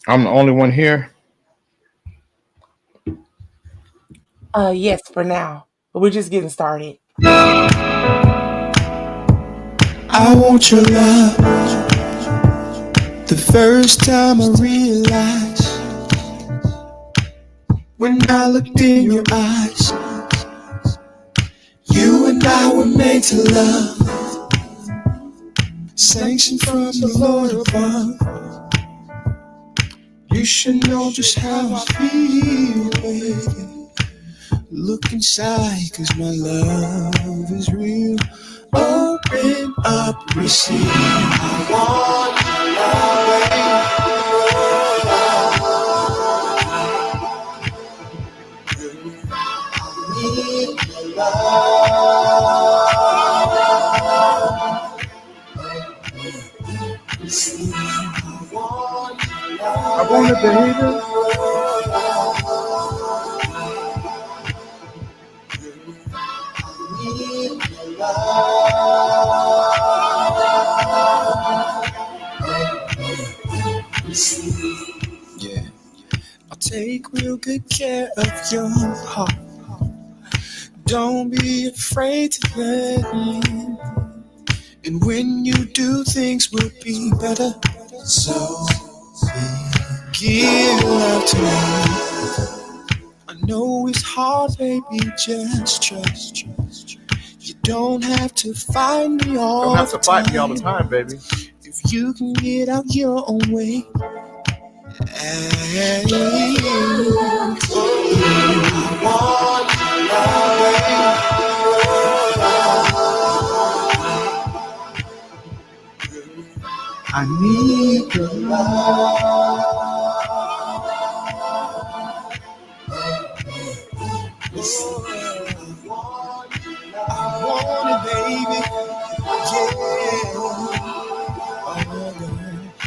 I'm the only one here. Yes, for now. But we're just getting started. I want your love. The first time I realized, when I looked in your eyes, you and I were made to love. Sanctioned from the Lord above. You should know just how I feel, baby. Look inside, 'cause my love is real. Open up, receive. I want your love. Receive. I want it, baby. Yeah, I'll take real good care of your heart. Don't be afraid to let me in. And when you do, things will be better. So give love to me. I know it's hard, baby, just trust. You don't have to fight me all Don't have to the fight time. me all the time, baby. If you can get out your own way. I want love. I need your love. I want it, baby. Yeah.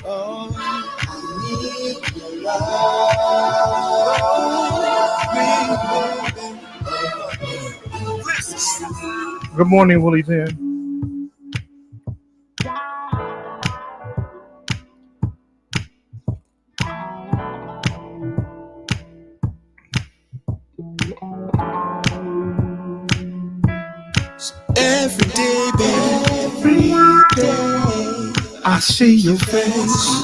Oh, I need your love. Good morning, Willie Dan. Every day, baby, every day, I see your face.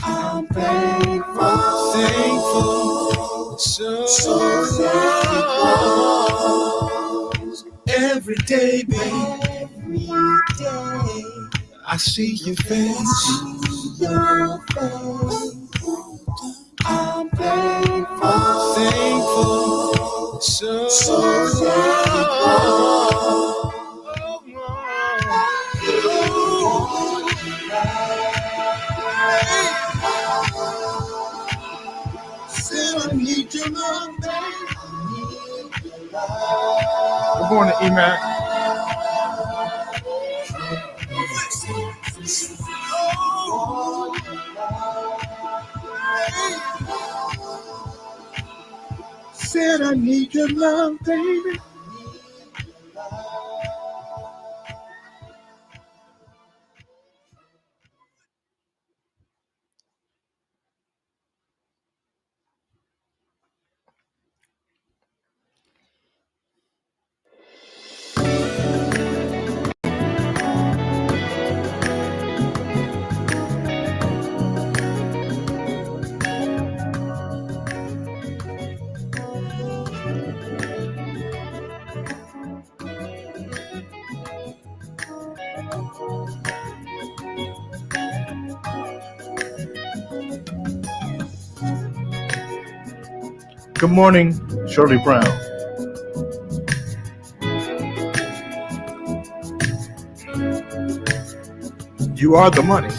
I'm thankful, so thankful. Every day, baby, I see your face. I'm thankful, so I need your love, baby. Good morning, Emac. Said I need your love, baby. Good morning, Shirley Brown. You are the money.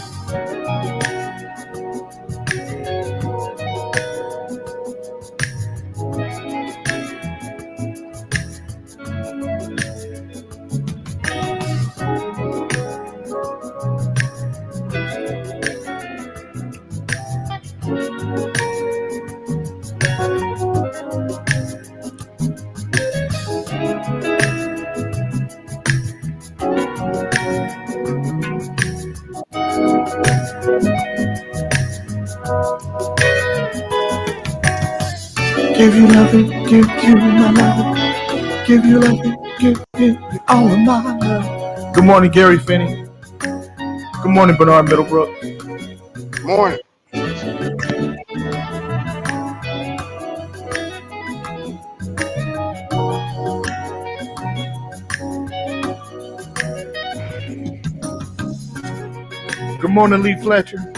Give you loving, give you my love. Give you loving, give you all of my love. Good morning, Gary Finney. Good morning, Bernard Middlebrook. Morning. Good morning, Lee Fletcher.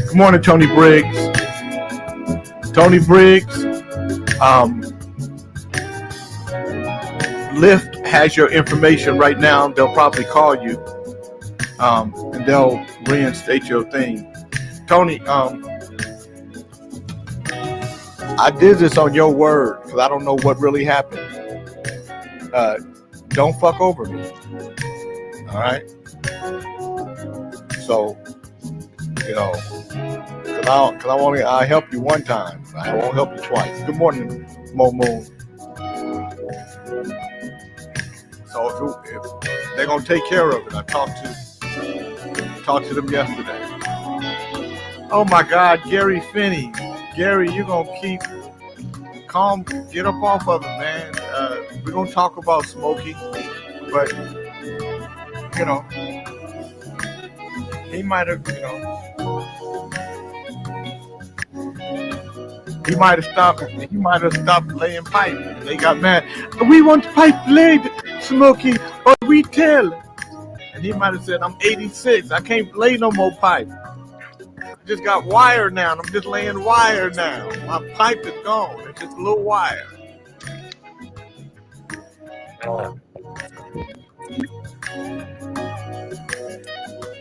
Good morning, Tony Briggs. Tony Briggs, Lyft has your information right now. They'll probably call you, and they'll reinstate your thing. Tony, I did this on your word because I don't know what really happened. Don't fuck over me. All right? So, you know, because I help you one time. I won't help you twice. Good morning, Mo Moon. So if they're gonna take care of it, I talked to them yesterday. Oh my God, Gary Finney. Gary, you're gonna keep calm. Get up off of it, man. We're gonna talk about Smokey, but you know, he might have, he might have stopped laying pipe. They got mad. We want pipe laid, Smokey, or we tell. And he might have said, I'm 86. I can't lay no more pipe. I just got wire now. I'm just laying wire now. My pipe is gone. It's just a little wire.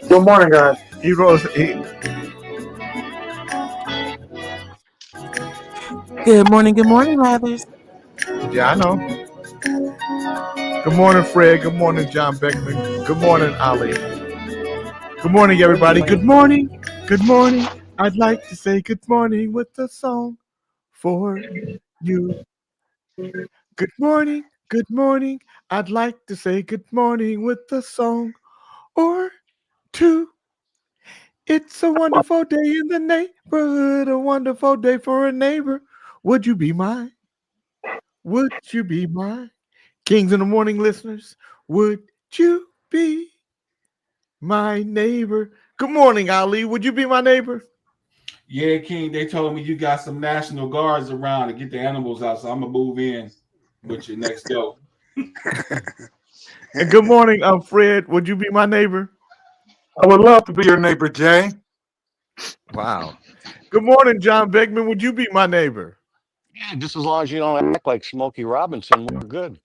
Good morning, guys. He rose. Good morning, Lathers. Yeah, I know. Good morning, Fred. Good morning, John Beckman. Good morning, Ali. Good morning, everybody. Good morning. Good morning. I'd like to say good morning with a song for you. Good morning. Good morning. I'd like to say good morning with a song or two. It's a wonderful day in the neighborhood, a wonderful day for a neighbor. Would you be mine? Would you be mine? Kings in the Morning listeners, would you be my neighbor? Good morning, Ali. Would you be my neighbor? Yeah, King, they told me you got some National Guards around to get the animals out, so I'm going to move in with you next door. And good morning, Fred. Would you be my neighbor? I would love to be your neighbor, Jay. Wow. Good morning, John Beckman. Would you be my neighbor? Yeah, just as long as you don't act like Smokey Robinson, we're good.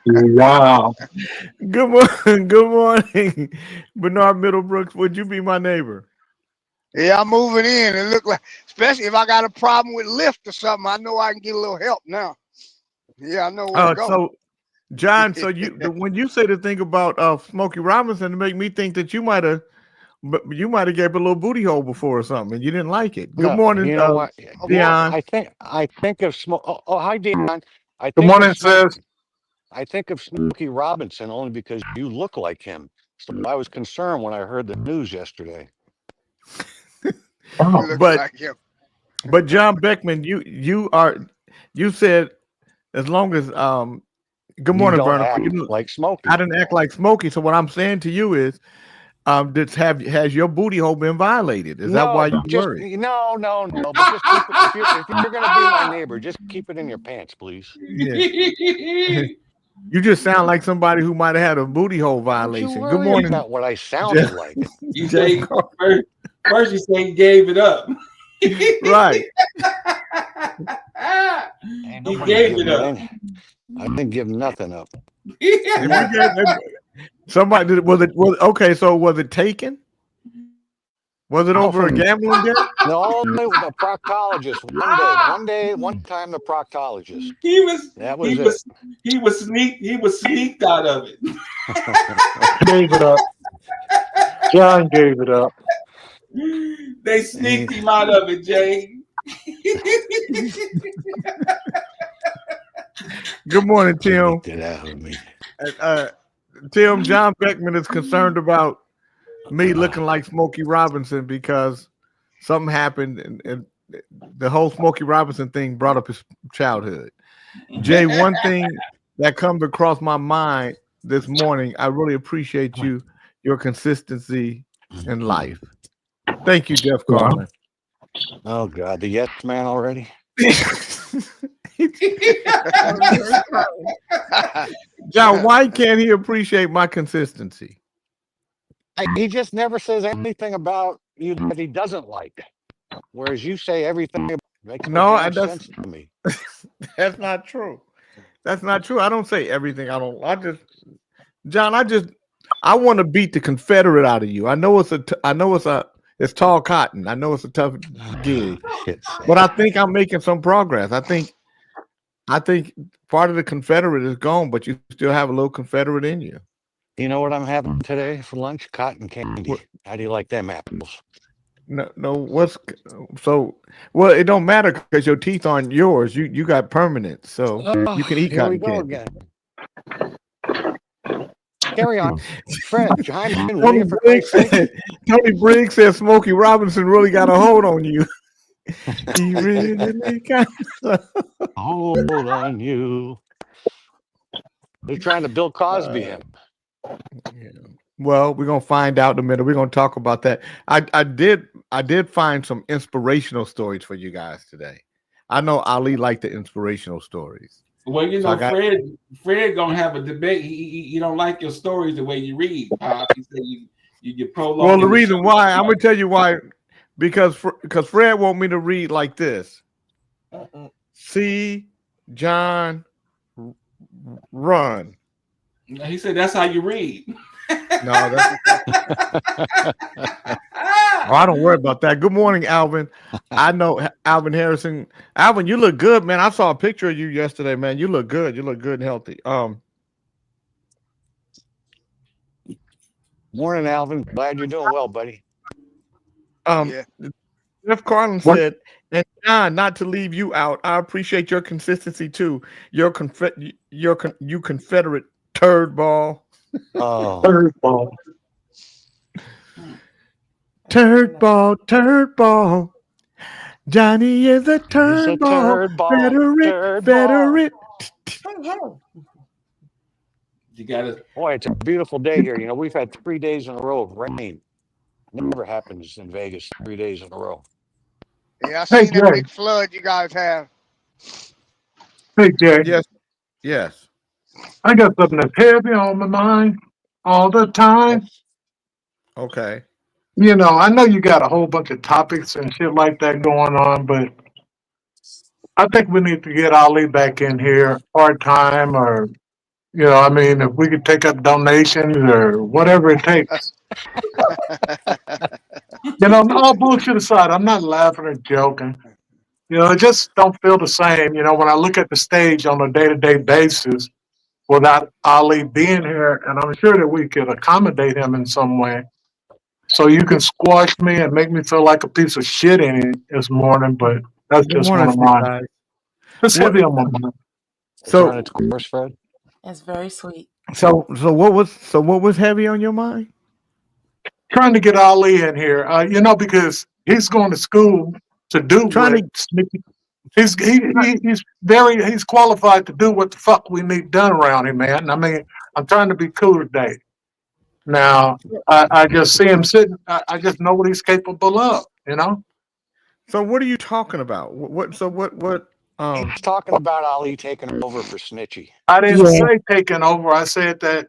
Wow. Good morning. Good morning, Bernard Middlebrooks. Would you be my neighbor? Yeah, I'm moving in. It look like, especially if I got a problem with Lyft or something, I know I can get a little help now. Yeah, I know where to go. So, John, so when you say the thing about Smokey Robinson, it make me think that you might have gave a little booty hole before or something, and you didn't like it. Good morning, You know what, Dion. I think of hi, Dion. Good morning, sis. I think of Smokey Robinson only because you look like him. So I was concerned when I heard the news yesterday. But John Beckman, you said as long as good You morning, don't Vernon. act You know, like Smokey. I didn't act like Smokey. So what I'm saying to you is, has your booty hole been violated? Is that why you worry? No. But just keep it. If you're gonna be my neighbor, just keep it in your pants, please. Yeah. You just sound like somebody who might have had a booty hole Don't you violation. Good worry morning, about what I sounded Jeff. like. You Jeff say Carter. first you say he gave it up. Right. Ain't He nobody gave giving it up. in. I didn't give nothing up. If you get somebody did, okay, so was it taken? Was it over a gambling debt? No, the proctologist. One time the proctologist. He was That was it. he was sneaked out of it. Gave it up. John gave it up. They sneaked him out of it, Jay. Good morning, Tim. Get out of me. Tim, John Beckman is concerned about me looking like Smokey Robinson because something happened and the whole Smokey Robinson thing brought up his childhood. Jay, one thing that comes across my mind this morning, I really appreciate your consistency in life. Thank you, Jeff Carlin. Oh God, the yes man already. John, why can't he appreciate my consistency? He just never says anything about you that he doesn't like. Whereas you say everything makes sense to me. That's not true. That's not true. I don't say everything. I want to beat the Confederate out of you. I know it's tall cotton. I know it's a tough gig, but I think I'm making some progress. I think part of the Confederate is gone, but you still have a little Confederate in you. You know what I'm having today for lunch? Cotton candy. How do you like them apples? No. Well, it don't matter because your teeth aren't yours. You got permanent, so you can eat cotton candy. Again. Carry on, Fred. Chime in. Tony Briggs says Smokey Robinson really got a hold on you. He really got a hold on you. They're trying to Bill Cosby him. Yeah. Well, we're gonna find out in a minute. We're gonna talk about that. I did find some inspirational stories for you guys today. I know Ali liked the inspirational stories. Well, you know, Fred gonna have a debate. He don't like your stories the way you read. He said you prolong. Well, the reason why I'm gonna tell you why, because Fred want me to read like this. See, John, run. He said that's how you read. No, I don't worry about that. Good morning, Alvin. I know Alvin Harrison. Alvin, you look good, man. I saw a picture of you yesterday, man. You look good. You look good and healthy. Morning, Alvin. Glad you're doing well, buddy. Jeff Carlin said, and John, not to leave you out, I appreciate your consistency too. You Confederate turd ball. Oh. Turd ball. Turd ball. Johnny is a turd ball. Veteran. You gotta. Boy, it's a beautiful day here. You know, we've had 3 days in a row of rain. Never happens in Vegas 3 days in a row. Yeah, I seen that big flood you guys have. Hey, Jay. Yes. I got something that's heavy on my mind all the time. Okay. You know, I know you got a whole bunch of topics and shit like that going on, but I think we need to get Ali back in here part-time or, you know, I mean, if we could take up donations or whatever it takes. You know, all bullshit aside, I'm not laughing or joking. You know, it just don't feel the same, you know, when I look at the stage on a day-to-day basis without Ali being here, and I'm sure that we could accommodate him in some way. So you can squash me and make me feel like a piece of shit in it this morning, but that's just one of mine. It's heavy on my mind. So it's course, Fred. That's very sweet. So what was heavy on your mind? Trying to get Ali in here, you know, because he's going to school to do He's qualified to do what the fuck we need done around him, man. I mean, I'm trying to be cool today. Now, I just see him sitting. I just know what he's capable of. You know. So what are you talking about? What? He's talking about Ali taking over for Snitchy. I didn't say taking over. I said that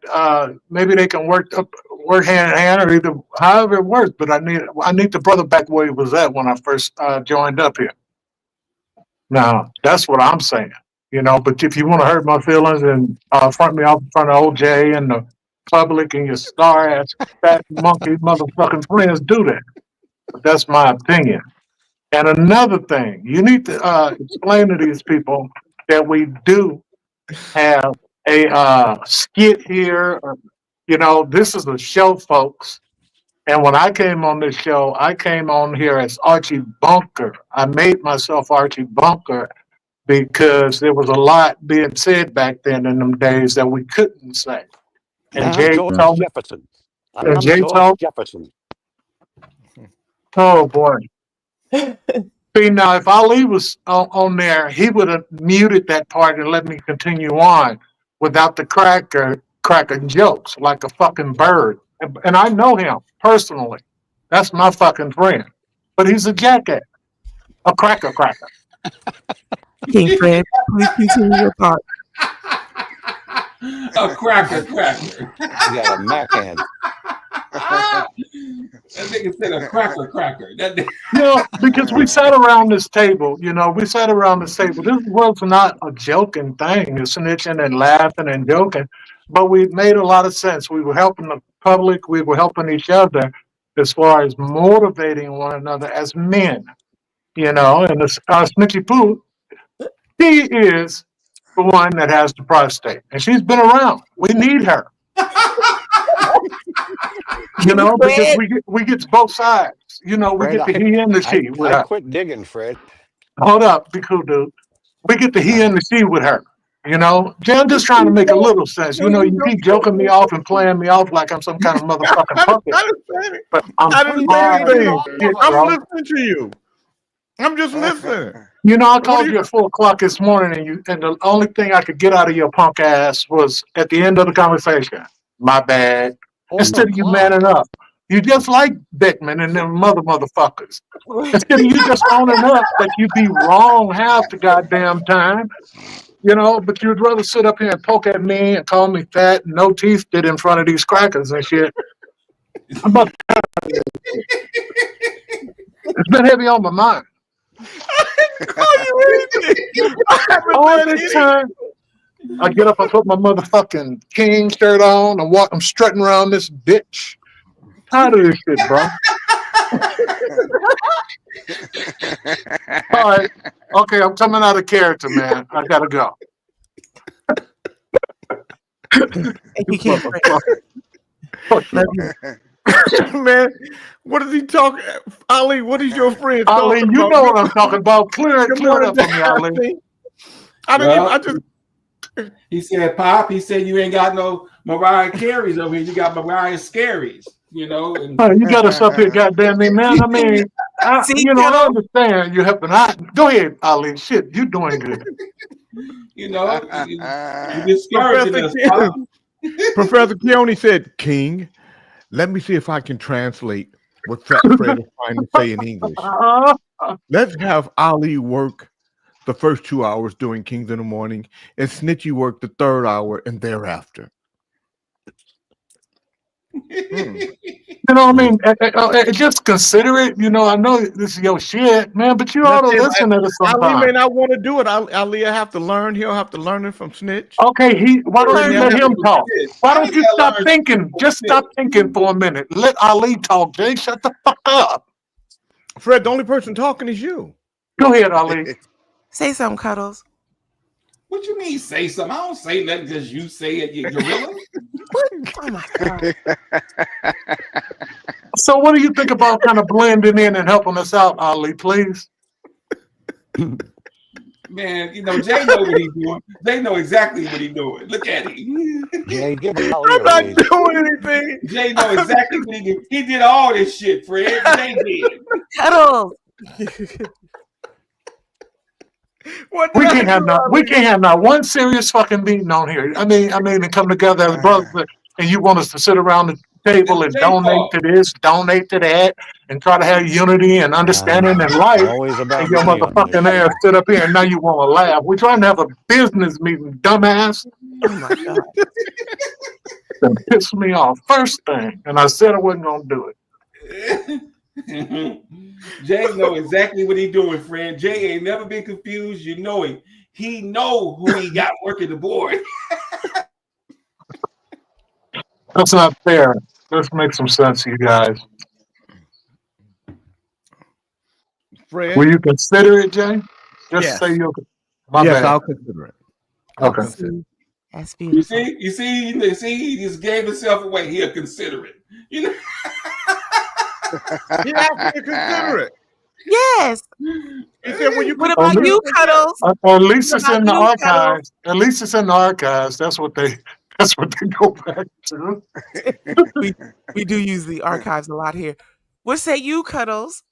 maybe they can work hand in hand, or either however it works. But I need the brother back where he was at when I first joined up here. Now that's what I'm saying, you know. But if you want to hurt my feelings and front me off in front of OJ and the public and your star ass fat monkey motherfucking friends, do that. But that's my opinion. And another thing, you need to explain to these people that we do have a skit here. You know, this is a show, folks. And when I came on this show, I came on here as Archie Bunker. I made myself Archie Bunker because there was a lot being said back then in them days that we couldn't say. And Jay told Jefferson. And Jay told Jefferson. Oh boy. See, now if Ali was on there, he would have muted that part and let me continue on without the cracking jokes like a fucking bird. And I know him personally. That's my fucking friend. But he's a jackass. A cracker. King Fred, please continue your thought. A cracker. You got a Mac hand. That nigga said a cracker. Yeah, because we sat around this table, you know, This was not a joking thing, it's snitching and laughing and joking, but we made a lot of sense. We were helping the public, we were helping each other as far as motivating one another as men, you know, and Snitchy Pooh, he is the one that has the prostate, and she's been around. We need her. You know, because we get both sides. You know, we Fred, get the he and the she. I quit digging, Fred. Hold up, be cool, dude. We get the he and the she with her. You know, I'm just trying to make a little sense. You know, you keep joking me off and playing me off like I'm some kind of motherfucking puppet. But I didn't say anything. I'm listening to you. I'm just listening. You know, I called you at 4:00 this morning, and the only thing I could get out of your punk ass was at the end of the conversation. My bad. Instead of you manning up, you just like Beckman and them motherfuckers. Instead of you just owning up that you be wrong half the goddamn time, you know, but you'd rather sit up here and poke at me and call me fat and no teeth did in front of these crackers and shit. It's been heavy on my mind. All this time, I get up, I put my motherfucking king shirt on, I'm strutting around this bitch. Tired of this shit, bro. All right. Okay, I'm coming out of character, man. I gotta go. Man, what is he talking? Ali, what is your friend Ali, talking you about? know what I'm talking about. Clear it up for me, Ali. He said, Pop, he said you ain't got no Mariah Careys over here. You got Mariah Scaries, you know. And you got us up here, goddamn me, man. I mean, I understand you have been hot. Go ahead, Ali. Shit, you doing good. You know, you discouraging us, Pop. Professor Keone said, King, let me see if I can translate what Fat Fred is trying to say in English. Let's have Ali work the first 2 hours doing Kings in the Morning, and Snitchy work the third hour and thereafter. You know what I mean? Just consider it. You know, I know this is your shit, man, but you ought to listen to it sometime. Ali may not want to do it. Ali will have to learn. He'll have to learn it from Snitch. Okay, why don't you let him talk? Why don't you stop thinking? Just stop thinking for a minute. Let Ali talk, Jay. Shut the fuck up. Fred, the only person talking is you. Go ahead, Ali. Say something, Cuddles. What you mean say something? I don't say nothing because you say it, you gorilla. Oh my God. So what do you think about kind of blending in and helping us out, Ali, please? Man, you know, Jay know what he's doing. They know exactly what he's doing. Look at him. Jay, give him I'm not doing anything. Jay know exactly what he did. He did all this shit, Fred. Jay did. Cuddles. We can't have not one serious fucking meeting on here. I mean, to come together as brothers, and you want us to sit around the table and donate to this, donate to that, and try to have unity and understanding and life. Always about And your money on this motherfucking shit. ass sit up here and now you want to laugh. We're trying to have a business meeting, dumbass. Oh my God. That pissed me off first thing, and I said I wasn't gonna do it. Jay know exactly what he doing, friend. Jay ain't never been confused. You know him. He know who he got working the board. That's not fair. Let's make some sense, you guys. Fred? Will you consider it, Jay? Just Yes. say you'll. Yes, I'll consider it. Okay. That's You beautiful. see, he just gave himself away. He'll consider it. You know. He asked me to consider it. Yes. He said, "Well, you What could- about you, Cuddles? At least it's in the What about you, archives. At least it's in the archives. That's what they go back to. We do use the archives a lot here. What say you, Cuddles?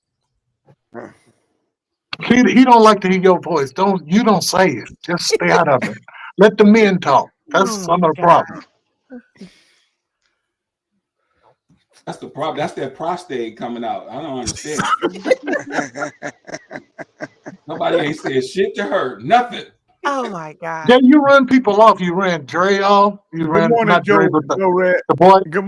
He don't like to hear your voice. You don't say it. Just stay out of it. Let the men talk. That's Oh, some of the God. problem. That's the problem. That's that prostate coming out. I don't understand. Nobody ain't said shit to her. Nothing. Oh my God. Yeah, you run people off. You ran Dre off. You ran morning, not Dre, Joe- but Joe Red. the boy Good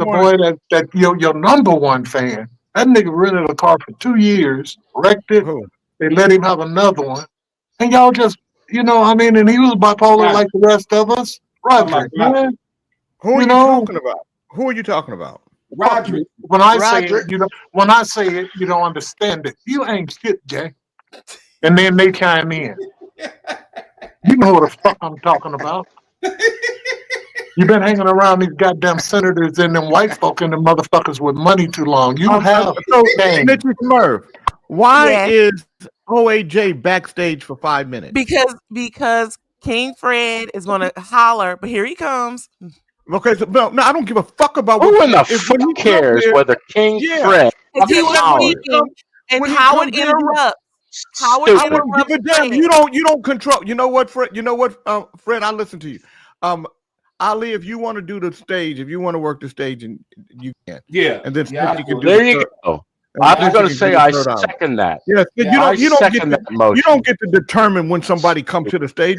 that your number one fan. That nigga rented a car for 2 years, wrecked it. Who? They let him have another one, and y'all just, and he was bipolar Right. like the rest of us. Roger, my God. man. Who are you know- talking about? Who are you talking about? Roger. When I say Roger. it, when I say it, you don't understand it. You ain't shit, Jay. And then they chime in. You know what the fuck I'm talking about. You've been hanging around these goddamn senators and them white folk and the motherfuckers with money too long. You have So, game. Snitchy Smurf, why Yes. is OAJ backstage for 5 minutes? Because King Fred is gonna holler, but here he comes. Okay, so no, I don't give a fuck about Who in the if when he fuck comes cares here- whether King Yeah. Fred And he fucking was Howard? speaking, and When he Howard comes in, you- interrupts. Howard Stupid. I don't interrupts give a damn. Fred. You don't control. You know what, Fred? Fred, I listen to you. Ali, if you want to do the stage, if you want to work the stage, and you can, Yeah. and then Yeah, Snitchy can do There the you third- go. and I Snitchy was going can to do say the I third hour. second that. Yes, Yeah, I you don't get second to, that motion. you don't get to determine when somebody comes to the stage.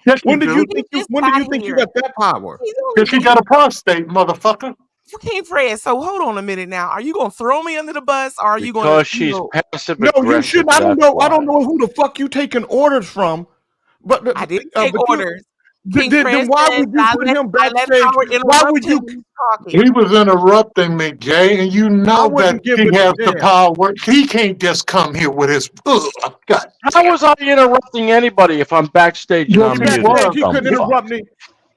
Yes, When did do. you think He when did you just think got you here. got that power? He's only Because she got a prostate, motherfucker. King Fred. So hold on a minute now. Are you gonna throw me under the bus, or are you gonna? Because she's passive No, aggressive. you shouldn't. I don't that's know. I why. don't know who the fuck you taking orders from. But I didn't take orders. Then Fred why says would you I put let- him I let backstage? Howard Why interrupt would him you? when he's talking. He was interrupting me, Jay, and you know wouldn't that give he a has the damn. power. He can't just come here with his. God. How was I interrupting anybody if I'm backstage and Yes, I'm you muted? were. Backstage, he couldn't Dumb fuck. interrupt me.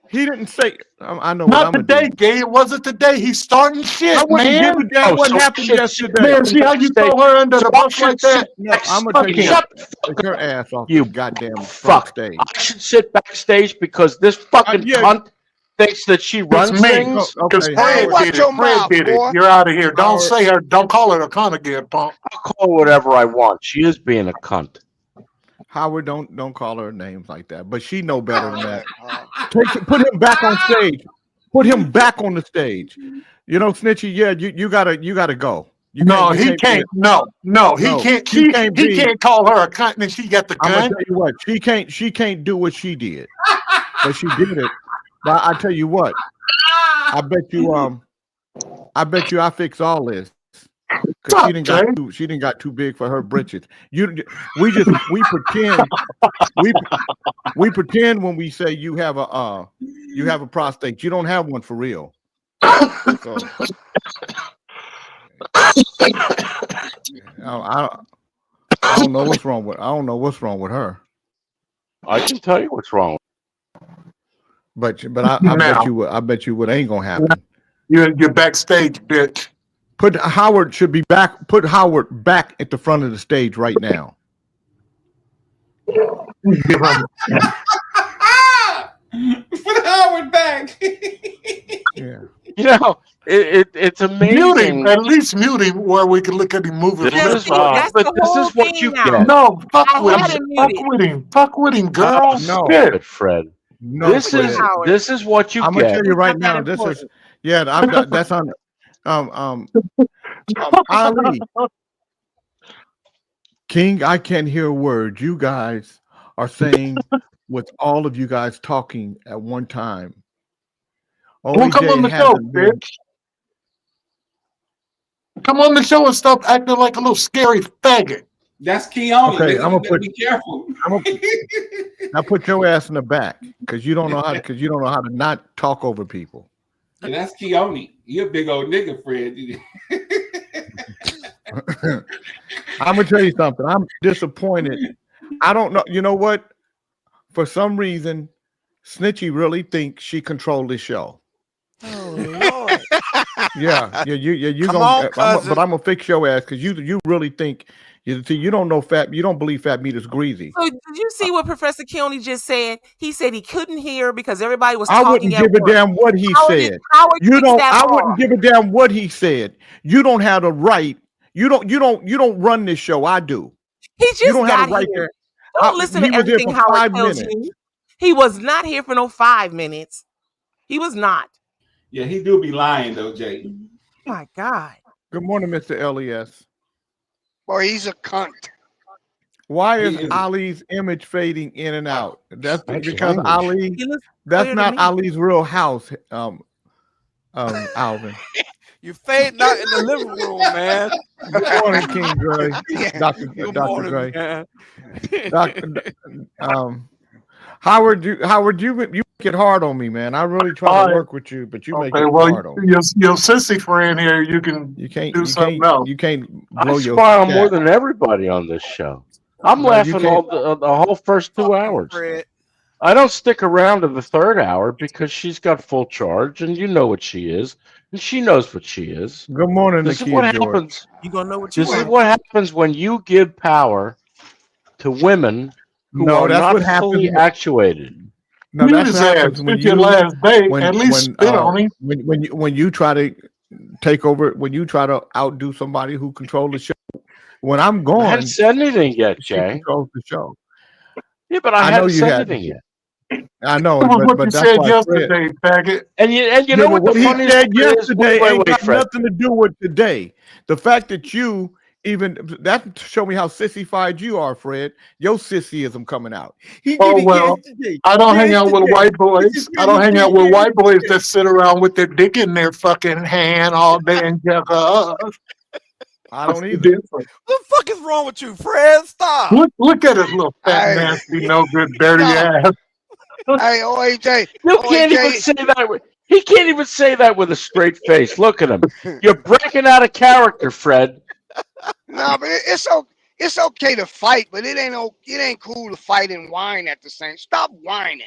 He didn't say. I know. Not what I'm today, gonna do. Gay. It wasn't today. He's starting shit, I wouldn't man. give a damn Oh, what so happened shit, yesterday. Man, see how you throw her under the bus like that? No, I'm gonna tell you. Shut Take her ass off You the goddamn fuck. front stage. I should sit backstage because this fucking yeah. cunt thinks that she runs It's me. things. Because Okay, Fred Howard. Watch did your it. Fred mouth, did boy. it. You're out of here. Don't Howard. say her. Don't call her a cunt again, punk. I'll call her whatever I want. She is being a cunt. Howard, don't call her names like that. But she know better than that. Put him back on stage. Put him back on the stage. You know, Snitchy. Yeah, you gotta go. You No, you he can't. be- No, he No, can't. he He can't he be- can't call her a cunt, and she got the I'm gonna gun. tell you what. She can't do what she did, but she did it. But I tell you what. I bet you I fix all this. Cause she didn't got too big for her britches. We pretend when we say you have a prostate. You don't have one for real. So, I don't know what's wrong with her. I can tell you what's wrong. But I bet you what ain't gonna happen. You're backstage, bitch. Put Howard back at the front of the stage right now. Give him. Put Howard back. Yeah. You know, It's Mute amazing. him. At least mute him where we can look at him moving. This from is the what, side. That's the this whole is what thing you now. get. No, fuck I with had him. him Fuck muted. with him. Fuck with him, girl. No. Shit. Fred. No, This is Fred. Howard. this is what you I'm gonna get. tell you It's right not that now. This is important. that's on Ali King. I can't hear a word. You guys are saying with all of you guys talking at one time. Well, come on the show, bitch. Come on the show and stop acting like a little scary faggot. That's Keone. Okay, I'm gonna put. Be careful. Now put your ass in the back because you don't know how to not talk over people. And that's Keone. You're a big old nigga, Fred. I'm gonna tell you something. I'm disappointed. I don't know. You know what? For some reason, Snitchy really thinks she controlled the show. Oh Lord. Yeah. You Come gonna. on, cousin. But I'm gonna fix your ass because you really think you don't know fat. You don't believe fat meat is greasy. So did you see what Professor Keone just said? He said he couldn't hear because everybody was I talking wouldn't at give a work. damn what he Howard said. Howard You fixed don't. that I bar. wouldn't give a damn what he said. You don't have the right. You don't run this show. I do. He You just don't have got the right. here. Don't listen He to was there everything for Howard 5 tells minutes. you. He was not here for no 5 minutes. He was not. Yeah, he do be lying though, Jay. My God. Good morning, Mr. Les. Boy, he's a cunt. Why He is is. Ali's image fading in and out? That's That's because language. Ali. He looks That's clear to not me. Ali's real house. Alvin. You fading out in the living room, man. Good morning, King Gray. Dr. Good Dr. morning, Gray. man. Howard, you make it hard on me, man. I really try to work with you, but you make Okay, it well, hard on me. your sissy friend here, you can You can't. do something else. You can't I blow your. smile more stat. than everybody on this show. I'm No, you laughing can't. all the whole first 2 hours. Fred. I don't stick around to the third hour because she's got full charge, and you know what she is, and she knows what she is. Good morning, This is what Nakia George. happens. You gonna know what you This is want. what happens when you give power to women who No, are that's not what happens. fully actuated. No, Mute that's his what ass. happens when It's your you last day. when At least when spit on him. when you try to take over, when you try to outdo somebody who controls the show. When I'm I gone, haven't said anything yet, she Jay. controls the show. Yeah, but I I know haven't you said hadn't. anything yet. I know, That was what but you that's said why yesterday, faggot. And you Yeah, know but what the what he funniest said part is? yesterday Wait, ain't got Fred. nothing to do with today. The fact that you even that show me how sissified you are, Fred. Your sissyism coming out. He did Oh, it well, yesterday. I don't hang out with Yesterday. white boys. I don't hang out with white boys that sit around with their dick in their fucking hand all day and jack us. I don't either. Different. What the fuck is wrong with you, Fred? Stop. Look at his little fat, Hey. nasty, no good, dirty No. ass. Hey, OAJ. You can't even say that. He can't even say that with a straight face. Look at him. You're breaking out of character, Fred. No, but it's okay to fight, but it ain't cool to fight and whine at the same. Stop whining.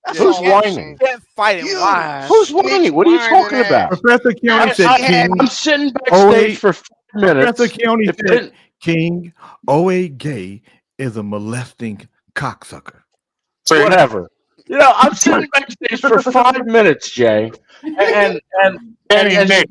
That's Who's all I'm whining? saying. Can't fight and You. whine. Who's whining? What are you whining talking ass. about? Professor Keone said King. I'm sitting Oh, backstage wait. for 5 minutes. Professor Keone If said it- King OA gay is a molesting cocksucker. See? whatever. You know, I'm sitting backstage for 5 minutes, Jay, and Danny and Nick.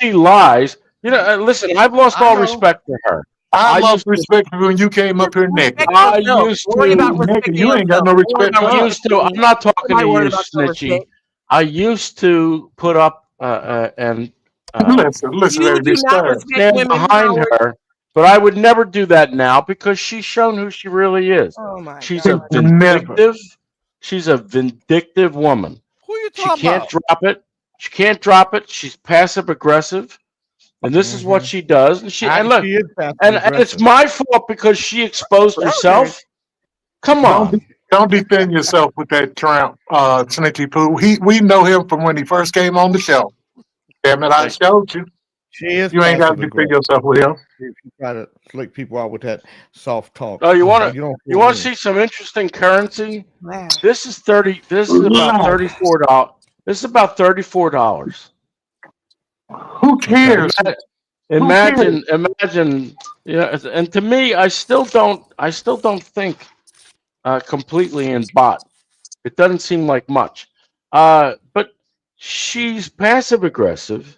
she lies. You know, listen, I've lost I all know. respect for her. I I lost used to- respect for when you came up here naked. Respect I yourself. used Worry about to- respecting Nigga, you ain't got no yourself. respect for I us. used to. I'm not talking to Nobody you, worried about your Snitchy. respect. I used to put up and Listen, You baby, do not start. respect stand women, behind Howard. her, but I would never do that now because she's shown who she really is. Oh my She's God. a vindictive. She's a vindictive woman. Who you She talking can't about? drop it. She can't drop it. She's passive aggressive, and this is what she does. And look, She is passive and it's aggressive. my fault because she exposed herself. Come on. Don't defend yourself with that tramp, Snitchy Poo. We know him from when he first came on the show. Damn it, I showed you. She is. You ain't got to passive defend aggressive. yourself with him. She try to slick people out with that soft talk. Oh, you want to? don't You fool want me. to see some interesting currency? Wow. This is $30. This is about $34. This is about $34. Who cares? Imagine. Yeah, and to me, I still don't think completely in bot. It doesn't seem like much. But she's passive aggressive,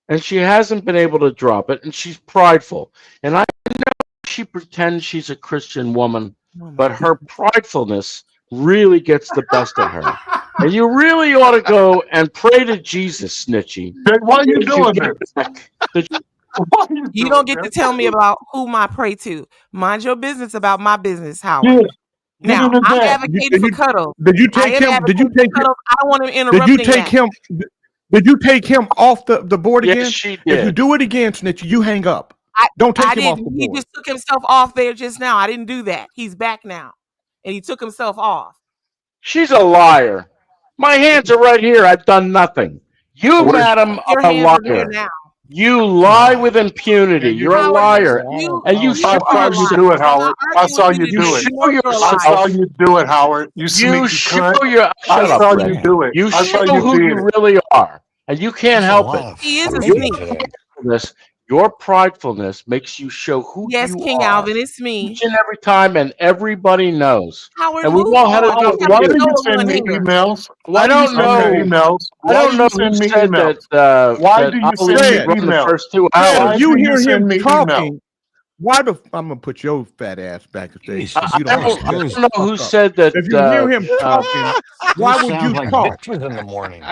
and she hasn't been able to drop it, and she's prideful. And I know she pretends she's a Christian woman, but her pridefulness really gets the best of her. And you really ought to go and pray to Jesus, Snitchy. Why are you doing this? You don't get to tell me about whom I pray to. Mind your business about my business, Howard. Yeah. Now, I'm advocating for Cuddles. Did you take him? Did you take him? I don't want him interrupting. Did you take him? Did you take him off the board again? Yes, she did. If you do it again, Snitchy, you hang up. Don't take him off the board. He just took himself off there just now. I didn't do that. He's back now, and he took himself off. She's a liar. My hands are right here. I've done nothing. You, madam, are a liar. You lie with impunity. You're a liar. And you I saw you do it, Howard. I saw you do it. I saw you do it, Howard. You sneaky cunt. I saw you do it. You show who you really are. And you can't help it. He is a sneak. Your pridefulness makes you show who you are. Yes, King Alvin, it's me. Each and every time, and everybody knows. Howard, and we know how to do it. Why do you send me emails? I don't know. I don't know who said that. Why do you send me emails? The first 2 hours. If you hear him talking, why the? I'm gonna put your fat ass back to stage. I don't know who said that. If you hear him talking, why would you talk? In the morning.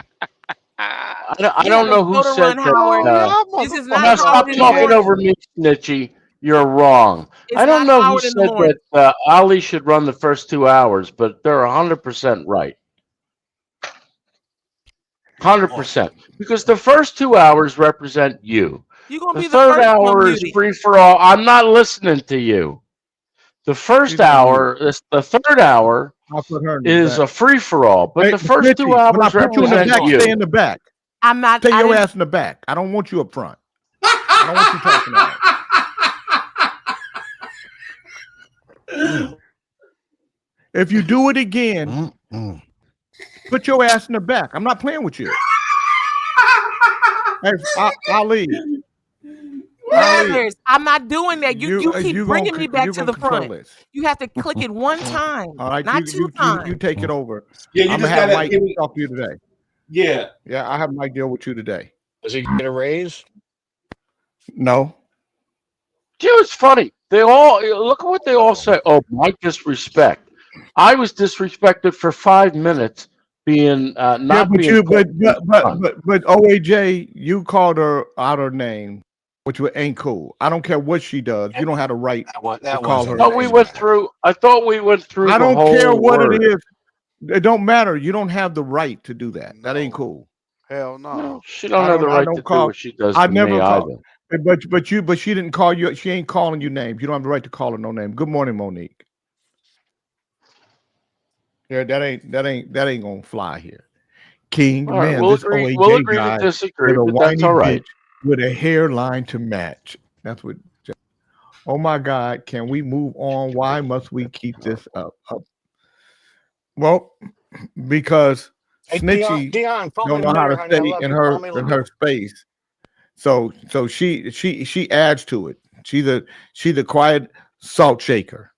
I don't know who said that. This is not stop talking over me, Snitchy. You're wrong. I don't know who said that Ali should run the first 2 hours, but they're 100% right. 100%. Because the first 2 hours represent you. The third hour is free for all. I'm not listening to you. The first hour, the third hour is a free for all, but the first 2 hours represent you. Stay in the back. I'm not. Take your ass in the back. I don't want you up front. I don't want you talking about. If you do it again, put your ass in the back. I'm not playing with you. Hey, Ali. I'm not doing that. You keep bringing me back to the front. You have to click it one time, all right, not two times. You take it over. Yeah, you I'm just gonna have gotta Mike talk to you today. Yeah. Yeah, I have Mike deal with you today. Does he get a raise? No. Dude, it's funny. They all look at what they all say. Oh, my disrespect. I was disrespected for 5 minutes being not. Yeah, but being but OAJ, you called her out her name, which ain't cool. I don't care what she does. You don't have the right to call her. I thought we went through. I don't care what it is. It don't matter. You don't have the right to do that. That ain't cool. Hell no. She don't have the right to do what she does to me either. But she didn't call you. She ain't calling you names. You don't have the right to call her no name. Good morning, Monique. Yeah, that ain't gonna fly here. King, right, man, we'll this agree, OAJ we'll agree guy to disagree, with a but whiny that's all right. bitch with a hairline to match. That's what. Oh my God, can we move on? Why must we keep this up? Well, because Snitchy don't know how to stay in her space. So she adds to it. She's the quiet salt shaker.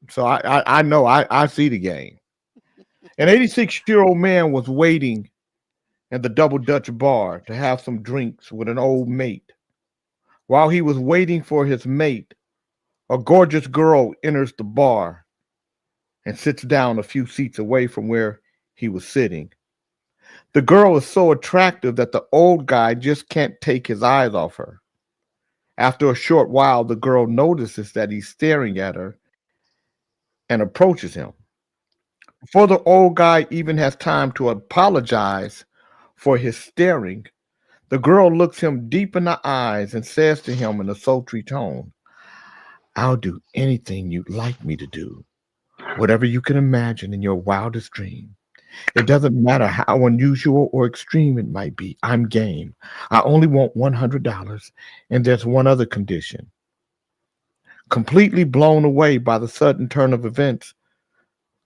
So I know I see the game. An 86-year-old man was waiting at the Double Dutch bar to have some drinks with an old mate. While he was waiting for his mate, a gorgeous girl enters the bar and sits down a few seats away from where he was sitting. The girl is so attractive that the old guy just can't take his eyes off her. After a short while, the girl notices that he's staring at her and approaches him. Before the old guy even has time to apologize for his staring, the girl looks him deep in the eyes and says to him in a sultry tone, "I'll do anything you'd like me to do, whatever you can imagine in your wildest dream. It doesn't matter how unusual or extreme it might be. I'm game. I only want $100, and there's one other condition." Completely blown away by the sudden turn of events,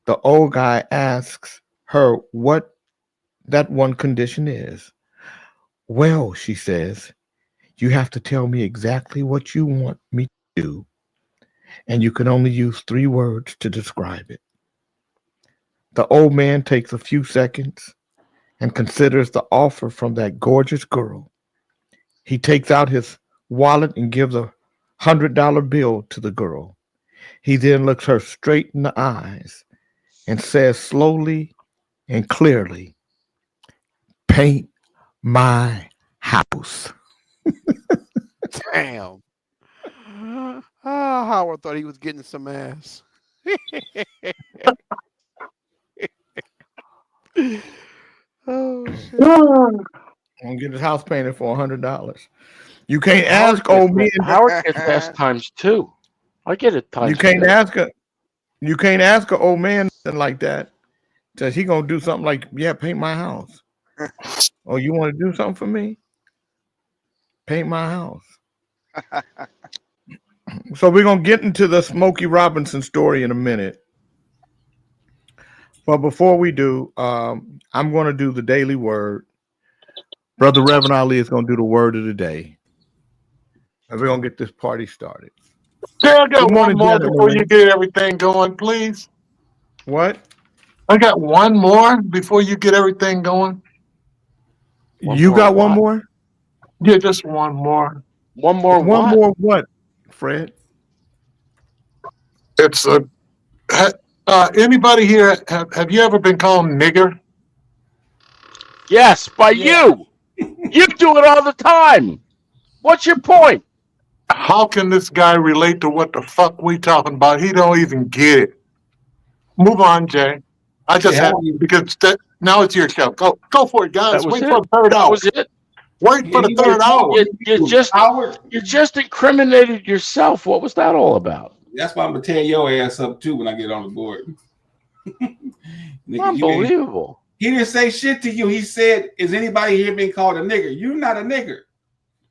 the old guy asks her what that one condition is. "Well," she says, "you have to tell me exactly what you want me to do, and you can only use 3 words to describe it." The old man takes a few seconds, and considers the offer from that gorgeous girl. He takes out his wallet and gives a $100 bill to the girl. He then looks her straight in the eyes and says slowly and clearly, "Paint my house." Damn. Howard thought he was getting some ass. Oh shit. I'm gonna get his house painted for $100. You can't ask old men. Howard gets asked times 2. I get it times You can't 2. ask a. You can't ask an old man something like that. Says he gonna do something like, "Yeah, paint my house." Oh, you want to do something for me? Paint my house. So we're gonna get into the Smokey Robinson story in a minute. But before we do, I'm gonna do the daily word. Brother Reverend Ali is gonna do the word of the day. And we're gonna get this party started. Yeah, I got Good morning, one more gentlemen. before you get everything going, please. What? I got one more before you get everything going. You got one more? Yeah, just one more. One more One what? more what, Fred? It's a. Anybody here have you ever been called nigger? Yes, by you. You do it all the time. What's your point? How can this guy relate to what the fuck we talking about? He don't even get it. Move on, Jay. I just have you because now it's your show. Go for it, guys. That was Wait it. for the third That hour. was it. Wait for the third hour. You just incriminated yourself. What was that all about? That's why I'm gonna tear your ass up too when I get on the board. Nigga, Unbelievable. He didn't say shit to you. He said, "Is anybody here being called a nigger?" You're not a nigger.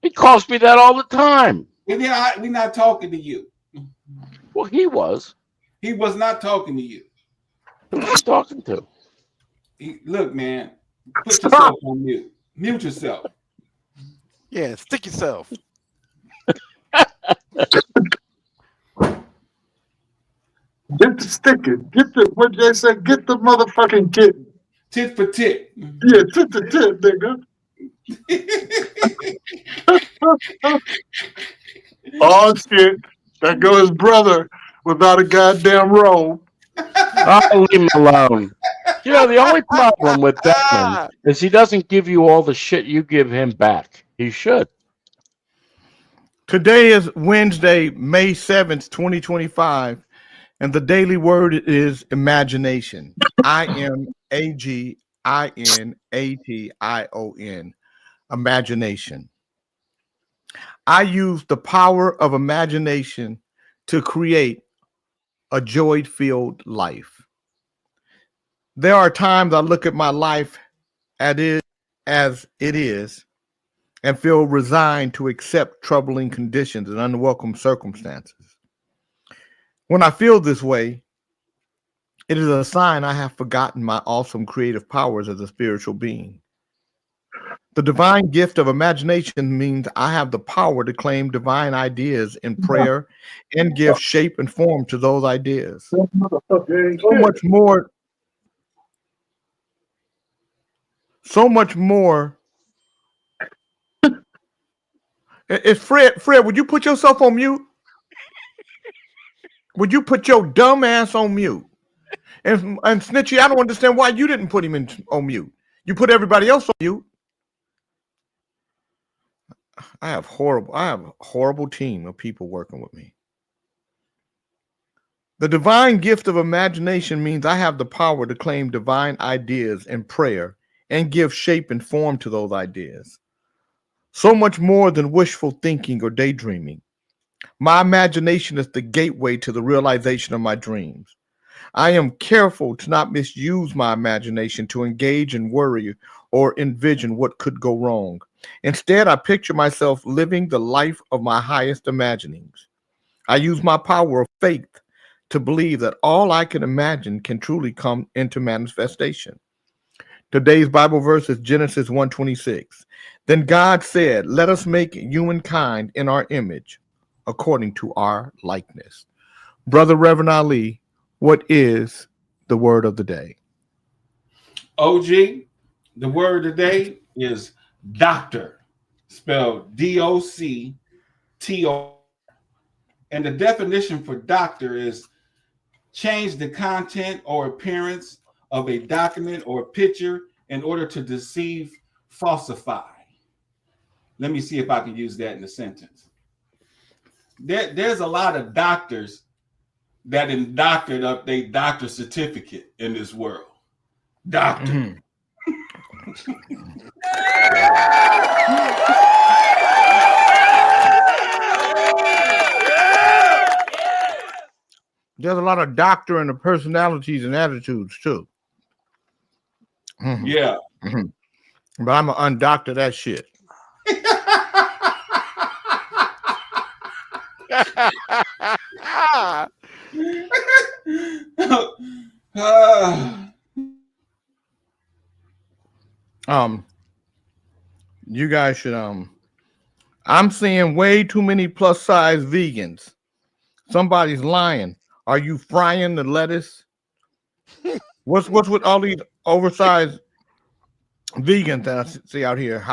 He calls me that all the time. We're not talking to you. Well, he was. He was not talking to you. Who was he talking to? Look, man, put yourself on mute. Mute yourself. Yeah, stick yourself. Get the sticker. Get the what they say. Get the motherfucking kitten. Tit for tit. Yeah, tit to tit, nigga. Oh shit! There goes his brother without a goddamn robe. Oh, leave him alone. You know, the only problem with Beckman is he doesn't give you all the shit you give him back. He should. Today is Wednesday, May 7th, 2025, and the daily word is imagination. IMAGINATION. Imagination. I use the power of imagination to create a joy-filled life. There are times I look at my life as it is and feel resigned to accept troubling conditions and unwelcome circumstances. When I feel this way, it is a sign I have forgotten my awesome creative powers as a spiritual being. The divine gift of imagination means I have the power to claim divine ideas in prayer and give shape and form to those ideas. So much more. It's Fred. Fred, would you put yourself on mute? Would you put your dumb ass on mute? And Snitchy, I don't understand why you didn't put him on mute. You put everybody else on mute. I have a horrible team of people working with me. The divine gift of imagination means I have the power to claim divine ideas in prayer and give shape and form to those ideas. So much more than wishful thinking or daydreaming. My imagination is the gateway to the realization of my dreams. I am careful to not misuse my imagination to engage in worry or envision what could go wrong. Instead, I picture myself living the life of my highest imaginings. I use my power of faith to believe that all I can imagine can truly come into manifestation. Today's Bible verse is Genesis 1:26. Then God said, "Let us make humankind in our image, according to our likeness." Brother Reverend Ali, what is the word of the day? OG, The word today is doctor, spelled DOCTOR. And the definition for doctor is change the content or appearance of a document or picture in order to deceive, falsify. Let me see if I can use that in a sentence. There's a lot of doctors that indoctored up their doctor certificate in this world. Doctor. Mm-hmm. There's a lot of doctor in the personalities and attitudes too. Mm-hmm. Yeah. Mm-hmm. But I'm gonna undoctor that shit. You guys should I'm seeing way too many plus size vegans. Somebody's lying. Are you frying the lettuce? What's with all these oversized vegans that I see out here?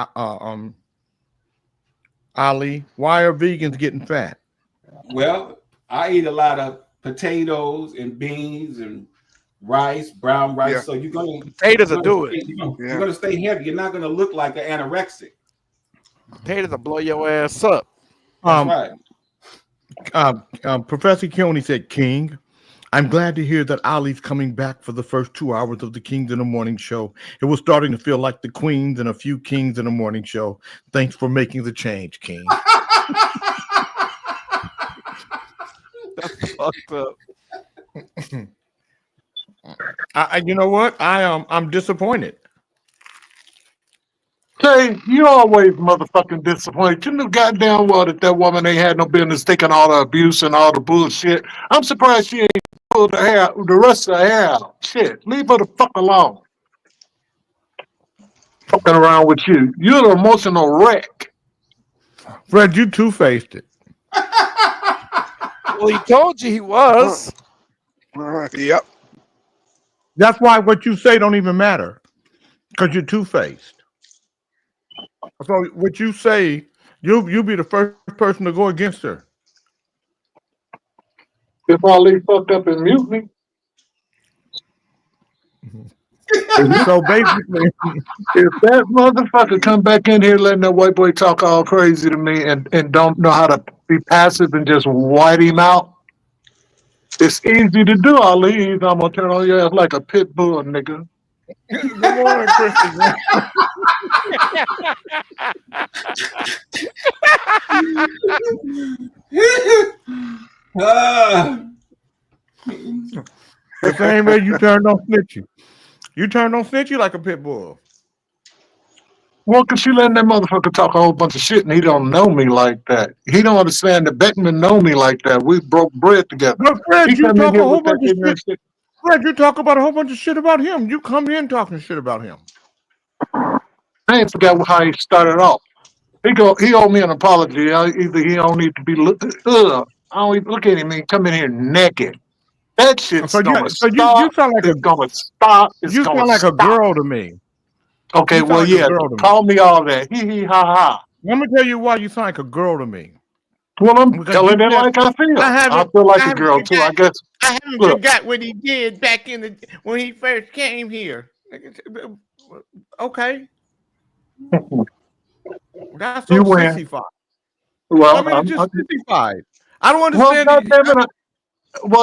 Ali, why are vegans getting fat? Well, I eat a lot of potatoes and beans and rice, brown rice. Yeah. So you're gonna Potatoes will do it. You're gonna stay heavy. You're not gonna look like an anorexic. Potatoes will blow your ass up. That's right. Professor Keone said, King, I'm glad to hear that Ali's coming back for the first 2 hours of the Kings in the Morning show. It was starting to feel like the Queens and a few Kings in the Morning show. Thanks for making the change, King. That's fucked up. You know what? I'm disappointed. Say, you always motherfucking disappointed. You knew goddamn well that woman ain't had no business taking all the abuse and all the bullshit. I'm surprised she ain't pulled the rest of her hair out. Shit, leave her the fuck alone. Fucking around with you. You're an emotional wreck. Fred, you two-faced it. Well, he told you he was. Yep. That's why what you say don't even matter, because you're two-faced. So what you say, you'll be the first person to go against her. If Ali fucked up in mutiny. So basically, if that motherfucker come back in here letting that white boy talk all crazy to me and don't know how to be passive and just white him out, it's easy to do, Ali. I'm gonna turn on your ass like a pit bull, nigga. Good morning, Christian. The same way you turned on Snitchy. You turned on Snitchy like a pit bull. Well, because she letting that motherfucker talk a whole bunch of shit and he don't know me like that. He don't understand that Beckman know me like that. We broke bread together. But Fred, He you come in talk here a whole with that bunch of ignorant shit. Fred, you talk about a whole bunch of shit about him. You come in talking shit about him. I ain't forgot how he started off. He owe me an apology. Either he don't need to be I don't even look at him and he come in here naked. That shit's gonna stop. You sound like it's gonna stop. You sound like a girl to me. Okay, well, like yeah. Call me all that. Hee hee ha ha. Let me tell you why you sound like a girl to me. Well, I'm telling it like I feel. I feel like a girl too. I guess. I haven't forgot what he did back when he first came here. Okay. That's so sissified. Well, I mean, it's just sissified. I don't understand.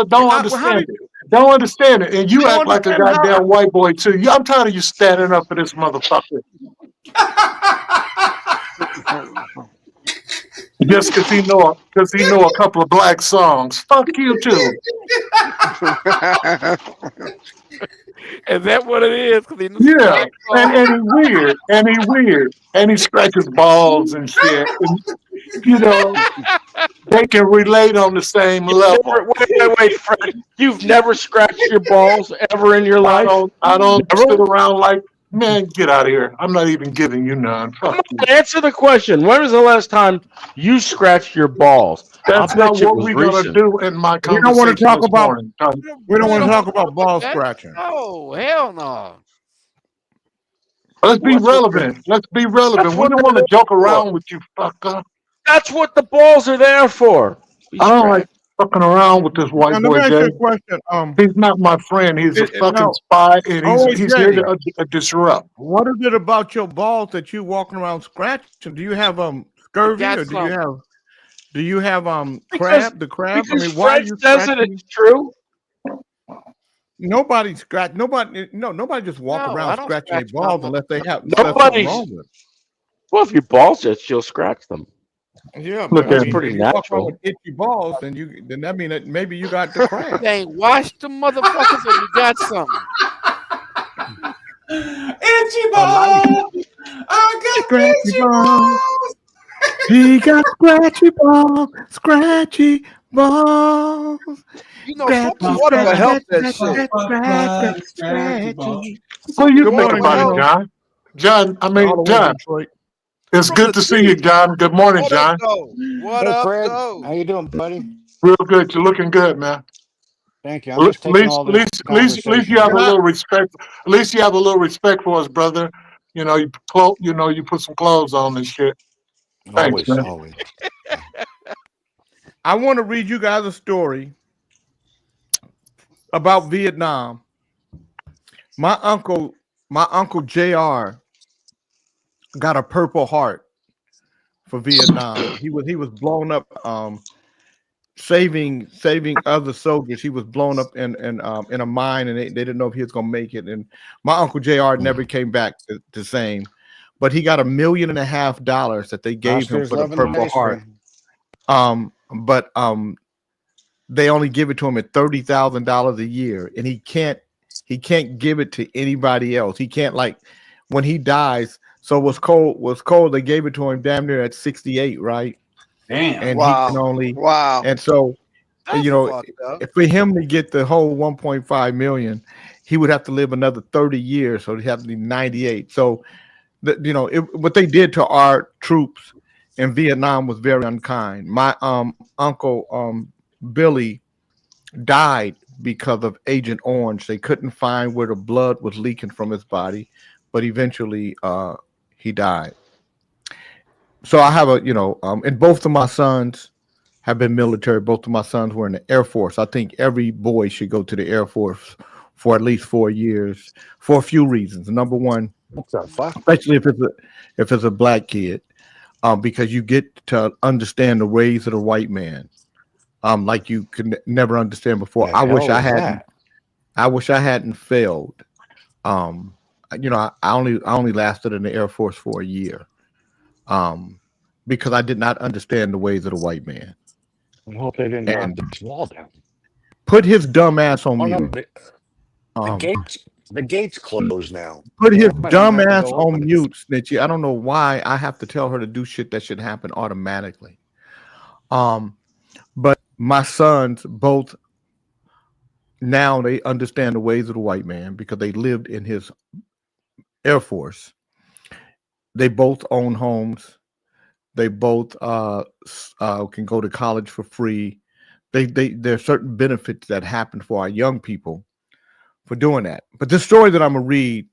Don't understand it. Don't understand it. And you act like a goddamn white boy too. I'm tired of you standing up for this motherfucker. Just because he know a couple of black songs. Fuck you too. Is that what it is? Yeah, and he weird, and he scratches balls and shit. And, you know, they can relate on the same level. Wait, Fred. You've never scratched your balls ever in your life? I don't sit around like, man, get out of here. I'm not even giving you none. Come on, answer the question. When was the last time you scratched your balls? That's not what we're going to do in my conversation. We don't want to talk about. Morning. We don't want to talk about ball scratching. Oh, hell no. Let's be relevant. Let's be relevant. We don't want to joke around with you, fucker. That's what the balls are there for. I don't like fucking around with this white Now, let boy, me ask Jay. you a question. He's not my friend. He's a fucking No. spy, and Oh, he's here Jay, to disrupt. what is it about your balls that you walking around scratching? Do you have scurvy, or do you have crab? The crab. I mean, why are you says scratching? it's true. Nobody scratch. Nobody just walk No, I around don't scratching their scratch my balls unless they have Nobody's- something wrong with it. Well, if your balls itch, you'll scratch them. Yeah, Look but at I mean, pretty if you walk natural. around with itchy balls, then that mean that maybe you got the crab. You ain't washed the motherfuckers and you got something. Itchy ball. I got itchy balls. He got scratchy balls. You know, fucking water will help that shit. Scratchy balls. What do you Good think morning, about John. it, John? John, I All mean, the way John, Detroit. it's From good the to see you, sea. John. Good morning, What John. up, though? What Hey, up, Fred. though? How you doing, buddy? Real good. You're looking good, man. Thank you. I'm just taking all this At least conversation. you have a Can I- little respect. At least you have a little respect for us, brother. You know, you put some clothes on and shit. Thanks, Always, man. always. I want to read you guys a story about Vietnam. My uncle JR got a Purple Heart for Vietnam. He was blown up saving other soldiers. He was blown up in a mine, and they didn't know if he was gonna make it. And my uncle JR never came back the same. But he got $1.5 million that they gave him for the Purple Heart. But they only give it to him at $30,000 a year, and he can't give it to anybody else. He can't, like, when he dies. So what's cold. They gave it to him damn near at 68, right? Damn. And Wow. he can only Wow. And so That's you know, fucked up. for him to get the whole 1.5 million, he would have to live another 30 years. So he'd have to be 98. So what they did to our troops in Vietnam was very unkind. My uncle Billy died because of Agent Orange. They couldn't find where the blood was leaking from his body, but eventually he died. So I have and both of my sons have been military. Both of my sons were in the Air Force. I think every boy should go to the Air Force for at least 4 years for a few reasons. Number one, especially if it's a black kid, because you get to understand the ways of the white man, like you could never understand before. I wish I hadn't failed. I only lasted in the Air Force for a year, because I did not understand the ways of the white man. I hope they didn't knock this wall down. Put his dumb ass on mute. The gate's closed now. Put his Might dumb have to ass go on open it. mute, Snitchy. I don't know why I have to tell her to do shit that should happen automatically. But my sons both now they understand the ways of the white man because they lived in his Air Force. They both own homes. They both can go to college for free. There are certain benefits that happen for our young people for doing that. But this story that I'm gonna read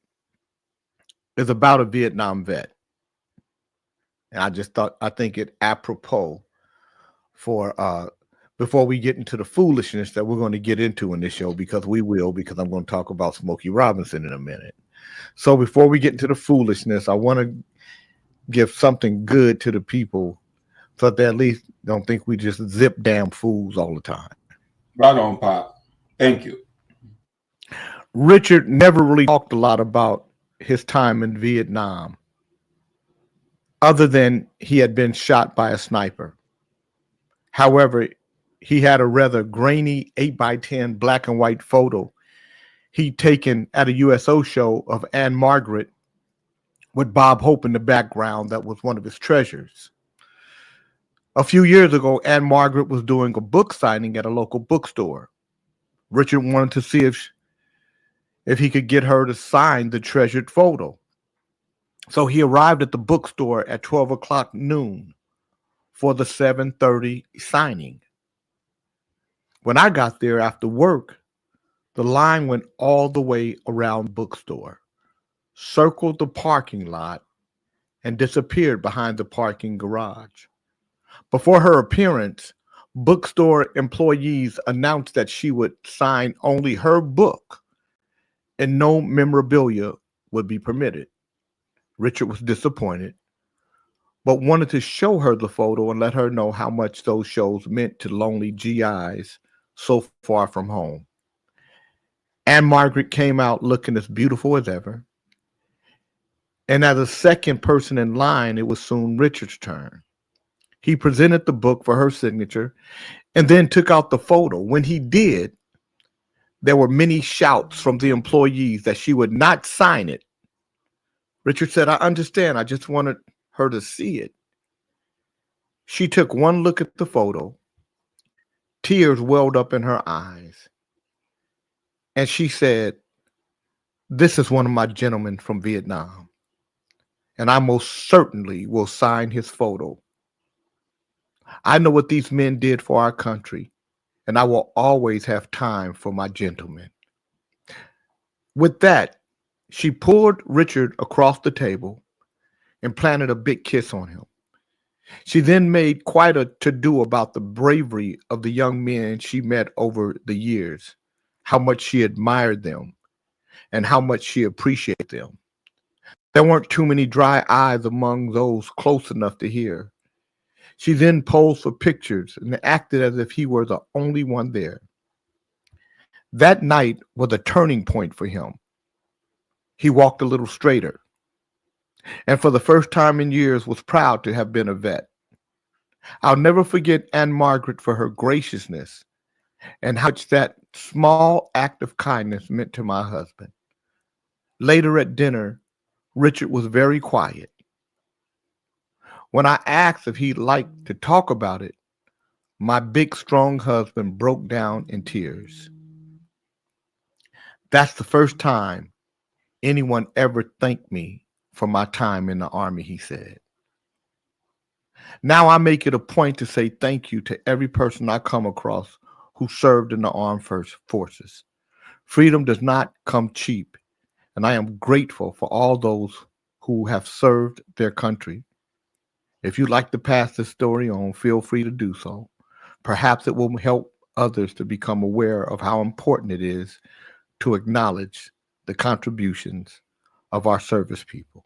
is about a Vietnam vet, and I think it apropos for before we get into the foolishness that we're going to get into in this show, because I'm going to talk about Smokey Robinson in a minute. So before we get into the foolishness, I want to give something good to the people so that they at least don't think we just zip damn fools all the time. Right on, Pop. Thank you. Richard never really talked a lot about his time in Vietnam, other than he had been shot by a sniper. However, he had a rather grainy 8x10 black and white photo he'd taken at a USO show of Anne Margaret with Bob Hope in the background. That was one of his treasures. A few years ago, Anne Margaret was doing a book signing at a local bookstore. Richard wanted to see if he could get her to sign the treasured photo. So he arrived at the bookstore at 12 o'clock noon for the 7:30 signing. When I got there after work, the line went all the way around the bookstore. circled the parking lot, and disappeared behind the parking garage. Before her appearance, bookstore employees announced that she would sign only her book and no memorabilia would be permitted. Richard was disappointed, but wanted to show her the photo and let her know how much those shows meant to lonely GIs so far from home. Anne Margaret came out looking as beautiful as ever. And as a second person in line, it was soon Richard's turn. He presented the book for her signature and then took out the photo. When he did, there were many shouts from the employees that she would not sign it. Richard said, "I understand. I just wanted her to see it." She took one look at the photo. Tears welled up in her eyes. And she said, "This is one of my gentlemen from Vietnam, and I most certainly will sign his photo. I know what these men did for our country, and I will always have time for my gentlemen." With that, she pulled Richard across the table and planted a big kiss on him. She then made quite a to-do about the bravery of the young men she met over the years, how much she admired them, and how much she appreciated them. There weren't too many dry eyes among those close enough to hear. She then posed for pictures and acted as if he were the only one there. That night was a turning point for him. He walked a little straighter, and for the first time in years was proud to have been a vet. I'll never forget Anne Margaret for her graciousness and how much that small act of kindness meant to my husband. Later at dinner, Richard was very quiet. When I asked if he'd like to talk about it, my big, strong husband broke down in tears. "That's the first time anyone ever thanked me for my time in the Army," he said. "Now I make it a point to say thank you to every person I come across who served in the armed forces. Freedom does not come cheap, and I am grateful for all those who have served their country. If you'd like to pass this story on, feel free to do so. Perhaps it will help others to become aware of how important it is to acknowledge the contributions of our service people."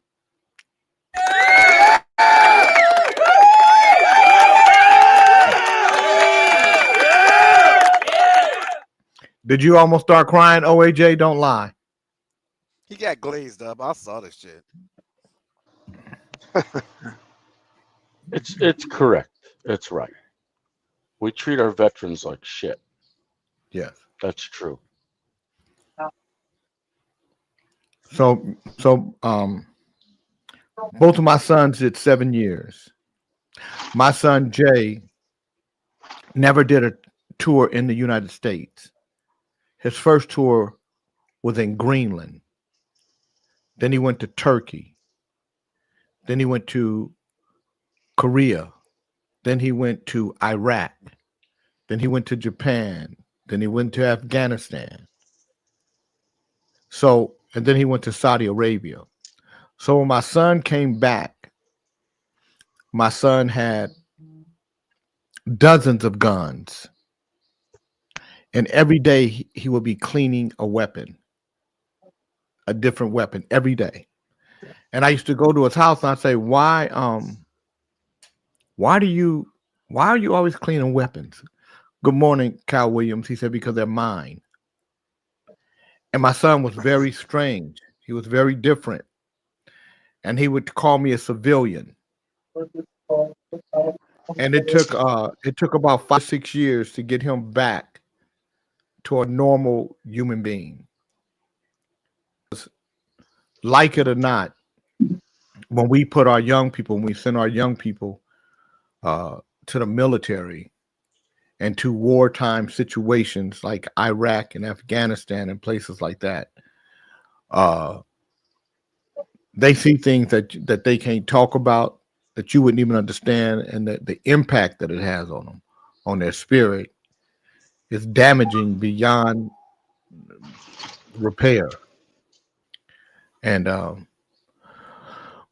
Did you almost start crying, OAJ? Don't lie. He got glazed up. I saw this shit. It's correct. It's right. We treat our veterans like shit. Yes. That's true. So both of my sons did 7 years. My son Jay never did a tour in the United States. His first tour was in Greenland. Then he went to Turkey. Then he went to Korea. Then he went to Iraq. Then he went to Japan. Then he went to Afghanistan. And then he went to Saudi Arabia. So when my son came back, my son had dozens of guns. And every day he would be cleaning a weapon, a different weapon every day. And I used to go to his house and I'd say, why are you always cleaning weapons? "Good morning, Cal Williams." He said, "Because they're mine." And my son was very strange. He was very different. And he would call me a civilian. And it took about 5 or 6 years to get him back to a normal human being. Like it or not, when we send our young people to the military and to wartime situations like Iraq and Afghanistan and places like that, they see things that they can't talk about, that you wouldn't even understand, and that the impact that it has on them, on their spirit, is damaging beyond repair. And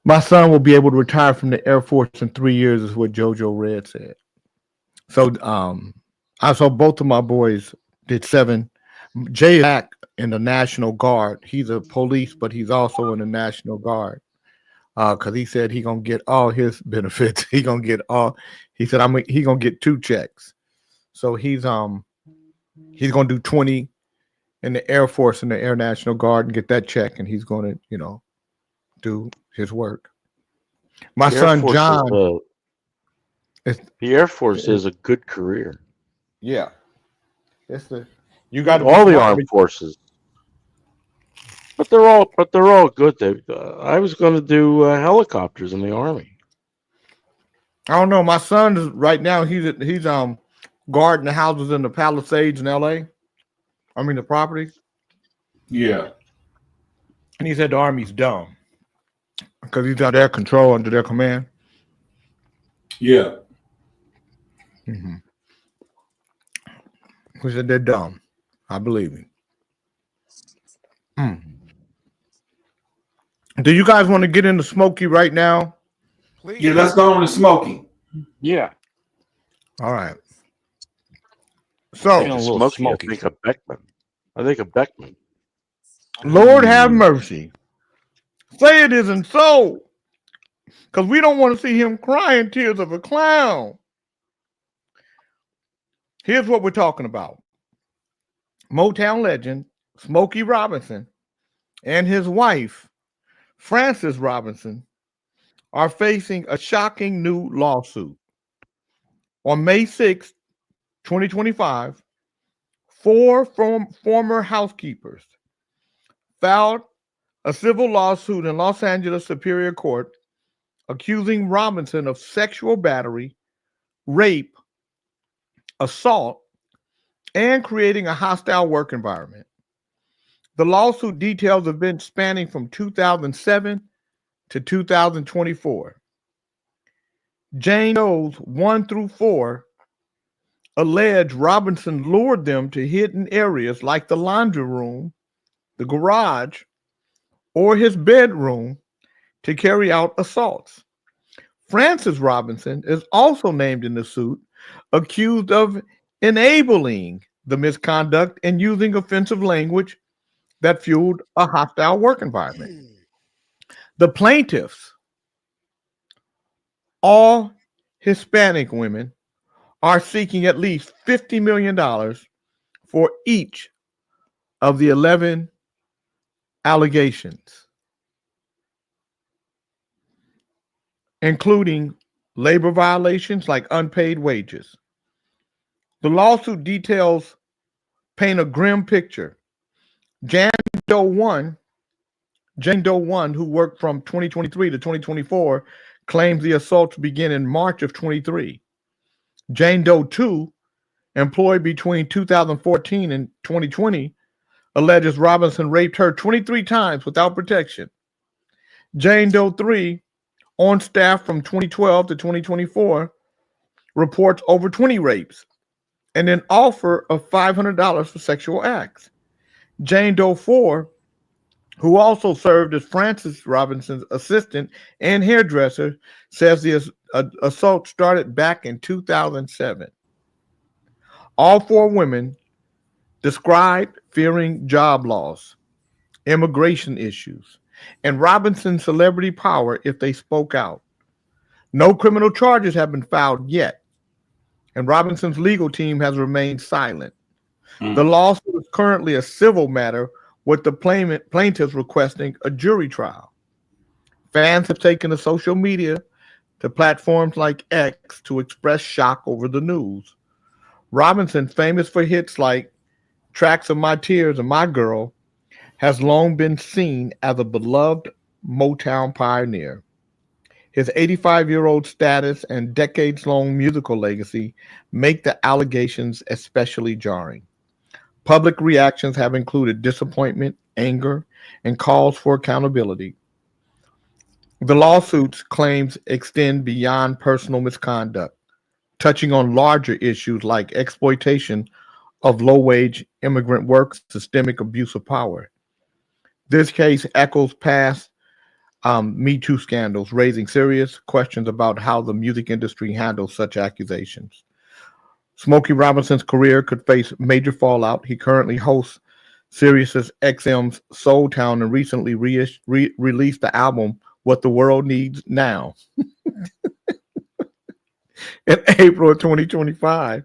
my son will be able to retire from the Air Force in 3 years, is what JoJo Red said. So I saw both of my boys did 7. Jay is back in the National Guard. He's a police, but he's also in the National Guard. Because he said he gonna get all his benefits. He gonna get all. He said he gonna get 2 checks. So he's gonna do 20 in the Air Force and the Air National Guard and get that check, and he's gonna do his work. My son John. The Air Force is a good career. Yeah, you got all the armed forces. But they're all good. I was going to do helicopters in the Army. I don't know. My son is right now. He's guarding the houses in the Palisades in L.A. I mean the properties. Yeah. And he said the Army's dumb because he's under their control, under their command. Yeah. Mm-hmm. He said they're dumb. I believe him. Do you guys want to get into Smokey right now? Please. Yeah, let's go on to Smokey. Yeah. All right. So Smokey. I think of Beckman. Lord have mercy. Say it isn't so. Because we don't want to see him crying tears of a clown. Here's what we're talking about. Motown legend Smokey Robinson and his wife, Frances Robinson, are facing a shocking new lawsuit. On May 6, 2025, 4 former housekeepers filed a civil lawsuit in Los Angeles Superior Court accusing Robinson of sexual battery, rape, assault, and creating a hostile work environment. The lawsuit details events spanning from 2007 to 2024. Jane Doe's 1 through 4 allege Robinson lured them to hidden areas like the laundry room, the garage, or his bedroom to carry out assaults. Frances Robinson is also named in the suit, accused of enabling the misconduct and using offensive language that fueled a hostile work environment. The plaintiffs, all Hispanic women, are seeking at least $50 million for each of the 11 allegations, including labor violations like unpaid wages. The lawsuit details paint a grim picture. Jane Doe 1, who worked from 2023 to 2024, claims the assaults began in March of 23. Jane Doe 2, employed between 2014 and 2020, alleges Robinson raped her 23 times without protection. Jane Doe 3, on staff from 2012 to 2024, reports over 20 rapes and an offer of $500 for sexual acts. Jane Doe 4, who also served as Frances Robinson's assistant and hairdresser, says the assault started back in 2007. All 4 women described fearing job loss, immigration issues, and Robinson's celebrity power if they spoke out. No criminal charges have been filed yet, and Robinson's legal team has remained silent. The lawsuit is currently a civil matter, with the plaintiffs requesting a jury trial. Fans have taken to social media to platforms like X to express shock over the news. Robinson, famous for hits like Tracks of My Tears and My Girl, has long been seen as a beloved Motown pioneer. His 85-year-old status and decades-long musical legacy make the allegations especially jarring. Public reactions have included disappointment, anger, and calls for accountability. The lawsuit's claims extend beyond personal misconduct, touching on larger issues like exploitation of low-wage immigrant workers, systemic abuse of power. This case echoes past Me Too scandals, raising serious questions about how the music industry handles such accusations. Smokey Robinson's career could face major fallout. He currently hosts Sirius XM's Soul Town and recently released the album What the World Needs Now in April of 2025.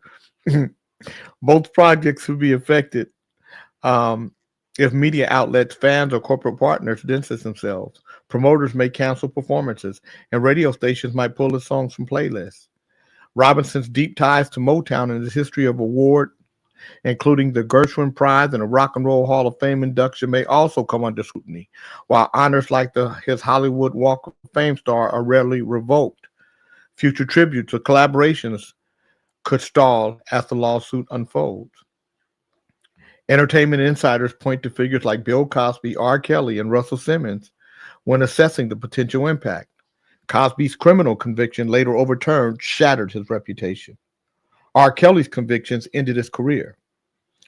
Both projects will be affected if media outlets, fans, or corporate partners distance themselves. Promoters may cancel performances, and radio stations might pull his songs from playlists. Robinson's deep ties to Motown and his history of award, including the Gershwin Prize and the Rock and Roll Hall of Fame induction, may also come under scrutiny, while honors like his Hollywood Walk of Fame star are rarely revoked. Future tributes or collaborations could stall as the lawsuit unfolds. Entertainment insiders point to figures like Bill Cosby, R. Kelly, and Russell Simmons when assessing the potential impact. Cosby's criminal conviction, later overturned, shattered his reputation. R. Kelly's convictions ended his career,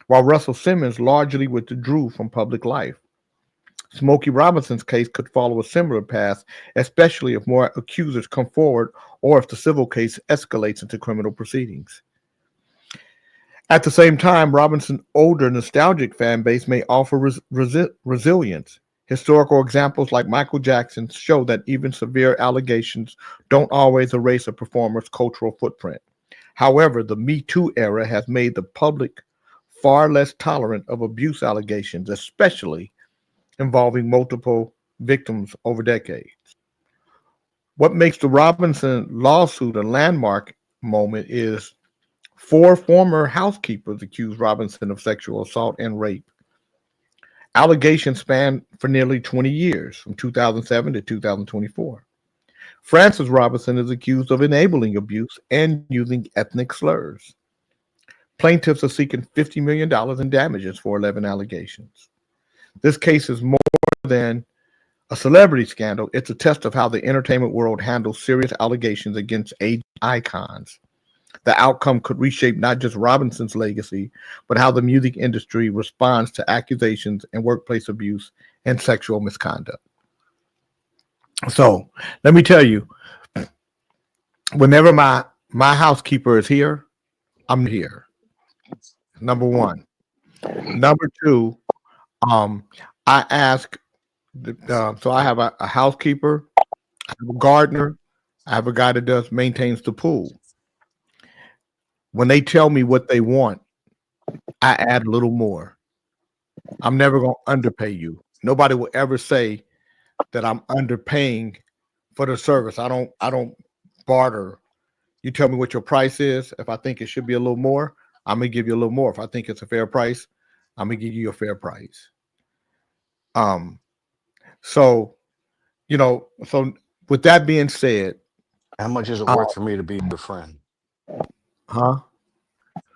while Russell Simmons largely withdrew from public life. Smokey Robinson's case could follow a similar path, especially if more accusers come forward or if the civil case escalates into criminal proceedings. At the same time, Robinson's older, nostalgic fan base may offer resilience. Historical examples like Michael Jackson show that even severe allegations don't always erase a performer's cultural footprint. However, the Me Too era has made the public far less tolerant of abuse allegations, especially involving multiple victims over decades. What makes the Robinson lawsuit a landmark moment is 4 former housekeepers accused Robinson of sexual assault and rape. Allegations span for nearly 20 years, from 2007 to 2024. Frances Robinson is accused of enabling abuse and using ethnic slurs. Plaintiffs are seeking $50 million in damages for 11 allegations. This case is more than a celebrity scandal. It's a test of how the entertainment world handles serious allegations against age icons. The outcome could reshape not just Robinson's legacy, but how the music industry responds to accusations and workplace abuse and sexual misconduct. So let me tell you, whenever my housekeeper is here, I'm here. Number one. Number two, I ask, so I have a housekeeper, I have a gardener, I have a guy that maintains the pool. When they tell me what they want, I add a little more. I'm never going to underpay you. Nobody will ever say that I'm underpaying for the service. I don't barter. You tell me what your price is. If I think it should be a little more, I'm going to give you a little more. If I think it's a fair price, I'm going to give you a fair price. So with that being said, how much is it worth for me to be your friend? Huh?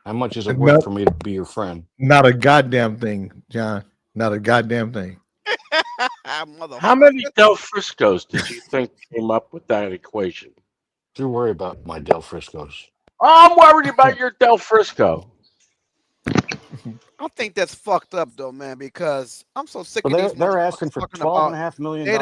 How much is it worth for me to be your friend? Not a goddamn thing, John. Not a goddamn thing. How many Del Friscos did you think came up with that equation? Don't worry about my Del Friscos. I'm worried about your Del Frisco. I think that's fucked up though, man, because I'm so sick of these. They're asking for $12.5 million. They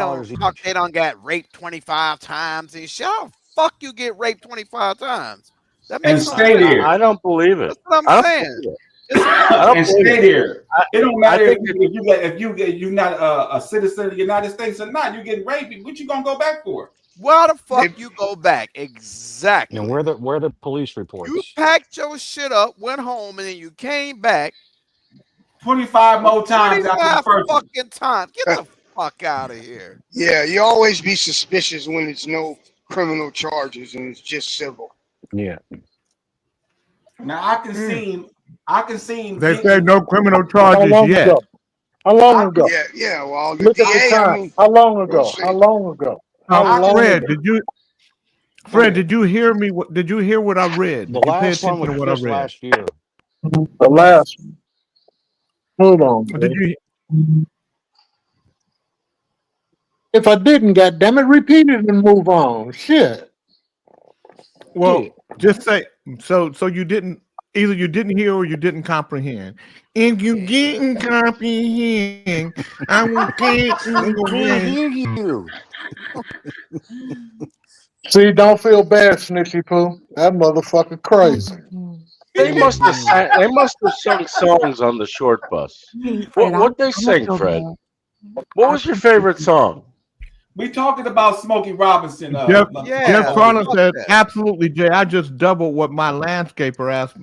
don't got raped 25 times and shit. How the fuck you get raped 25 times? That makes and stay there. I don't believe it. That's what I'm saying. And stay there. It don't matter if you're not a citizen of the United States or not. You're getting raped. What you gonna go back for? Why the fuck you go back? Exactly. And where the police reports? You packed your shit up, went home, and then you came back 25 more times 25 after the first fucking times. Get the fuck out of here. Yeah, you always be suspicious when it's no criminal charges and it's just civil. Yeah. Now I can see. They said no criminal charges yet. Ago? How long ago? Yeah. Well, the Look DA, at the time. I mean, How long ago? we'll see. How long ago? How long Fred, ago? did you hear me? Did you hear what I read? The Did you pay last one attention was to what I just read? last year. The last one. Hold on. Did man. you? If I didn't, goddammit, repeat it and move on. Shit. Well, just say so. You didn't. Either you didn't hear or you didn't comprehend. If you didn't comprehend, I will can't hear you. See, don't feel bad, Snitchy Poo. That motherfucker crazy. They must have sung songs on the short bus. What they sing, Fred? What was your favorite song? We talking about Smokey Robinson. Jeff Carter said, absolutely, Jay. I just doubled what my landscaper asked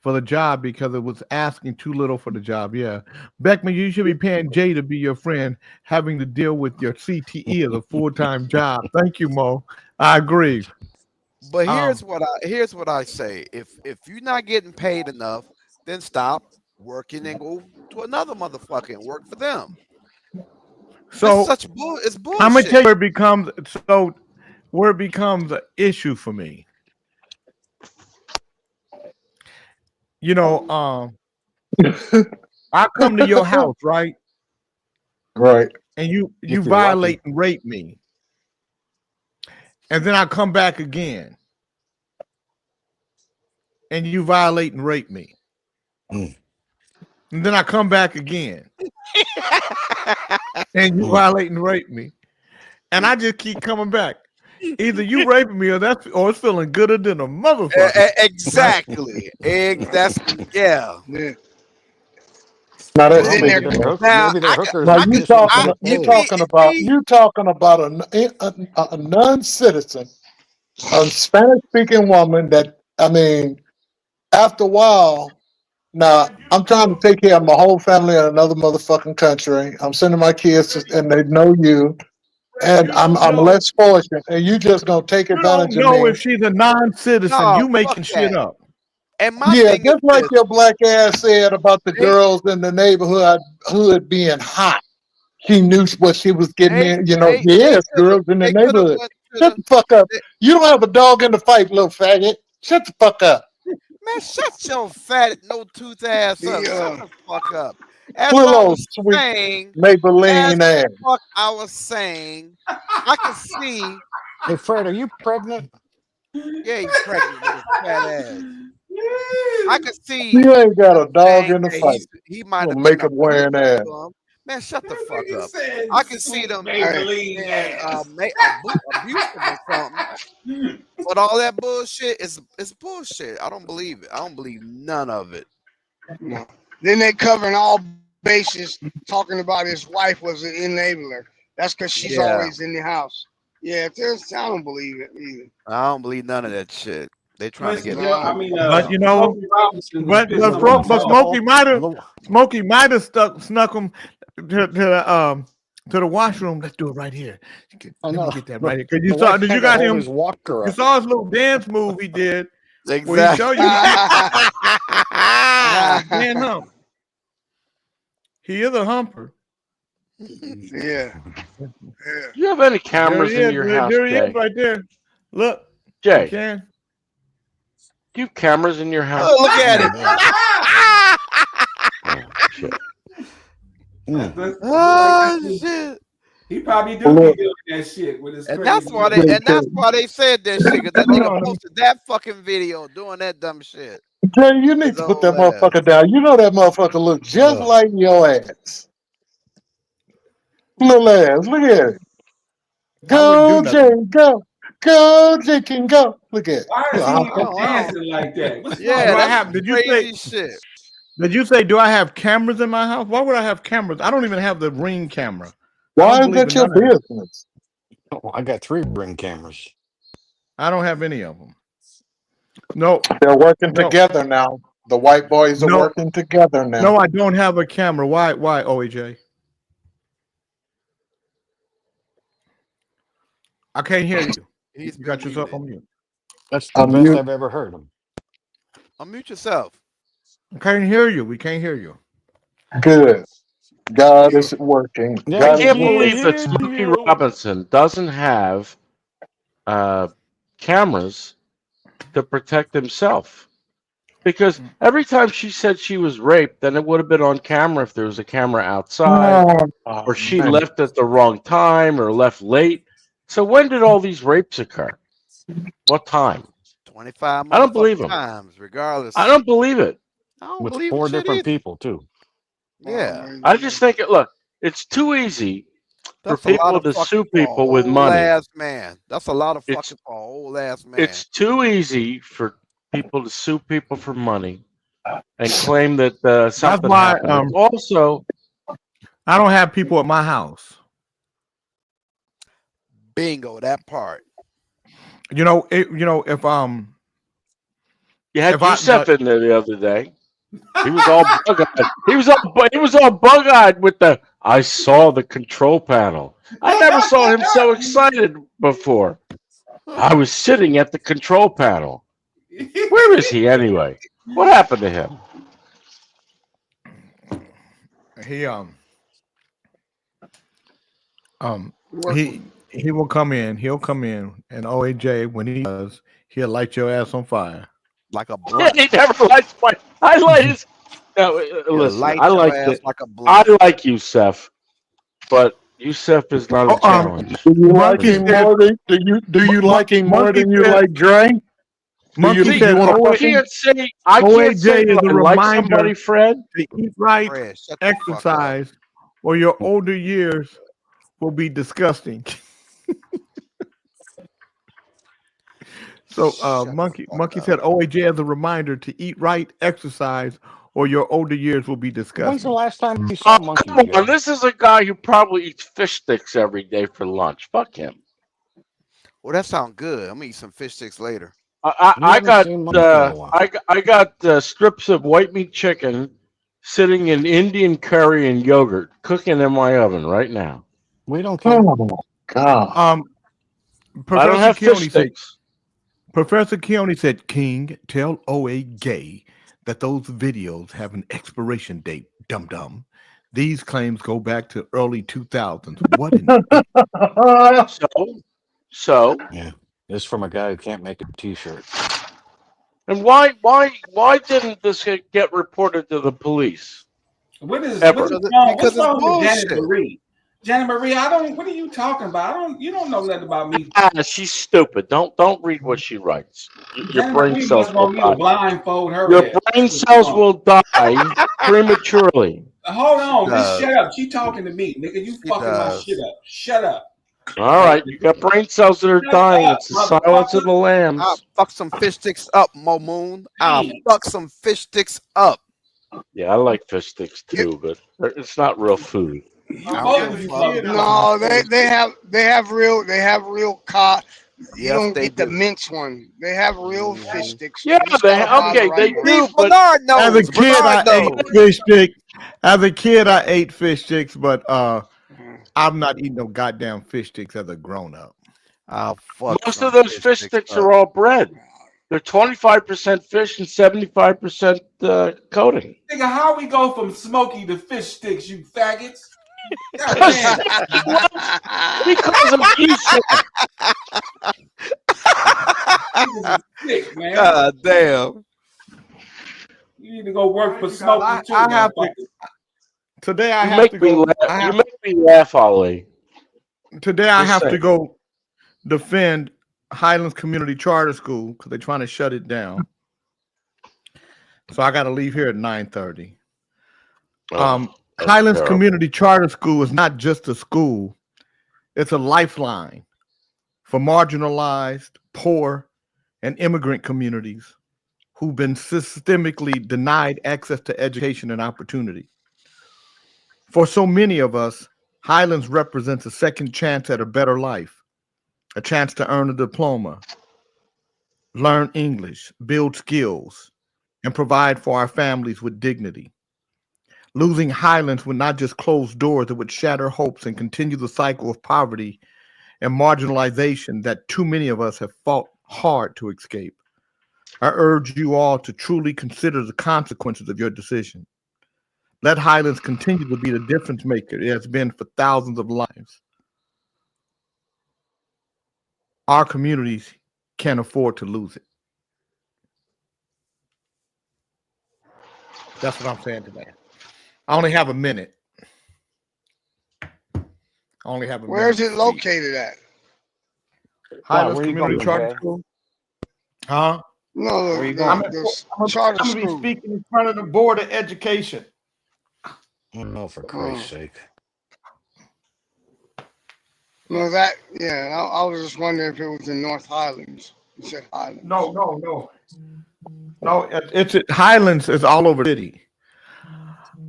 for the job because it was asking too little for the job. Yeah. Beckman, you should be paying Jay to be your friend, having to deal with your CTE as a full-time job. Thank you, Mo. I agree. But here's what I say. If you're not getting paid enough, then stop working and go to another motherfucker and work for them. So it's bullshit. I'm gonna tell you where it becomes an issue for me. You know, I come to your house, right? Right. And you violate and rape me. And then I come back again. And you violate and rape me. And then I come back again. And you violate and rape me. And I just keep coming back. Either you raping me or it's feeling gooder than a motherfucker. Exactly. Yeah. Now you talking about a non-citizen, a Spanish-speaking woman that, I mean, after a while, now I'm trying to take care of my whole family in another motherfucking country. I'm sending my kids and they know you. And I'm less fortunate, and you just gonna take advantage of me. No, if she's a non-citizen, you making shit up. And my thing just like your black ass said about the girls in the neighborhood being hot. She knew what she was getting in. You know, girls in the neighborhood. Shut the fuck up. You don't have a dog in the fight, little faggot. Shut the fuck up. Man, shut your fat no tooth ass up. Shut the fuck up. As Willow, sweet Maybelline ass. Fuck, I was saying, I can see. Hey, Fred, are you pregnant? Yeah, he's pregnant with a fat ass. I can see. You ain't got a dog in the fight. He might have make him wearing ass. Man, shut the fuck up. I can see them abuse him or something. But all that bullshit is bullshit. I don't believe it. I don't believe none of it. No. Then they covering all bases, talking about his wife was an enabler. That's because she's always in the house. Yeah, I don't believe it either. I don't believe none of that shit. They trying to get. But you know, but Smokey might have snuck him to the washroom. Let's do it right here. Let me get that right here. Because you saw, did you got him? You saw his little dance move he did. Exactly. Where he showed you. Man, hump. He is a humper. Yeah. Do you have any cameras in your house, There he Jay? is right there. Look. Jay. Can. Do you have cameras in your house? Oh, look at it. Oh, shit. He probably do be doing that shit with his. And that's why they said that shit, because that nigga posted that fucking video doing that dumb shit. Jay, you need to put that motherfucker down. You know that motherfucker look just like your ass. Little ass, look at it. Go, Jay, go. Go, Jay, can go. Look at it. Why is he even dancing like that? What's Did you say? Did you say? Do I have cameras in my house? Why would I have cameras? I don't even have the Ring camera. Why is that your business? Oh, I got 3 Ring cameras. I don't have any of them. No, they're working together now. The white boys are working together now. No, I don't have a camera. Why, OAJ? I can't hear you. You got yourself on mute. That's the best I've ever heard him. Unmute yourself. I can't hear you. We can't hear you. Good. God is working. I can't believe that Smokey Robinson doesn't have cameras to protect himself. Because every time she said she was raped, then it would have been on camera if there was a camera outside, or she left at the wrong time or left late. So when did all these rapes occur? What time? 25 I don't believe him. times, regardless. I don't believe it. I don't With believe 4 shit different either. people too. Yeah. I just think it. Look, it's too easy for That's a lot people of to fucking sue for an people with old money. ass man. That's a lot of It's- fucking for an old ass man. It's too easy for people to sue people for money and claim that something why, happened. Also, I don't have people at my house. Bingo, that part. You know, if you had If I- Yusef in there the other day. He was all bug-eyed. He was all bug-eyed with the. I saw the control panel. I never saw him so excited before. I was sitting at the control panel. Where is he anyway? What happened to him? he will come in. He'll come in, and OAJ, when he does, he'll light your ass on fire. Like a blunt. He never lights my. I light his. No, listen. light I your like ass it. like a blunt. I like Yusef, but Yusef is not a challenge. Do you like Monkey him said- more than do you like him more Monkey than you said- like Dre? Monkey you said, wanna I fuck him? can't say. I can't OAJ say is that a I like reminder somebody, Fred. to eat right, Fred, shut the fuck up. exercise, or your older years will be disgusting. So, Shut the Monkey fuck said, OAJ as a reminder to eat right, exercise, or your older years will be When's the disgusting. last time you saw Monkey? Come on, Joe? this is a guy who probably eats fish sticks every day for lunch. Fuck him. Well, that sounds good. I'm gonna eat some fish sticks later. I haven't got seen Monkey in a while. I got strips of white meat chicken sitting in Indian curry and yogurt cooking in my oven right now. We don't care. Oh God! I don't have fish Keone said, sticks. Professor Keone said, King, tell OA Gay that those videos have an expiration date, dum-dum. These claims go back to early 2000s. What in So Yeah, this is from a guy who can't make a T-shirt. and why didn't this get reported to the police? What is Ever. what's wrong, Because what's wrong it's with Janet bullshit. Marie? Janet Marie, what are you talking about? You don't know nothing about me. She's stupid. Don't read what she writes. Your Janet brain Marie cells must will want me to die. blindfold her. Your ass. brain cells will die prematurely. Hold on, She just does. shut up. She talking to me, nigga. You fucking my does. shit up. Shut up. All right, you got brain cells that are Shut dying. up, It's the silence of the lambs. I'll fuck some fish sticks up, Mo Moon. I'll Damn. fuck some fish sticks up. Yeah, I like fish sticks too, but it's not real food. Both of you fucking No, they have real cod. You Yes, don't they get the do. mince one. They have real fish sticks. Yeah, You just they gotta find okay, the they right one. do, but Bernard As a knows. kid, I Bernard knows. ate fish sticks. As a kid, I ate fish sticks, but I'm not eating no goddamn fish sticks as a grown up. I'll fuck most some of those fish sticks up. are all bread. They're 25% fish and 75% coating. Nigga, how we go from smoky to fish sticks, you faggots? God damn. Because of you, sir. Niggas is sick, man. God damn. You need to go work for smoky too. I have to- motherfucker. Today I You have make to me go. laugh. You make me laugh, Ali. Today I Just have to saying. go defend Highlands Community Charter School because they're trying to shut it down. So I got to leave here at 9:30. Oh, that's Highlands terrible. Community Charter School is not just a school; it's a lifeline for marginalized, poor, and immigrant communities who've been systemically denied access to education and opportunity. For so many of us, Highlands represents a second chance at a better life, a chance to earn a diploma, learn English, build skills, and provide for our families with dignity. Losing Highlands would not just close doors, it would shatter hopes and continue the cycle of poverty and marginalization that too many of us have fought hard to escape. I urge you all to truly consider the consequences of your decision. Let Highlands continue to be the difference maker it has been for thousands of lives. Our communities can't afford to lose it. That's what I'm saying today. I only have a minute. Where's it located at? Highlands where you Community going, Charter Jay? School. Huh? No, Where you the, going? the charter I'm gonna be school. speaking in front of the Board of Education. Oh, no, for Christ's sake. No, that, yeah, I was just wondering if it was in North Highlands. You said Highlands. No. It's Highlands is all over the city.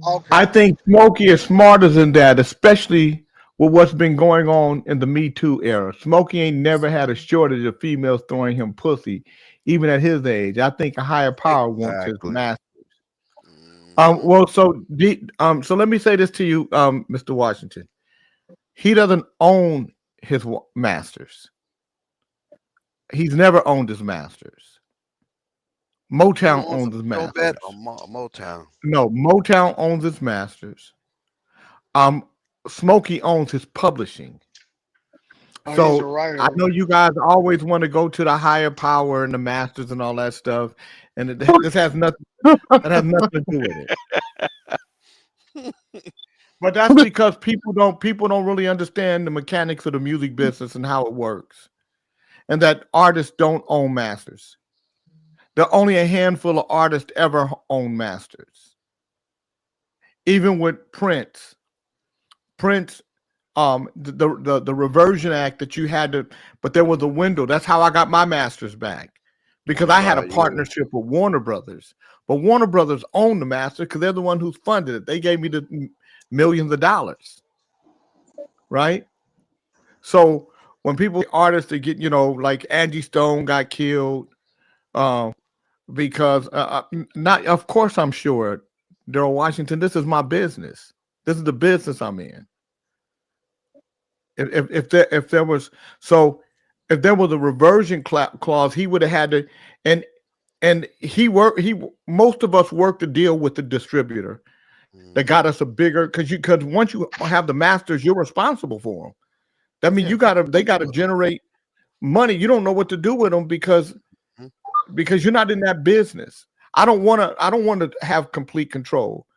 Okay. I think Smokey is smarter than that, especially with what's been going on in the Me Too era. Smokey ain't never had a shortage of females throwing him pussy, even at his age. I think a higher power wants his masters. So let me say this to you, Mr. Washington. He doesn't own his masters. He's never owned his masters. Motown owns his masters. Bet on Motown. No, Motown owns his masters. Smokey owns his publishing. Oh, So he's a writer. I know you guys always want to go to the higher power and the masters and all that stuff, and this has nothing. That has nothing to do with it. But that's because people don't really understand the mechanics of the music business and how it works, and that artists don't own masters. There are only a handful of artists ever own masters. Even with Prince, the Reversion Act that you had to, but there was a window. That's how I got my masters back, because I had a partnership with Warner Brothers. But Warner Brothers owned the master because they're the one who funded it. They gave me the millions of dollars, right? So when people, artists that get, like Angie Stone got killed, because not, of course, I'm sure, Daryl Washington, this is my business. This is the business I'm in. If there was a reversion clause, he would have had to, and most of us worked to deal with the distributor that got us a bigger, because once you have the masters, you're responsible for them. That means they gotta generate money. You don't know what to do with them because you're not in that business. I don't want to have complete control.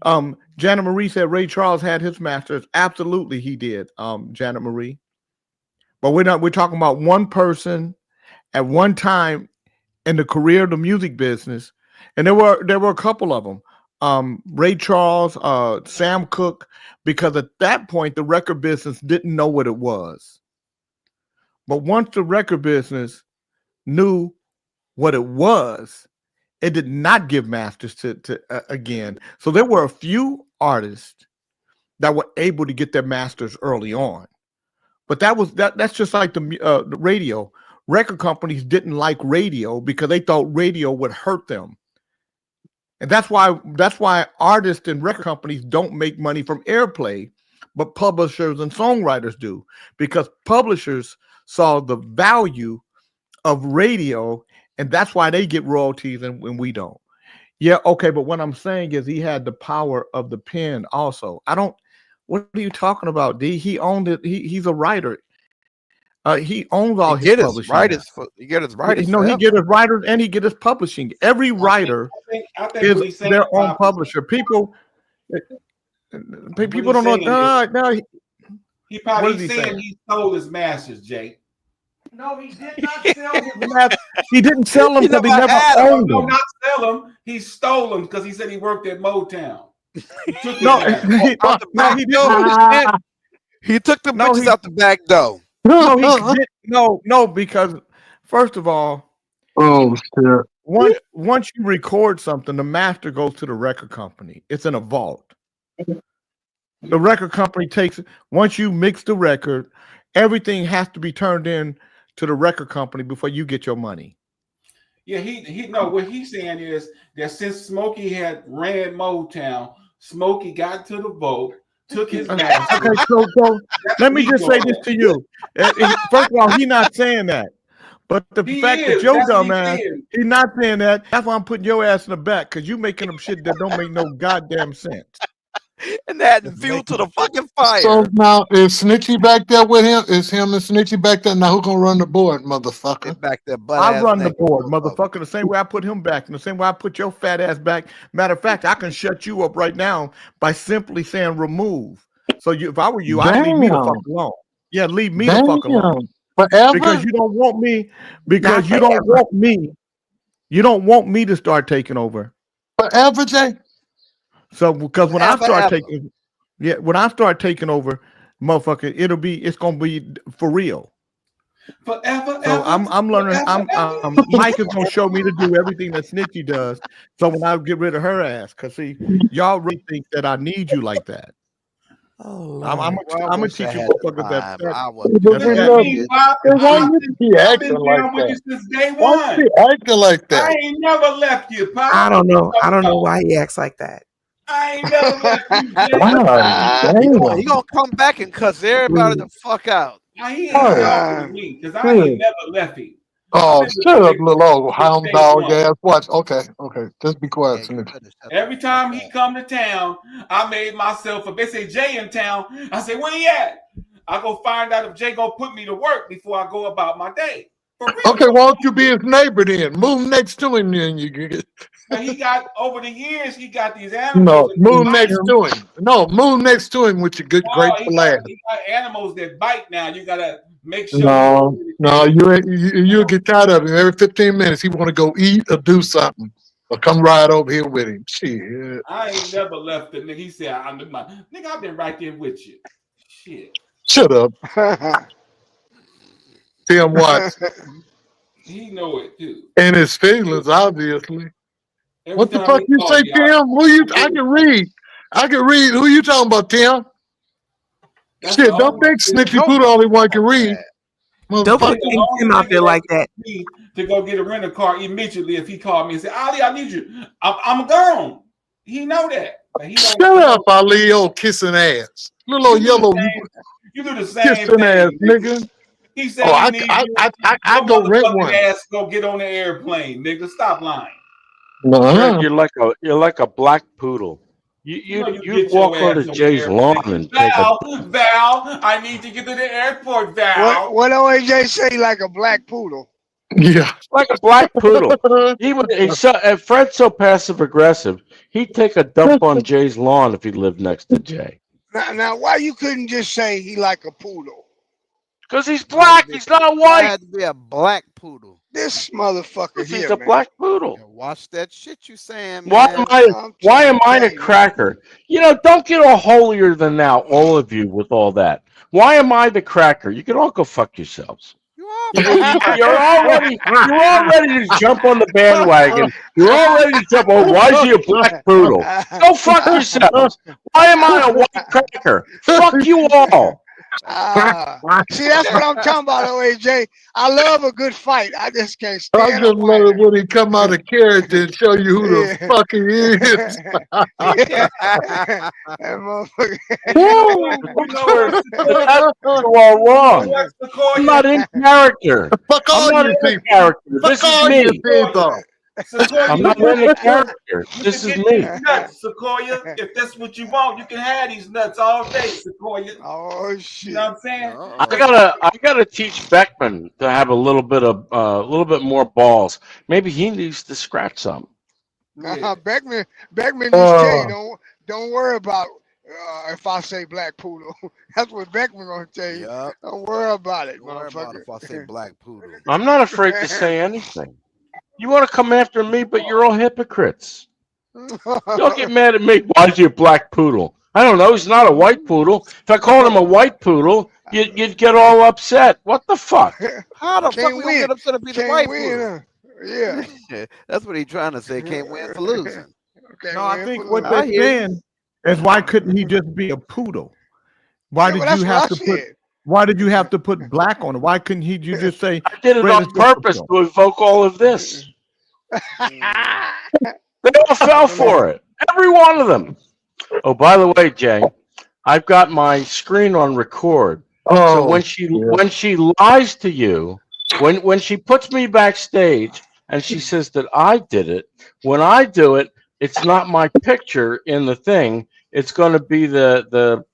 Janet Marie said Ray Charles had his masters. Absolutely, he did, Janet Marie. But we're talking about one person at one time in the career of the music business, and there were a couple of them. Ray Charles, Sam Cooke, because at that point the record business didn't know what it was. But once the record business knew what it was, it did not give masters to again. So there were a few artists that were able to get their masters early on. But that's just like the radio. Record companies didn't like radio because they thought radio would hurt them. And that's why artists and record companies don't make money from airplay, but publishers and songwriters do, because publishers saw the value of radio, and that's why they get royalties and we don't. Yeah, okay, but what I'm saying is he had the power of the pen also. What are you talking about, D? He owned it. He's a writer. He owns all his publishing. You get his writers. No, he get his writers and he get his publishing. Every writer is their own publisher. People don't know. No, he probably saying he stole his masters, Jay. No, he did not sell his masters. He didn't sell them because he never owned them. Not sell them. He stole them because he said he worked at Motown. He took the pictures out the back door. No, because first of all, shit. Once you record something, the master goes to the record company. It's in a vault. The record company once you mix the record, everything has to be turned in to the record company before you get your money. Yeah, what he's saying is that since Smokey had ran Motown, Smokey got to the vote, took his master. Okay, so let me just say this to you. First of all, he's not saying that. But the fact that your dumb ass, he's not saying that. That's why I'm putting your ass in the back, because you making them shit that don't make no goddamn sense. And that fuel to the fucking fire. So now, is Snitchy back there with him? Is him and Snitchy back there? Now who gonna run the board, motherfucker? Back there, I run the board, motherfucker. The same way I put him back, and the same way I put your fat ass back. Matter of fact, I can shut you up right now by simply saying remove. So if I were you, I'd leave me the fuck alone. Yeah, leave me the fuck alone. Forever? Because you don't want me. Not Because you don't want me. You don't want me to start taking over. Forever, Jay? So because when I Forever, start ever. taking, when I start taking over, motherfucker, it's gonna be for real. Forever, So ever. I'm learning. Forever, Mike is gonna show me to do everything that Snitchy does. So when I get rid of her ass, cause see, y'all really think that I need you like that. Oh, I'm Lord. Well, I gonna wish I teach you had the motherfuckers time. that. I was But just we Listen like to love me, you. this. Pop. Why I've you been, be I've been acting like down with you that? since day Why you one. be acting like I that? ain't never left you, Pop. I don't know. What I you don't know talking why he acts like that. about? I ain't never left you, Jay. God He damn. gonna come back and cuss everybody the fuck out. He ain't Hey, talking to me because I ain't shit. never left him. Oh, I've been shut with up, Jay little old since hound day dog one. ass. Watch. Okay. Just be quiet, Yeah, you Snitch. better shut Every the fuck time he up. come to town, I made myself up. They say Jay in town. I say, where he at? I go find out if Jay gonna put me to work before I go about my day. For real. Okay, why don't you be his neighbor then? Move next to him, then you get. But he got over the years, he got these No, animals that move bite next him. to him. No, move next to him with your good, No, grateful ass. he got animals that bite now. You gotta make sure No, you'll get tired of him. Every 15 minutes, he want to go eat or do something. Or come ride over here with him. Shit. I ain't never left the nigga. He said, nigga, I've been right there with you. Shit. Shut up. Tim Watts. He know it too. And his feelings, obviously. Every What the time fuck he you called say, me, Tim? I can read. Who you talking about, Tim? that's Shit, the don't only think Snitchy Don't Poo the only one can read. Don't Motherfucker. put him out there like that. Me to go get a rental car immediately if he called me and said, Ali, I need you. I'm gone. He know that. But he don't Shut up, Ali, old kissing ass. Little old yellow you do the same kissing ass thing. nigga. He said Oh, he needs you. I go rent motherfucking one. ass go get on the airplane, nigga. Stop lying. Fred, you're like a black poodle. You'd Get walk your onto ass on the Jay's lawn airplane. and take a Val, I need to get to the airport, Val. What OAJ say? Like a black poodle. Yeah, like a black poodle. Fred's so passive aggressive. He'd take a dump on Jay's lawn if he lived next to Jay. Now, why you couldn't just say he like a poodle? Because he's black. He's not I white. had to be a black poodle. This motherfucker He's here, a man. black poodle. Yeah, watch that shit you saying, Why man. am I a cracker? You know, don't get all holier than thou, all of you, with all that. Why am I the cracker? You can all go fuck yourselves. You're all ready to jump on the bandwagon. You're all ready to jump. Oh, why is he a black poodle? Go fuck yourselves. Why am I a white cracker? Fuck you all. See, that's what I'm talking about, OAJ. I love a good fight. I just can't I stand just a love fighter. it when he come out of character and show you who the fuck he is. That motherfucker. You're all wrong. I'm not in character. Fuck all I'm not you in people. character. Fuck This is all me. you people. I'm not in the character. This is me. Nuts, Sequoia. If that's what you want, you can have these nuts all day, Sequoia. Oh shit! You know what I'm saying? I gotta teach Beckman to have a little bit more balls. Maybe he needs to scratch some. Beckman needs Jay. Don't worry about if I say black poodle. That's what Beckman gonna tell you. Yep. Don't worry about it, Don't worry about motherfucker. if I say black poodle. I'm not afraid to say anything. You want to come after me, but you're all hypocrites. Don't get mad at me. Why is he a black poodle? I don't know. He's not a white poodle. If I called him a white poodle, you'd get all upset. What the fuck? How the fuck Can't we gonna win. get upset if he's a Can't white win, poodle? Yeah. That's what he's trying to say. Can't win for losing. No, I think what I they're hear you. saying is why couldn't he just be a poodle? Why did you have to put? Why did you have to put black on it? Why couldn't you just say? I did it Fred on is just a purpose poodle? to evoke all of this. They all fell for it. Every one of them. Oh, by the way, Jay, I've got my screen on record. So when she lies to you, when she puts me backstage and she says that I did it, when I do it, it's not my picture in the thing. It's going to be the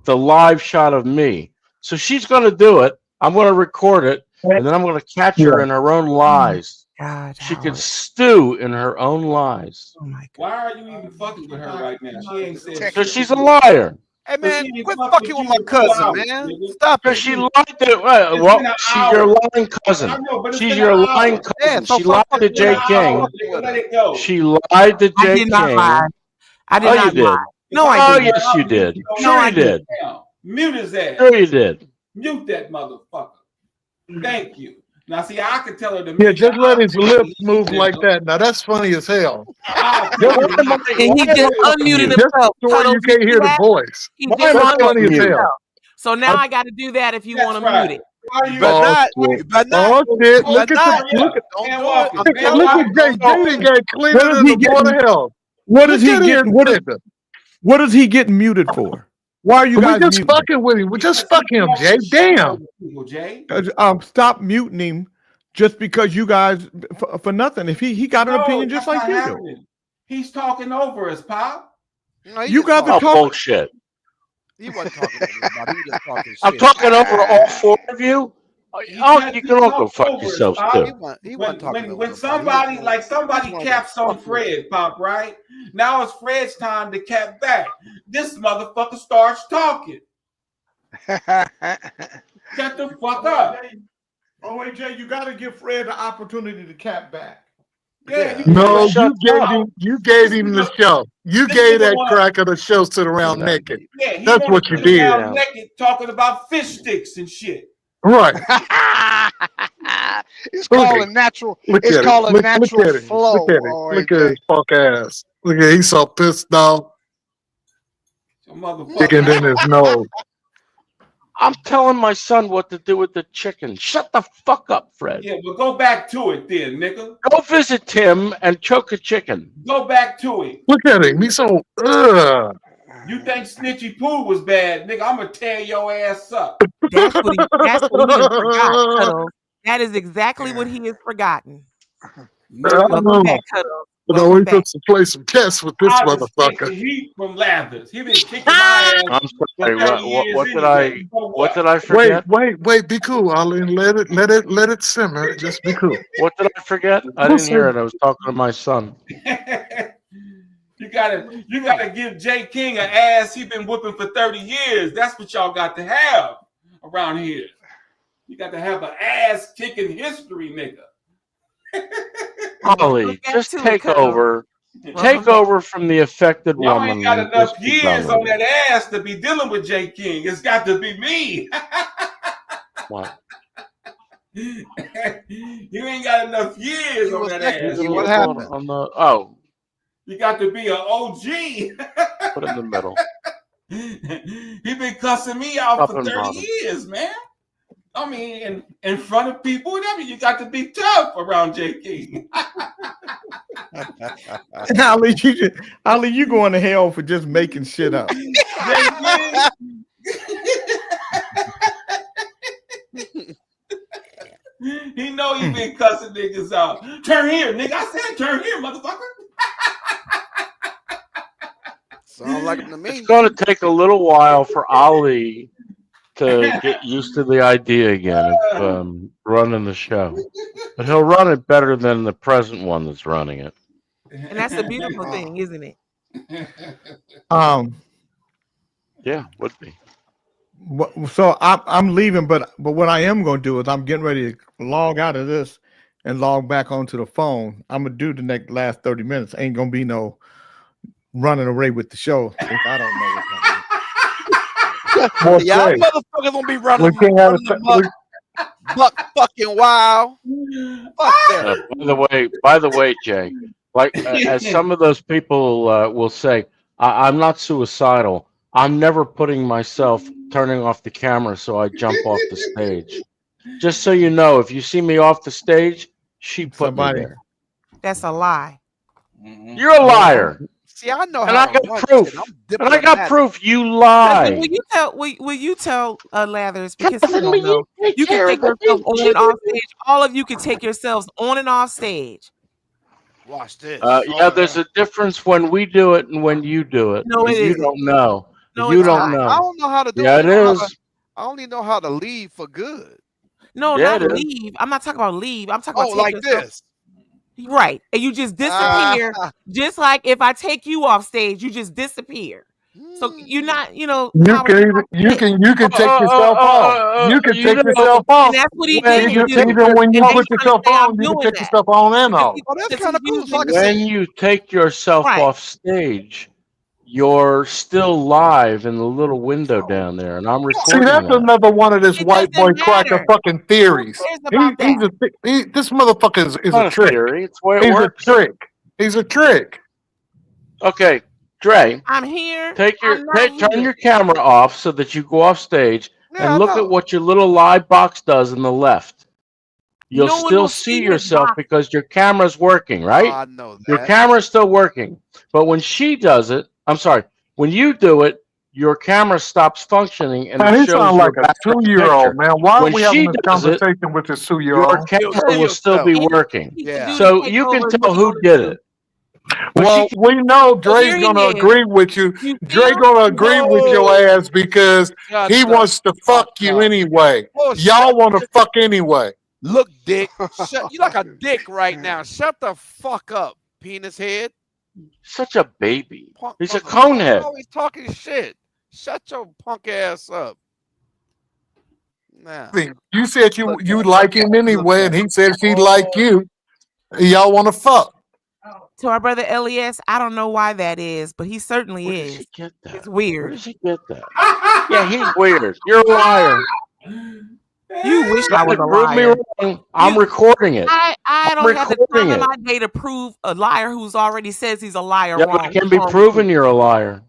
live shot of me. So she's going to do it. I'm going to record it, and then I'm going to catch her in her own lies. God, She could stew in her own lies. Oh my God. Why are you even fucking with her right now? She ain't said Because she's a liar. Hey man, She ain't quit fucked fucking with with you my in 2 cousin, hours, man. nigga. Stop Because it. she lied to, It's well, been an she's your hour. lying cousin. I know, but it's She's been your an lying hour. Yeah, cousin. so She fuck lied her. to It's been Jay an Quit hour, King. fucking nigga. with Let her. it go. She lied to I Jay did not lie. King. I did Oh, you not did. lie. If No, I I Oh, was didn't. yes, you out, did. you don't No, Sure, I you didn't. did. down. Mute his ass. Sure, you did. Mute that motherfucker. Thank you. Now, see, I can tell her to Yeah, mute. just let his lips move Nigga. like that. Now that's funny as hell. I'll But tell why you to am I, mute. And he why am just I on unmuted mute? Just himself. to where Cuddles, you you can't see hear the that? voice. He Why just am I That's on funny as unmuted mute? hell. himself. So now I got to do that if you That's want to mute right. it. Why You you better Oh not. shit. You better not. Oh shit. You better Look at not. the look at Don't man do it. walking, I'm man telling look you. at walking. Jay. Don't Jay do it. got cleaner What is than he the board of getting? hell. What is Look he at his getting? Splendor. What is he getting muted for? Why are you We guys just muting him? fucking with him. We just Because fuck he him, talking Jay. shit Damn. over people, Jay. Stop muting him just because you guys for nothing. If he got an No, opinion just that's like not you do. happening. He's talking over us, Pop. No, he You just guys are Oh, talking. talking. bullshit. He wasn't talking over nobody. He was just talking I'm shit. talking over all four of you? He Oh, said you he can all go talked fuck over us, yourselves, Pop. too. He wasn't talking over When nobody. somebody like He somebody wanted to caps on fuck with him. Fred, Pop, right? Now it's Fred's time to cap back. This motherfucker starts talking. Shut the fuck up. Oh wait, Jay, you got to give Fred the opportunity to cap back. Yeah, you No, Shut up. you gave him the show. You This gave nigga that wanna- cracker the show sit around Yeah. naked. Yeah, he That's wanted what to you sit did. down naked talking about fish sticks and shit. Right. It's Look called at- a natural. Look It's at it. called a Look natural at it. flow. Look at it. Oh, Look at his AJ. fuck ass. Look at he's so pissed off. So motherfucker. Chicken in his nose. I'm telling my son what to do with the chicken. Shut the fuck up, Fred. Yeah, but go back to it then, nigga. Go visit Tim and choke a chicken. Go back to it. Look at him. He's so ugh. You think Snitchy Poo was bad, nigga? I'm gonna tear your ass up. That's what he has forgot, Cuddles. That is exactly what he has forgotten. Welcome back, Cuddles. But Welcome we back. to play some chess with this I just take the motherfucker. heat from Lathers. He been kicking my ass. I'm sorry. for 30 years What did anyway. I? So What did I forget? Wait. Be cool, Arlene. Let it simmer. Just be cool. What did I forget? I didn't hear it. I was talking to my son. You gotta give Jay King an ass he been whooping for 30 years. That's what y'all got to have around here. You got to have an ass kicking history, nigga. Ollie, just to it, take Cuddles. over. Welcome Take back. over from the affected Y'all woman. ain't got and enough just be years done on with that it. ass to be dealing with Jay King. It's got to be me. What? You ain't got enough years on that ass. What happened? On the, oh, You got to be an OG. put it in the middle. He been cussing me out Up for and 30 bottom. years, man. I mean, in front of people, whatever. You got to be tough around Jay King. Ali, you going to hell for just making shit up. He know he been cussing niggas out. Turn here, nigga. I said turn here, motherfucker. Sounds like him to me. It's going to take a little while for Ali to get used to the idea again of running the show. But he'll run it better than the present one that's running it. And that's a beautiful thing, isn't it? Yeah, would be. So I'm leaving, but what I am going to do is I'm getting ready to log out of this and log back onto the phone. I'm gonna do the last 30 minutes. Ain't gonna be no running away with the show if I don't know what's happening. Y'all motherfuckers gonna be running the buck fucking wild. Fuck that. By the way, Jay, like as some of those people will say, I'm not suicidal. I'm never putting myself turning off the camera so I jump off the stage. Just so you know, if you see me off the stage, she put me there. That's a lie. You're a liar. See, I know And how I got to run proof. shit. And I got proof. You lie. Will you tell Lathers, because he don't know. You can take yourself on and off stage. All of you can take yourselves on and off stage. Watch this. Yeah, there's a difference when we do it and when you do it. No, it you isn't. don't know. No, you it's don't not. know. I don't know how to do Yeah, it. it is. I only know how to leave for good. No, Yeah, not it is. leave. I'm not talking about leave. I'm talking about take like yourself. this. Right. And you just disappear. Just like if I take you off stage, you just disappear. So you're not, You Howard, can you're you can take yourself off. You can take yourself and off. that's what he when did. you Even take when you And put they trying to yourself say I'm on, you can doing take that yourself on and because off. Oh, that's because kind he's of cool. So I using can say, when you take yourself right. off stage, you're still live in the little window down there, and I'm See, recording that's that. another one of this It white boy doesn't cracker matter. fucking Who theories. cares about that? This motherfucker is It's a not a trick. theory; it's the way it He's a works. trick. He's a trick. Okay, Dre, I'm here. take your I'm not turn here. your camera off so that you go off stage yeah, I and look at know. what your little live box does on the left. You'll No one still will see see his yourself box. because your camera's working, Oh, right? I know Your that. camera's still working. But when she does it, I'm sorry, when you do it, your camera stops functioning and Man, it he shows sounds your like a background 2-year-old, picture. man. Why are When we having she this does it, conversation with this your 2-year-old? camera Show will still yourself. be Anything working. he can Yeah. do to So take you can over is what tell he who gonna did do. it. But Well, she we know So Dre's here he gonna is. agree with you. You Dre feel gonna agree with your Whoa. ass because Shut he the wants to fuck fuck you up. anyway. Oh, Y'all want to fuck anyway. Look, dick. You like a dick right now. Shut the fuck up, penis head. such a baby. Punk He's a motherfucker. conehead. Always talking shit. Shut your punk ass up. Nah. You said you like him anyway, and he said he Oh. like you. Y'all want to fuck. To our brother Elias, I don't know why that is, but he certainly Where does he is. get that? It's Where weird. does he get that? Yeah, he's weird. You're a liar. You wish I Trying was to a prove me liar. wrong. I'm recording it. I I'm don't have the recording time in it. my day to prove a liar who's already says he's a liar Yeah, wrong. but it can What's be wrong with proven you? you're a liar.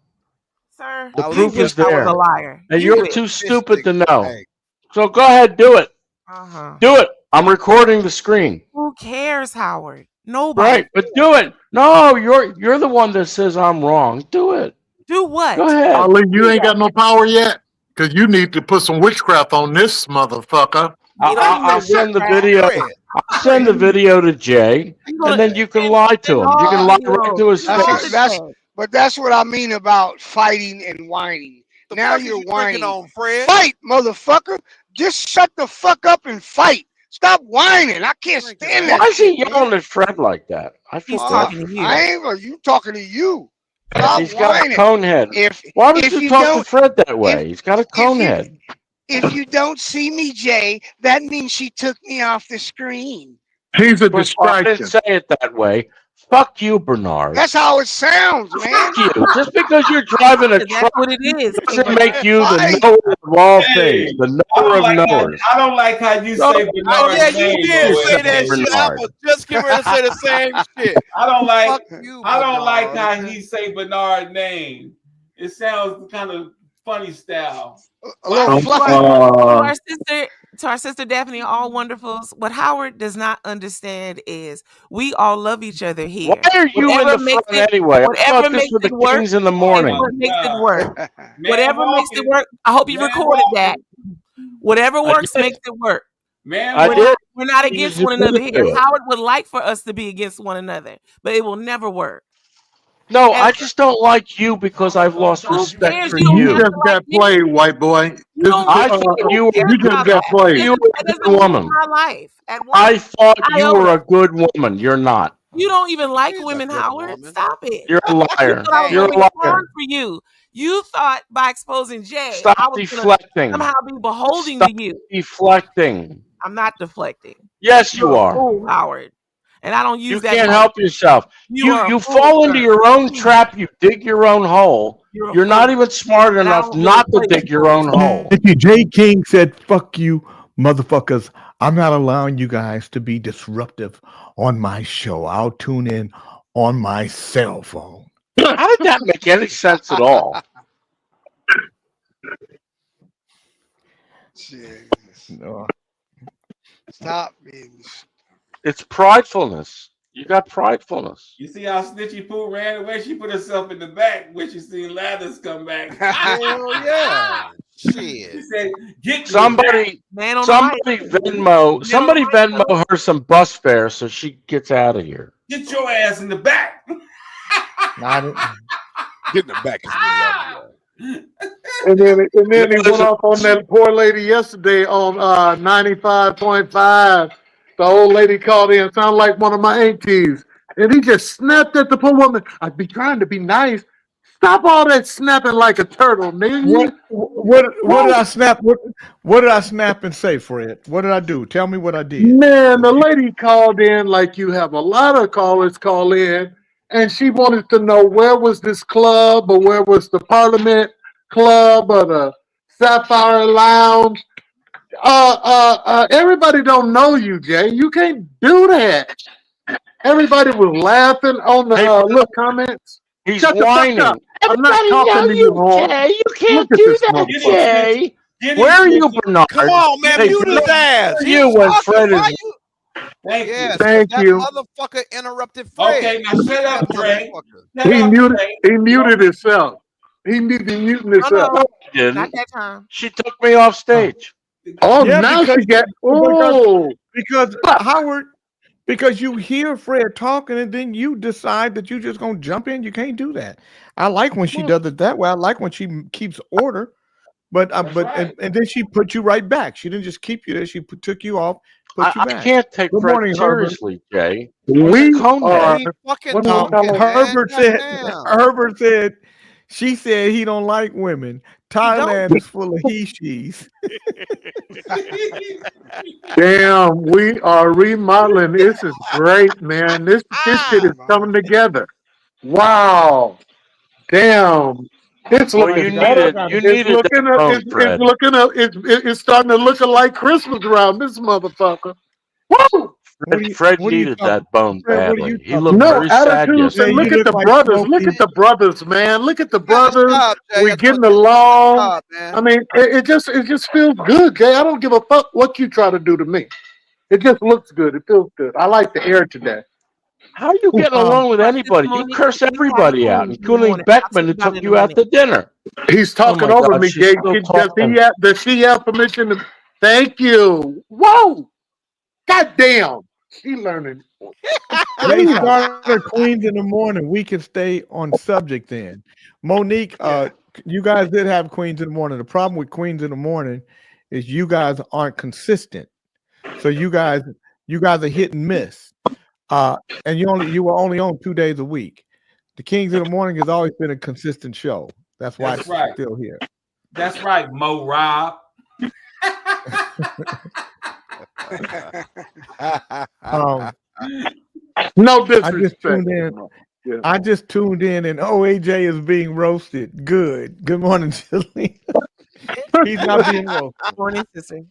Sir, The I you proof wish is I was there. a liar. And You you're wish. too stupid to know. Hey. So go ahead, do it. Uh-huh. Do it. I'm recording the screen. Who cares, Howard? Nobody. Right, but do it. No, you're the one that says I'm wrong. Do it. Do what? Go ahead. Ali, you ain't got no power yet, because you need to put some witchcraft on this motherfucker. I'll send the video. Fred. I'll send the video to Jay, and then you can lie to him. You can lie right to his face. But that's what I mean about fighting and whining. The Now fuck is you're you drinking whining. on, Fred? Fight, motherfucker. Just shut the fuck up and fight. Stop whining. I can't stand that. Why is he shit, yelling man. at Fred like that? I feel talking to you. I ain't. You talking to you? Stop He's got a whining. cone head. If Why would if you you talk to don't Fred that way? He's got a cone you- head. if you don't see me, Jay, that means she took me off the screen. He's a First of all, I didn't distraction. say it that way. Fuck you, Bernard. That's how it sounds, man. Fuck you. Just because you're driving a That's truck what it is. doesn't make you the Fight. knower of all Hey, things, the I knower don't of like how, knowers. I don't like how you No, say Bernard's Yeah, you name. did Boy. say that shit. I Bernard. was just getting ready to say the same shit. I don't like. Fuck you, I don't like Bernard. how he say Bernard's name. It sounds kind of funny style. A little fluffy. To our sister Daphne, all wonderfuls. What Howard does not understand is we all love each other here. Why are you in Whatever the makes front anyway? I whatever thought this makes were the it work Kings in the is morning. what makes it work. Man Whatever makes it walking. work. I hope you Man recorded that. Whatever works did. makes it work. Man, I walk- did. We're not You against just one another admitted here. to it. Howard would like for us to be against one another, but it will never work. No, I just don't like you because I've lost respect cares? for You don't You have you. just got played, white boy. You don't I care. thought you Who were. You cares just about got that? played. You were a That good doesn't move woman. my life. At I one thought you iota. were a good woman. You're not. You don't even like She's a women, good Howard. woman. Stop it. You're a You liar. thought I was You're a gonna make fun liar. for you. You thought by exposing Jay, Stop I was gonna deflecting. somehow be beholding Stop to you. deflecting. I'm not deflecting. Yes, you You're a are. fool, Howard. And I don't use You that. can't light. help yourself. You are a You fool, fall sir. into your own trap. You dig your own hole. You're a You're not fool. even smart And I enough don't not really to play dig your own hole. J. King said, "Fuck you, motherfuckers. I'm not allowing you guys to be disruptive on my show. I'll tune in on my cell phone." How did that make any sense at all? Jesus. No. Stop being. It's pridefulness. You got pridefulness. You see how Snitchy Pooh ran away? She put herself in the back when she seen Lathers come back. Hell yeah. She Shit. said, "Get me back." Somebody Man on Somebody the mic. Venmo. Somebody Venmo her some bus fare so she gets out of here. Get your ass in the back. Not it. Get in the back because we love you. And then he went off on that poor lady yesterday on 95.5. The old lady called in, sounded like one of my aunties. And he just snapped at the poor woman. I'd be trying to be nice. Stop all that snapping like a turtle, nigga. What did I snap? What did I snap and say, Fred? What did I do? Tell me what I did. Man, the lady called in like you have a lot of callers call in, and she wanted to know where was this club or where was the Parliament Club or the Sapphire Lounge. Everybody don't know you, Jay. You can't do that. Everybody was laughing on the little comments. He's Shut the whining. fuck up. I'm not Everybody talking know to you, you, Horn. Jay. You Look can't at do this that, motherfucker. Jay. Get Where are him, you, Jay. Bernard? Come on, man, Hey, mute his ass. He you was when talking. Fred Why is. you? Thank Yes, you. Thank that you. motherfucker interrupted Fred. Okay, now shut up, Dre. Motherfucker. Shut He up, muted. Dre. He muted himself. He needed to mute No, himself. no, She didn't. not that time. She took me off stage. Oh, Yeah, now because she got. Oh, because Howard, because you hear Fred talking and then you decide that you just gonna jump in. You can't do that. I like when she does it that way. I like when she keeps order, but right. and then she put you right back. She didn't just keep you there. She took you off, put you I back. can't take Good Fred morning, Herbert. seriously, Jay. we Cone are. He fucking What do you talking, call him? man. Herbert said, she said he don't like women. Thailand is full of he-she's. Damn, we are remodeling. This is great, man. This shit is coming together. Wow. Damn. It's Well, looking you better. needed It's looking that up. bone, It's Fred. looking up. It's starting to look like Christmas around this motherfucker. Woo! Fred needed that bone Fred, what are you badly. He talking looked No very sad attitudes. yesterday. And look at the like brothers. Smokey. Look at the brothers, man. Look at the brothers. Job, Jay. We That's getting what- along. job, man. I mean, it just feels good, Jay. I don't give a fuck what you try to do to me. It just looks good. It feels good. I like the air today. How are you getting along with anybody? You curse everybody out, including Beckman, who took you out to dinner. He's talking my over God, me, she's Jay. still talking. Does she have permission to? Thank you. Whoa! God damn! She learning. They started Queens in the morning. We can stay on subject then. Monique, you guys did have Queens in the morning. The problem with Queens in the morning is you guys aren't consistent. So you guys are hit and miss. And you were only on 2 days a week. The Kings in the Morning has always been a consistent show. That's why it's still here. That's right, Mo Rob. No I disrespect. just tuned in. Yeah. I just tuned in, and OAJ is being roasted. Good. Good morning, Jillian. He's not being roasted. Morning, sister.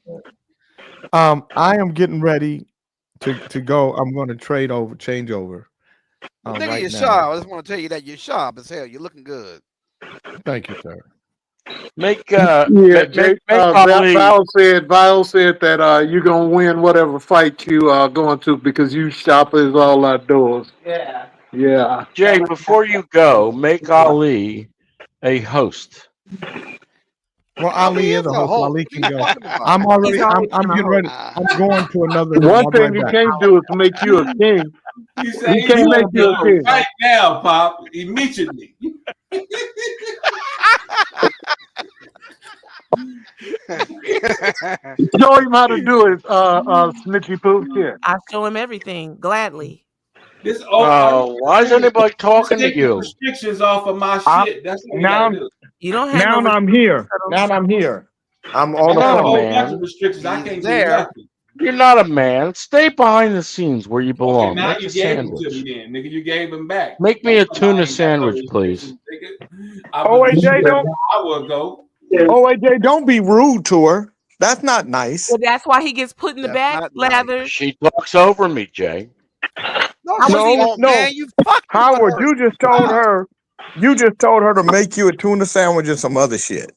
I am getting ready to go. I'm going to change over. Nigga, right you're now. sharp. I just want to tell you that you're sharp as hell. You're looking good. Thank you, sir. Make Jay, Ali. Val said that you're gonna win whatever fight you are going to because you shoppers all outdoors. Yeah. Jay, before you go, make Ali a host. Well, Ali is a host. Ali can go. I'm getting ready. I'm going to another. One thing he can't do is make you a king. He said He can't make you a king. right now, Pop, immediately. Show him how to do it, Snitchy Pooh. Yeah. I show him everything gladly. This Why is anybody talking to take the you? restrictions off of my shit. That's what now. we gotta do. You don't have Now no I'm here. Now I'm here. I'm on the Not a phone. man. Bunch of restrictions. I can't do there. nothing. You're not a man. Stay behind the scenes where you Okay, belong. now Make you a gave them to sandwich. me then, nigga. You gave them back. Make me a Don't tuna lie, ain't got no sandwich, please. restrictions, nigga. OAJ, don't. I will go. OAJ, don't be rude to her. That's not nice. Well, that's why he gets put in the That's back, not nice. Lathers. She talks over me, Jay. No, I she wasn't even- won't, no. man. You fucked with Howard, her. you just told her. You just told her to make you a tuna sandwich and some other shit.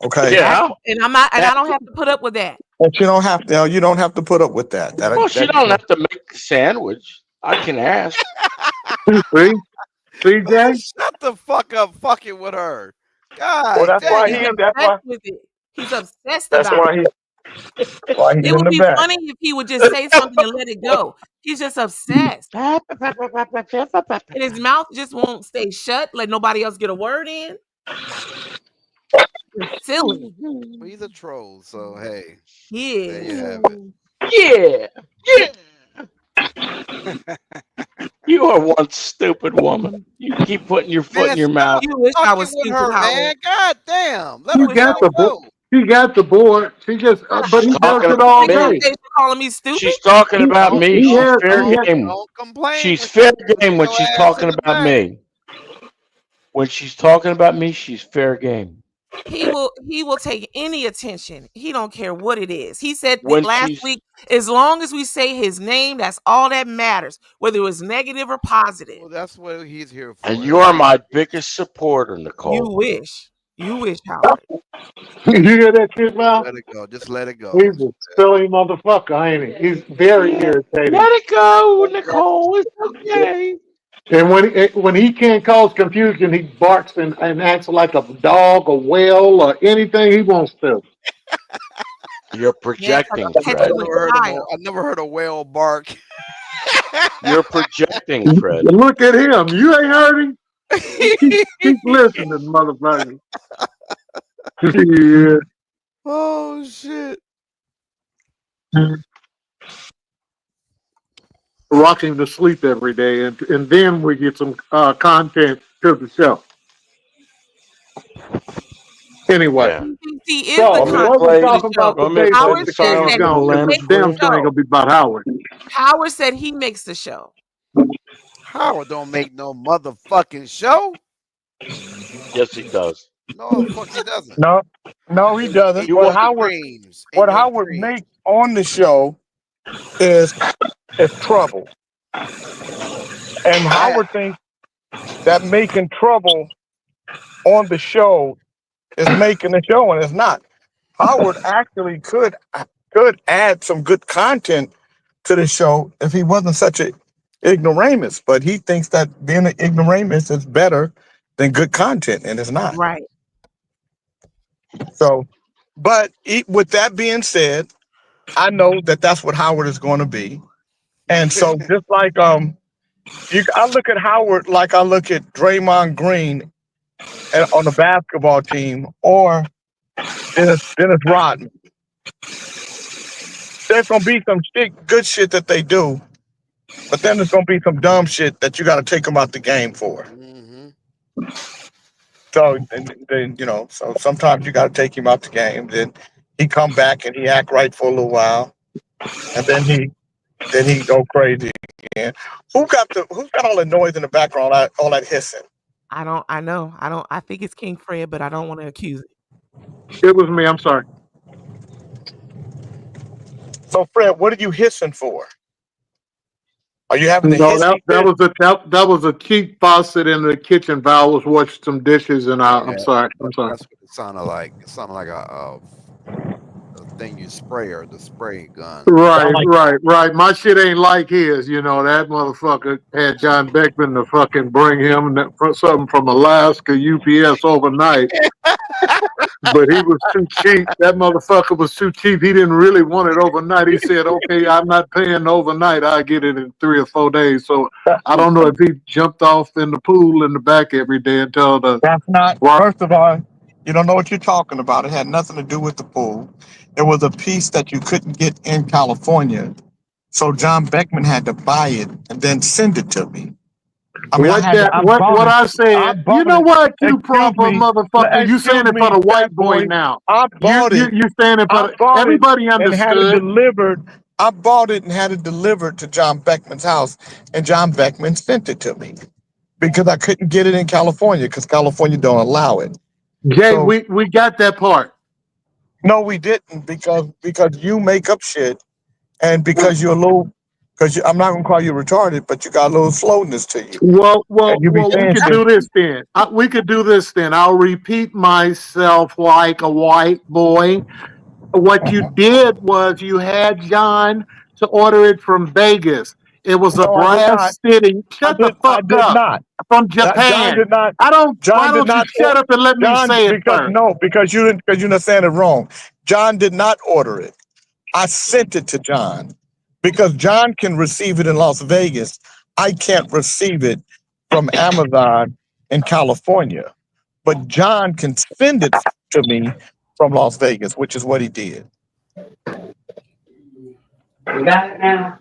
Okay. Yeah. And I'm not, and I don't have to put up with that. But you don't have to. You don't have to put up with that. Well, she don't have to make the sandwich. I can ask. See, Jay? Shut the fuck up fucking with her. God Well, that's damn. why He's he. That's why. obsessed with it. He's obsessed That's about why it. he. Why he's It in would the be back. funny if he would just say something and let it go. He's just obsessed. And his mouth just won't stay shut, let nobody else get a word in. It's silly. Well, he's a troll, so hey. He There you is. have it. Yeah. You are one stupid woman. You keep putting your foot in your mouth. You wish I was with stupid, her, Howard. man. God damn. Let She her got the go. She got the board. She just, but he does talking it all about me. day. Calling me stupid. She's talking about me. He She's has- fair he has- game. Don't complain. She's fair game when she's talking about me. When she's talking about me, she's fair game. He will take any attention. He don't care what it is. He said When last she's- week, as long as we say his name, that's all that matters, whether it was negative or positive. Well, that's what he's here for. And you are my biggest supporter, Nicole. You wish. You wish, Howard. You hear that shit, Val? Let it go. Just let it go. He's a silly motherfucker, ain't he? He's very irritating. Let it go, Nicole. It's okay. And when he can't cause confusion, he barks and acts like a dog, a whale, or anything he wants to. You're projecting, Fred. I never heard a whale bark. You're projecting, Fred. Look at him. You ain't heard him? Keep listening, motherfucker. Yeah. Oh, shit. Rocking to sleep every day, and then we get some content to the show. Anyway, He is so the what we're talking about today Howard is said that gone, he and makes this damn the thing show. gonna be about Howard. Howard said he makes the show. Howard don't make no motherfucking show. Yes, he does. No, the fuck he doesn't. No, he doesn't. You What want the Howard, dreams. what Howard makes on the show is trouble, and Howard thinks that making trouble on the show is making the show, and it's not. Howard actually could add some good content to the show if he wasn't such an ignoramus, but he thinks that being an ignoramus is better than good content, and it's not. Right. So, but with that being said, I know that that's what Howard is going to be, and so just like I look at Howard like I look at Draymond Green on the basketball team, or Dennis Rodman. There's gonna be some good shit that they do, but then there's gonna be some dumb shit that you got to take them out the game for. Mm-hmm. So then so sometimes you got to take him out the game. Then he come back and he act right for a little while, and then he go crazy again. Who's got all the noise in the background? All that hissing. I think it's King Fred, but I don't want to accuse it. It was me. I'm sorry. So Fred, what are you hissing for? Are you having No, that was a cheap faucet in the kitchen. Val was washing some dishes, and I'm sorry. That's what it sounded like. It sounded like a thing you spray, or the spray gun. Right. My shit ain't like his. You know, that motherfucker had John Beckman to fucking bring him something from Alaska UPS overnight. But he was too cheap. That motherfucker was too cheap. He didn't really want it overnight. He said, okay, I'm not paying overnight. I'll get it in 3 or 4 days. So I don't know if he jumped off in the pool in the back every day until the... That's not... First of all, you don't know what you're talking about. It had nothing to do with the pool. It was a piece that you couldn't get in California. So John Beckman had to buy it and then send it to me. I mean, what I said, you know what, you proper motherfucker, you saying it for the white boy now. I bought it. You saying it for everybody understood. I bought it and had it delivered to John Beckman's house, and John Beckman sent it to me because I couldn't get it in California because California don't allow it. Jay, so, we got that part. No, we didn't because you make up shit, and because you're a little. Because I'm not gonna call you retarded, but you got a little slowness to you. Well, we could do this then. We could do this then. I'll repeat myself like a white boy. What you did was you had John to order it from Vegas. It was a brass fitting. Shut the fuck up. From Japan. John did not. Why don't you shut up and let me say it first? No, because you understand it wrong. John did not order it. I sent it to John. Because John can receive it in Las Vegas, I can't receive it from Amazon in California. But John can send it to me from Las Vegas, which is what he did. We got it now.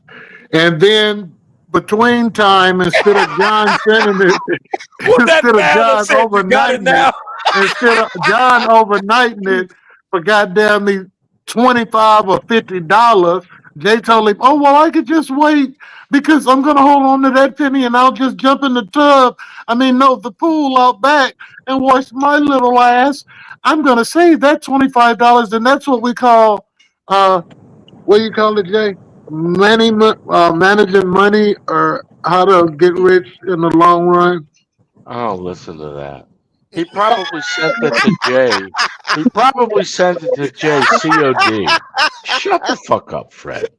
And then between time, instead of John sending it, instead of John overnighting it, instead of John overnighting it for goddamn me $25 or $50, Jay told him, "Oh well, I could just wait because I'm gonna hold on to that penny and I'll just jump in the tub. The pool out back and wash my little ass. I'm gonna save that $25, and that's what we call what do you call it, Jay? Managing money, or how to get rich in the long run." Oh, listen to that. He probably sent it to Jay. He probably sent it to Jay COD. Shut the fuck up, Fred.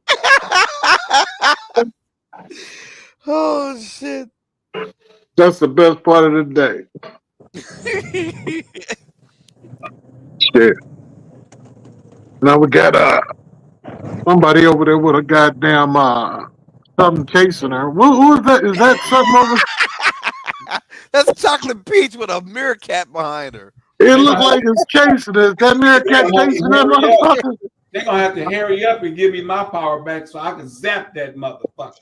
Oh shit. That's the best part of the day. Shit. Now we got somebody over there with a goddamn something chasing her. Who is that? Is that something over? That's Chocolate Peach with a meerkat behind her. It looks like it's chasing us. That meerkat chasing that motherfucker. They're gonna have to hurry up and give me my power back so I can zap that motherfucker.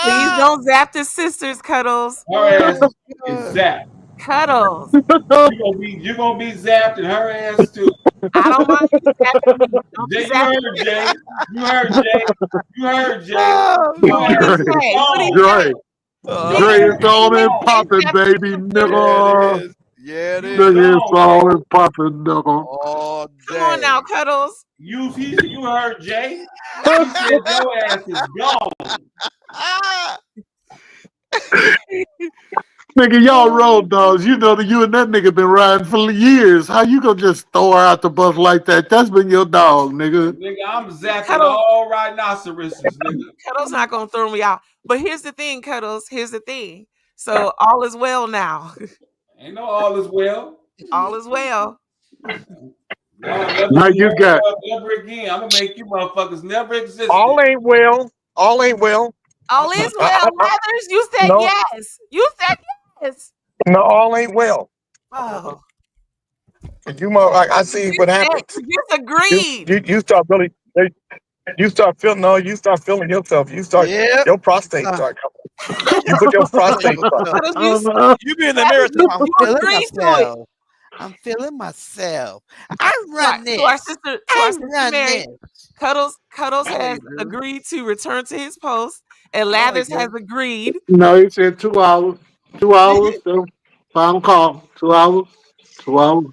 Please don't zap the sisters, Cuddles. Her ass is zapped. Cuddles. You're gonna be zapped and her ass too. I don't want you zapping me. Don't Jay, zap me. You heard Jay. Dre, it's on and popping, baby, nigga. Yeah, it is. Nigga, it's all and popping, nigga. Oh, come on now, Cuddles. You heard Jay. He said your ass is gone. Nigga, y'all road dogs. You know that you and that nigga been riding for years. How you gonna just throw her out the bus like that? That's been your dog, nigga. Nigga, I'm zapping all rhinoceroses, nigga. Cuddles not gonna throw me out. But here's the thing, Cuddles. Here's the thing. So all is well now. Ain't no all is well. All is well. Now you got never again. I'm gonna make you motherfuckers never exist. All ain't well. All ain't well. All is well, Leathers. You said No. yes. You said yes. No, all ain't well. Oh. You I see what happened. You disagreed. You start really. You start feeling yourself. Your prostate start coming. You put your prostate. You be in the mirror. I'm feeling myself. I run this. To our sister Mary, Cuddles has agreed to return to his post, and Lathers has agreed. No, he said 2 hours. 2 hours. So final call. 2 hours. 2 hours.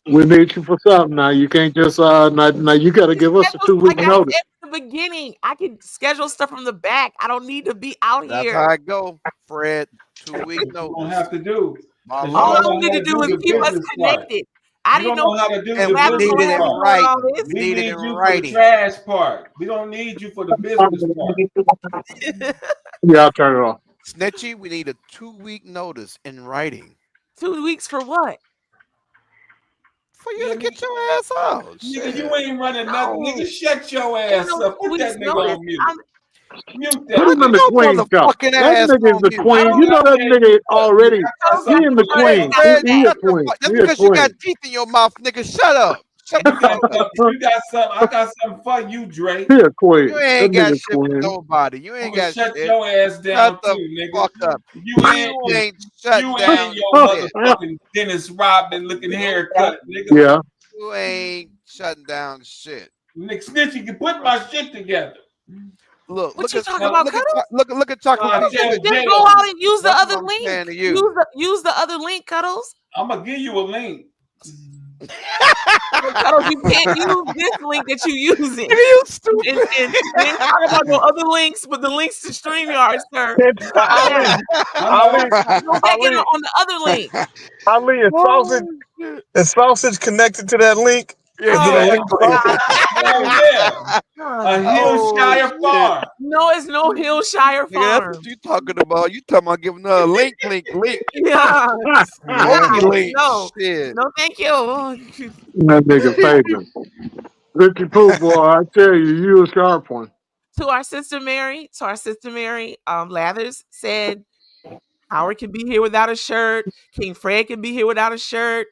We need you for something now. You can't just now you got to give us a 2-week notice. At the beginning, I can schedule stuff from the back. I don't need to be out That's here. how I go, Fred. 2 week notice. You don't have to do. All I need to do is keep us connected. I didn't know how to do and the we need it in writing. We need it in writing. For the trash part. We don't need you for the business part. Yeah, I'll turn it off. Snitchy, we need a 2-week notice in writing. 2 weeks for what? For you to get your ass out. Nigga, you ain't running nothing. Nigga, shut your ass up. Put that nigga on mute. Mute that Put him in the queen cup. That nigga's the queen. You know that nigga already. He in the queen. He a queen. Just because you got teeth in your mouth, nigga, shut up. You got something. I got something for you, Drake. He a queen. You ain't got shit with nobody. You ain't got shut shit. your ass down Shut too, nigga. Fuck up. You ain't shut you down. ain't your motherfucking Dennis Rodman looking haircut, nigga. Yeah. You ain't shutting down shit. Nick Snitch, you can put my shit together. Look, What you talking about, Cuddles? look at Chocolate Peach. Just go out and use the That's other what I'm link. saying to you. Use the other link, Cuddles. I'm gonna give you a link. Cuddles, you can't use this link that you using. You stupid. And then talk about the other links, but the links to StreamYard, sir. Ali, Go back in on the other link. Ali, is sausage connected to that link? Yeah. A Hillshire farm. No, it's no Hillshire Nigga, that's farm. what you talking about. You talking about giving her a link. Yeah. Link. No. Shit. No, thank you. That nigga favorite. Ricky Pooh, boy, I tell you a sharp one. To our sister Mary, Lathers said Howard can be here without a shirt. King Fred can be here without a shirt.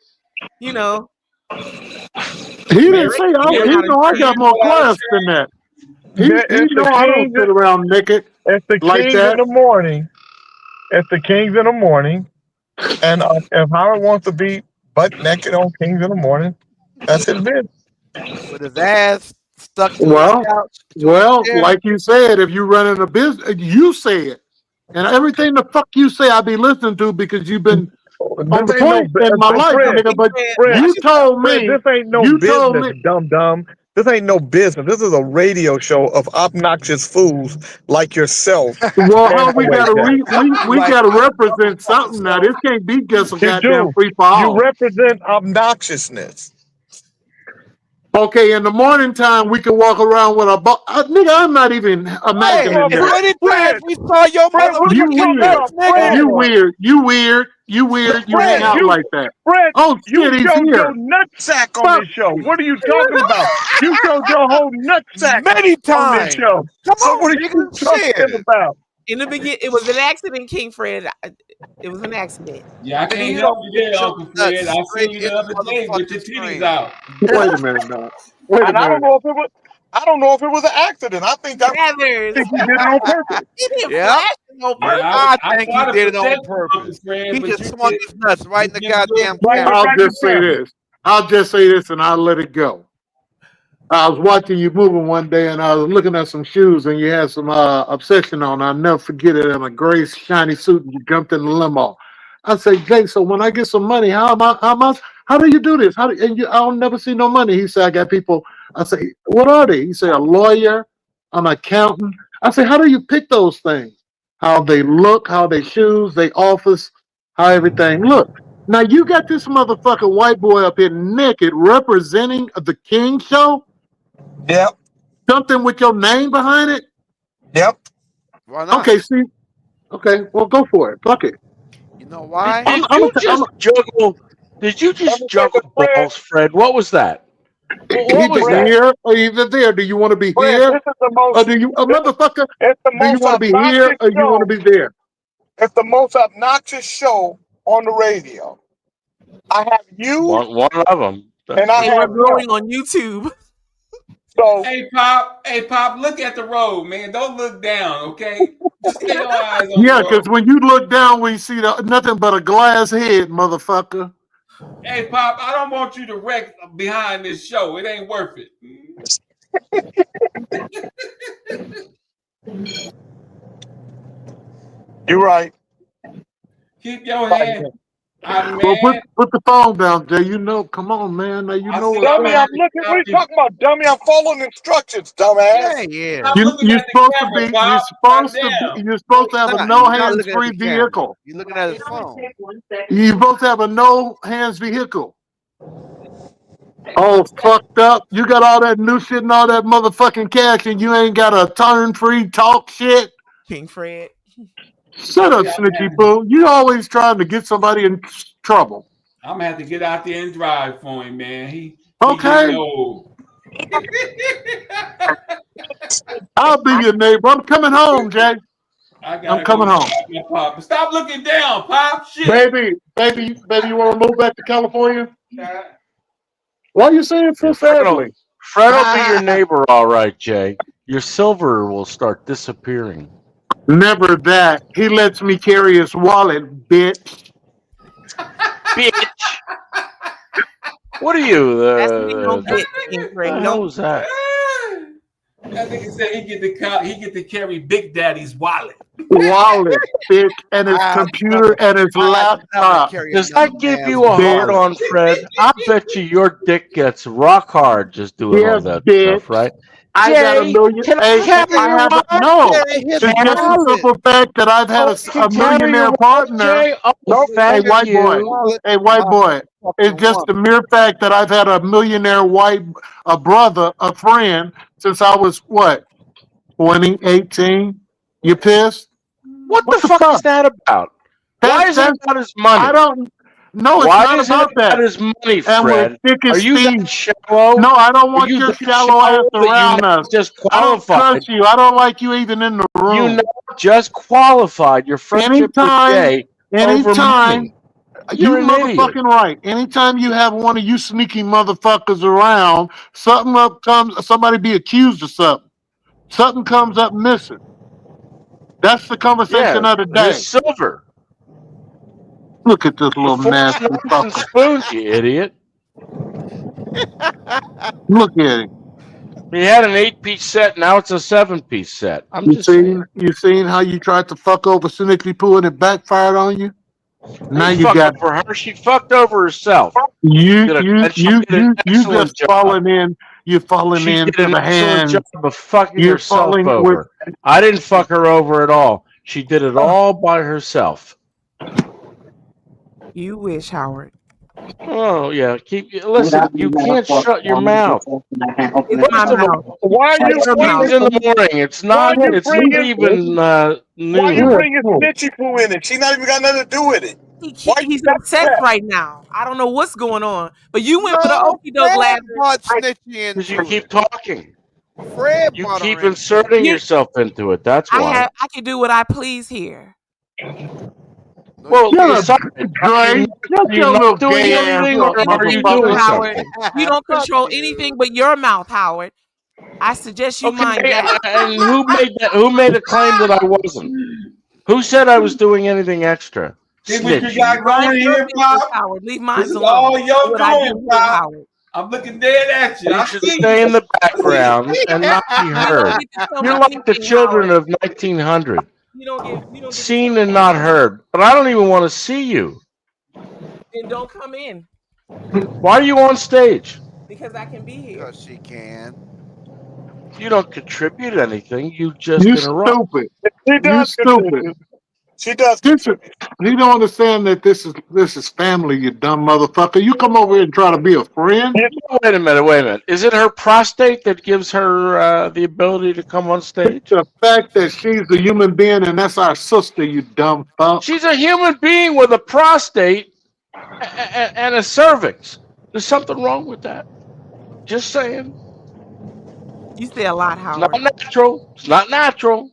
You know. He didn't Married, say, you he know how to know I got more class than that. He It's know the I don't kings. sit around naked It's the like kings in that. the morning. It's the kings in the morning. And if Howard wants to be butt naked on Kings in the morning, that's his business. With his ass stuck to Well, his couch. well, like you said, if you running a business, you say it. And everything the fuck you say, I be listening to because you've been on the point in my life, nigga. But you told me, this ain't no you told business, me. dumb. This ain't no business. This is a radio show of obnoxious fools like yourself. Well, how we Like gotta that. we gotta represent something now. This can't be just a You goddamn do. free for You all. represent obnoxiousness. Okay, in the morning time, we can walk around with a nigga. I'm not even imagining Hey, that. many times we saw your Fred, what are you motherfucking talking weird. nuts, about? nigga. You weird. You weird. You weird. You hang Fred, out like that. Fred, Oh you shit, he's showed here. your nutsack on Fuck. this show. What are you talking about? You showed your whole nutsack Many on this times. show. Come So on, what are you nigga. talking Shit. about? In the beginning, it was an accident, King Fred. It was an accident. Yeah, I Nigga, can't you help don't you there, put your Uncle nuts Fred. I seen straight you in the the other day with your motherfucking titties screen. out. Wait a minute now. Wait a And I don't minute. know if it was. I don't know if it was an accident. I think Feathers. he did it on purpose. He didn't Yeah. flash it on purpose. Yeah, I think he try to did it on protect you, Uncle purpose. Fred, He but just you swung did. his nuts right in the You did goddamn Right in camera. I'll front just say this. I'll just say this, and I'll let it go. I was watching you moving one day, and I was looking at some shoes, and you had some obsession on. I'll never forget it. In a gray shiny suit, and you jumped in the limo. I said, Jay, so when I get some money, how do you do this? I'll never see no money. He said, I got people. I say, what are they? He said, a lawyer, an accountant. I say, how do you pick those things? How they look, how they shoes, they office, how everything look. Now you got this motherfucking white boy up here naked representing the King Show. Yep. Something with your name behind it. Yep. Why not? Okay, see. Okay, well, go for it. Fuck it. You know why? Did you just juggle balls, Fred? What was that? What was that? Here or either there? Do you want to be Fred, here, this is the most, or do you, motherfucker? it's the Do you most want to be here, obnoxious or you want to show. be there? It's the most obnoxious show on the radio. I have you, One of them. and I They were have growing him. on YouTube. So Hey Pop, look at the road, man. Don't look down, okay? Just stay your eyes on Yeah, the because road. when you look down, we see nothing but a glass head, motherfucker. Hey Pop, I don't want you to wreck behind this show. It ain't worth it. you're right. Keep your hand. Well, put the phone down, Jay. You know, come on, man. Now you know what's Dummy, up. I'm looking. What are you talking about, dummy? I'm following instructions, dumbass. Yeah. You're supposed to be. You're supposed to have a no hands free vehicle. You're looking at his phone. You're supposed to have a no hands vehicle. Oh, fucked up. You got all that new shit and all that motherfucking cash, and you ain't got a turn free talk shit. King Fred. Shut up, snitchy poo. You always trying to get somebody in trouble. I'm gonna have to get out there and drive for him, man. He Okay. getting old. I'll be your neighbor. I'm coming home, Jay. I'm coming home. Pop. Stop looking down, Pop. Shit. Baby, you want to move back to California? Why are you saying so sadly? Fred will be your neighbor, all right, Jay. Your silver will start disappearing. Never that. He lets me carry his wallet, bitch. Bitch. What are you? That's what you don't get, King Fred. You don't. Who's that? That nigga said he get to carry Big Daddy's wallet. Wallet, bitch, and his computer and his laptop. Does that give you a hard on, Fred? I bet you your dick gets rock hard just doing all that stuff, right? I got a million. It's just the simple fact that I've had a millionaire partner. Hey, white boy. Hey, white boy. It's just the mere fact that I've had a millionaire a brother, a friend, since I was, 2018? You pissed? What the fuck is that about? Why is it about his money? I don't. No, it's not about that. His money, And Fred. Are you that shallow? No, I don't want your shallow ass around us. Just I don't qualified. trust you. I don't like you even in the room. You know, just qualified. Your friendship with Jay over money. You You're an idiot. motherfucking right. Anytime you have one of you sneaky motherfuckers around, something up comes, somebody be accused of something. Something comes up missing. That's the conversation Yeah, of the day. Miss Silver. Look at this The little forks, nasty knives, and fucker. spoons, you idiot. Look at him. He had an 8-piece set. Now it's a 7-piece set. I'm You just saying. seen how you tried to fuck over Snickly Poo and it backfired on you? Now He you fucked got over her. She fucked over herself. you And she did an you excellent just job. falling in. You're falling She into did an the excellent hands. job of fucking You're herself falling with. over. I didn't fuck her over at all. She did it all by herself. You wish, Howard. Oh yeah, listen. You can't shut your mouth. It's my First of mouth. all, Why are you Shut your it's mouth. in the morning. It's not. Why you It's not bringing- even why you noon. bringing Snitchy Poo in it? She not even got nothing to do with it. He's upset right now. I don't know what's going on. But you went for the No, okie doke Fred last brought Snitchy Because you into keep it. talking. Fred You brought keep her in. inserting yourself into it. That's why. I can do what I please here. Well, Shut up, sorry, Dre. are you Shut your not little doing gay ass anything, up, or are you motherfucker. doing Howard, something? you don't Fuck control you. anything but your mouth, Howard. I suggest you mind Okay, that. and who made that? Who made a claim that I wasn't? Who said I was doing anything extra? See what you Snitch. got Mind going your here, business, Pop? Howard. Leave mine This is alone. all your What I do doing, here, Pop. Howard. I'm looking dead at you. You I should see stay you. in the background and not be You don't heard. get to tell You're me like the anything, children Howard. of 1900, You don't get seen to and not heard. But I don't even want to see you. then don't come in Why are you on stage? because I can be here. Because she can. You don't contribute anything. You just You interrupt. stupid. She You does stupid. contribute. She does This is, contribute. you don't understand that this is family, you dumb motherfucker. You come over here and try to be a friend. Wait a minute. Is it her prostate that gives her the ability to come on stage? The fact that she's a human being and that's our sister, you dumb fuck. She's a human being with a prostate and a cervix. There's something wrong with that. Just saying. You say a lot, It's Howard. not natural. It's not natural.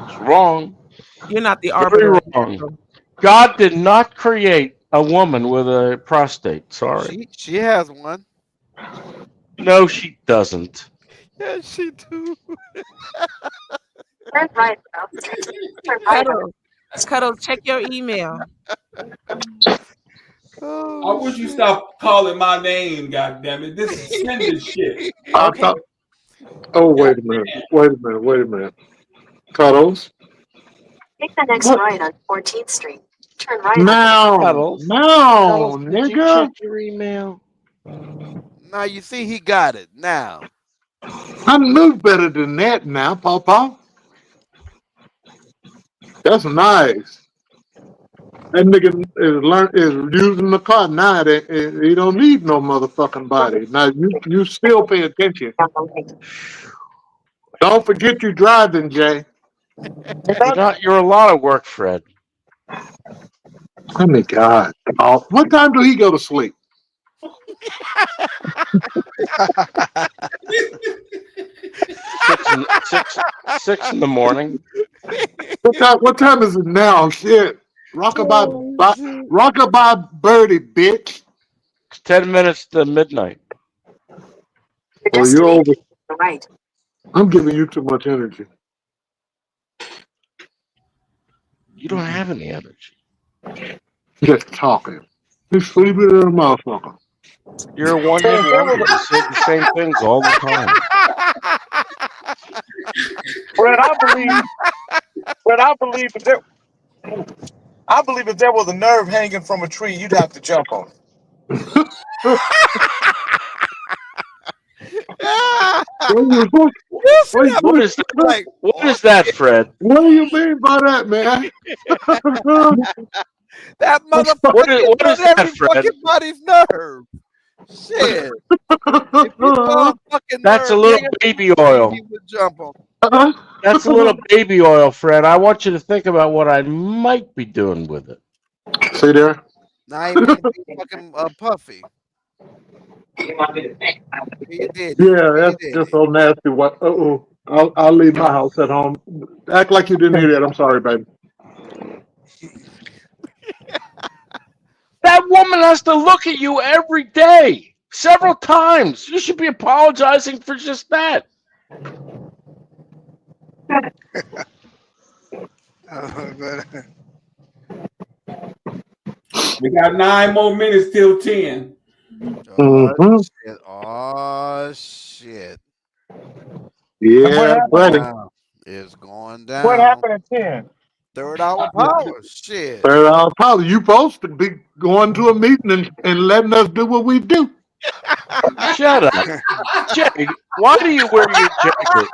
It's wrong. You're not the Very arbiter. wrong. God did not create a woman with a prostate. Sorry. She has one. No, she doesn't. Yeah, she do. Turn right. Turn right. Cuddles, check your email. I wish you stop calling my name, goddammit. This is sending shit. Okay. Oh, wait a minute. Cuddles. Take the next What? right on 14th Street. Turn right. No, Cuddles. no, Cuddles, did you nigga. check your email? Now you see he got it now. I knew better than that now, Papa. That's nice. That nigga is using the car now. He don't need no motherfucking body. Now you still pay attention. Don't forget you driving, Jay. You're a lot of work, Fred. Oh my God. Oh, what time do he go to sleep? Six in the morning. What time is it now? Shit. Rockabye birdie, bitch. It's 10 minutes to midnight. Oh, you're over. Right. I'm giving you too much energy. You don't have any energy. Just talking. You're sleeping in a motherfucker. You're a one-hit wonder. You say the same things all the time. Fred, I believe if there was a nerve hanging from a tree, you'd have to jump on it. What is that, Fred? What do you mean by that, man? That motherfucker What is that, every Fred? fucking body's nerve. Shit. That's a little baby oil. He would jump on. That's a little baby oil, Fred. I want you to think about what I might be doing with it. See there? Now he might be fucking puffy. He did. Yeah, that's just so nasty. What? I'll leave my house at home. Act like you didn't hear that. I'm sorry, baby. That woman has to look at you every day, several times. You should be apologizing for just that. We got 9 more minutes till 10. Oh shit! Oh shit! Yeah, buddy. It's going What down. happened at 10? Third hour power. Shit. Third hour power. You supposed to be going to a meeting and letting us do what we do. Shut up. Jay, why do you wear your jacket?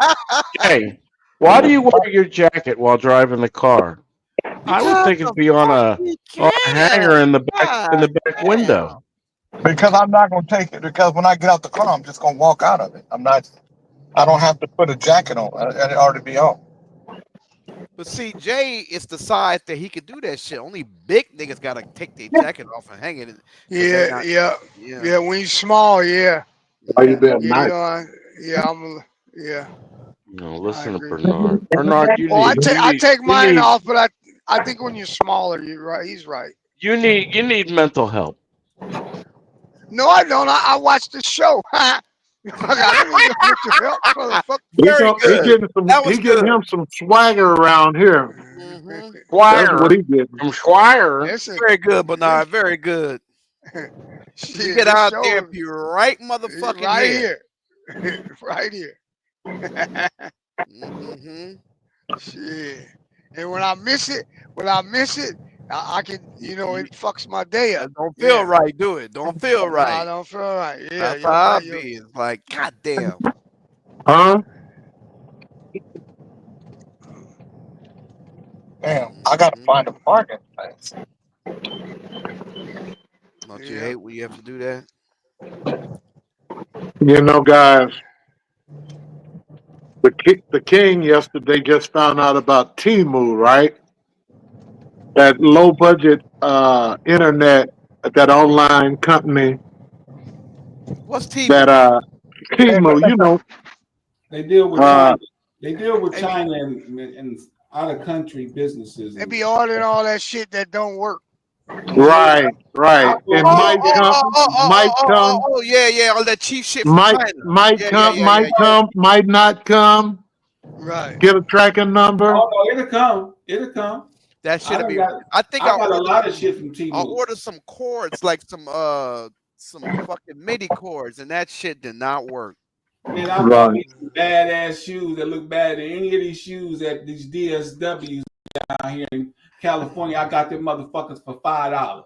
Jay, why do you wear your jacket while driving the car? I would think it'd be on a hanger in the back window. Because I'm not going to take it. Because when I get out the car, I'm just going to walk out of it. I don't have to put a jacket on. It already be on. But see, Jay is the size that he could do that shit. Only big niggas gotta take their jacket off and hang it. Yeah. When you're small, yeah. Why you being nice? No, listen to Bernard. Bernard, I take mine off, but I think when you're smaller, you're right. He's right. You need mental help. No, I don't. I watch the show. He getting him some swagger around here. That's what he getting. From Squire. Very good, Bernard. Very good. You get out there and be right motherfucking here. Right here. Shit. And when I miss it, I can, it fucks my day up. Don't feel right, do it. Don't feel right. I don't feel right. Yeah, that's how I be. It's like, goddamn. Huh? Damn, I gotta find a parking place. Don't you hate when you have to do that? Guys, the king yesterday just found out about Temu, right? That low budget internet, that online company. What's Temu? That Temu, They deal with China. They deal with China and out of country businesses. They be ordering all that shit that don't work. Right. It might come. Oh yeah, all that cheap shit. Might come, might not come. Right. Get a tracking number. Oh no, it'll come. That should be. I got a lot of shit from T-Mobile. I'll order some cords, like some fucking MIDI cords, and that shit did not work. Man, I bought me some badass shoes that look better than any of these shoes at these DSWs down here in California. I got them motherfuckers for $5.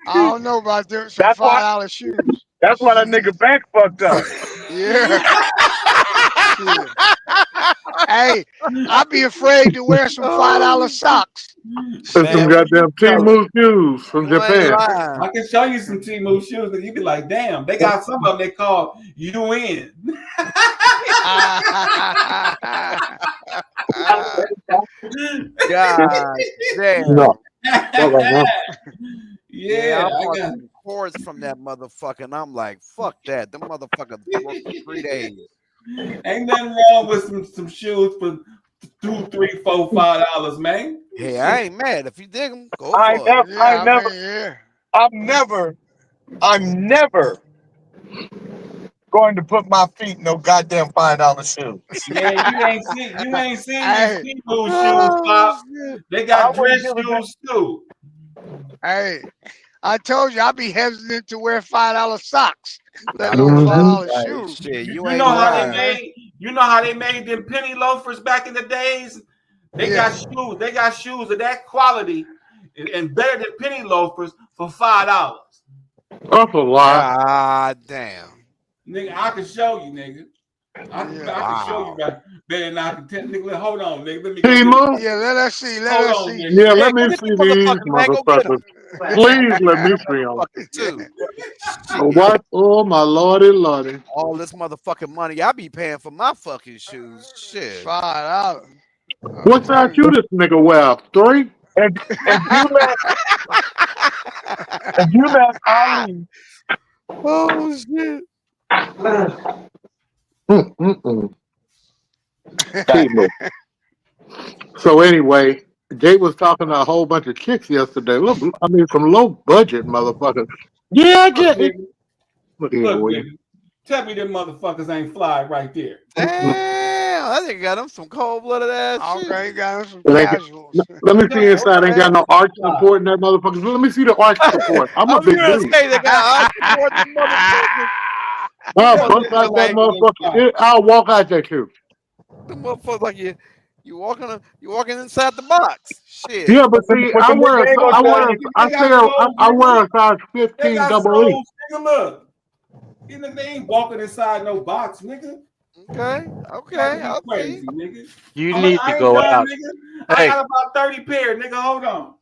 I don't know about them some $5 shoes. That's why that nigga bank fucked up. Yeah. Hey, I'd be afraid to wear some $5 socks. Some goddamn Temu shoes from Japan. I can show you some Temu shoes, and you'd be like, "Damn, they got some of them they call UN." God damn. No. Yeah, I got some cords from that motherfucker, and I'm like, fuck that. Them motherfuckers work for 3 days. Ain't nothing wrong with some shoes for $2, $3, $4, $5, man. Hey, I ain't mad. If you dig them, go for it. I'm never going to put my feet in no goddamn $5 shoes. Yeah, you ain't seen these people shoes, Pop. They got dress shoes too. Hey, I told you I'd be hesitant to wear $5 socks, let alone $5 shoes. Shit, You know how they made them penny loafers back in the days? They got shoes. They got shoes of that quality and better than penny loafers for $5. That's a lot. God damn. Nigga, I can show you, nigga. I can show you better than I can tell. Nigga, hold on, nigga. Let me Temu? Yeah, let us see. Yeah, let me see these motherfuckers. Please let me see them. What? Oh, my lordy. All this motherfucking money I be paying for my fucking shoes. Shit. $5. What size shoe this nigga wear? 3? If you let Ali, oh shit. People. So anyway, Jay was talking to a whole bunch of chicks yesterday. Look, I mean, some low budget motherfuckers. Yeah, I get it. Look here, Look, boy. nigga, tell me them motherfuckers ain't fly right there. Damn, I think got him some cold-blooded ass shit. Okay, got some Let casuals. me see inside. Ain't got no arch support in that motherfucker. Let me see the arch support. I'm a big dude. Say they got arch support, them motherfuckers. I'll bust out that motherfucker. I'll walk out there too. Them motherfuckers like you walking inside the box. Shit. Yeah, but see, I wear a size 15 They got double E. souls, nigga. Look, you nigga, they ain't walking inside no box, nigga. Okay, I'll crazy, nigga. You need to go out. Nigga. I got about 30 pair, nigga. Hold on.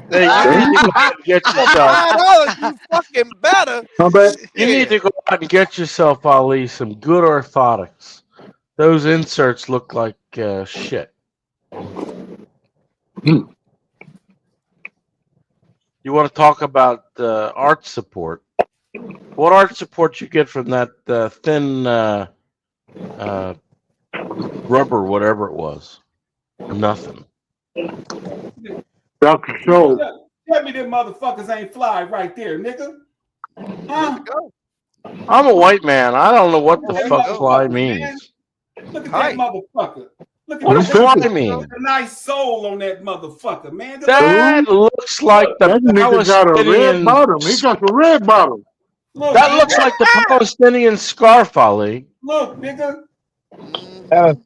Hey, you need to go out and get yourself. $5, you fucking better. You need to go out and get yourself, Ali, some good orthotics. Those inserts look like shit. You want to talk about arch support? What arch support you get from that thin rubber, whatever it was? Nothing. Dr. Show. Tell me them motherfuckers ain't fly right there, nigga. Huh? I'm a white man. I don't know what the fuck fly means. Look at that motherfucker. Look at What does that fly mean? a nice soul on that motherfucker, man. That looks like the That nigga got a red Palestinian. bottom. He got the red bottom. Look, That looks like the Palestinian scarf, Ali. Look, nigga. That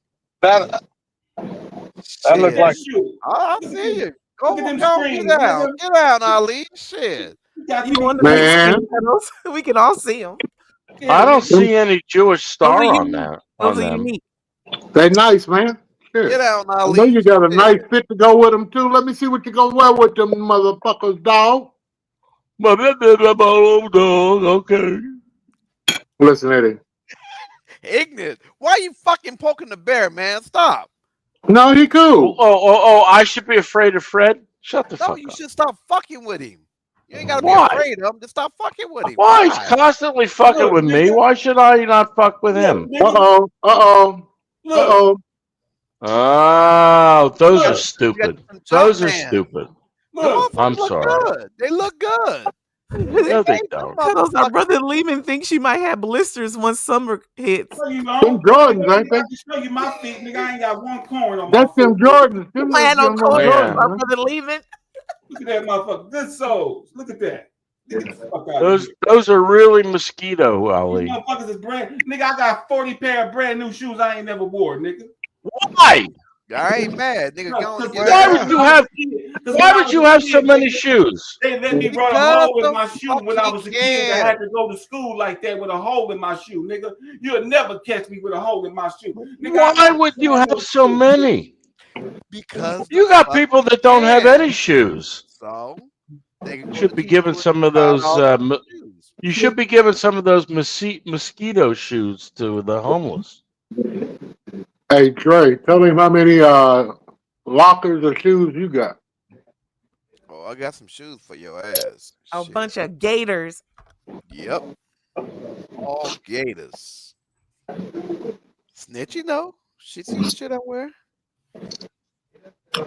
looks like I see you. Go, Look at them go screens, get out. nigga. Get out, Ali. Shit. You want to Man. make pedals? We can all see them. I don't see any Jewish star on that. Those On are them. unique. They nice, man. Shit. Get out, I Ali. know you got a nice fit to go with them too. Let me see what you gonna wear with them motherfuckers, dog. Okay. Listen, Eddie. Ignorant. Why are you fucking poking the bear, man? Stop. No, he cool. Oh! I should be afraid of Fred. Shut the No, fuck you up. should stop fucking with him. You ain't gotta be Why? afraid of him. Just stop fucking with him. Why? He's constantly fucking Look, with me. nigga. Why should I not fuck with him? Uh oh. Look, Oh, those Look. are stupid. You got Those are Jumpman. stupid. look. I'm Look sorry. good. They look good. No, they don't. Pedals, our brother Lehman thinks she might have blisters once summer hits. Show you, Them Jordans, ain't they? I can show you my feet, nigga. I ain't got one corn on my That's them foot. Jordans. Them Plan on them calling Yeah. our brother Lehman. Look at that motherfucker. Good souls. Look at that. Get the fuck out of here. Those are really mosquito, Ali. These motherfuckers is brand. Nigga, I got 40 pair of brand new shoes I ain't never wore, nigga. Why? I ain't mad, nigga. Go and get Why out. would you have? Why would you have so many shoes? They let me run a Because hole in the my shoe when I was a kid. I fucking had to go to school like that with a hole in my shoe, nigga. You'll never catch me with a hole in my shoe. Nigga, Why would you have so many? Because You got people that don't have any shoes. so they can You go should to be Key giving Food some of and find those. all the shoes. You should be giving some of those mosquito shoes to the homeless. Hey Trey, tell him how many lockers or shoes you got. Oh, I got some shoes for your ass. A Shit. bunch of gators. Yep. All gators. Snitchy, no. She sees the shit I wear.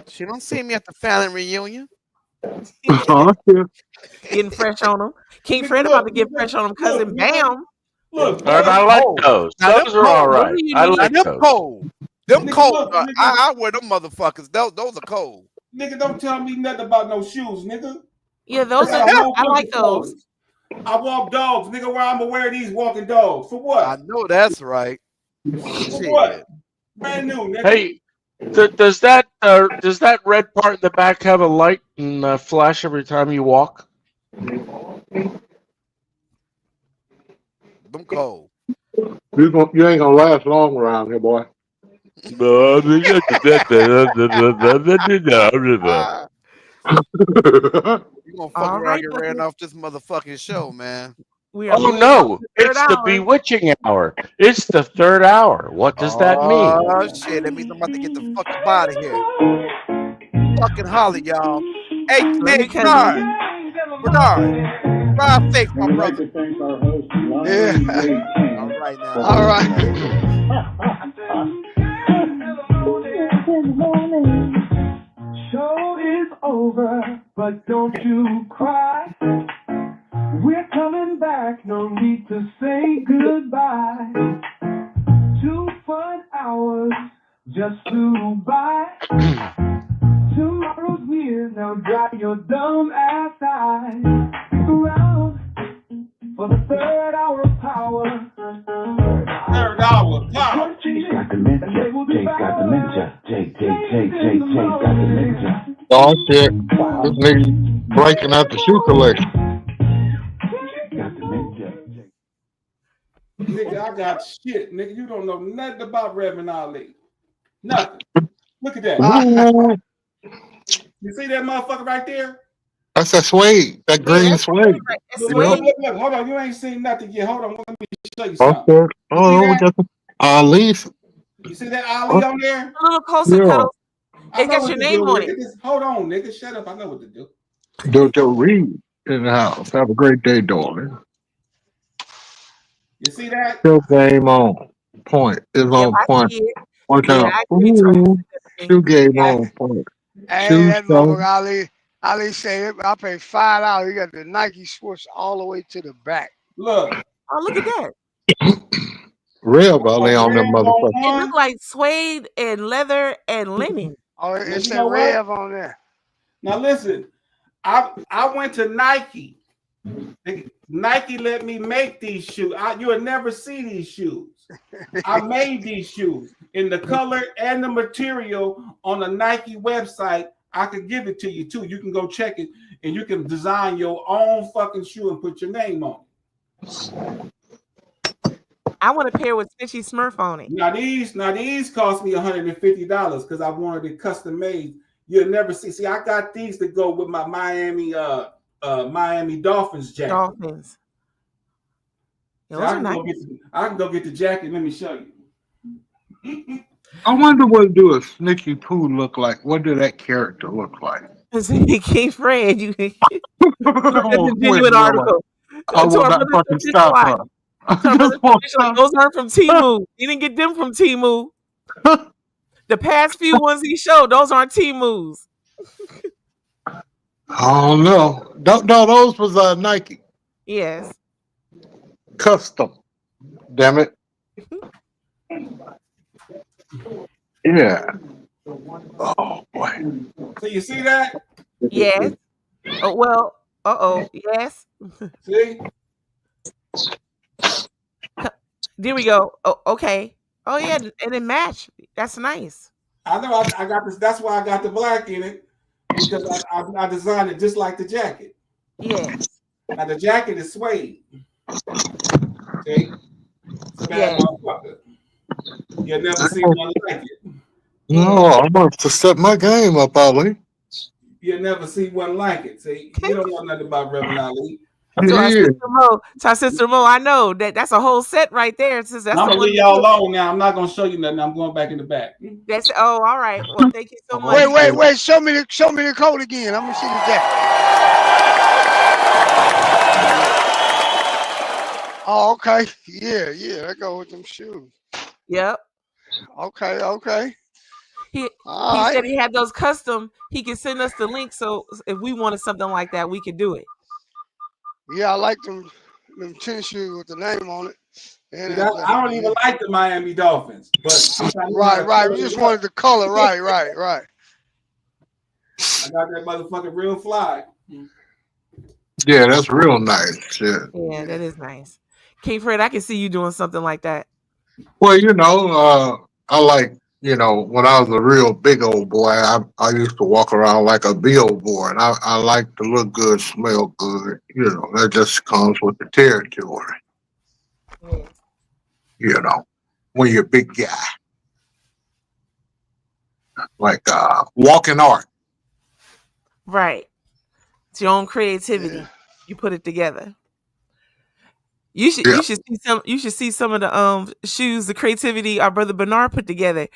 She don't see me at the family reunion. Getting fresh on them. King Fred about to get fresh on them. Cousin Bam. Look, And I like those. Now, Those them are all cold. right. I Now, like them those. cold. Them Nigga, cold. look, nigga. I wear them motherfuckers. Those are cold. nigga, don't tell me nothing about no shoes, nigga. Yeah, those I are. got a whole I bunch like of those. clothes. I walk dogs, nigga. Where I'ma wear these walking dogs? For what? I know that's right. For Shit. what? Brand new, nigga. Hey, does that red part in the back have a light and flash every time you walk? Them cold. You ain't gonna last long around here, boy. No, You gonna fuck All around right, and get buddy. ran off this motherfucking show, man. We are Oh moving no, on to the third it's the hour. bewitching hour. It's the third hour. What does that mean? Oh shit, that means I'm about to get the fuck up out of here. Fucking holler, y'all. Hey, Let hey, me cousin. Bernard, drive safe, my brother. Yeah. All right now. All right. Show is over, but don't you cry. We're coming back, no need to say goodbye. 2 fun hours just flew by. Tomorrow's near, now dry your dumb ass eyes. Stick around for the 3rd hour of power. 3rd hour of power. Jake got dementia. Jake got dementia. Oh shit. This nigga breaking out the shoe collection. Nigga, I got shit. Nigga, you don't know nothing about Reverend Ali. Nothing. Look at that. You see that motherfucker right there? That's that suede. That green suede. Look, hold on. You ain't seen nothing yet. Hold on. Let me show you something. Okay. Oh, we got the Ali. You see that Ali on there? A little closer, Yeah. Cuddles. I It know got what your to name do, on nigga. it. Just hold on, nigga. Shut up. I know what to do. Jojo Reed in the house. Have a great day, darling. You see that? Shoe game on point. Is Yep, on I point. see it. One Yeah, time. I agree. Ooh, shoe game on point. Hey, Shoe that stuff. motherfucker Ali said, I paid $5. You got the Nike swoosh all the way to the back. Look. Oh, look at that. Real Ali on them motherfuckers. It looked like suede and leather and linen. Oh, You it said know what? Rev on there. Now listen, I went to Nike. Nike let me make these shoes. You'll never see these shoes. I made these shoes in the color and the material on the Nike website. I could give it to you too. You can go check it and you can design your own fucking shoe and put your name on it. I want a pair with Snitchy Smurf on it. Now these cost me $150 because I wanted it custom made. You'll never see. See, I got these to go with my Miami Dolphins jacket. Dolphins. So Those are nice. I can go get the jacket. Let me show you. I wonder what do a Snicky Poo look like. What do that character look like? King Fred, you that's a Wait, genuine article. I will not fucking stop her. Those aren't from Temu. You didn't get them from Temu. The past few ones he showed, those aren't Temu's. I don't know. No, those was Nike. Yes. Custom. Damn it. Yeah. Oh boy. So you see that? Yes. Oh well. Yes. See? There we go. Oh, okay. Oh yeah, and it matched. That's nice. I know. I got this. That's why I got the black in it because I designed it just like the jacket. Yes. Now the jacket is suede. See? Yeah. You'll never see one like it. No, I'm going to step my game up, Ali. You'll never see one like it. See, you don't know nothing about Reverend Ali. To our sister Mo, I know that's a whole set right there. That's I'm gonna leave y'all alone now. I'm not gonna show you nothing. I'm going back in the back. That's all right. Well, thank you so much. Wait. Show me the code again. I'm gonna see the jacket. Oh, okay. Yeah. That go with them shoes. Yep. Okay. He right. said he had those custom. He can send us the link, so if we wanted something like that, we could do it. Yeah, I like them tennis shoes with the name on it. And I don't even like the Miami Dolphins, but right. We just wanted the color. Right. I got that motherfucker real fly. Yeah, that's real nice. Yeah, that is nice. King Fred, I can see you doing something like that. Well, I like, when I was a real big old boy, I used to walk around like a billboard. I like to look good, smell good. That just comes with the territory. When you're a big guy. Like walking art. Right. It's your own creativity. Yeah. You put it together. You should see some of the shoes, the creativity our brother Bernard put together.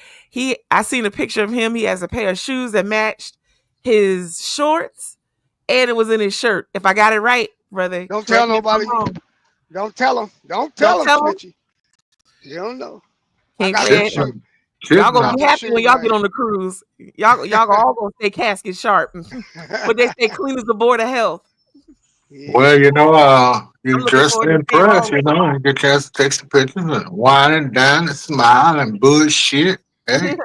I seen a picture of him. He has a pair of shoes that matched his shorts, and it was in his shirt. If I got it right, brother. Don't tell nobody. Don't tell him. Don't tell him. You don't know. King got Fred, some y'all gonna got be some happy when sugar y'all right get on the cruise. Y'all all gonna stay casket sharp, but they stay clean as the board of health. Well, you I'm looking dress to forward to seeing impress, all of it. and get a chance to take some pictures and wine and dine and smile and bullshit. Hey,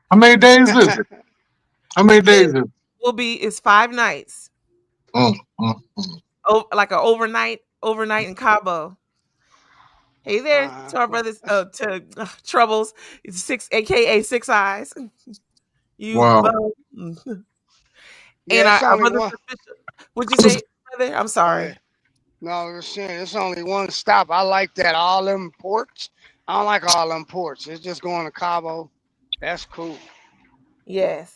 how many days is it? How many days is it? It's 5 nights. Mm. Oh, like an overnight in Cabo. Hey there to our brothers, Troubles. It's 6, aka 6 Eyes. You Wow. bum. Yeah, And it's our only brothers one. official. What'd you say, brother? I'm sorry. Yeah. No, I was just saying it's only one stop. I like that. All them ports. I don't like all them ports. It's just going to Cabo. That's cool. Yes.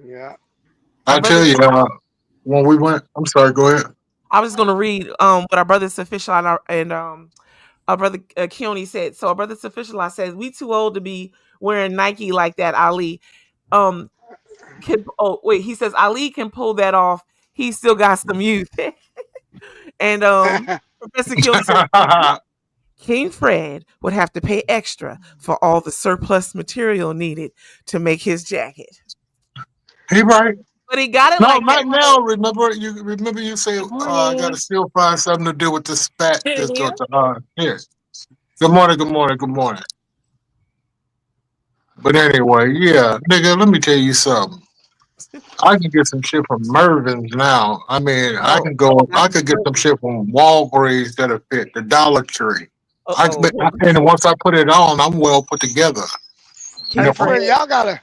Yeah. I tell you, when we went, I'm sorry, go ahead. I was going to read what our brother's official and our brother Keone said. So our brother's official says, we too old to be wearing Nike like that, Ali. He says Ali can pull that off. He still got some youth. And Professor Keone said, King Fred would have to pay extra for all the surplus material needed to make his jacket. He right. But he got it No, like not that. now. Remember you say I gotta still find something to do with this spat. Here. Good morning. But anyway, yeah, nigga, let me tell you something. I can get some shit from Mervin's now. I mean, I could get some shit from Walgreens that'll fit the Dollar Tree. And once I put it on, I'm well put together. Hey, Fred, y'all gotta.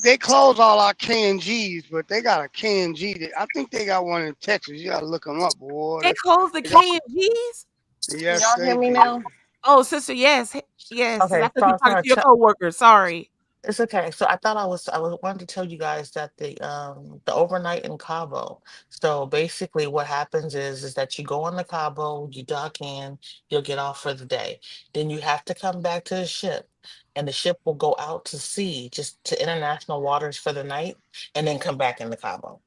They close all our K&Gs, but they got a K&G. I think they got one in Texas. You gotta look them up, boy. They closed the K&Gs? Yes, y'all they hear me did. now? Oh, sister, yes. Okay, I think you're talking to your coworker. Sorry. It's okay. So I wanted to tell you guys that the overnight in Cabo. So basically what happens is that you go on the Cabo, you dock in, you'll get off for the day. Then you have to come back to the ship, and the ship will go out to sea, just to international waters for the night, and then come back into Cabo.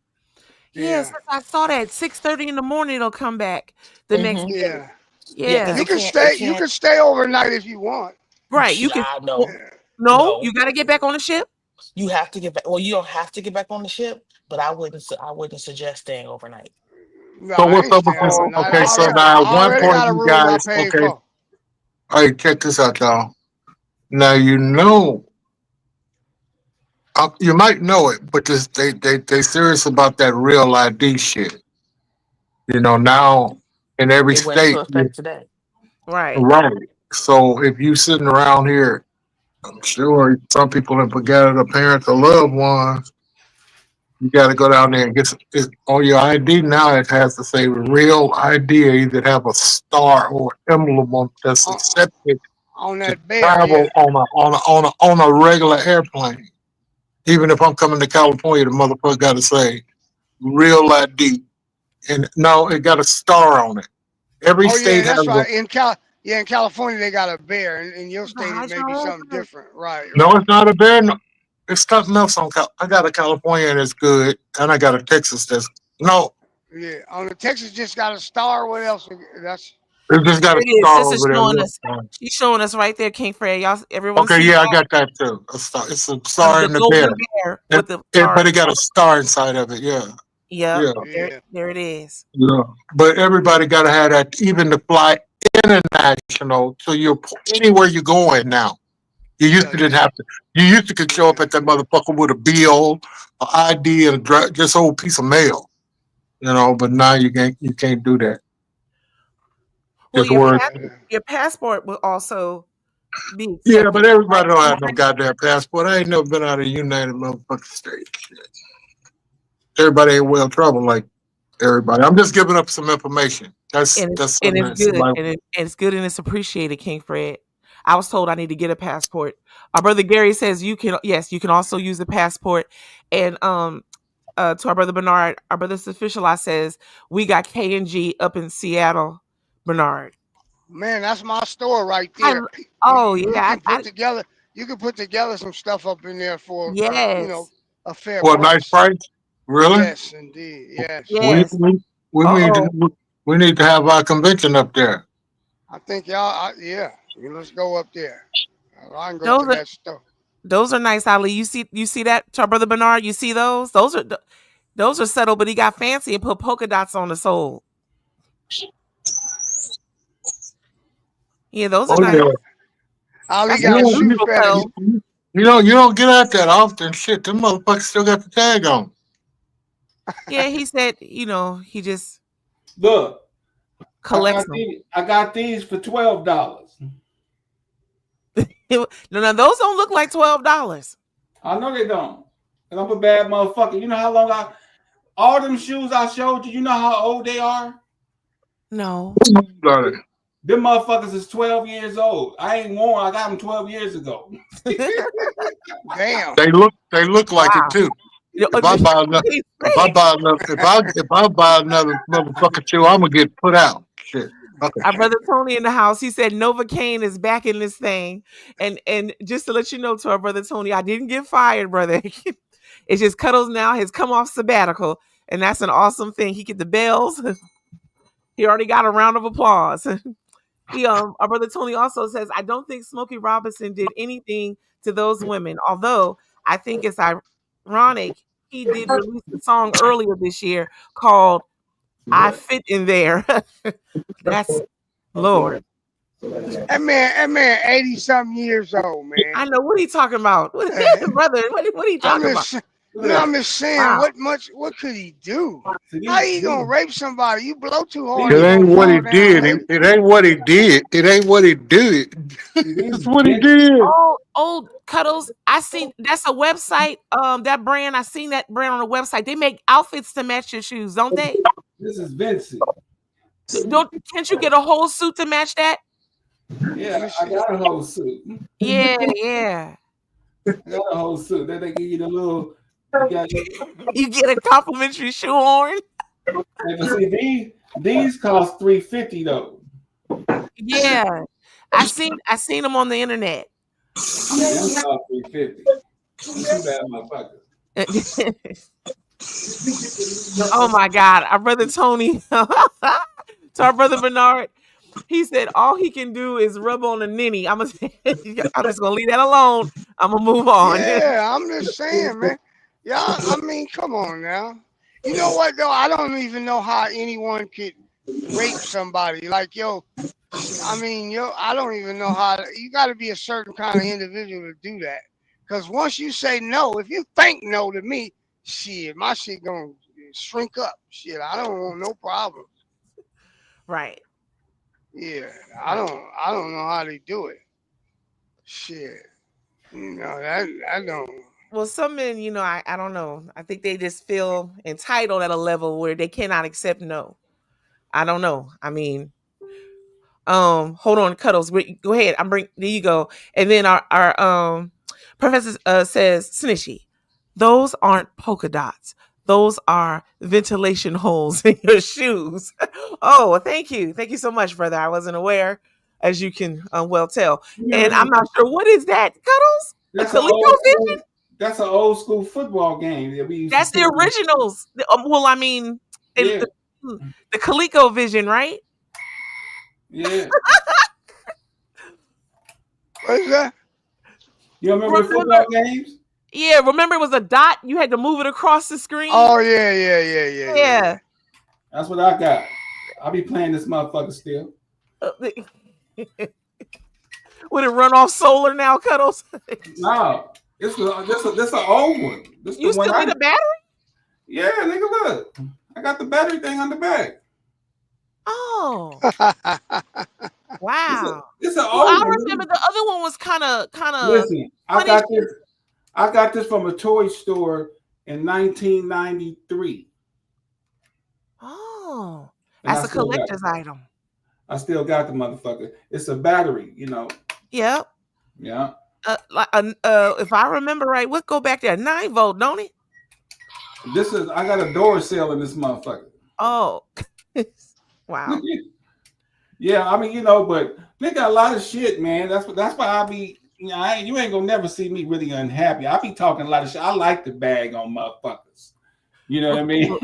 Yes, I saw that. 6:30 in the morning it'll come back the next day. Yeah. You can stay. You can stay overnight if you want. Right. You can. No, you got to get back on the ship. You have to get back. Well, you don't have to get back on the ship, but I wouldn't suggest staying overnight. No, So what's up with this? Okay, so now at one point, you guys, okay. All right, check this out, y'all. Now you might know it, but they serious about that real ID shit. Now in every state. Went into effect today. Right. Right. So if you sitting around here, I'm sure some people have forgotten their parents or loved ones. You got to go down there and get on your ID now. It has to say real ID that have a star or emblem that's accepted on that to travel on a regular airplane. Even if I'm coming to California, the motherfucker got to say real ID, and no, it got a star on it. Every state has. Right. In California they got a bear. In your state it may be something different. Right. No, it's not a bear. No. It's something else on. I got a California that's good, and I got a Texas that's no. Yeah, on the Texas just got a star. What else? It just got a star over showing there. us. She's showing us right there, King Fred. Y'all, everyone. Okay, yeah, I got that too. A star. It's a star in the bear. With the but it got a star inside of it. Yeah. Yep. Yeah. There it is. Yeah, but everybody got to have that, even to fly international. So you're anywhere you're going now. You used to didn't have to. You used to could show up at that motherfucker with a bill, an ID, and just old piece of mail. But now you can't do that. Well, your passport will also be accepted. Yeah, but everybody don't have no goddamn passport. I ain't never been out of the United motherfucking States. Everybody ain't well trouble like everybody. I'm just giving up some information. That's it's good, and it's good, and it's appreciated, King Fred. I was told I need to get a passport. Our brother Gary says you can also use a passport, and to our brother Bernard, our brother's official, says we got K&G up in Seattle, Bernard. Man, that's my store right there. You can put together some stuff up in there for a fair price. Nice price. Really? Yes, indeed. Yes. We need to have our convention up there. I think y'all, yeah. Let's go up there. I can go to that store. Those are nice, Ali. You see that to our brother Bernard? You see those? Those are subtle, but he got fancy and put polka dots on the sole. Yeah, those are nice. Yeah. Ali got a shoe fetish. You don't get out that often. Shit, them motherfuckers still got the tag on. Yeah, he said, he just look. Collects I got these for $12. No, those don't look like $12. I know they don't. And I'm a bad motherfucker. You know how long all them shoes I showed you, you know how old they are? No. Them motherfuckers is 12 years old. I ain't worn. I got them 12 years ago. Damn. They look like it too. If I buy another motherfucker shoe, I'm gonna get put out. Shit. Okay. Our brother Tony in the house, he said Novocaine is back in this thing. And just to let you know, to our brother Tony, I didn't get fired, brother. It's just Cuddles now has come off sabbatical, and that's an awesome thing. He get the bells. He already got a round of applause. Our brother Tony also says, I don't think Smokey Robinson did anything to those women, although I think it's ironic he did release a song earlier this year called I Fit in There. That's Lord. That man 80-something years old, man. I know. What are you talking about? Brother, what are you talking about? I'm just saying, Wow. what could he do? How you gonna rape somebody? You blow too hard. It ain't what he did. It ain't what he did. It ain't what he did. It's what he did. Old Cuddles. I seen that's a website. That brand. I seen that brand on the website. They make outfits to match your shoes, don't they? This is Vincent. Can't you get a whole suit to match that? Yeah, I got a whole suit. Yeah. I got a whole suit. Then they give you the little. You get a complimentary shoe horn. But see, these cost $350 though. Yeah, I seen them on the internet. Yeah, them cost $350. Too bad, motherfucker. Oh my God, our brother Tony, to our brother Bernard, he said all he can do is rub on a ninny. I'm just gonna leave that alone. I'm gonna move on. Yeah, I'm just saying, man. Yeah, I mean, come on now. You know what though? I don't even know how anyone could rape somebody. Like, I don't even know how. You got to be a certain kind of individual to do that. Because once you say no, if you think no to me, shit, my shit gonna shrink up. Shit, I don't want no problems. Right. Yeah, I don't know how they do it. Shit, I don't. Well, some men, I don't know. I think they just feel entitled at a level where they cannot accept no. I don't know. I mean, hold on, Cuddles. Go ahead. There you go. And then our professor says, Snitchy, those aren't polka dots. Those are ventilation holes in your shoes. Oh, well, thank you. Thank you so much, brother. I wasn't aware, as you can well tell. And I'm not sure. What is that, Cuddles? That's the Coleco Vision? That's an old school football game. That's the originals. Well, I mean, the Coleco Vision, right? Yeah. What is that? You remember the football games? Yeah, remember it was a dot. You had to move it across the screen. Oh, yeah. That's what I got. I'll be playing this motherfucker still. Would it run off solar now, Cuddles? No. This an old one. You still need a battery? Yeah, nigga, look. I got the battery thing on the back. Oh. Wow. It's an old I one. remember the other one was kind of. Listen, I got this from a toy store in 1993. Oh. That's a collector's item. I still got the motherfucker. It's a battery, Yep. Yeah. If I remember right, what go back there? 9-volt, don't it? I got a door seal in this motherfucker. Oh. Wow. Yeah, I mean, but they got a lot of shit, man. That's why I be, you ain't gonna never see me really unhappy. I be talking a lot of shit. I like to bag on motherfuckers. You know what I mean?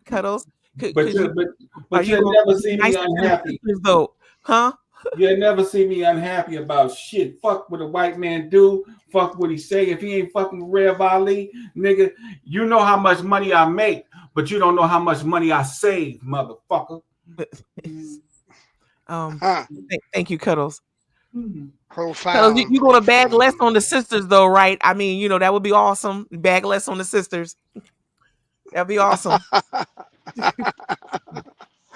Cuddles. But you'll never see me unhappy. Though, Huh? You'll never see me unhappy about shit. Fuck what a white man do. Fuck what he say. If he ain't fucking Rev Ali, nigga, you know how much money I make, but you don't know how much money I save, motherfucker. Thank you, Cuddles. Profound. You going to bag less on the sisters, though, right? I mean, you know, that would be awesome. Bag less on the sisters. That'd be awesome.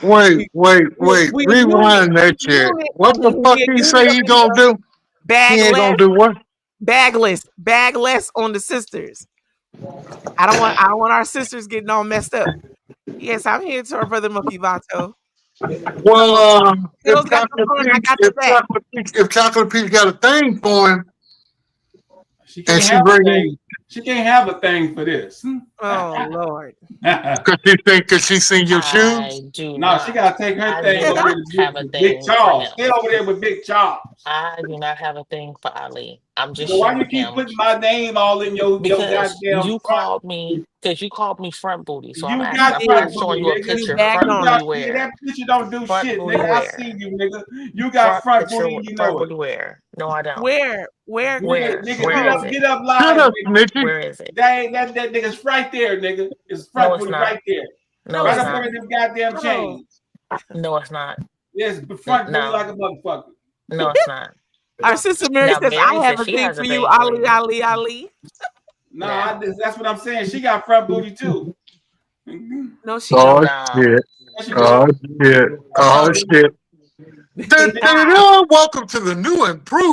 Wait. Rewind that shit. What the fuck he say he gonna do? Bag he ain't less. Gonna do what? Bag less on the sisters. I don't want our sisters getting all messed up. Yes, I'm here to our brother Monkey Vato. Well, if Chocolate Peach got a thing for him, she can't have a thing for this. Oh Lord! Because she seen your shoes. No, she gotta take her thing over there with Big Charles. Stay over there with Big Charles. I do not have a thing for Ali. I'm just. So why you keep putting my name all in your because goddamn? You called me front booty. So you I'm showing you a picture. Front booty wear. That picture don't do shit, nigga. I see you, nigga. You got front booty. You know it. Wear. No, I don't. Where? Nigga, get up live. Where is it? That nigga's right there, nigga. It's front booty right there. No, right it's up under them goddamn chains. No, it's not. Yes, front booty like a motherfucker. No, it's not. Our sister Mary says, I have a thing for you, Ali. No, that's what I'm saying. She got front booty too. No, she don't. Oh shit. Welcome to the new improved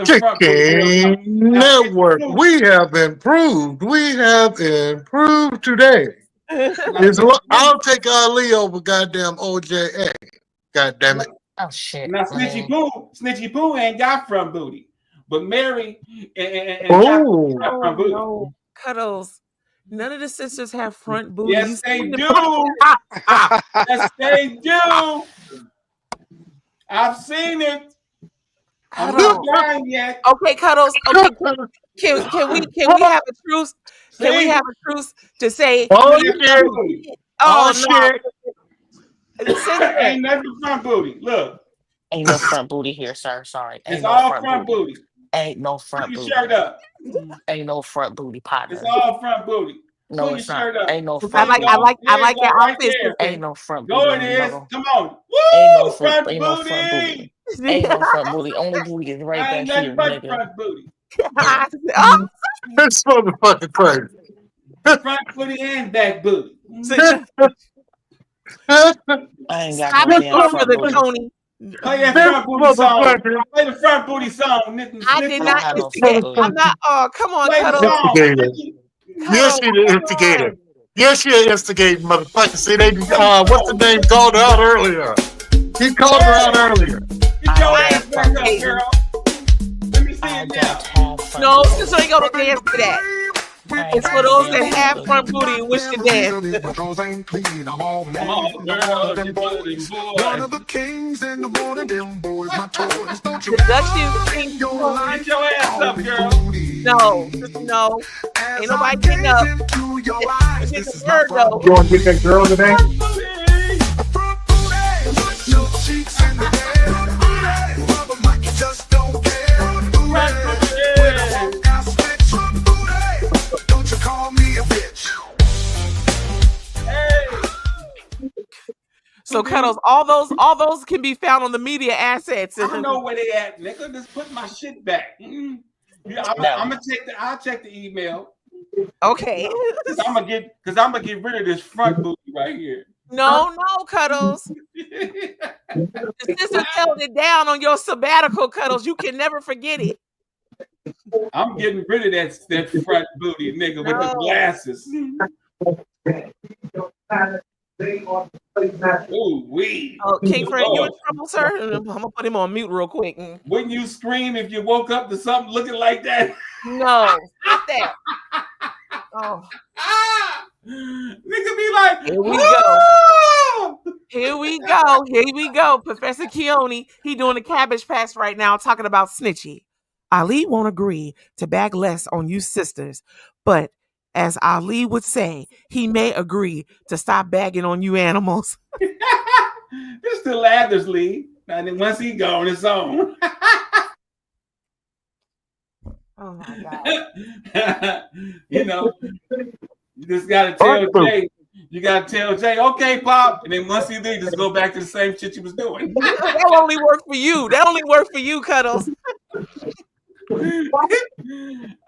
Chicken Network. We have improved today. I'll take Ali over goddamn OJA. God damn it. Oh shit. Now Snitchy Pooh ain't got front booty. But Mary and got front booty. No. Cuddles. None of the sisters have front booty. Yes, they do. Yes, they do. I've seen it. I'm not lying yet. Okay, Cuddles. Okay, can we have a truce? Can we have a truce to say? Oh shit! Ain't nothing front booty. Look, ain't no front booty here, sir. Sorry, it's all front booty. Ain't no front booty. Shirt up. Ain't no front booty, partner. It's all front booty. No, it's not. Ain't no front. I like your outfit. Ain't no front booty. Go it is. Come on. Woo! Ain't no front booty. Ain't no front booty. Only booty is right back here, nigga. Front booty. This motherfucking crazy. Front booty and back booty. I ain't got no damn front booty. Tony. Play that front booty song. Play the front booty song. I did not instigate. I'm not. Oh, come on, Cuddles. Yes, you're the instigator. Yes, you're instigating, motherfucker. See, they what's the name called her out earlier? He called her out earlier. Get your ass back up, girl. Let me see it now. No, sister ain't gonna dance to that. It's for those that have front booty and wish to dance. One of the kings in the morning, them boys, my toys. Don't you Get your ass up, girl. No. Ain't nobody getting up. It's a bird, though. You want to get that girl today? So Cuddles, all those can be found on the media assets. I don't know where they at, nigga. Just put my shit back. Yeah, I'll check the email. Okay. Cause I'm gonna get rid of this front booty right here. No, Cuddles. The sister held it down on your sabbatical, Cuddles. You can never forget it. I'm getting rid of that front booty, nigga, with the glasses. Ooh, wee. Oh, King Fred, you in trouble, sir? I'm gonna put him on mute real quick. Wouldn't you scream if you woke up to something looking like that? No, stop that. Oh. Nigga be like, Here we go. Professor Keone, he doing the cabbage patch right now, talking about Snitchy. Ali won't agree to bag less on you sisters, but as Ali would say, he may agree to stop bagging on you animals. This is the Lathers League. And then once he gone, it's on. Oh my God. You know, you just gotta tell Jay. You gotta tell Jay, okay, Pop. And then once he leaves, just go back to the same shit you was doing. That only worked for you. That only worked for you, Cuddles.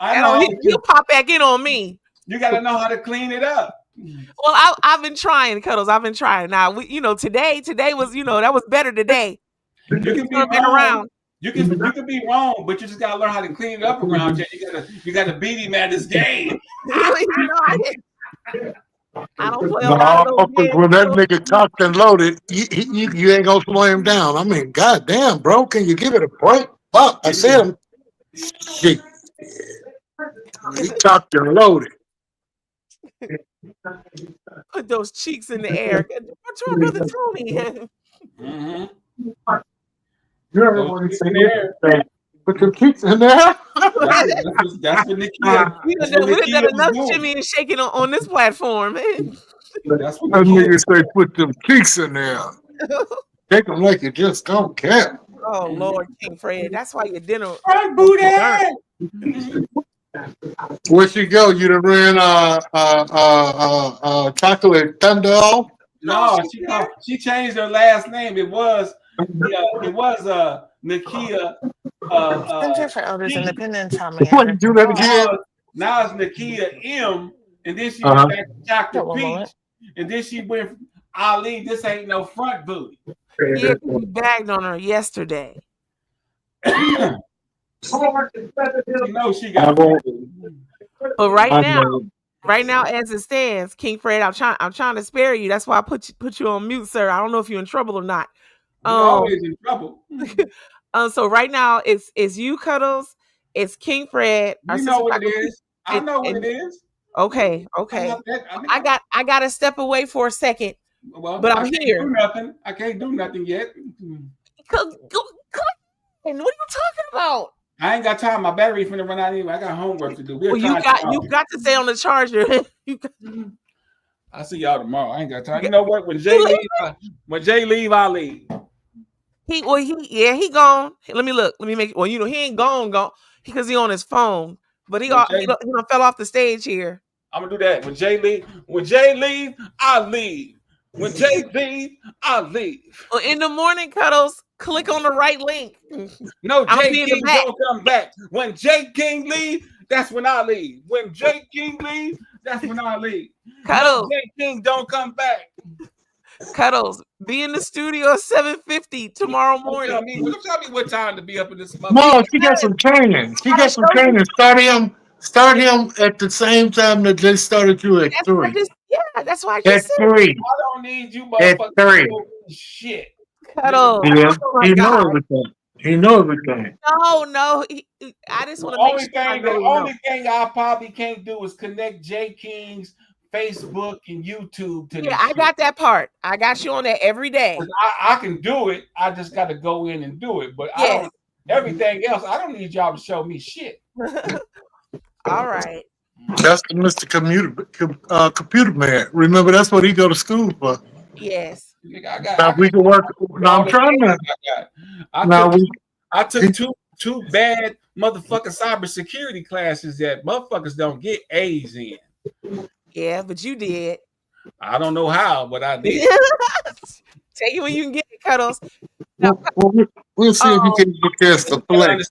I know. He'll pop back in on me. You gotta know how to clean it up. Well, I've been trying, Cuddles. I've been trying. Now, today was, that was better today. You can be wrong. You can be wrong, but you just gotta learn how to clean it up around you. You gotta beat him at this game. I don't play when that nigga cocked and loaded, you ain't gonna slow him down. I mean, goddamn, bro, can you give it a break? Fuck, I said him. Shit. He cocked and loaded. Put those cheeks in the air. What's wrong, Brother Tony? Mm-hmm. You ever want to say anything? Put your cheeks in there. That's what Nikia. We done enough shimmy and shaking on this platform. That's what niggas say. Put them cheeks in there. Take them like you just don't care. Oh Lord, King Fred, that's why your dinner. Right, booty. Where'd she go? You done ran Chocolate Thunder off? No, she changed her last name. It was Nikia. Center for Elders Independent, Tommy. Do that again. Now it's Nikia M, and then she went back to Chocolate Peach, and then she went Ali. This ain't no front booty. Yeah, we bagged on her yesterday. You know she got. But right now, as it stands, King Fred, I'm trying to spare you. That's why I put you on mute, sir. I don't know if you're in trouble or not. You're always in trouble. So right now it's you, Cuddles. It's King Fred. You know what it is. I know what it is. Okay. I got to step away for a second. Well, but I'm here. Do nothing. I can't do nothing yet. What are you talking about? I ain't got time. My battery's finna run out anyway. I got homework to do. Well, you got to stay on the charger. I'll see y'all tomorrow. I ain't got time. You know what? When Jay leave, I'll leave. He gone. Let me look. Let me make. Well, he ain't gone because he on his phone. But he done fell off the stage here. I'm gonna do that. When Jay leave, I'll leave. When Jay leave, I'll leave. Well, in the morning, Cuddles, click on the right link. No, Jay King don't come back. When Jay King leave, that's when I leave. When Jay King leave, that's when I leave. Cuddles, Jay King don't come back. Cuddles, be in the studio at 7:50 tomorrow morning. Tell me what time to be up in this month. No, she got some training. Start him at the same time that they started you at 3. That's why I just said. 3. I don't need you motherfuckers at 3. Shit. Cuddles. Yeah, he knows everything. He knows everything. No. I just want to make sure. The only thing I probably can't do is connect Jay King's Facebook and YouTube to I got that part. I got you on that every day. I can do it. I just got to go in and do it. But everything else, I don't need y'all to show me shit. All right. That's the Mr. Computer Man. Remember, that's what he go to school for. Yes. We can work. Now I'm trying to. I took two bad motherfucking cybersecurity classes that motherfuckers don't get A's in. Yeah, but you did. I don't know how, but I did. Tell you when you can get it, Cuddles. We'll see if we can get this to flex.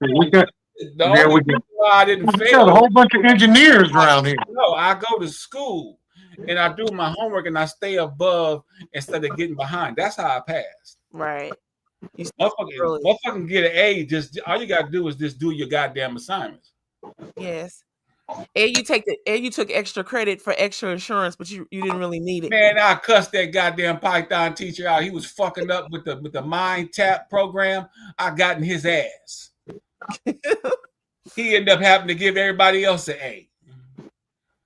I didn't fail. Got a whole bunch of engineers around here. No, I go to school and I do my homework and I stay above instead of getting behind. That's how I passed. Right. Motherfucking get an A. Just all you gotta do is just do your goddamn assignments. Yes. And you took extra credit for extra insurance, but you didn't really need it. Man, I cussed that goddamn Python teacher out. He was fucking up with the Mind Tap program. I got in his ass. He ended up having to give everybody else an A.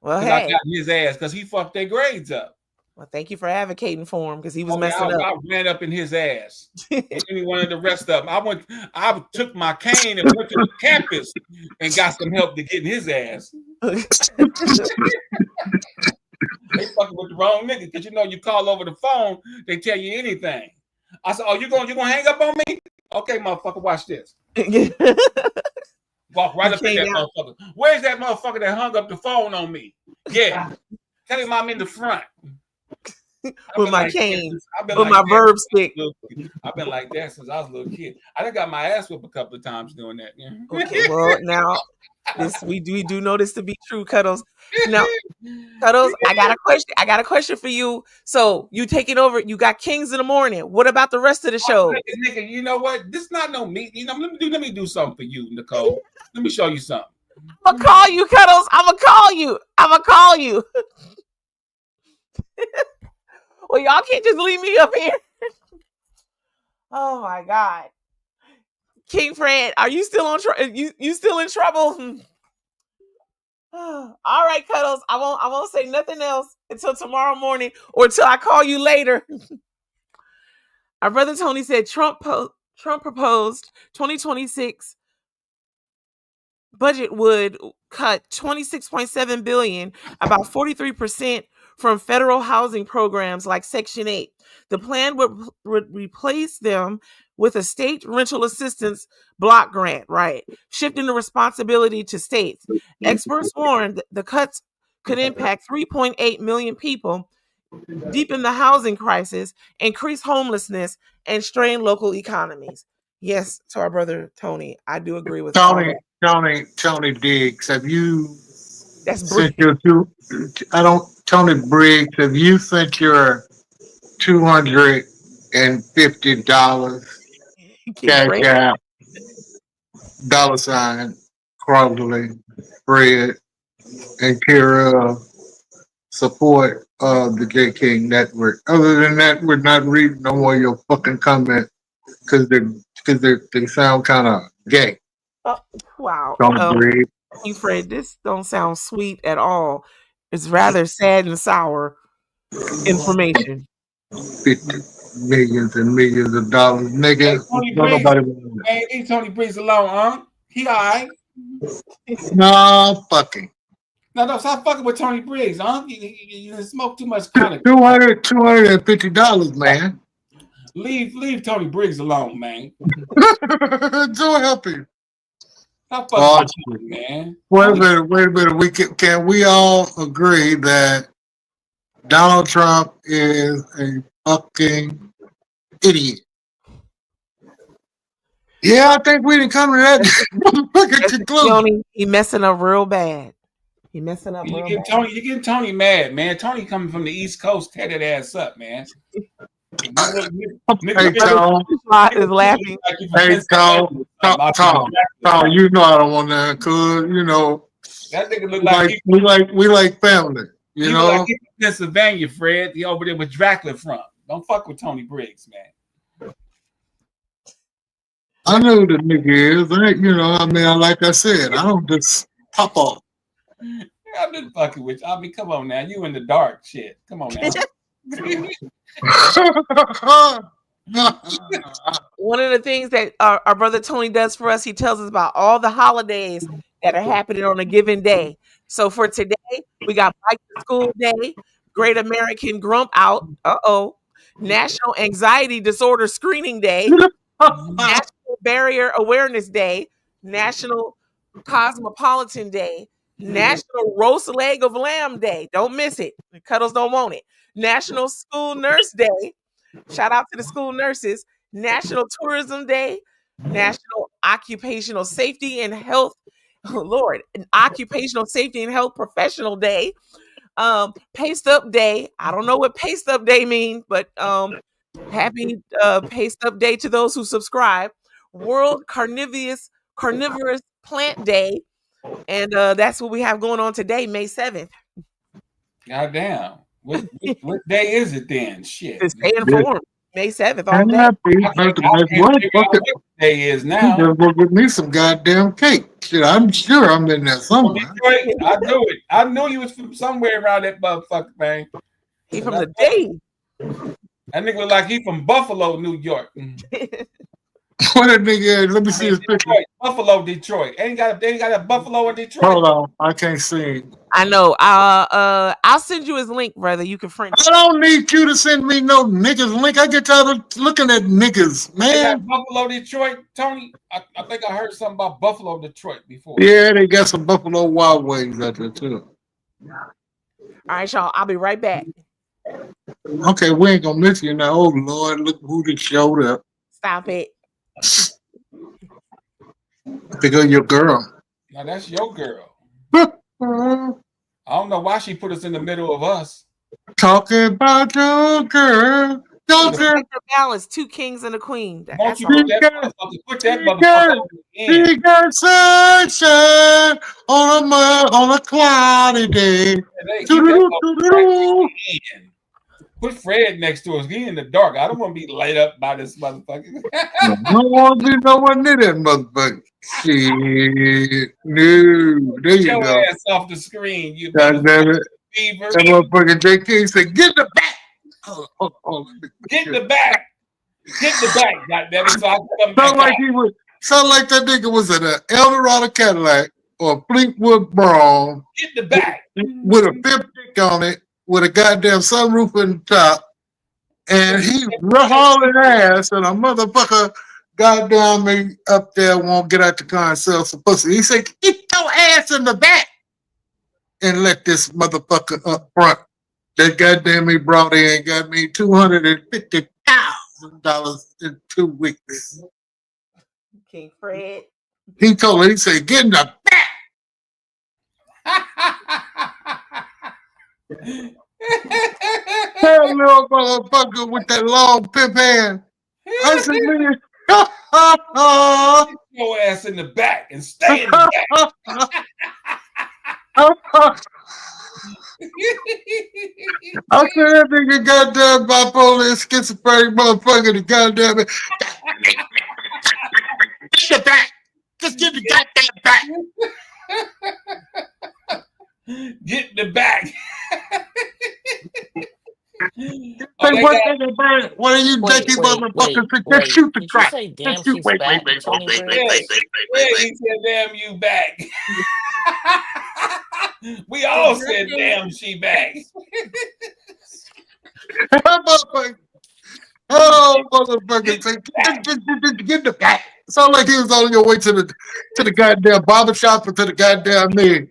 Well, hey, I got in his ass because he fucked their grades up. Well, thank you for advocating for him because he was messing up. I ran up in his ass. And any one of the rest of them. I took my cane and went to the campus and got some help to get in his ass. They fucking with the wrong nigga because you call over the phone, they tell you anything. I said, "Oh, you gonna hang up on me? Okay, motherfucker, watch this." Walk right up in that motherfucker. Where's that motherfucker that hung up the phone on me? Yeah, tell him I'm in the front with my cane, with my verb stick. I've been like that since I was a little kid. I done got my ass whipped a couple of times doing that. Yeah. Okay, well now we do know this to be true, Cuddles. Now, Cuddles, I got a question. I got a question for you. So you taking over? You got Kings in the morning. What about the rest of the show? Nigga, you know what? This is not no meat. Let me do something for you, Nicole. Let me show you something. I'm gonna call you, Cuddles. I'm gonna call you. Well, y'all can't just leave me up here. Oh my God, King Fred, are you still on? You still in trouble? All right, Cuddles. I won't say nothing else until tomorrow morning or until I call you later. Our brother Tony said Trump proposed 2026 budget would cut $26.7 billion, about 43%, from federal housing programs like Section 8. The plan would replace them with a state rental assistance block grant, right? Shifting the responsibility to states. Experts warned the cuts could impact 3.8 million people, deepen the housing crisis, increase homelessness, and strain local economies. Yes, to our brother Tony, I do agree with Tony Diggs. Have you sent your Tony Briggs? Have you sent your $250 cash out $ Crosley, Fred, and Kira support of the J King Network? Other than that, we're not reading no more of your fucking comments because they sound kind of gay. Oh, wow. Tony Fred, this don't sound sweet at all. It's rather sad and sour information. 50 millions and millions of dollars, nigga. Leave Tony Briggs alone, huh? He all right. No, fucking. No, stop fucking with Tony Briggs, huh? You smoke too much chronic. $250, man. Leave Tony Briggs alone, man. Don't help him. Stop fucking with him, man. Wait a minute. Can we all agree that Donald Trump is a fucking idiot? Yeah, I think we didn't come to that conclusion. He messing up real bad. He messing up real bad. You're getting Tony mad, man. Tony coming from the East Coast, tear that ass up, man. Hey, Tom. Is laughing. Hey, Tom, you know I don't want that, cause that nigga look like we like family. You know, like he's from Pennsylvania, Fred. He over there with Dracula from. Don't fuck with Tony Briggs, man. I know who the nigga is. Like I said, I don't just pop off. I've been fucking with you. Come on now. You in the dark shit. Come on now. One of the things that our brother Tony does for us, he tells us about all the holidays that are happening on a given day. So for today, we got Bike to School Day, Great American Grump Out, National Anxiety Disorder Screening Day, National Barrier Awareness Day, National Cosmopolitan Day, National Roast Leg of Lamb Day. Don't miss it. The Cuddles don't want it. National School Nurse Day. Shout out to the school nurses. National Tourism Day. National Occupational Safety and Health. Oh, Lord. Occupational Safety and Health Professional Day. Pay Stub Day. I don't know what Pay Stub Day means, but happy Pay Stub Day to those who subscribe. World Carnivorous Plant Day. And that's what we have going on today, May 7th. Goddamn. What day is it then? Shit. Stay informed. May 7th. All day. What day is now? Go get me some goddamn cake. Shit, I'm sure I'm in there somewhere. I knew it. I knew you was from somewhere around that motherfucker, man. He from the day. That nigga look like he from Buffalo, New York. What a nigga is. Let me see his picture. Detroit, Buffalo, Detroit. They ain't got a Buffalo in Detroit. Hold on, I can't see. I know. I'll send you his link, brother. You can friend. I don't need you to send me no niggas link. I get tired of looking at niggas, They got man. Buffalo, Detroit, Tony. I think I heard something about Buffalo, Detroit before. Yeah, they got some Buffalo Wild Wings out there too. All right, y'all. I'll be right back. Okay, we ain't gonna miss you now. Oh Lord, look who just showed up. Stop it. Pick up your girl. Now that's your girl. I don't know why she put us in the middle of us. Talking about your girl. The balance, 2 kings and a queen. Won't you put that She got sunshine on a cloudy day. Put Fred next to us. He in the dark. I don't want to be light up by this motherfucker. I don't want to be no one near that motherfucker. Shit. No. There you your go. ass off the screen. You God damn it. Fever. That motherfucker JK said, get the back. Get the back. Get the back. God damn it. So I come sound like that nigga was in an Eldorado Cadillac or Fleetwood Braun. Get the back. With a 50 on it, with a goddamn sunroof in the top, and he hauling ass, and a motherfucker goddamn me up there won't get out the car and sell some pussy. He said, get your ass in the back and let this motherfucker up front. That goddamn me brought in got me $250,000 in 2 weeks. King Fred. He told her, he said, get in the back. That little motherfucker with that long pimp hand. I said, nigga, get your ass in the back and stay in the back. I said, that nigga goddamn bipolar and schizophrenic motherfucker, the goddamn it. Get your back. Just get the goddamn back. Get the back. What are you taking motherfuckers to just shoot the track? Say, damn, Just shoot. Wait. He said, damn you back. We all said, damn she back. Oh, motherfucker. Get the back. Sound like he was on your way to the goddamn barbershop or to the goddamn to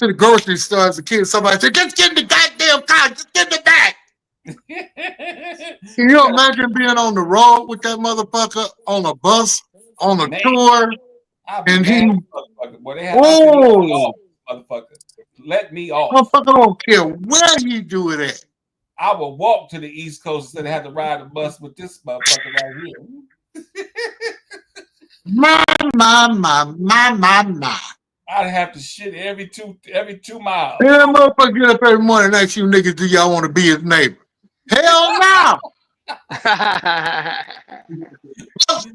the grocery store as a kid. Somebody said, just get in the goddamn car. Just get in the back. Can you imagine being on the road with that motherfucker on a bus, on a tour, and he... Motherfucker. Let me off. Motherfucker don't care where he do it at. I will walk to the East Coast instead of have to ride a bus with this motherfucker right here. My. I'd have to shit every two miles. Yeah, motherfucker get up every morning and ask you niggas, do y'all want to be his neighbor? Hell no!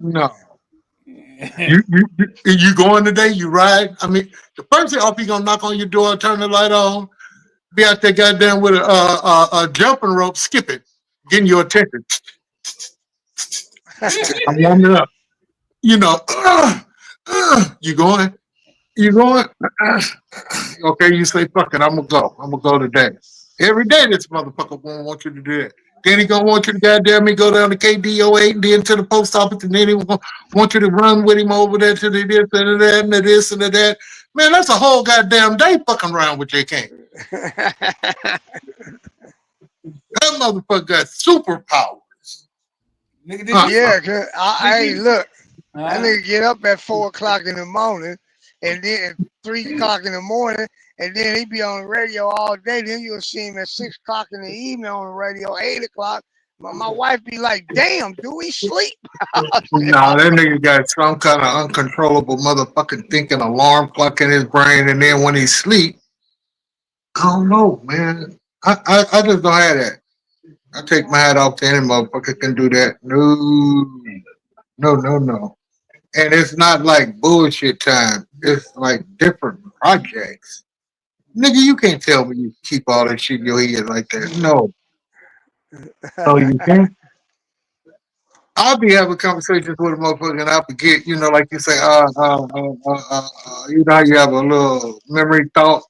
No. You going today? You ride? I mean, the first thing off, he gonna knock on your door, turn the light on, be out there goddamn with a jumping rope, skip it, getting your attention. I'm warming up. You know, you going? You going? Okay, you say, fuck it, I'm gonna go. I'm gonna go today. Every day this motherfucker won't want you to do that. Then he gonna want you to goddamn me go down to KDO8 and then to the post office, and then he want you to run with him over there to the this and that and the this and the that. Man, that's a whole goddamn day fucking around with JK. That motherfucker got superpowers. Yeah, cause hey, look, that nigga get up at 4 o'clock in the morning, and then 3 o'clock in the morning, and then he be on the radio all day. Then you'll see him at 6 o'clock in the evening on the radio, 8 o'clock. My wife be like, damn, do we sleep? Nah, that nigga got some kind of uncontrollable motherfucking thinking alarm clock in his brain, and then when he sleep, I don't know, man. I just don't have that. I take my hat off to any motherfucker can do that. No. And it's not like bullshit time. It's like different projects. Nigga, you can't tell me you keep all that shit in your head like that. No. Oh, you can't? I'll be having conversations with a motherfucker and I forget, you know, like you say, you know how you have a little memory thought,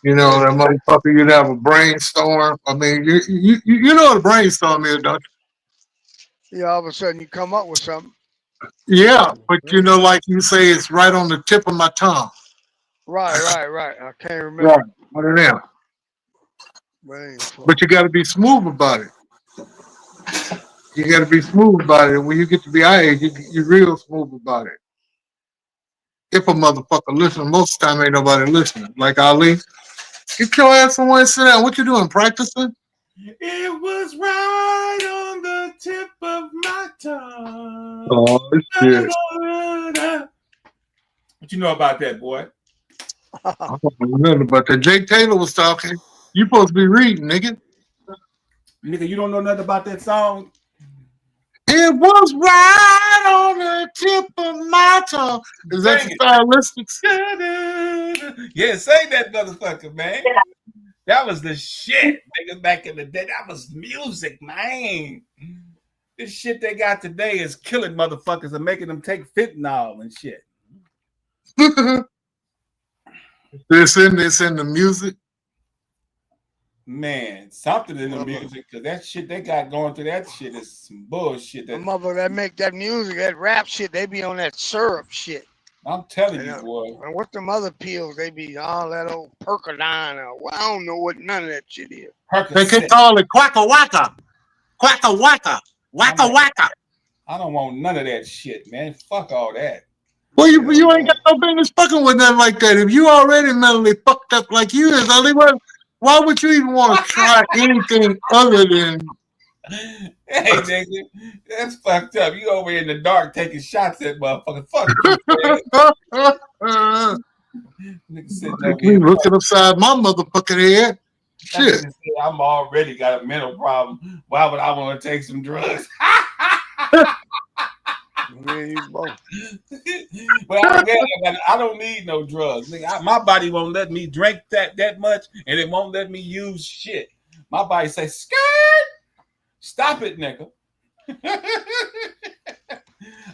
you know, that motherfucker, you'd have a brainstorm. I mean, you know what a brainstorm is, don't Yeah, all of a sudden you come up with something. you? Yeah, but you know, like you say, it's right on the tip of my tongue. Right. I can't remember. Right, one of them. But you got to be smooth about it. You got to be smooth about it. When you get to be our age, you're real smooth about it. If a motherfucker listen, most of the time ain't nobody listening. Like Ali, get your ass somewhere and sit down. What you doing, practicing? It was right on the tip of my tongue. Oh, shit. What you know about that, boy? I don't know nothing about that. Jake Taylor was talking. You supposed to be reading, nigga. Nigga, you don't know nothing about that song? It was right on the tip of my tongue. Is that the stylistics? Yeah, say that motherfucker, man. That was the shit, nigga, back in the day. That was music, man. This shit they got today is killing motherfuckers and making them take fentanyl and shit. This in the music? Man, something in the music, because that shit they got going through that shit is some bullshit. The motherfucker that make that music, that rap shit, they be on that syrup shit. I'm telling you, boy. And what them other pills, they be all that old Percodan or I don't know what none of that shit is. They can call it quacka wacka. Quacka wacka. Wacka wacka. I don't want none of that shit, man. Fuck all that. Well, you ain't got no business fucking with nothing like that. If you already mentally fucked up like you is, Ali, why would you even want to try anything other than? Hey, nigga, that's fucked up. You over here in the dark taking shots at motherfucker. Fuck you, looking upside my motherfucking head. Shit. I'm already got a mental problem. Why would I want to take some drugs? Well, I don't need no drugs. Nigga, my body won't let me drink that much, and it won't let me use shit. My body says, "Skirt, stop it, nigga."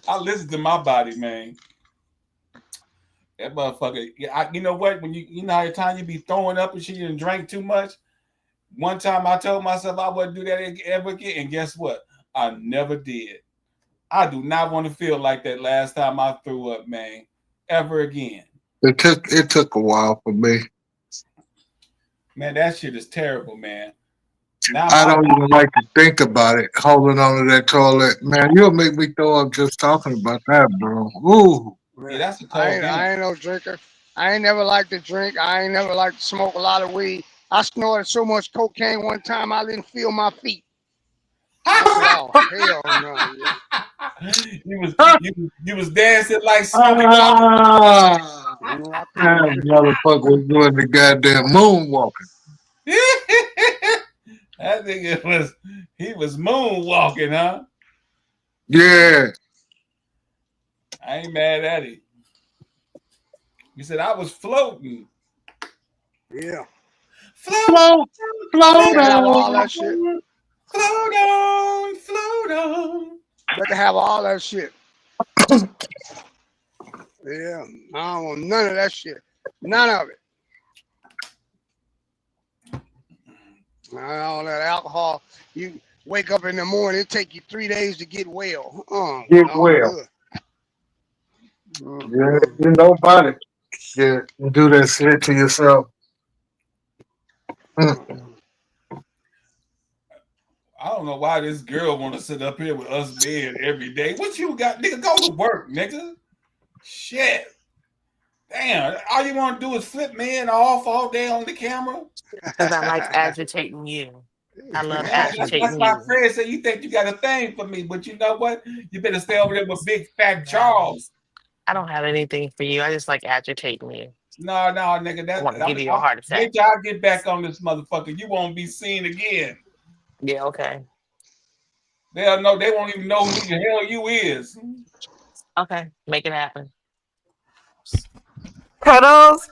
I listen to my body, man. That motherfucker. You know what? When you know how the time you be throwing up and shit and drank too much. One time I told myself I wouldn't do that ever again, and guess what? I never did. I do not want to feel like that last time I threw up, man, ever again. It took a while for me. Man, that shit is terrible, man. Now I don't even like to think about it. Holding on to that toilet, man, you'll make me throw up just talking about that, bro. Ooh. Yeah, that's a I ain't no drinker. I ain't never liked to drink. I ain't never liked to smoke a lot of weed. I snorted so much cocaine one time I didn't feel my feet. Oh, hell no. You was dancing like motherfucker was doing the goddamn moonwalking. That nigga was moonwalking, huh? Yeah. I ain't mad at it. He said I was floating. Yeah. Float on. All that shit. Float on. Better have all that shit. Yeah, I don't want none of that shit. None of it. All that alcohol. You wake up in the morning, it take you 3 days to get well. Get well. Yeah, you know about it. Yeah, you do that shit to yourself. I don't know why this girl want to sit up here with us men every day. What you got, nigga? Go to work, nigga. Shit. Damn. All you want to do is flip men off all day on the camera? Because I like agitating you. I love agitating That's my friend said you think you got a thing for me, but you know what? You better stay over there with Big Fat Charles. I don't have anything for you. I just like agitating you. No, nigga. I want to give you a heart attack. Wait till I get back on this motherfucker. You won't be seen again. Yeah, okay. They'll know. They won't even know who the hell you is. Okay, make it happen. Cuddles,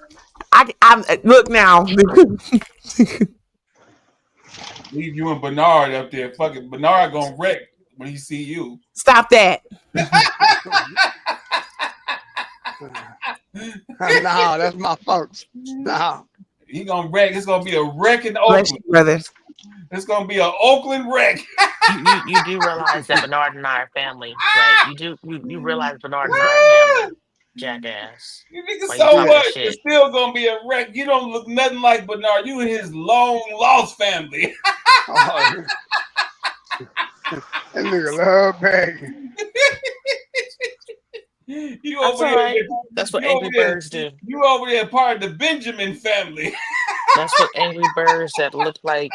I'm look now. Leave you and Bernard up there. Fucking Bernard gonna wreck when he see you. Stop that. No, that's my folks. No. He gonna wreck. It's gonna be a wreck in Bless Oakland. you, brother. It's gonna be an Oakland wreck. You do realize that Bernard and I are family, right? You realize Bernard and I are family, jackass. You niggas Why you so talking what? shit? It's still gonna be a wreck. You don't look nothing like Bernard. You and his long lost family. Oh, that nigga love begging. You That's over all there. right. That's what You angry over there. birds do. You over there part of the Benjamin family. That's what angry birds that look like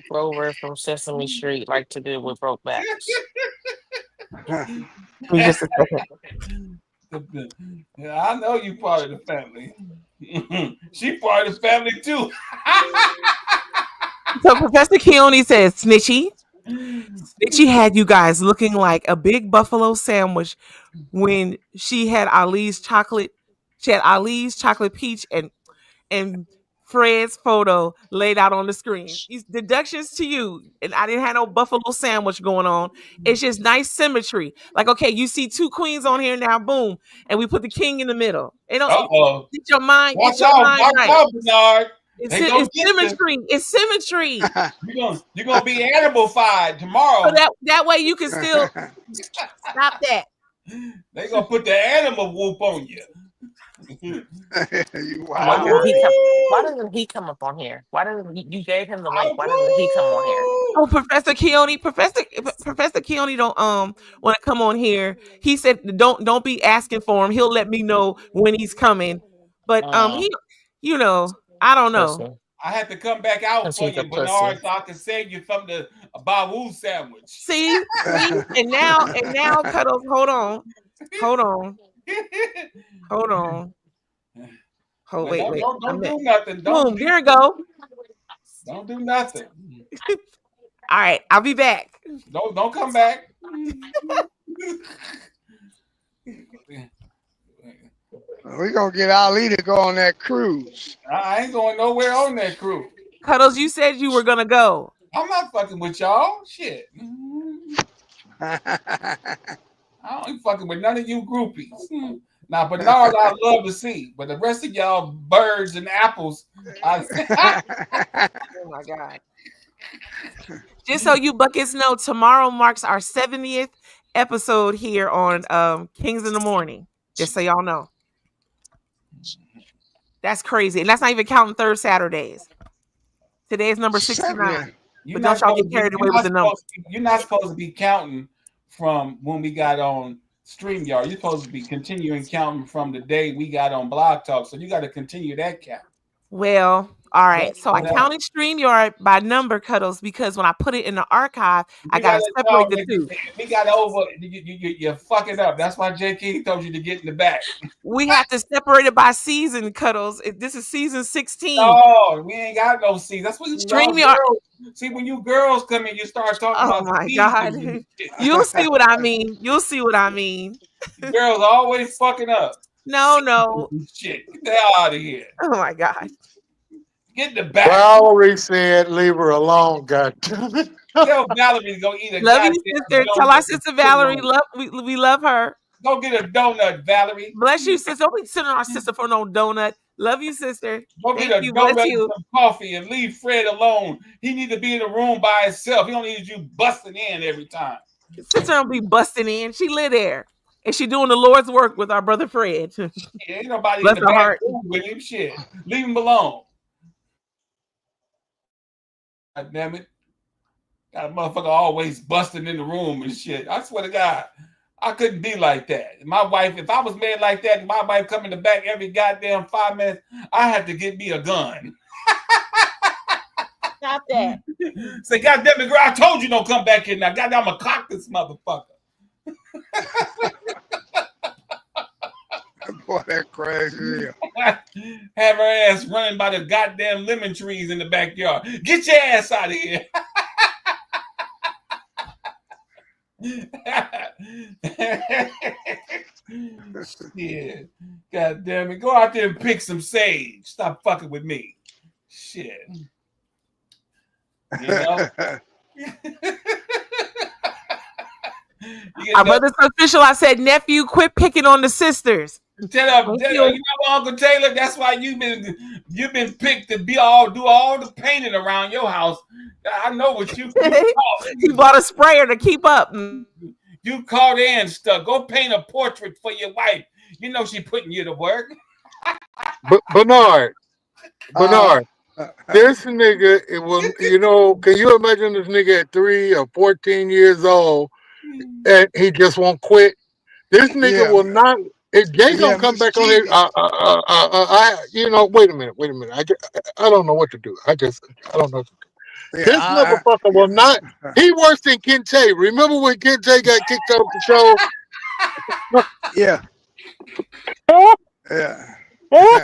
Grover from Sesame Street like to do with Brokeback. Just a second. Yeah, I know you part of the family. She part of the family too. So Professor Keone says, Snitchy had you guys looking like a big buffalo sandwich when she had Ali's chocolate peach and Fred's photo laid out on the screen. These deductions to you, and I didn't have no buffalo sandwich going on. It's just nice symmetry. Like, okay, you see two queens on here now, boom, and we put the king in the middle. Get your mind, Watch out, Bernard. It's symmetry. It's symmetry. You're gonna be animal-fied tomorrow. So that way you can still stop that. They gonna put the animal whoop on you. Why doesn't he come up on here? Why doesn't you gave him the link? Why doesn't he come on here? Oh, Professor Keone don't want to come on here. He said don't be asking for him. He'll let me know when he's coming. But he, I don't know. Listen. I had to come back out for you, Bernard, so I can save you from the Bawu sandwich. See, and now, Cuddles, hold on. Wait. Don't do nothing. Boom, there we go. Don't do nothing. All right, I'll be back. Don't come back. We're going to get Ali to go on that cruise. I ain't going nowhere on that cruise. Cuddles, you said you were going to go. I'm not fucking with y'all. Shit. I ain't fucking with none of you groupies. Now, Bernard, I'd love to see. But the rest of y'all birds and apples. Oh, my God. Just so you buckets know, tomorrow marks our 70th episode here on Kings in the Morning. Just so y'all know. That's crazy. And that's not even counting third Saturdays. Today is number 69. But don't y'all get carried away with the number. You're not supposed to be counting from when we got on StreamYard. You're supposed to be continuing counting from the day we got on Blog Talk. So you got to continue that count. Well, all right. So I counted StreamYard by number, Cuddles, because when I put it in the archive, I got to separate the two. We got over. You're fucking up. That's why J. King told you to get in the back. We have to separate it by season, Cuddles. This is season 16. No, we ain't got no season. That's what you StreamYard. See, when you girls come in, you start talking about. Oh my God! You'll see what I mean. Girls always fucking up. No. Shit, get the hell out of here. Oh my God. Get the back. Valerie said, "Leave her alone." God damn it. Tell Valerie to go eat a. Love you, sister. Tell our sister Valerie, we love her. Go get a donut, Valerie. Bless you, sister. Don't be sitting on our sister for no donut. Love you, sister. Go get a donut and some coffee and leave Fred alone. He need to be in the room by himself. He don't need you busting in every time. Sister don't be busting in. She live there. And she doing the Lord's work with our brother Fred. Ain't nobody Bless in the her back heart. room with him. Shit. Leave him alone. God damn it. Got a motherfucker always busting in the room and shit. I swear to God, I couldn't be like that. My wife, if I was made like that, my wife come in the back every goddamn 5 minutes, I had to get me a gun. Stop that. Say, God damn it, girl, I told you don't come back in now. Goddamn, I'm gonna cock this motherfucker. Boy, that crazy. Have her ass running by the goddamn lemon trees in the backyard. Get your ass out of here. Shit. God damn it. Go out there and pick some sage. Stop fucking with me. Shit. You know? Our brother's official. I said, nephew, quit picking on the sisters. Tell you know, Uncle Taylor, that's why you've been picked to do all the painting around your house. I know what you He bought a sprayer to keep up. You caught in stuff. Go paint a portrait for your wife. You know she putting you to work. Bernard, this nigga, it will, you know, can you imagine this nigga at 3 or 14 years old and he just won't quit? This nigga will not. If Jay gonna come back on here, you know, wait a minute. I don't know what to do. I don't know what to do. This motherfucker will not. He worse than Ken Tay. Remember when Ken Tay got kicked off the show? Yeah. Oh,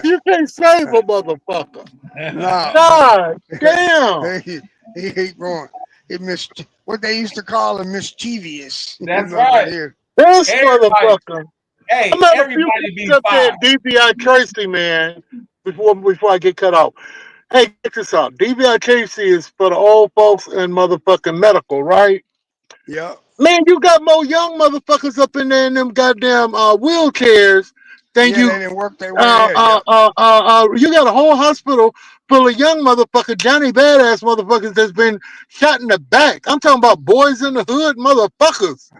you can't save a motherfucker. No. God damn. He ain't wrong. He what they used to call him mischievous. That's right. This motherfucker. Hey, everybody be up there, fine. DBI Tracy, man. Before I get cut off. Hey, check this out. DBI Tracy is for the old folks and motherfucking medical, right? Yeah. Man, you got more young motherfuckers up in there in them goddamn wheelchairs than you. They didn't work their way You got a whole hospital full of young motherfuckers, Johnny Badass motherfuckers that's been shot in the back. I'm talking about boys in the hood motherfuckers.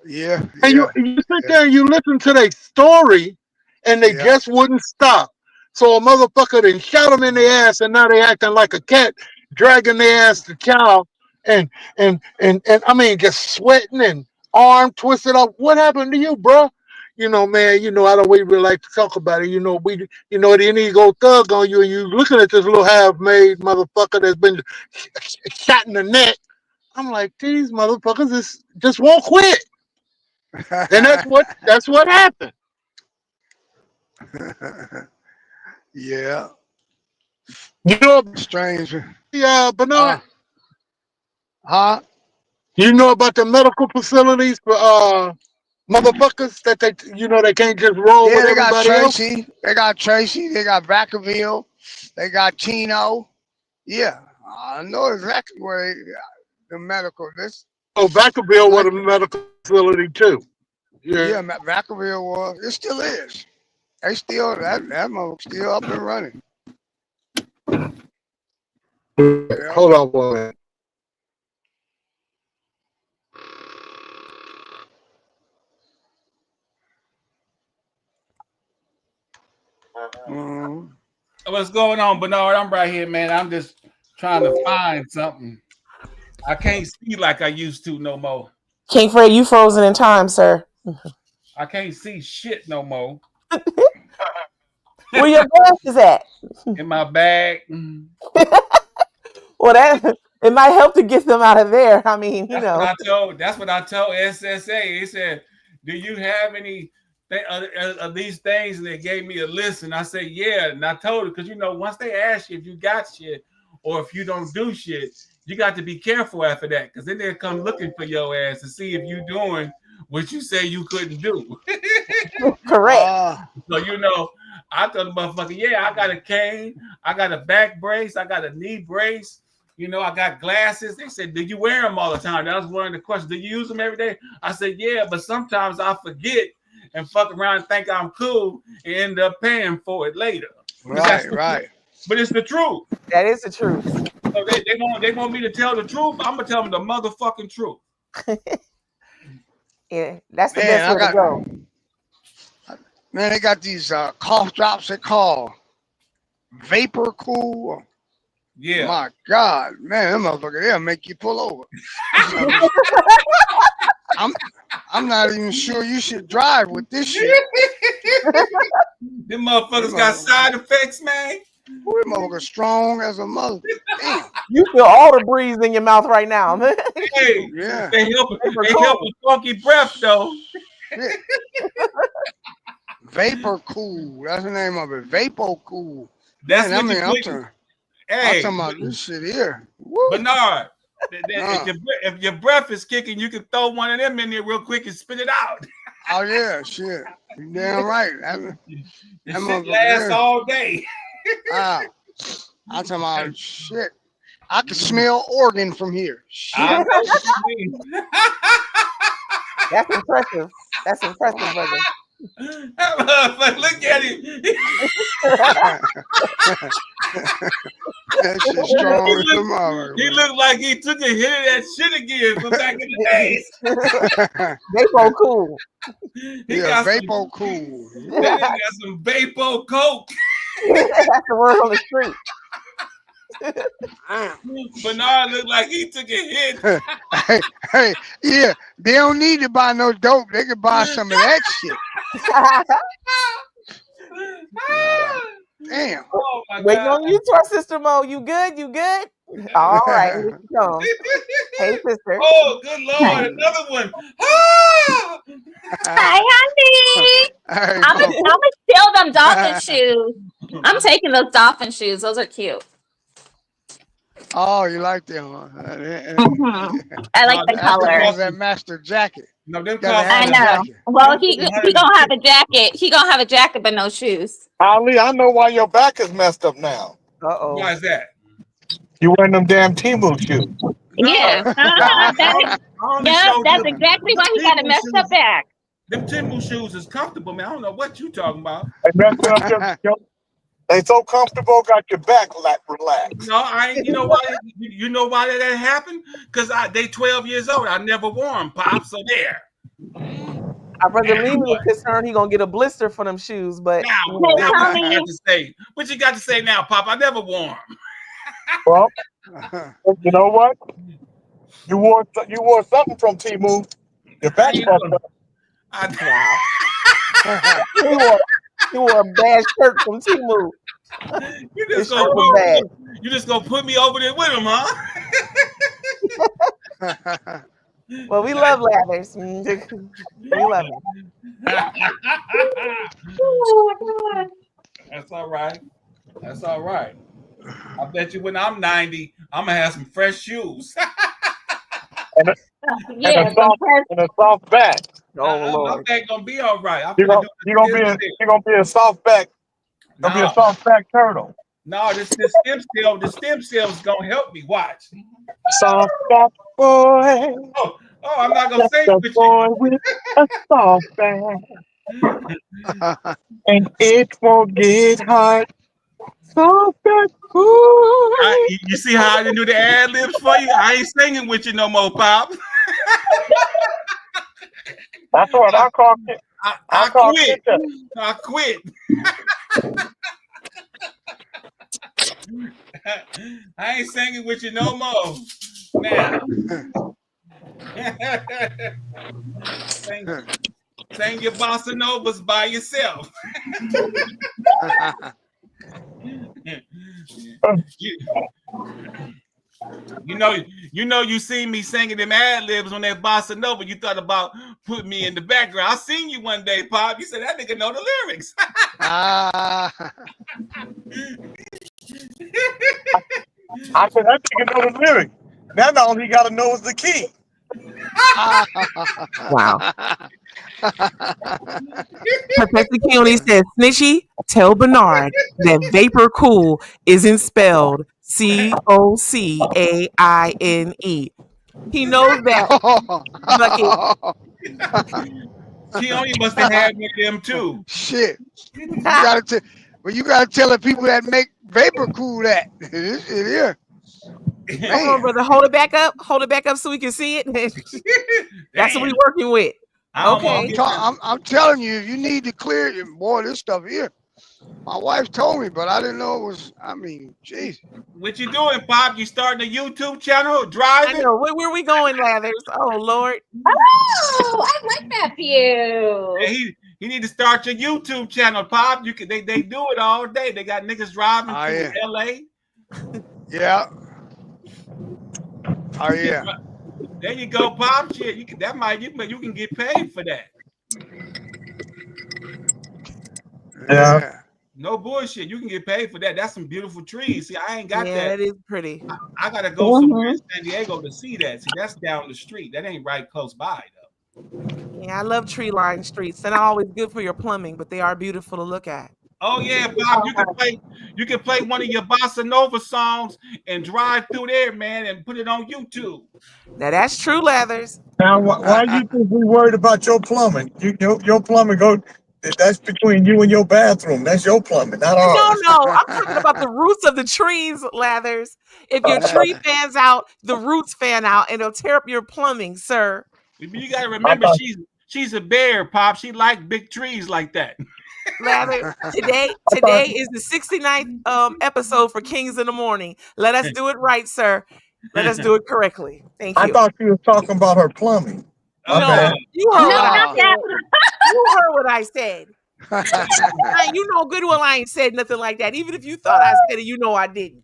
Yeah. And you sit there and you listen to their story, and they just wouldn't stop. So a motherfucker then shot them in the ass, and now they acting like a cat, dragging their ass to chow, and I mean just sweating and arm twisted up. What happened to you, bro? You know, man. You know, I don't really like to talk about it. You know, they need to go thug on you, and you looking at this little half-made motherfucker that's been shot in the neck. I'm like, these motherfuckers just won't quit. And that's what happened. Yeah. You know, strange. Yeah, Bernard. Huh? You know about the medical facilities for motherfuckers that they can't just roll with everybody else? They got Tracy. They got Vacaville. They got Chino. Yeah, I know exactly where the medical this. Oh, Vacaville was a medical facility too. Yeah, Vacaville was. It still is. They still that motherfucker still up and running. Hold on one minute. What's going on, Bernard? I'm right here, man. I'm just trying to find something. I can't see like I used to no more. King Fred, you frozen in time, sir. I can't see shit no more. Where your glasses at? In my bag. Well, it might help to get them out of there. I mean, you know. That's what I told SSA. He said, "Do you have any of these things?" And they gave me a list, and I said, "Yeah." And I told her, because once they ask you if you got shit or if you don't do shit, you got to be careful after that, because then they'll come looking for your ass to see if you doing what you say you couldn't do. Correct. So I told the motherfucker, yeah, I got a cane, I got a back brace, I got a knee brace, I got glasses. They said, do you wear them all the time? That was one of the questions. Do you use them every day? I said, yeah, but sometimes I forget and fuck around and think I'm cool and end up paying for it later. Right. But it's the truth. That is the truth. So they want me to tell the truth. I'm gonna tell them the motherfucking truth. Yeah, that's the best way to go. Man, they got these cough drops they call Vapor Cool. Yeah. My God, man, them motherfucker, they'll make you pull over. I'm not even sure you should drive with this shit. Them motherfuckers got side effects, man. Boy, motherfucker strong as a mother. Damn. You feel all the breeze in your mouth right now, man. Hey, yeah. They help with funky breath though. Vapor Cool. That's the name of it. Vapor Cool. That's man, what I'm talking about this shit here. Woo. Bernard, if your breath is kicking, you can throw one of them in there real quick and spit it out. Oh yeah, shit. You damn right. That shit lasts all day. I'm talking about shit. I can smell organ from here. Shit. That's impressive. That's impressive, brother. Look at him. That shit strong as a motherfucker. He looked like he took a hit of that shit again from back in the days. Vapo cool. Yeah, Vapo cool. That nigga got some Vapo coke. That's the word on the street. Bernard looked like he took a hit. hey, yeah, they don't need to buy no dope. They can buy some of that shit. Damn. Oh my Waiting God. on you, to our sister Mo. You good? You good? All right. Here she comes. Hey, sister. Oh, good Lord. Another one. Hi, honey. I'm gonna steal them dolphin shoes. I'm taking those dolphin shoes. Those are cute. Oh, you like them? Huh? I like the color. That master jacket. No, them I know. Well, he gonna have a jacket. He gonna have a jacket, but no shoes. Ali, I know why your back is messed up now. Uh-oh. Why is that? You wearing them damn Temu shoes. Yeah. That's exactly why he got a messed up back. Them Timu shoes is comfortable, man. I don't know what you talking about. They so comfortable, got your back relaxed. No, I ain't. You know why? You know why that happened? Because they 12 years old. I never wore them, Pop. So there. Our brother Lee was concerned he gonna get a blister for them shoes, but now what you got to say? What you got to say now, Pop? I never wore them. Well, you know what? You wore something from Temu. Your back fucked up. He wore a bad shirt from Temu. You just gonna put me over there with him, huh? Well, we love Lathers. We love him. That's all right. That's all right. I bet you when I'm 90, I'm gonna have some fresh shoes. and a soft back. My back gonna be all right. You're gonna be a soft back. Gonna be a soft back turtle. No, the stem cells gonna help me. Watch. Soft back boy. Oh, I'm not gonna say it with a soft back. And it won't get hard. Soft back boy. You see how I didn't do the ad libs for you? I ain't singing with you no more, Pop. That's what I call it. I quit. I quit. I ain't singing with you no more. Now. Sing your bossa novas by yourself. You seen me singing them ad libs on that bossa nova. You thought about putting me in the background. I seen you one day, Pop. You said that nigga know the lyrics. I said that nigga know the lyrics. Now all he gotta know is the key. Wow. Professor Keone says, Snitchy, tell Bernard that Vapor Cool isn't spelled COCAINE. He knows that. Keone must have had one of them too. Shit. You gotta tell the people that make Vapor Cool that. It is. Come on, brother. Hold it back up. Hold it back up so we can see it. That's what we're working with. Okay. I'm telling you, if you need to clear it, boy, this stuff here. My wife told me, but I didn't know it was. I mean, jeez. What you doing, Pop? You starting a YouTube channel? Driving? I know. Where are we going, Lathers? Oh Lord. Oh, I like that view. Hey, he need to start your YouTube channel, Pop. You can. They do it all day. They got niggas driving to LA. Yeah. Oh yeah. There you go, Pop. Shit, you can get paid for that. Yeah. No bullshit. You can get paid for that. That's some beautiful trees. See, I ain't got that. Yeah, that is pretty. I gotta go somewhere in San Diego to see that. See, that's down the street. That ain't right close by though. Yeah, I love tree-lined streets. They're not always good for your plumbing, but they are beautiful to look at. Oh yeah, Bob, you can play one of your bossa nova songs and drive through there, man, and put it on YouTube. Now that's true, Leathers. Now, why you think we worried about your plumbing? Your plumbing that's between you and your bathroom. That's your plumbing, not ours. No, I'm talking about the roots of the trees, Leathers. If your tree fans out, the roots fan out, and it'll tear up your plumbing, sir. You got to remember, she's a bear, Pop. She like big trees like that. Lather, today is the 69th episode for Kings in the Morning. Let us do it right, sir. Let us do it correctly. Thank you. I thought you were talking about her plumbing. No, you heard what I said. You heard what I said. You know good well I ain't said nothing like that. Even if you thought I said it, you know I didn't.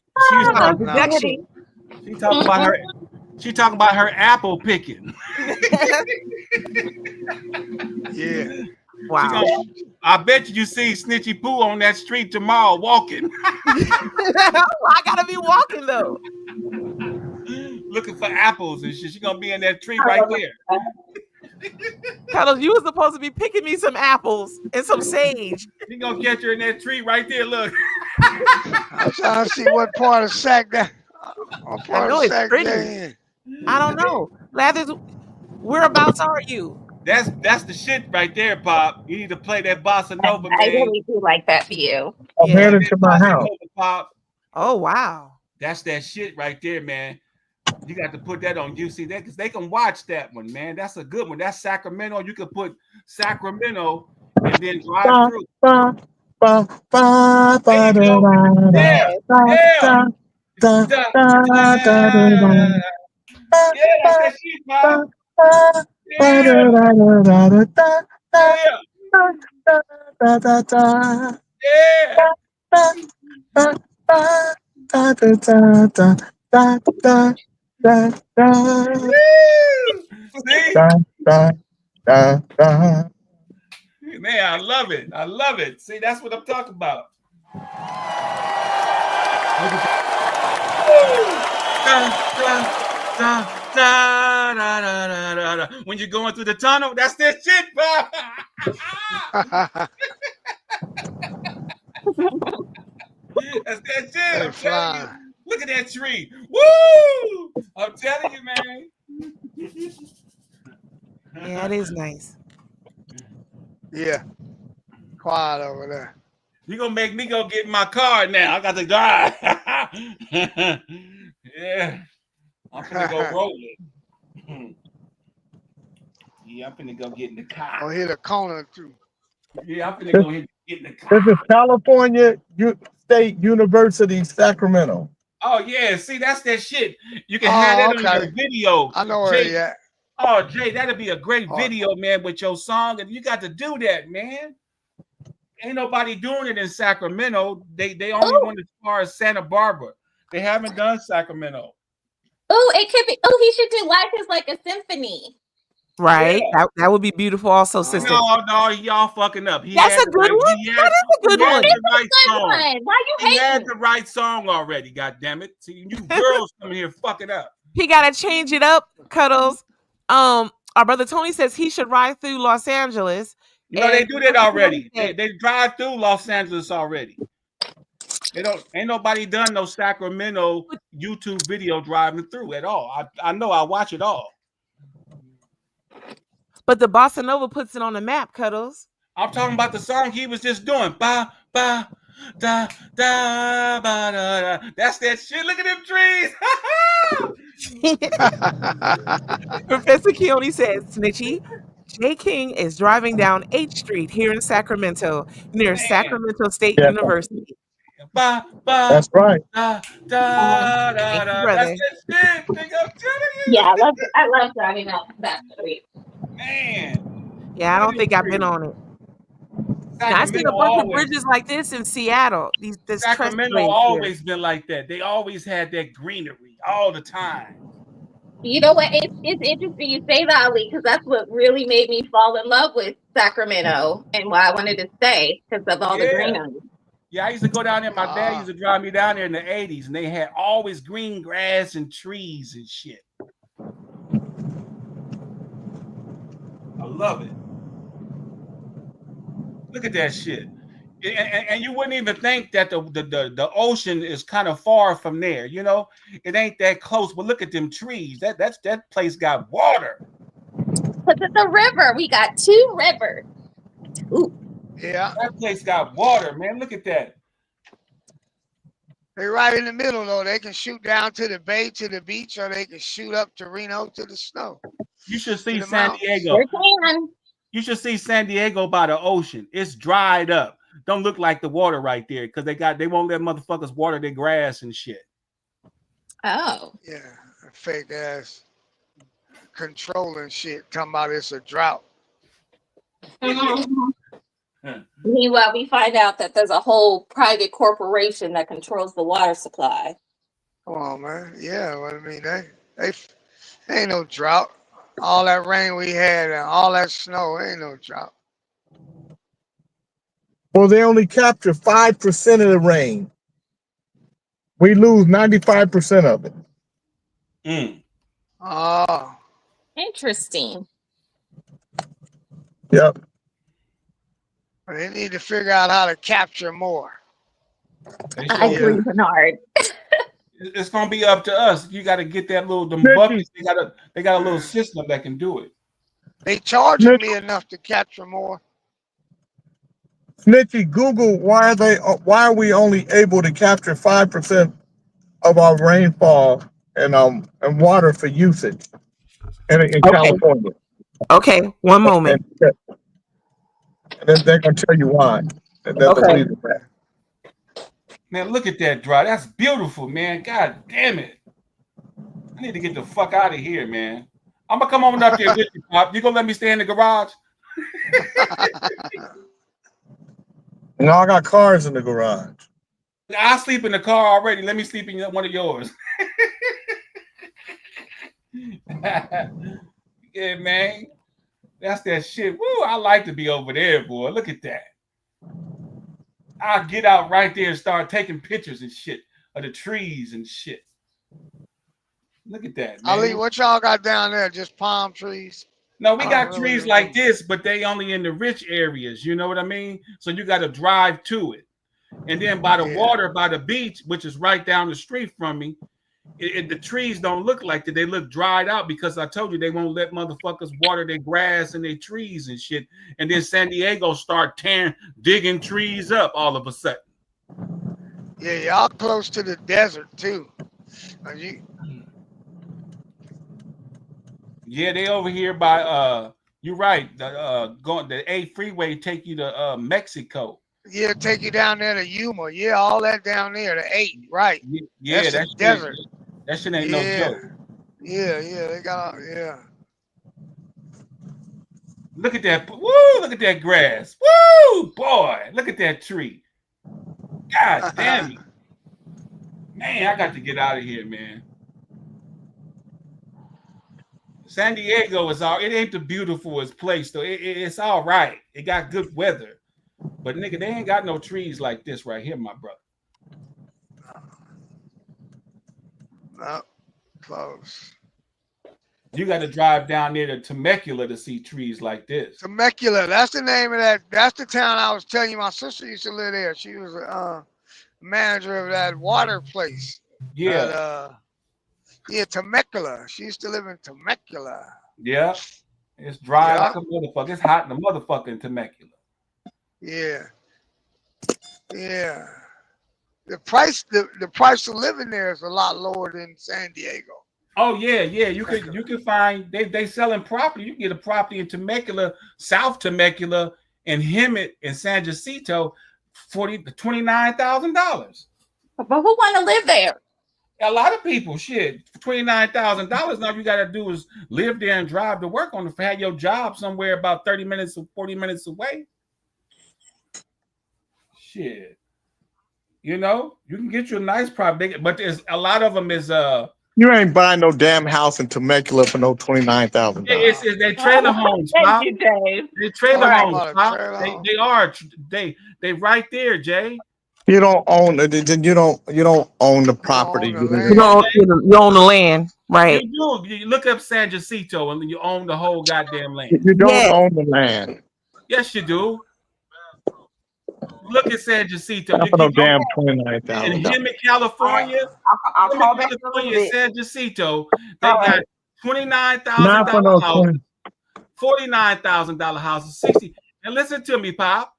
She talking about her apple picking. Yeah. Wow. I bet you see Snitchy Poo on that street tomorrow walking. I gotta be walking though. Looking for apples and shit. She's gonna be in that tree right there. Carlos, you was supposed to be picking me some apples and some sage. She's gonna catch her in that tree right there. Look. I'm trying to see what part of sack that. I know it's pretty. I don't know. Lathers, whereabouts are you? That's the shit right there, Pop. You need to play that bossa nova, man. I really do like that for you. I'm headed to my house. Pop. Oh wow. That's that shit right there, man. You got to put that on UC there because they can watch that one, man. That's a good one. That's Sacramento. You could put Sacramento and then drive through. Man, I love it. I love it. See, that's what I'm talking about. When you're going through the tunnel, that's that shit, bro. That's that shit. I'm telling you. Look at that tree. Woo! I'm telling you, man. Yeah, it is nice. Yeah. Quiet over there. You're going to make me go get my car now. I got to drive. Yeah. I'm going to go rolling. Yeah, I'm going to go get in the car. I'll hit a corner, too. Yeah, I'm going to go get in the car. This is California State University, Sacramento. Oh, yeah. See, that's that shit. You can have that on your video. I know where you at. Oh, Jay, that'd be a great video, man, with your song. And you got to do that, man. Ain't nobody doing it in Sacramento. They only went as far as Santa Barbara. They haven't done Sacramento. Oh, it could be. Oh, he should do Life is Like a Symphony. Right. Yeah. That would be beautiful also, sister. No, y'all fucking up. That's a good one. That is a good one. Why you hating? He had the right song already, goddammit. See, you girls coming here fucking up. He gotta change it up, Cuddles. Our brother Tony says he should ride through Los Angeles. No, they do that already. They drive through Los Angeles already. Ain't nobody done no Sacramento YouTube video driving through at all. I know I watch it all. But the Bossa Nova puts it on the map, Cuddles. I'm talking about the song he was just doing. Ba ba da da ba da da. That's that shit. Look at them trees. Professor Keone says, Snitchy, J. King is driving down H Street here in Sacramento, near Sacramento State University. Ba, ba, that's right. Da, da, da, da. That's that shit. I'm telling you. Yeah, I love driving out that street. Man. Yeah, I don't think I've been on it. Now, I've seen a bunch of bridges like this in Seattle. Sacramento always been like that. They always had that greenery all the time. You know what? It's interesting you say that, Ali, because that's what really made me fall in love with Sacramento and why I wanted to stay because of all the greenery. Yeah, I used to go down there. My dad used to drive me down there in the 80s, and they had always green grass and trees and shit. I love it. Look at that shit. And you wouldn't even think that the ocean is kind of far from there. You know, it ain't that close. But look at them trees. That place got water. Because it's a river. We got 2 rivers. Ooh. Yeah. That place got water, man. Look at that. They're right in the middle, though. They can shoot down to the bay, to the beach, or they can shoot up to Reno to the snow. You should see the San mountains. Diego. You should see San Diego by the ocean. It's dried up. Don't look like the water right there because they won't let motherfuckers water their grass and shit. Oh. Yeah, fake ass controlling shit. Talking about it's a drought. Meanwhile, we find out that there's a whole private corporation that controls the water supply. Come on, man. Yeah, well, I mean, they ain't no drought. All that rain we had and all that snow, ain't no drought. Well, they only capture 5% of the rain. We lose 95% of it. Oh. Interesting. Yep. They need to figure out how to capture more. I agree, Bernard. It's gonna be up to us. You got to get that little buckets. They got a little system that can do it. They charging me enough to capture more. Snitchy, Google why are we only able to capture 5% of our rainfall and water for usage in California? Okay, one moment. And then they're gonna tell you why. And that's the reason for that. Man, look at that dry. That's beautiful, man. God damn it. I need to get the fuck out of here, man. I'm gonna come on up here with you, Pop. You gonna let me stay in the garage? No, I got cars in the garage. I sleep in the car already. Let me sleep in one of yours. Yeah, man. That's that shit. Woo, I like to be over there, boy. Look at that. I'll get out right there and start taking pictures and shit of the trees and shit. Look at that, man. Ali, what y'all got down there? Just palm trees? No, we got trees like this, but they only in the rich areas. You know what I mean? So you got to drive to it. And then by the water, by the beach, which is right down the street from me, the trees don't look like that. They look dried out because I told you they won't let motherfuckers water their grass and their trees and shit. And then San Diego start digging trees up all of a sudden. Yeah, y'all close to the desert too. Yeah, they over here by you're right. The A freeway take you to Mexico. Yeah, take you down there to Yuma. Yeah, all that down there, the 8, right? Yeah, that's the desert. That shit ain't no joke. Yeah, they got Look at that. Woo, look at that grass. Woo, boy, look at that tree. God damn it. Man, I got to get out of here, man. San Diego it ain't the beautifulest place, though. It's all right. It got good weather. But nigga, they ain't got no trees like this right here, my brother. No, close. You got to drive down there to Temecula to see trees like this. Temecula, that's the name of that. That's the town I was telling you. My sister used to live there. She was a manager of that water place. Yeah. Temecula. She used to live in Temecula. Yeah. It's dry like a motherfucker. It's hot in the motherfucker in Temecula. Yeah. The price of living there is a lot lower than San Diego. Oh yeah. You can find they selling property. You can get a property in Temecula, South Temecula, and Hemet and San Jacinto, $29,000. But who want to live there? A lot of people, shit, $29,000. Now you got to do is live there and drive to work on it. Have your job somewhere about 30 minutes or 40 minutes away. Shit, you know, you can get you a nice property, but there's a lot of them is You ain't buying no damn house in Temecula for no $29,000. It's they trailer homes, Pop. Thank you, Dave. They trailer homes, Pop. They right there, Jay. You don't own it. You don't own the property. You own the land, right? You do. You look up San Jacinto and you own the whole goddamn land. You don't own the land. Yes, you do. Look at San Jacinto. Not for no damn 29,000. In Hemet, California. I'll call back in a California, little bit. San Jacinto. They got Not for no $29,000 houses, $49,000 houses, 60. And listen to me, Pop.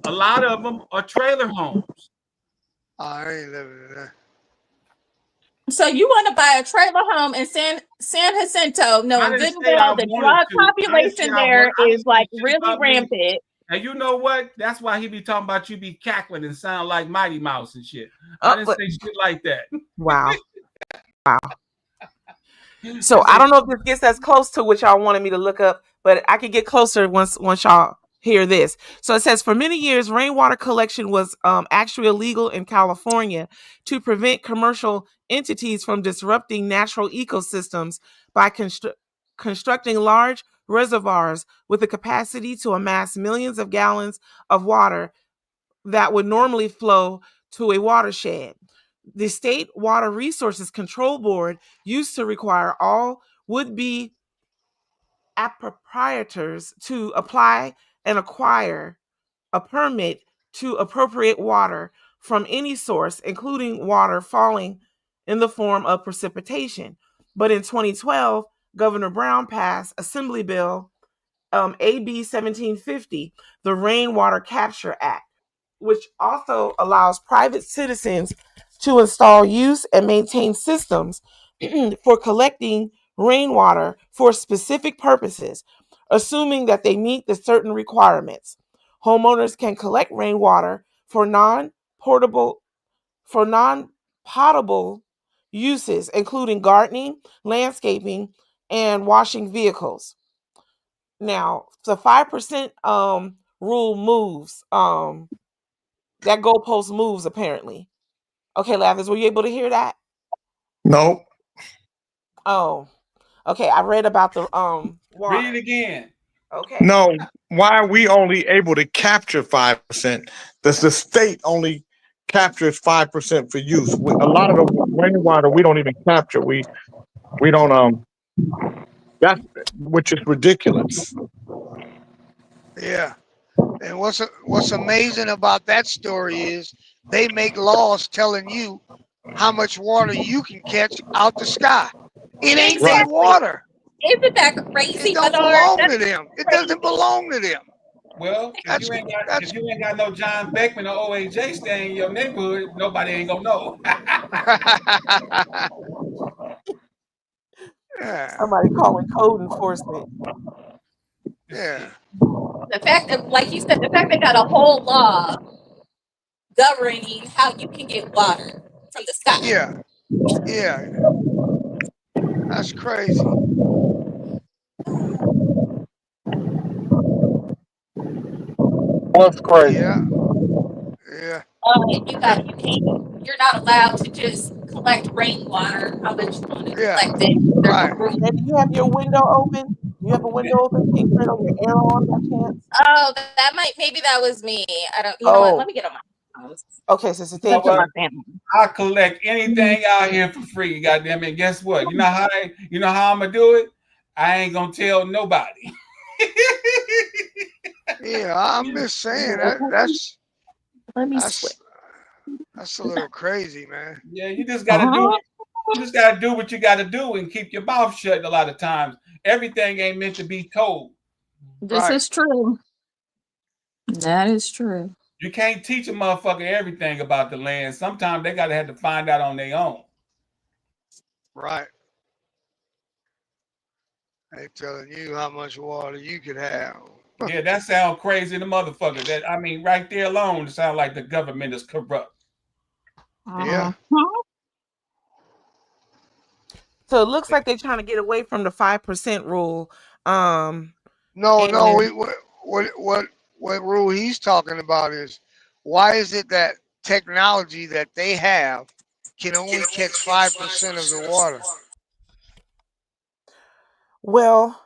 A lot of them are trailer homes. I ain't living in that. So you want to buy a trailer home in San Jacinto, knowing good and well the drug population there is like really rampant. And you know what? That's why he be talking about you be cackling and sound like Mighty Mouse and shit. I didn't say shit like that. Wow. Wow. So I don't know if this gets as close to what y'all wanted me to look up, but I could get closer once y'all hear this. So it says, for many years, rainwater collection was actually illegal in California to prevent commercial entities from disrupting natural ecosystems by constructing large reservoirs with the capacity to amass millions of gallons of water that would normally flow to a watershed. The State Water Resources Control Board used to require all would-be proprietors to apply and acquire a permit to appropriate water from any source, including water falling in the form of precipitation. But in 2012, Governor Brown passed Assembly Bill AB 1750, the Rainwater Capture Act, which also allows private citizens to install, use, and maintain systems for collecting rainwater for specific purposes, assuming that they meet the certain requirements. Homeowners can collect rainwater for non-potable uses, including gardening, landscaping, and washing vehicles. Now, the 5% rule moves. That goalpost moves, apparently. Okay, Lavis, were you able to hear that? Nope. Oh, okay. I read about the water. Read it again. Okay. No, why are we only able to capture 5%? Does the state only captures 5% for use? A lot of the rainwater we don't even capture. We don't that's which is ridiculous. Yeah. And what's amazing about that story is they make laws telling you how much water you can catch out the sky. It ain't their water. Isn't that crazy? It don't belong to them. It doesn't belong to them. Well, if you ain't got no John Beckman or OAJ staying in your neighborhood, nobody ain't gonna know. Yeah. Somebody calling code enforcement. Yeah. The fact that, like you said, the fact they got a whole law governing how you can get water from the sky. Yeah. Yeah. That's crazy. That's crazy. Yeah. Yeah. You're not allowed to just collect rainwater how much you want to collect it. Right. And do you have your window open? You have a window open? Can you turn on your air on by chance? Oh, maybe that was me. I don't. You know what? Let me get on my phone. Okay, so thank you. I collect anything out here for free, goddamn it. Guess what? You know how I'm gonna do it? I ain't gonna tell nobody. Yeah, I'm just saying that's a little crazy, man. Yeah, you just gotta do it. You just gotta do what you gotta do and keep your mouth shut a lot of times. Everything ain't meant to be told. This is true. That is true. You can't teach a motherfucker everything about the land. Sometimes they gotta have to find out on their own. Right. They telling you how much water you could have. Yeah, that sounds crazy to motherfucker. That I mean, right there alone, it sounds like the government is corrupt. Yeah. So it looks like they're trying to get away from the 5% rule. What rule he's talking about is why is it that technology that they have can only catch 5% of the water? Well,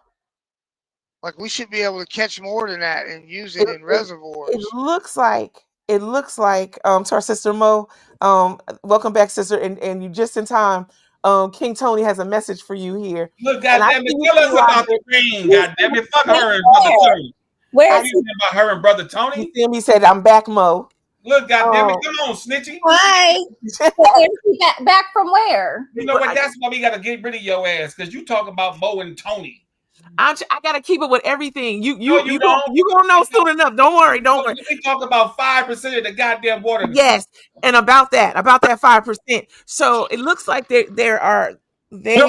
like we should be able to catch more than that and use it in reservoirs. It looks like to our sister Mo. Welcome back, sister, and you just in time. King Tony has a message for you here. Look, goddamn it, tell us about the ring. Goddamn it, fuck her and Brother Tony. Where is he about her and Brother Tony? He said, "I'm back, Mo." Look, goddamn it, come on, Snitchy. Hi. back from where? You know what? That's why we gotta get rid of your ass, because you talk about Mo and Tony. I gotta keep it with everything. You gonna know soon enough. Don't worry. We talk about 5% of the goddamn water. Yes, and about that 5%. So it looks like they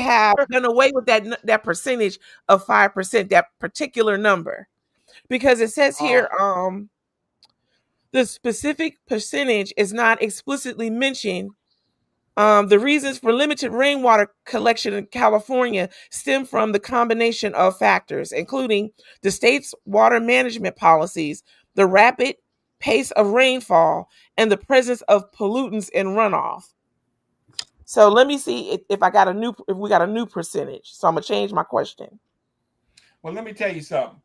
have done away with that percentage of 5%, that particular number, because it says here the specific percentage is not explicitly mentioned. The reasons for limited rainwater collection in California stem from the combination of factors, including the state's water management policies, the rapid pace of rainfall, and the presence of pollutants in runoff. So let me see if we got a new percentage. So I'm gonna change my question. Well, let me tell you something.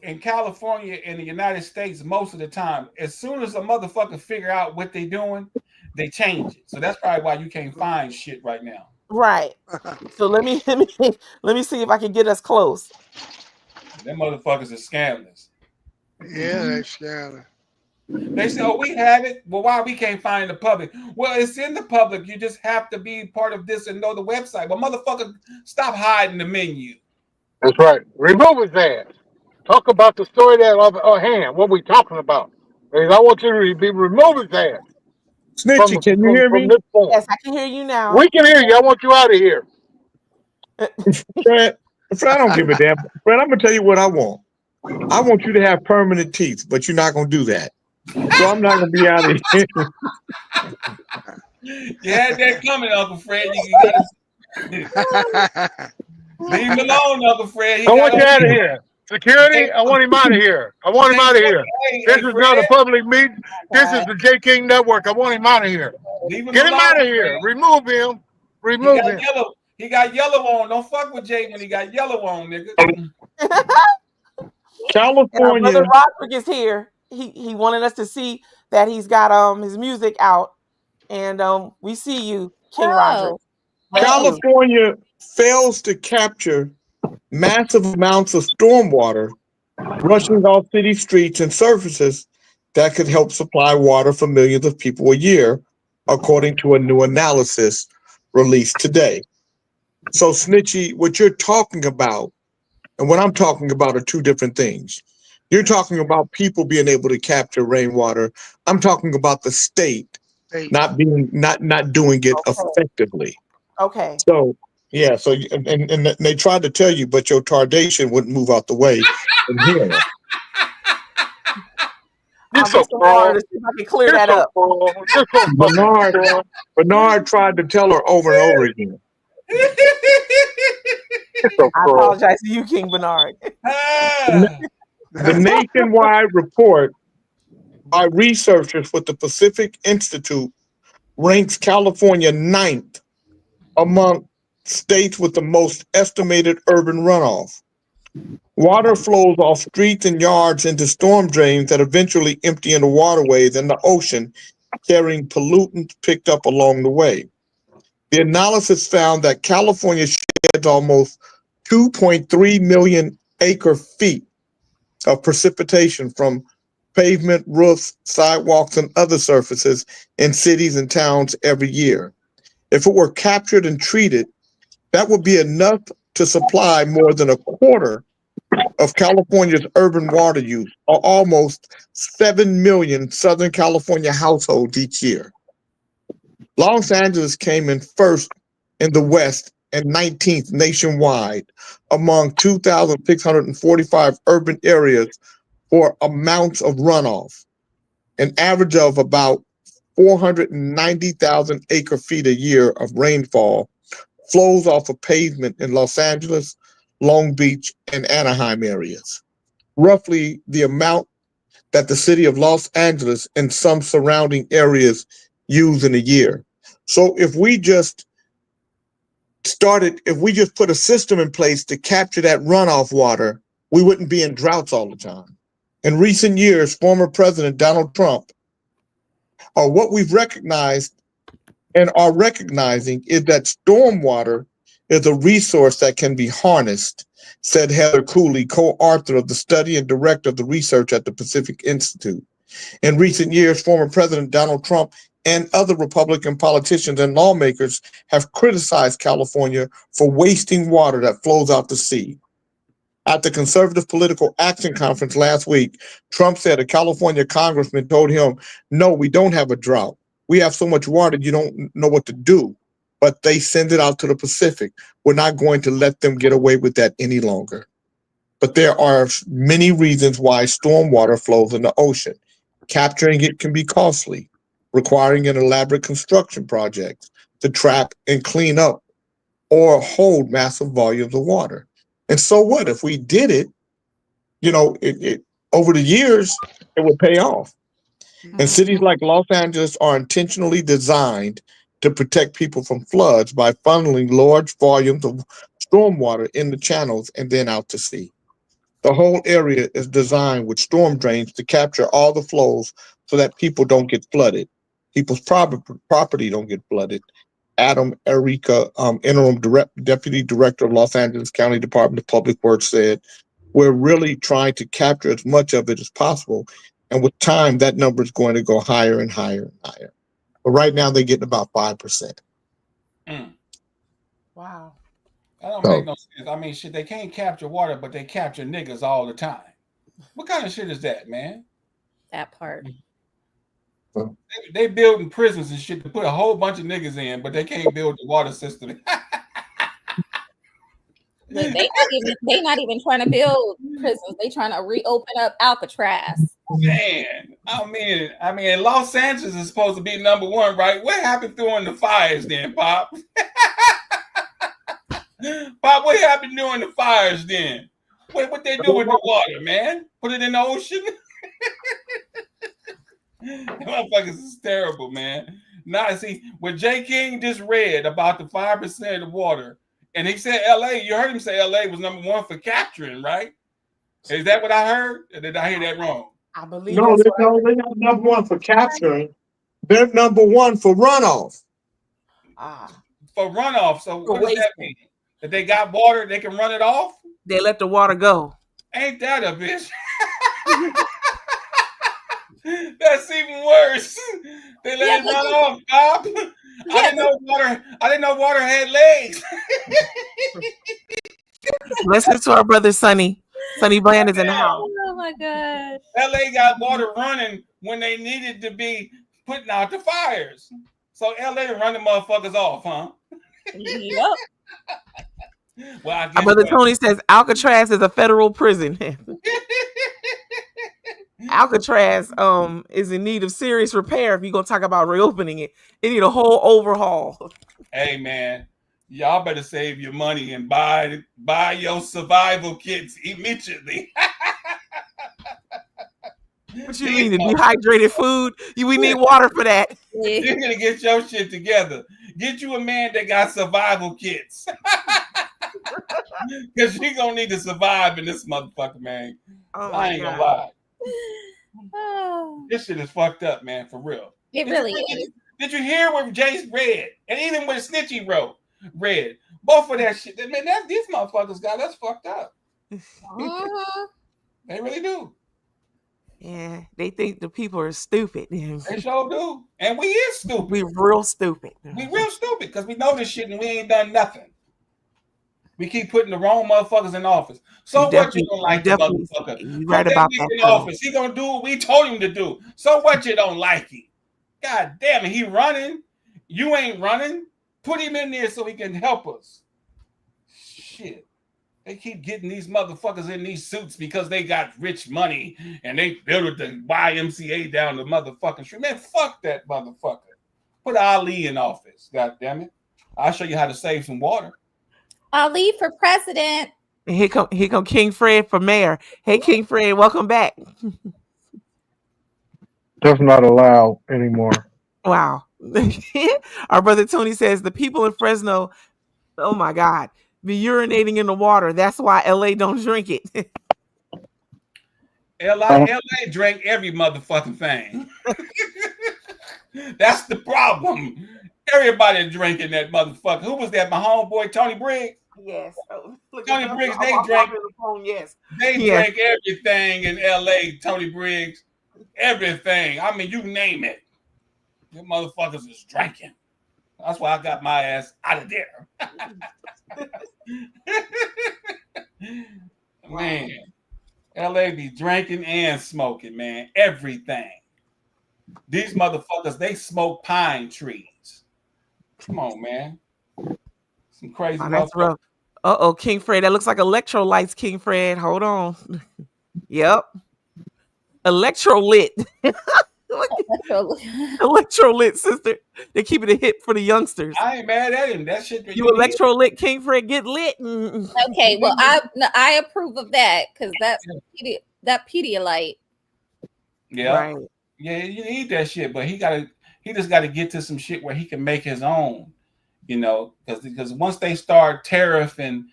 In California, in the United States, most of the time, as soon as a motherfucker figure out what they're doing, they change it. So that's probably why you can't find shit right now. Right. So let me see if I can get us close. Them motherfuckers are scammers. Yeah, they're scammers. They say, "Oh, we have it." Well, why we can't find it in the public? Well, it's in the public. You just have to be part of this and know the website. But motherfucker, stop hiding the menu. That's right. Remove his ass. Talk about the story that on hand. What we talking about? Because I want you to remove his ass. Snitchy, can you hear me? Yes, I can hear you now. We can hear you. I want you out of here. Fred, I don't give a damn. Fred, I'm gonna tell you what I want. I want you to have permanent teeth, but you're not gonna do that. So I'm not gonna be out of here. You had that coming, Uncle Fred. You gotta leave him alone, Uncle Fred. I want you out of here. Security, I want him out of here. I want him out of here. This is not a public meeting. This is the J King Network. I want him out of here. Get him out of here. Remove him. Remove him. He got yellow on. Don't fuck with Jay when he got yellow on, nigga. California. Brother Roderick is here. He wanted us to see that he's got his music out, and we see you, King Roderick. California fails to capture massive amounts of stormwater rushing off city streets and surfaces that could help supply water for millions of people a year, according to a new analysis released today. So, Snitchy, what you're talking about and what I'm talking about are two different things. You're talking about people being able to capture rainwater. I'm talking about the state not doing it effectively. Okay. So yeah, so and they tried to tell you, but your tardation wouldn't move out the way from here. I'll get some water to see if I can clear that up. Bernard tried to tell her over and over again. I apologize to you, King Bernard. The nationwide report by researchers with the Pacific Institute ranks California 9th among states with the most estimated urban runoff. Water flows off streets and yards into storm drains that eventually empty into waterways and the ocean, carrying pollutants picked up along the way. The analysis found that California sheds almost 2.3 million acre feet of precipitation from pavement, roofs, sidewalks, and other surfaces in cities and towns every year. If it were captured and treated, that would be enough to supply more than a quarter of California's urban water use, or almost 7 million Southern California households each year. Los Angeles came in first in the West and 19th nationwide among 2,645 urban areas for amounts of runoff, an average of about 490,000 acre feet a year of rainfall flows off of pavement in Los Angeles, Long Beach, and Anaheim areas. Roughly the amount that the city of Los Angeles and some surrounding areas use in a year. So if we just put a system in place to capture that runoff water, we wouldn't be in droughts all the time. In recent years, former President Donald Trump, or what we've recognized and are recognizing, is that stormwater is a resource that can be harnessed, said Heather Cooley, co-author of the study and director of the research at the Pacific Institute. In recent years, former President Donald Trump and other Republican politicians and lawmakers have criticized California for wasting water that flows out to sea. At the Conservative Political Action Conference last week, Trump said a California congressman told him, "No, we don't have a drought. We have so much water you don't know what to do, but they send it out to the Pacific. We're not going to let them get away with that any longer." But there are many reasons why stormwater flows in the ocean. Capturing it can be costly, requiring an elaborate construction project to trap and clean up or hold massive volumes of water. And so what? If we did it, over the years, it would pay off. And cities like Los Angeles are intentionally designed to protect people from floods by funneling large volumes of stormwater in the channels and then out to sea. The whole area is designed with storm drains to capture all the flows so that people don't get flooded. People's property don't get flooded. Adam Erica, interim deputy director of Los Angeles County Department of Public Works, said, "We're really trying to capture as much of it as possible. And with time, that number is going to go higher and higher and higher." But right now, they're getting about 5%. Wow. That don't make no sense. I mean, shit, they can't capture water, but they capture niggas all the time. What kind of shit is that, man? That part. They building prisons and shit to put a whole bunch of niggas in, but they can't build the water system. Look, they not even trying to build prisons. They trying to reopen up Alcatraz. Man, I mean, Los Angeles is supposed to be number one, right? What happened during the fires then, Pop? Pop, what happened during the fires then? What they do with the water, man? Put it in the ocean? Motherfuckers is terrible, man. Now, see, what Jay King just read about the 5% of the water, and he said LA, you heard him say LA was number one for capturing, right? Is that what I heard? Or did I hear that wrong? I believe No, they're not number one for capturing. They're number one for runoff. For runoff. So what does that mean? That they got water, they can run it off? They let the water go. Ain't that a bitch? That's even worse. They let it run off, Bob. I didn't know water had legs. Listen to our brother Sonny. Sonny Bland is in the house. Oh my God. LA got water running when they needed to be putting out the fires. So LA run the motherfuckers off, huh? Yep. Well, Our brother Tony says Alcatraz is a federal prison. Alcatraz is in need of serious repair. If you're gonna talk about reopening it, it need a whole overhaul. Hey man, y'all better save your money and buy your survival kits immediately. What you mean, the dehydrated food? We need water for that. You're gonna get your shit together. Get you a man that got survival kits. Because you're gonna need to survive in this motherfucker, man. I ain't gonna lie. This shit is fucked up, man, for real. It really is. Did you hear what Jace read? And even what Snitchy read. Both of that shit. Man, these motherfuckers got us fucked up. They really do. Yeah, they think the people are stupid. They sure do. And we is stupid. We real stupid. We real stupid because we know this shit and we ain't done nothing. We keep putting the wrong motherfuckers in office. So what you don't like the motherfucker? You right about that. In office. He gonna do what we told him to do. So what you don't like him? God damn it, he running. You ain't running. Put him in there so he can help us. Shit. They keep getting these motherfuckers in these suits because they got rich money and they built the YMCA down the motherfucking street. Man, fuck that motherfucker. Put Ali in office. God damn it. I'll show you how to save some water. Ali for president. And here come King Fred for mayor. Hey, King Fred, welcome back. That's not allowed anymore. Wow. Our brother Tony says the people in Fresno, oh my God, be urinating in the water. That's why LA don't drink it. LA drank every motherfucking thing. That's the problem. Everybody drinking that motherfucker. Who was that? My homeboy Tony Briggs. Yes. Tony Briggs. They drank. Yes. They drank everything in LA. Tony Briggs. everything. I mean, you name it. You motherfuckers is drinking. That's why I got my ass out of there. Man, LA be drinking and smoking, man. Everything. These motherfuckers, they smoke pine trees. Come on, man. Some crazy that's rough. King Fred. That looks like electrolytes, King Fred. Hold on. Yep. Electrolyte. Electrolyte, sister. They're keeping it hip for the youngsters. I ain't mad at him. That shit. You electrolyte, King Fred, get lit. Okay, well, I approve of that because that Pedialyte. Yeah. Right. Yeah, you need that shit, but he just gotta get to some shit where he can make his own, you know, because once they start tariff and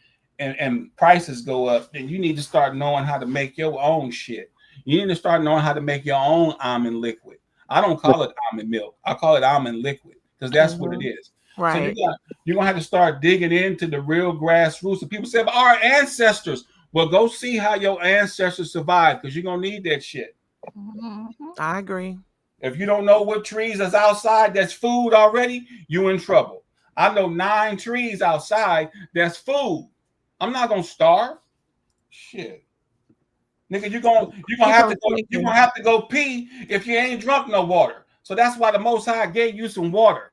prices go up, then you need to start knowing how to make your own shit. You need to start knowing how to make your own almond liquid. I don't call it almond milk. I call it almond liquid because that's what it is. Right. So you're gonna have to start digging into the real grassroots. And people say, but our ancestors. Well, go see how your ancestors survived because you're gonna need that shit. I agree. If you don't know what trees is outside that's food already, you in trouble. I know 9 trees outside that's food. I'm not gonna starve. Shit. Nigga, you're gonna have to go pee if you ain't drunk no water. So that's why the Most High gave you some water.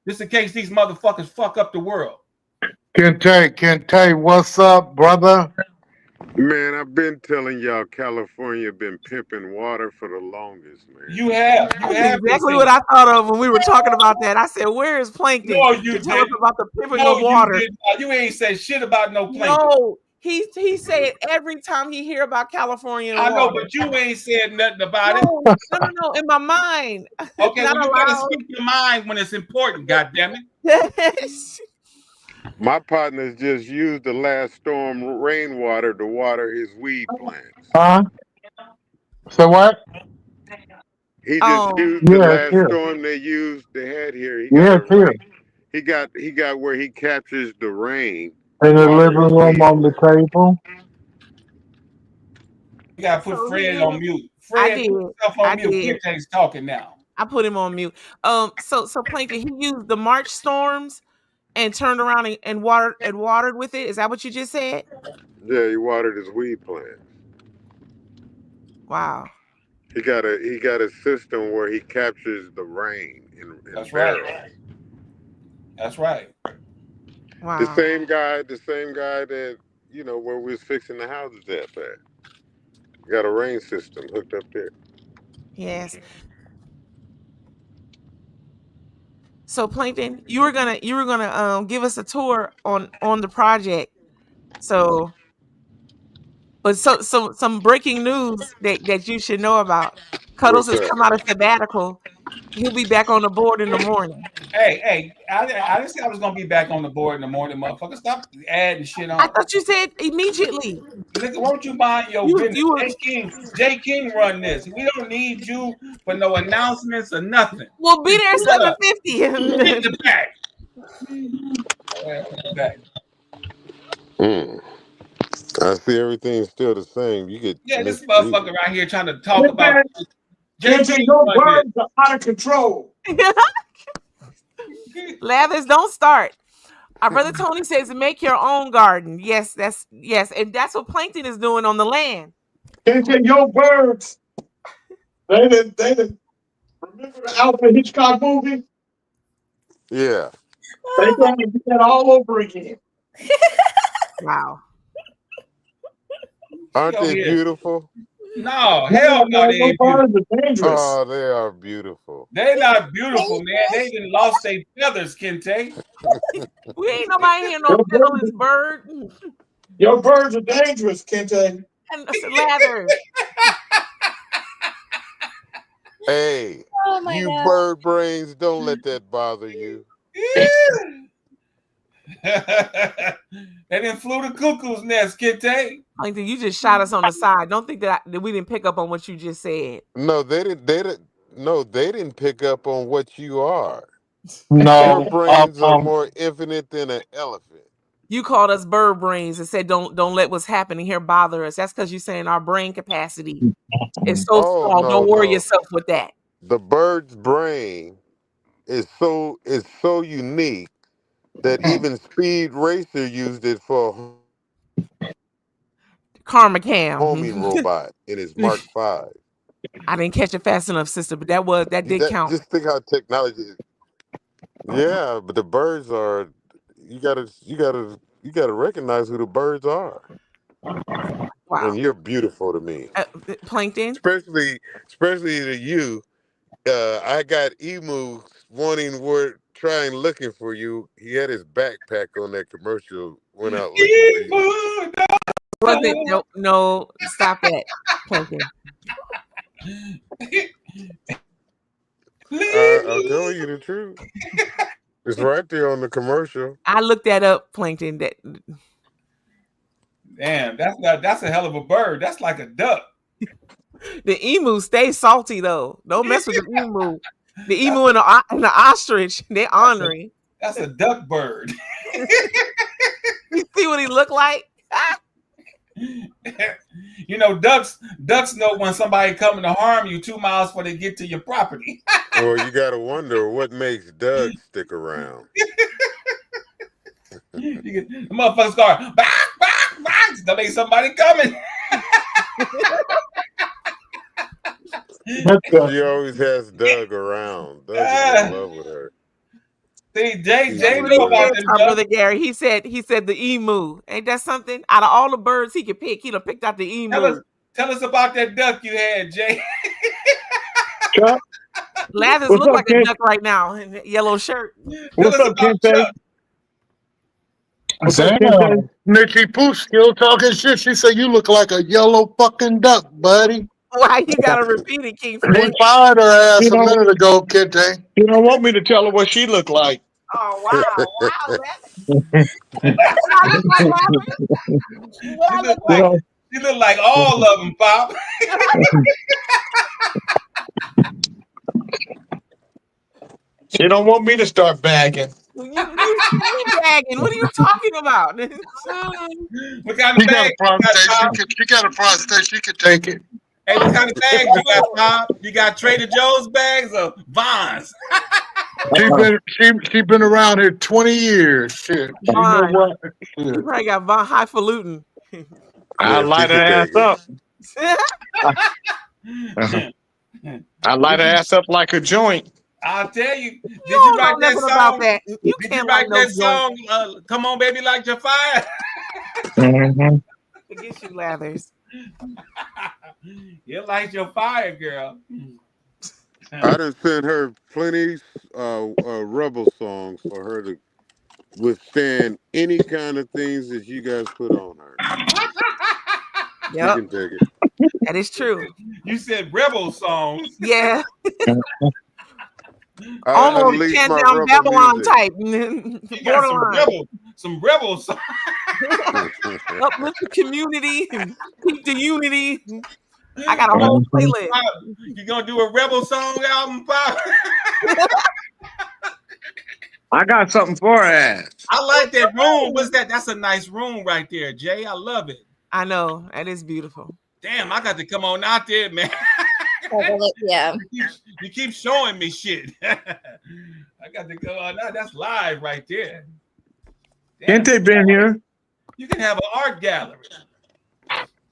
Just in case these motherfuckers fuck up the world. Kente, what's up, brother? Man, I've been telling y'all California been pimping water for the longest, man. You have. That's exactly what I thought of when we were talking about that. I said, where is Plankton? No, you to tell us about the pimping of you water. didn't. You ain't said shit about no Plankton. No, he said it every time he hear about California. I know, but you ain't said nothing about it. No, in my mind. Okay, well, you gotta speak your mind when it's important, goddammit. My partner's just used the last storm rainwater to water his weed plants. So what? He just used the last storm they had here. He got where he captures the rain. In the living room on the table. You gotta put Fred on mute. Fred, put yourself on mute. Kente's talking now. I put him on mute. So Plankton, he used the March storms and turned around and watered with it. Is that what you just said? Yeah, he watered his weed plants. Wow. He got a system where he captures the rain in That's barrels. right. That's right. Wow. The same guy that, you know, where we was fixing the houses at. Got a rain system hooked up there. Yes. So Plankton, you were gonna give us a tour on the project. So, but so some breaking news that you should know about. Cuddles has come out of sabbatical. He'll be back on the board in the morning. Hey, I didn't say I was gonna be back on the board in the morning, motherfucker. Stop adding shit on. I thought you said immediately. Nigga, won't you mind your business? Jay King run this. We don't need you for no announcements or nothing. We'll be there at 7:50. Get the back. I see everything's still the same. You get this motherfucker right here trying to talk about. Your words are out of control. Lathers, don't start. Our brother Tony says make your own garden. Yes, and that's what Plankton is doing on the land. Your birds. They didn't remember the Alfred Hitchcock movie? Yeah. They're going to do that all over again. Wow. Aren't they beautiful? No, hell no, they ain't beautiful. Oh, they are beautiful. They're not beautiful, man. They done lost their feathers, Kente. We ain't nobody here no featherless bird. Your birds are dangerous, Kente. And Lathers. Hey, you God. bird brains, don't let that bother you. They didn't flew the cuckoo's nest, Kente. Plankton, you just shot us on the side. Don't think that we didn't pick up on what you just said. No, they didn't pick up on what you are. No, your brains are more infinite than an elephant. You called us bird brains and said don't let what's happening here bother us. That's because you're saying our brain capacity is so Oh small. no, Don't worry no. yourself with that. The bird's brain is so unique that even Speed Racer used it for Karma Cam. homing robot in his Mark V. I didn't catch it fast enough, sister, but that did count. Just think how technology is. Yeah, but the birds are. You gotta recognize who the birds are. Wow. And you're beautiful to me. Plankton. Especially to you. I got Emu trying looking for you. He had his backpack on that commercial. Went out looking for you. No, stop that, Plankton. I'm telling you the truth. It's right there on the commercial. I looked that up, Plankton. Damn, that's a hell of a bird. That's like a duck. The emu stays salty though. Don't mess with the emu. The emu and the ostrich, they're ornery. That's a duck bird. You see what he look like? You know, ducks know when somebody coming to harm you 2 miles before they get to your property. Well, you gotta wonder what makes Doug stick around. The motherfuckers going, back. There ain't somebody coming. She always has Doug around. Doug is in love with her. See, Jay knew about this. Brother Gary, he said the emu. Ain't that something? Out of all the birds he could pick, he'd have picked out the emu. Tell us about that duck you had, Jay. Lathers look like a duck right now in a yellow shirt. What's up, Kente? What's up, Kente? Nikki Pooh still talking shit. She said you look like a yellow fucking duck, buddy. Why you gotta repeat it, King? We fired her ass a minute ago, Kente. You don't want me to tell her what she looked like. Oh wow! She look like all of them, Pop. She don't want me to start bagging. You bagging? What are you talking about? What kind of bag? She got a prostate. She can take it. Hey, what kind of bags you got, Pop? You got Trader Joe's bags or Vons? She been around here 20 years. Shit. You know what? You probably got Von Highfalutin. I light her ass up. I light her ass up like a joint. I'll tell you. Did you write that song? About that. Did you write that song? Come on, baby, light your fire. Forget you, Lathers. You light your fire, girl. I done sent her plenty rebel songs for her to withstand any kind of things that you guys put on her. Yep. You can take it. That is true. You said rebel songs. Yeah. Almost Can Down Babylon type. You got some rebel songs. Uplift the community and keep the unity. I got a whole playlist. You gonna do a rebel song album, Pop? I got something for her ass. I like that room. What's that? That's a nice room right there, Jay. I love it. I know. That is beautiful. Damn, I got to come on out there, man. Yeah. You keep showing me shit. I got to go on out. That's live right there. Can't they been here? You can have an art gallery.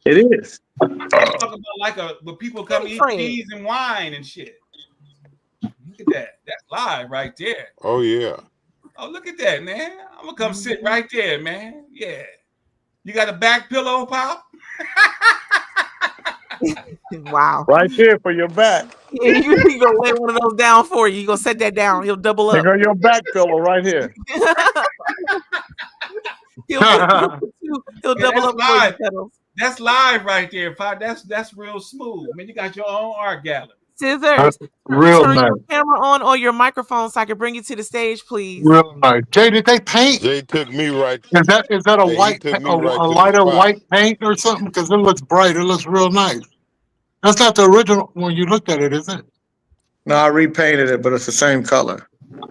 It is. I'm talking about where people come eat cheese and wine and shit. Look at that. That's live right there. Oh yeah. Oh, look at that, man. I'm gonna come sit right there, man. Yeah. You got a back pillow, Pop? Wow. Right there for your back. Yeah, you gonna lay one of those down for you. You gonna set that down. He'll double up. There go your back pillow right here. he'll double up live. for you. That's live right there, Pop. That's real smooth. Man, you got your own art gallery. Scissors. Real Turn nice. your camera on or your microphone so I can bring you to the stage, please. Real nice. Jay, did they paint? Jay took me right. Is that a Jay, white, took me a right to the lighter spot. white paint or something? Because it looks bright. It looks real nice. That's not the original when you looked at it, is it? No, I repainted it, but it's the same color.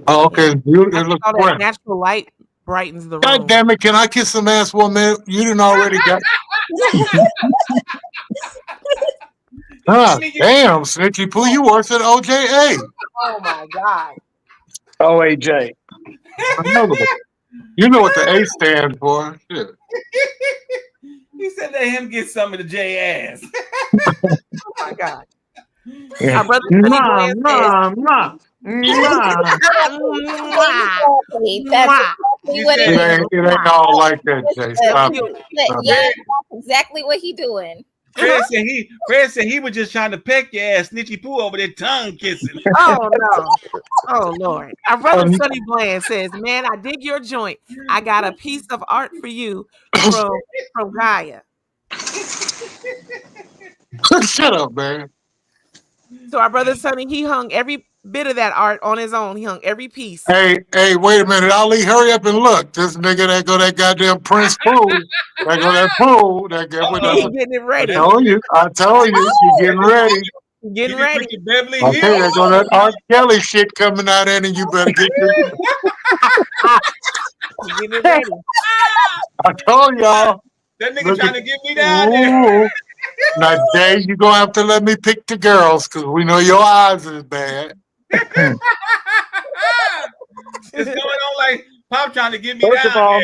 Oh, okay. It looks all that fresh. natural light brightens the God room. damn it! Can I kiss some ass for a minute? You didn't already got. Damn, Snitchy Pooh, you worse than OJA. Oh my God. OAJ. You know what the A stands for. Shit. He said let him get some of the J ass. Oh my God. Our brother Sonny Bland says, It ain't all like that, Jay. Stop it. Stop Yeah, it. that's exactly what he doing. Fred said he was just trying to peck your ass, Snitchy Pooh over there tongue kissing. Oh no. Oh Lord. Our brother Sonny Bland says, man, I dig your joint. I got a piece of art for you from Gaia. Shut up, man. So our brother Sonny, he hung every bit of that art on his own. He hung every piece. Hey, wait a minute. Ali, hurry up and look. This nigga that go that goddamn Prince Pooh. That go that Pooh. That guy with He getting it ready. I told you, you getting ready. Getting ready. Beverly I tell you, there go that R. Kelly shit coming out in, and you better get this. Getting it ready. I told y'all. That nigga trying to get me down there. Now, Jay, you gonna have to let me pick the girls because we know your eyes is bad. It's going on like Pop trying to get me down.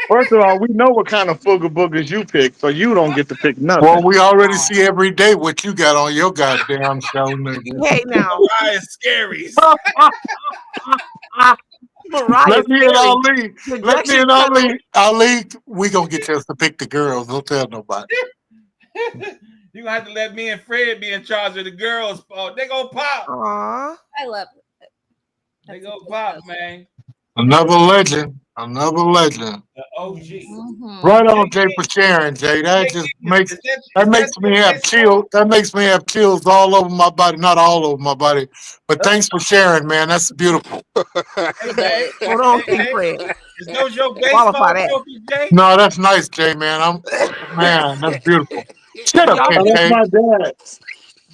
First of all, we know what kind of fooger boogers you pick, so you don't get to pick nothing. Well, we already see every day what you got on your goddamn show, nigga. Hey, now. Mariah Scaries. Let me and Ali. Let me and Ali. Ali, we gonna get us to pick the girls. Don't tell nobody. You gonna have to let me and Fred be in charge of the girls. Oh, they go Pop. Aww. I love it. They go Pop, man. Another legend. Another legend. The OG. Right on, Jay, for sharing, Jay. That just makes me have chills. That makes me have chills all over my body. Not all over my body, but thanks for sharing, man. That's beautiful. Hold on, King Fred. Is those your baseball trophy, Jay? No, that's nice, Jay, man. Man, that's beautiful. Shut up, King That's Jay. my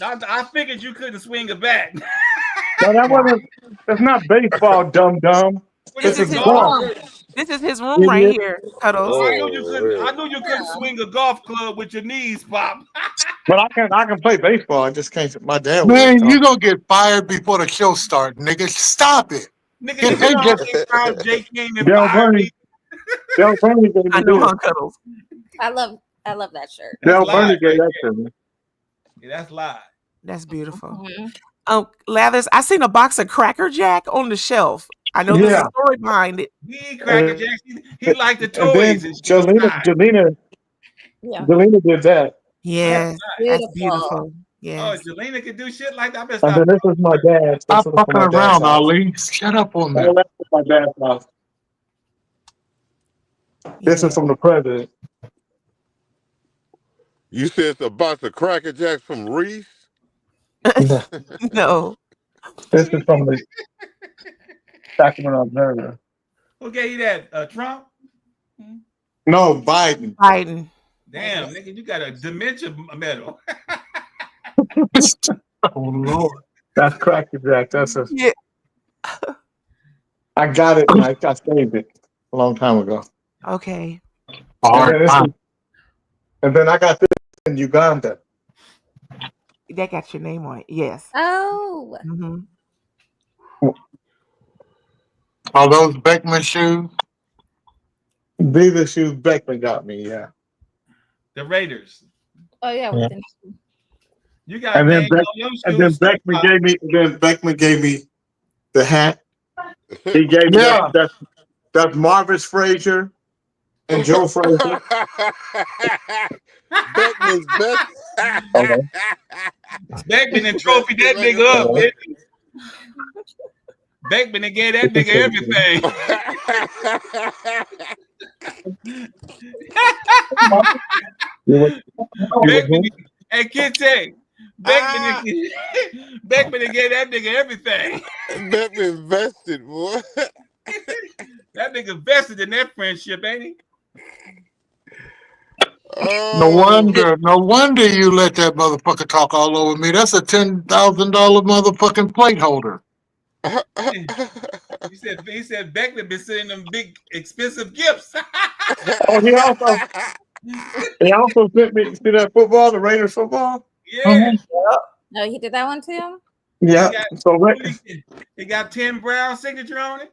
dad. I figured you couldn't swing a bat. No, that wasn't. That's not baseball, dumb. This is his room. This is his room right here, Cuddles. I knew you couldn't swing a golf club with your knees, Pop. But I can play baseball. I just can't. My dad. Man, you gonna get fired before the show starts, nigga. Stop it. Nigga, you know Jay came and Del fired me. Bernie gave me I know, this. Cuddles. I love that shirt. Del Bernie gave that to me. Yeah, that's live. That's beautiful. Lathers, I seen a box of Cracker Jack on the shelf. I know there's a story behind it. He Cracker Jack. He liked the And toys. then Jelena did that. Yeah, that's beautiful. Oh, Yeah. Jelena could do shit like that. And then this is my dad. Stop fucking around, Ali. Shut up on Oh, that. that's my dad's house. This is from the president. You said it's a box of Cracker Jacks from Reese? No. This is from the Sacramento Observer. Who gave you that? Trump? No, Biden. Biden. Damn, nigga, you got a dementia medal. Oh Lord, that's Cracker Jack. That's a. Yeah. I got it. And I saved it a long time ago. Okay. And then I got this in Uganda. That got your name on it. Yes. Oh. Mm-hmm. Are those Beckman shoes? These are shoes Beckman got me. Yeah. The Raiders. Oh yeah. Yeah. You got And then, Beckman Beckman gave me the hat. He gave me that's Marvis Frazier and Joe Frazier. Beckman's best. Okay. Beckman and trophy that nigga up. Baby. Beckman and gave that nigga everything. Beckman, hey, Kid Tech. Beckman and gave that nigga everything. Beckman invested, boy. That nigga vested in that friendship, ain't he? No wonder you let that motherfucker talk all over me. That's a $10,000 motherfucking plate holder. He said Beckman been sending them big expensive gifts. Oh, he also sent me see that football, the Raiders football. Yeah. No, he did that one too. Yeah. He got Tim Brown's signature on it.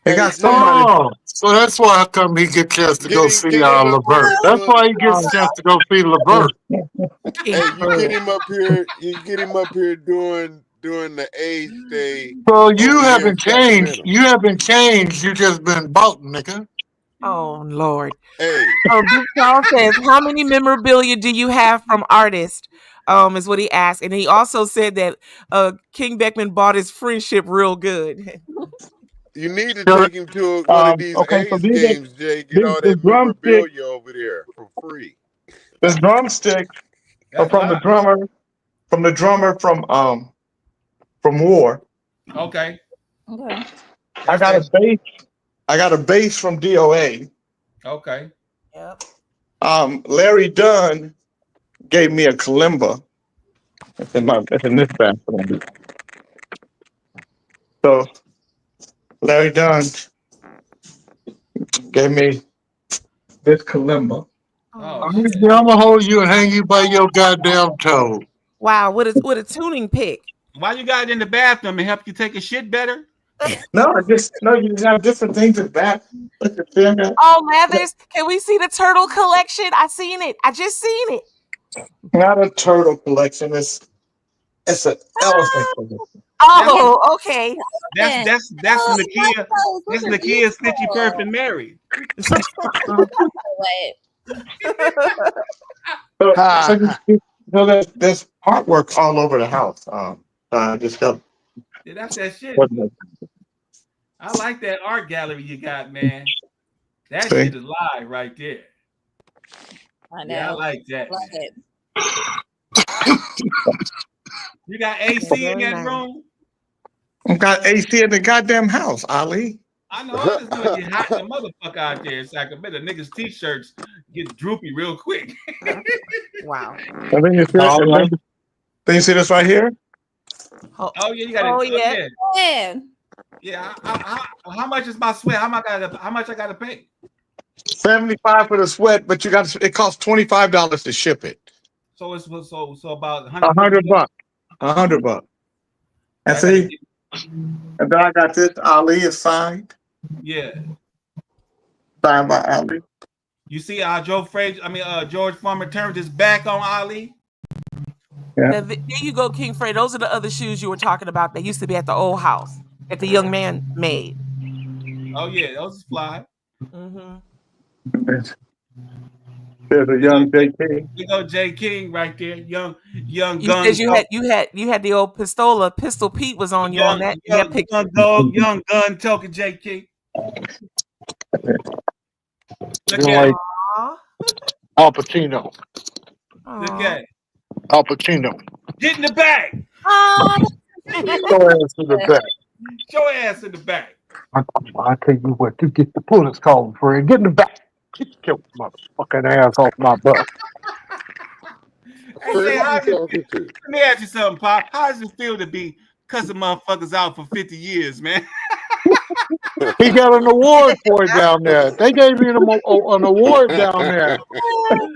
They got somebody. Oh, so that's why come he get a chance to go see Levert. That's why he gets a chance to go see Levert. Hey, you get him up here. You get him up here during the age day. So you haven't changed. You haven't changed. You just been bought, nigga. Oh Lord. Hey. Big Charles says, how many memorabilia do you have from artists? Is what he asked. And he also said that King Beckman bought his friendship real good. You need to take him to one of these A's games, Jay. Get all that memorabilia over there for free. The drumsticks are from the drummer from War. Okay. Okay. I got a bass from DOA. Okay. Yep. Larry Dunn gave me a kalimba. It's in this bathroom. So Larry Dunn gave me this kalimba. I'm gonna hold you and hang you by your goddamn toe. Wow, with a tuning pick. Why you got it in the bathroom and help you take a shit better? No, you just have different things in the back. Oh, Mathers, can we see the turtle collection? I seen it. I just seen it. Not a turtle collection. It's an elephant collection. Oh, okay. That's Nakia. That's Nakia Stitchy Perfect Mary. So there's artwork all over the house. I just got. Yeah, that's that shit. I like that art gallery you got, man. That shit is live right there. I know. Yeah, I like that. Love it. You got AC in that room? I got AC in the goddamn house, Ali. I know. I just know you hot the motherfucker out there in Sacramento. Niggas' t-shirts get droopy real quick. Wow. Then you see this right here? Oh yeah, you got it. Oh yeah. Yeah. How much is my sweat? How much I gotta pay? $75 for the sweat, but it costs $25 to ship it. So it's so about $100. $100. And see, and then I got this. Ali is signed. Yeah. Signed by Ali. You see how George Foreman turned his back on Ali? Yeah. There you go, King Frey. Those are the other shoes you were talking about that used to be at the old house that the young man made. Oh yeah, those fly. Mm-hmm. There's a young J. King. You go J. King right there, young You gun. said you had the old Pistol Pete was on you on that picture. Young gun talking J. King. Look like Al Pacino. Look at it. Al Pacino. Get in the bag. Your ass in the back. Your ass in the back. I tell you what, you get the police calling for it. Get in the back. Get your motherfucking ass off my butt. Hey, let me ask you something, Pop. How does it feel to be cussing motherfuckers out for 50 years, man? He got an award for it down there. They gave him an award down there.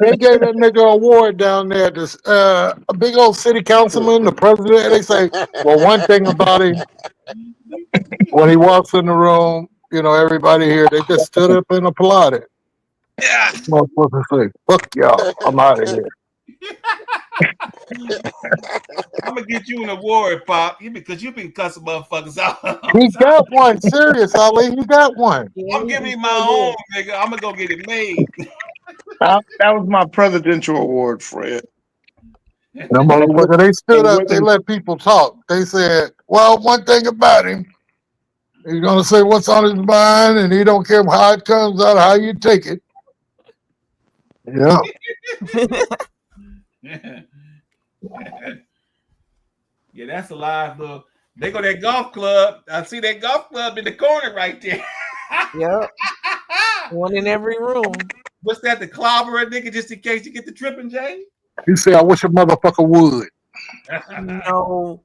They gave that nigga an award down there. This a big old city councilman, the president. They say, well, one thing about him, when he walks in the room, everybody here, they just stood up and applauded. Yeah. Motherfucker say, fuck y'all, I'm out of here. I'm gonna get you an award, Pop, because you've been cussing motherfuckers out. He got one, serious, Ali. He got one. I'm giving you my own, nigga. I'm gonna go get it made. That was my presidential award, Fred. Them motherfucker, they stood up, they let people talk. They said, well, one thing about him, he's gonna say what's on his mind, and he don't care how it comes out, how you take it. Yeah. Yeah, that's a live little. They go to that golf club. I see that golf club in the corner right there. Yep. One in every room. What's that? The clobber a nigga just in case you get the tripping, Jay? He said, I wish a motherfucker would. No,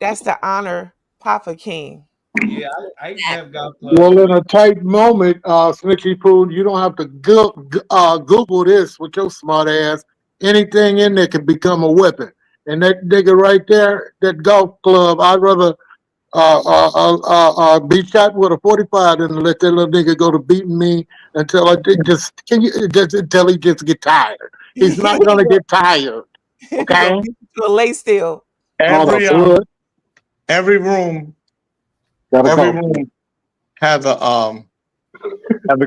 that's to honor Papa King. Yeah, I used to have golf clubs. Well, in a tight moment, Snicky Poo, you don't have to Google this with your smart ass. Anything in there can become a weapon. And that nigga right there, that golf club, I'd rather be shot with a 45 than let that little nigga go to beating me until until he just get tired. He's not gonna get tired. Okay. To a lay still. Every room has a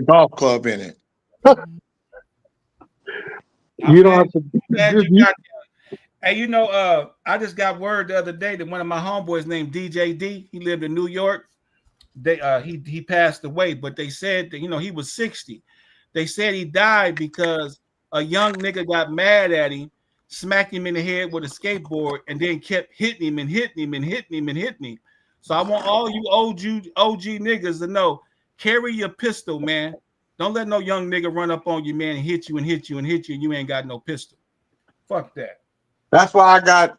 golf club in it. You don't have to. Hey, I just got word the other day that one of my homeboys named DJ D, he lived in New York. He passed away, but they said that he was 60. They said he died because a young nigga got mad at him, smacked him in the head with a skateboard, and then kept hitting him and hitting him and hitting him and hitting him. So I want all you OG niggas to know, carry your pistol, man. Don't let no young nigga run up on you, man, and hit you and hit you and hit you, and you ain't got no pistol. Fuck that. That's why I got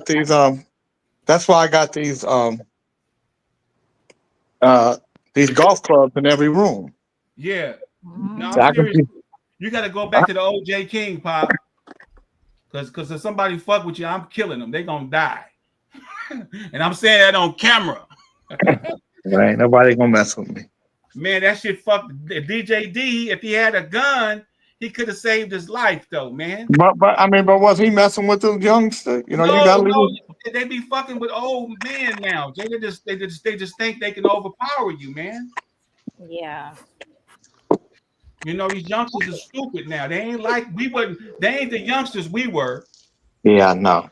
these golf clubs in every room. Yeah. No, So I'm serious. You got to go back to the OJ King, Pop. Because if somebody fuck with you, I'm killing them. They gonna die. And I'm saying that on camera. Ain't nobody gonna mess with me. Man, that shit fucked DJ D. If he had a gun, he could have saved his life, though, man. But was he messing with the youngster? You gotta leave. They be fucking with old men now. They just think they can overpower you, man. Yeah. These youngsters are stupid now. They ain't like we were. They ain't the youngsters we were. Yeah, I know.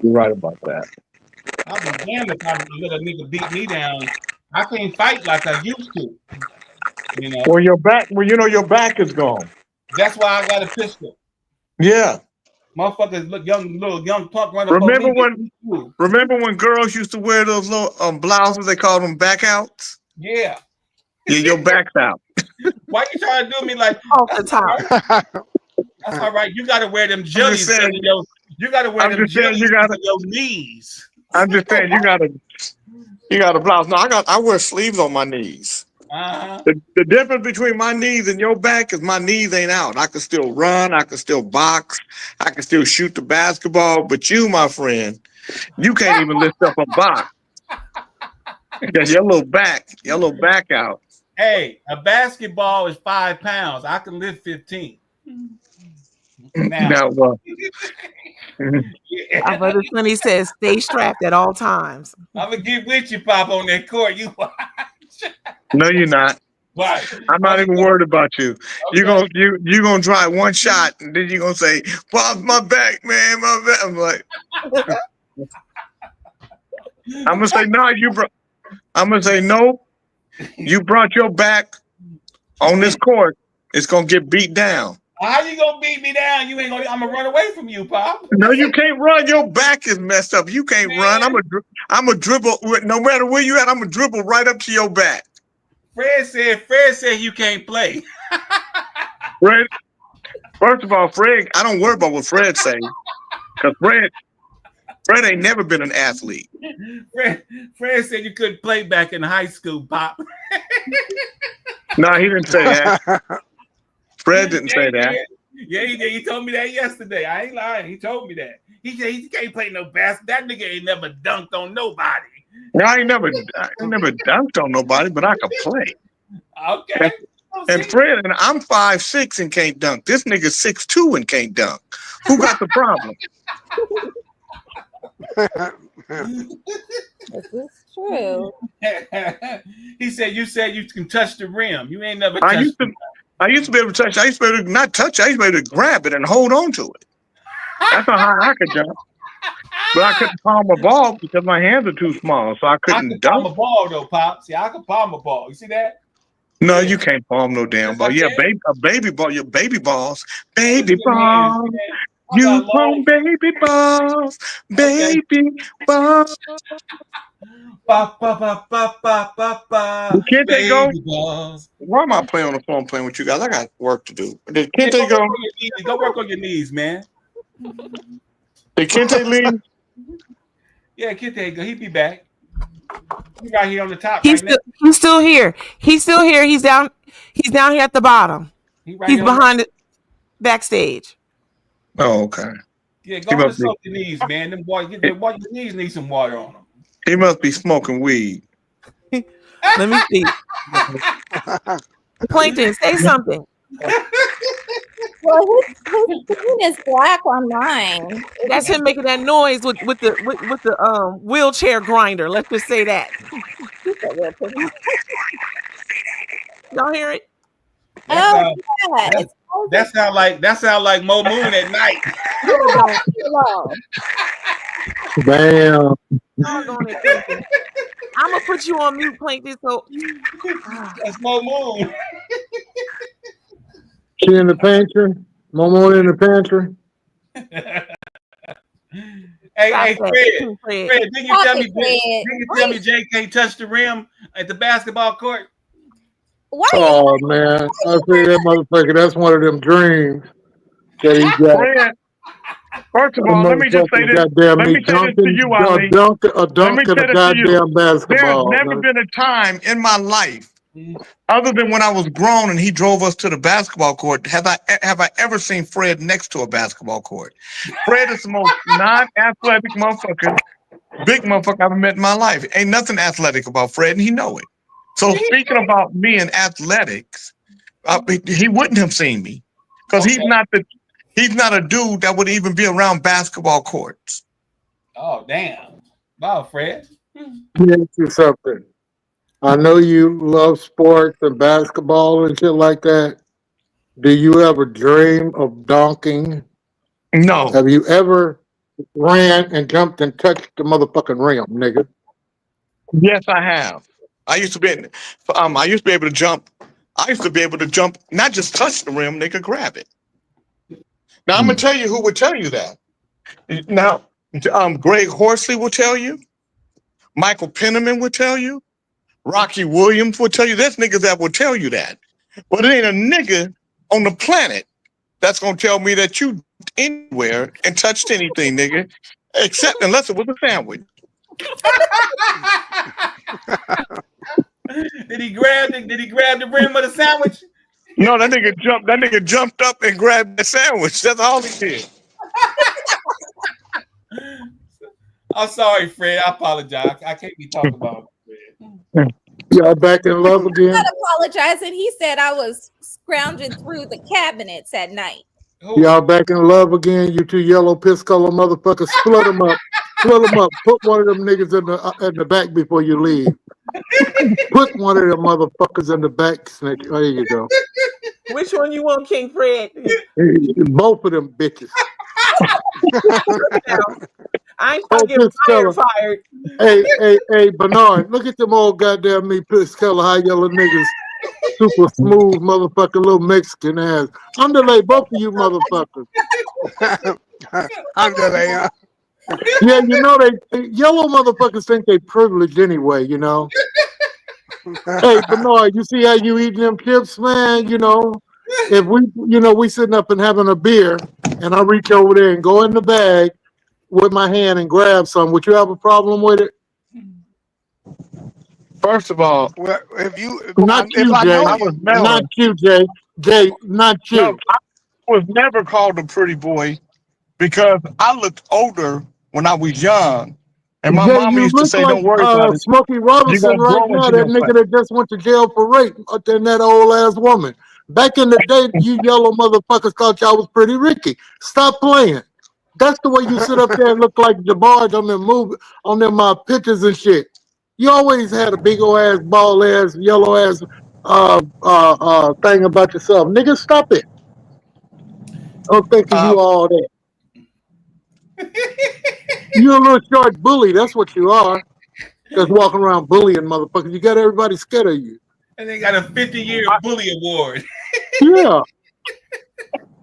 You're right about that. I'll be damned if I let a nigga beat me down. I can't fight like I used to. Well, your back is gone. That's why I got a pistol. Yeah. Motherfuckers look little young punk running. Remember when girls used to wear those little blouses? They called them back outs. Yeah. Yeah, your back's out. Why you trying to do me like off the top? That's all right. You gotta wear them jellies. You gotta wear them jellies to your knees. I'm just saying you got a blouse. No, I wear sleeves on my knees. Uh-huh. The difference between my knees and your back is my knees ain't out. I can still run, I can still box, I can still shoot the basketball, but you, my friend, you can't even lift up a box. Because your little back out. Hey, a basketball is 5 pounds. I can lift 15. Now. Our brother Sonny says, stay strapped at all times. I'm gonna get with you, Pop, on that court. You watch. No, you're not. Right. I'm not even worried about you. Okay. You're gonna try one shot and then you're gonna say, Pop, my back, man, my back. I'm like, I'm gonna say, no, I'm gonna say, no, you brought your back on this court. It's gonna get beat down. How you gonna beat me down? You ain't gonna. I'm gonna run away from you, Pop. No, you can't run. Your back is messed up. You can't run. I'm a dribble. No matter where you at, I'm a dribble right up to your back. Fred said you can't play. Fred. First of all, Fred, I don't worry about what Fred say, because Fred ain't never been an athlete. Fred said you couldn't play back in high school, Pop. No, he didn't say that. Fred didn't say that. Yeah, he did. He told me that yesterday. I ain't lying. He told me that. He said he can't play no basketball. That nigga ain't never dunked on nobody. No, I ain't never dunked on nobody, but I could play. Okay. And Fred, and I'm 5'6" and can't dunk. This nigga's 6'2" and can't dunk. Who got the problem? This is true. He said you can touch the rim. You ain't never touched I used to be able to touch. I used to be able to not touch. I used to be able to grab it and hold on to it. That's how high I could jump. But I couldn't palm a ball because my hands are too small, so I couldn't dunk. Palm a ball though, Pop. See, I can palm a ball. You see that? No, you can't palm no damn ball. Yeah, a baby ball. Your baby balls. Baby balls. You palm baby balls. Baby balls. Ba, ba, ba, ba, ba, ba, ba. Can't they go? Balls. Why am I playing on the phone playing with you guys? I got work to do. Can't they go? Go work on your knees, man. Hey, can't they leave? Yeah, Kente go. He be back. He's right here on the top. He's still here. He's still here. He's down here at the bottom. He's behind it backstage. Oh, okay. Yeah, go and soak your knees, man. Them boy, your knees need some water on them. He must be smoking weed. Let me see. Plankton, say something. Well, his screen is black on mine. That's him making that noise with the wheelchair grinder. Let's just say that. Y'all hear it? That sound like Mo Moon at night. Damn. I'm gonna put you on mute, Plankton. So that's Mo Moon. She in the pantry. Momo in the pantry. Hey, Fred, didn't you tell me Jay can't touch the rim at the basketball court? Oh man, I see that motherfucker. That's one of them dreams that he got. Fred, first of all, let me just say this. Let me say this to you, Ali. A dunk at a goddamn basketball. There's never been a time in my life, other than when I was grown and he drove us to the basketball court, have I ever seen Fred next to a basketball court. Fred is the most non-athletic motherfucker, big motherfucker I've ever met in my life. Ain't nothing athletic about Fred, and he know it. So speaking about me and athletics, he wouldn't have seen me because he's not a dude that would even be around basketball courts. Oh damn! Wow, Fred. Let me ask you something. I know you love sports and basketball and shit like that. Do you ever dream of donking? No. Have you ever ran and jumped and touched the motherfucking rim, nigga? Yes, I have. I used to be able to jump. I used to be able to jump, not just touch the rim, nigga, grab it. Now I'm gonna tell you who would tell you that. Now, Greg Horsley will tell you. Michael Penniman will tell you. Rocky Williams will tell you. There's niggas that will tell you that. But it ain't a nigga on the planet that's gonna tell me that you anywhere and touched anything, nigga, except unless it was a sandwich. Did he grab the rim of the sandwich? No, that nigga jumped up and grabbed the sandwich. That's all he did. I'm sorry, Fred. I apologize. I can't be talking about Fred. Y'all back in love again? Not apologizing. He said I was scrounging through the cabinets at night. Y'all back in love again? You two yellow piss color motherfuckers. Split them up. Split them up. Put one of them niggas in the back before you leave. Put one of them motherfuckers in the back, snitch. There you go. Which one you want, King Fred? Both of them bitches. I ain't trying to get fired. Hey, Bernard, look at them old goddamn me piss color high yellow niggas. Super smooth motherfucker, little Mexican ass. Underlay both of you motherfuckers. Underlay, huh? Yeah, you know they yellow motherfuckers think they privileged anyway, you know. Hey, Bernard, you see how you eating them chips, man? You know, if we sitting up and having a beer, and I reach over there and go in the bag with my hand and grab some, would you have a problem with it? First of all, well, not you, Jay. Jay, not you. No, I was never called a pretty boy because I looked older when I was young. And my mom used to say, don't worry about it. Smokey Robinson right now, that nigga that just went to jail for rape, and that old ass woman. Back in the day, you yellow motherfuckers thought y'all was pretty Ricky. Stop playing. That's the way you sit up there and look like DeBarge on them pictures and shit. You always had a big old ass, bald ass, yellow ass thing about yourself. Nigga, stop it. I'm thinking you all that. You're a little short bully. That's what you are. Just walking around bullying motherfuckers. You got everybody scared of you. And they got a 50-year bully award. Yeah.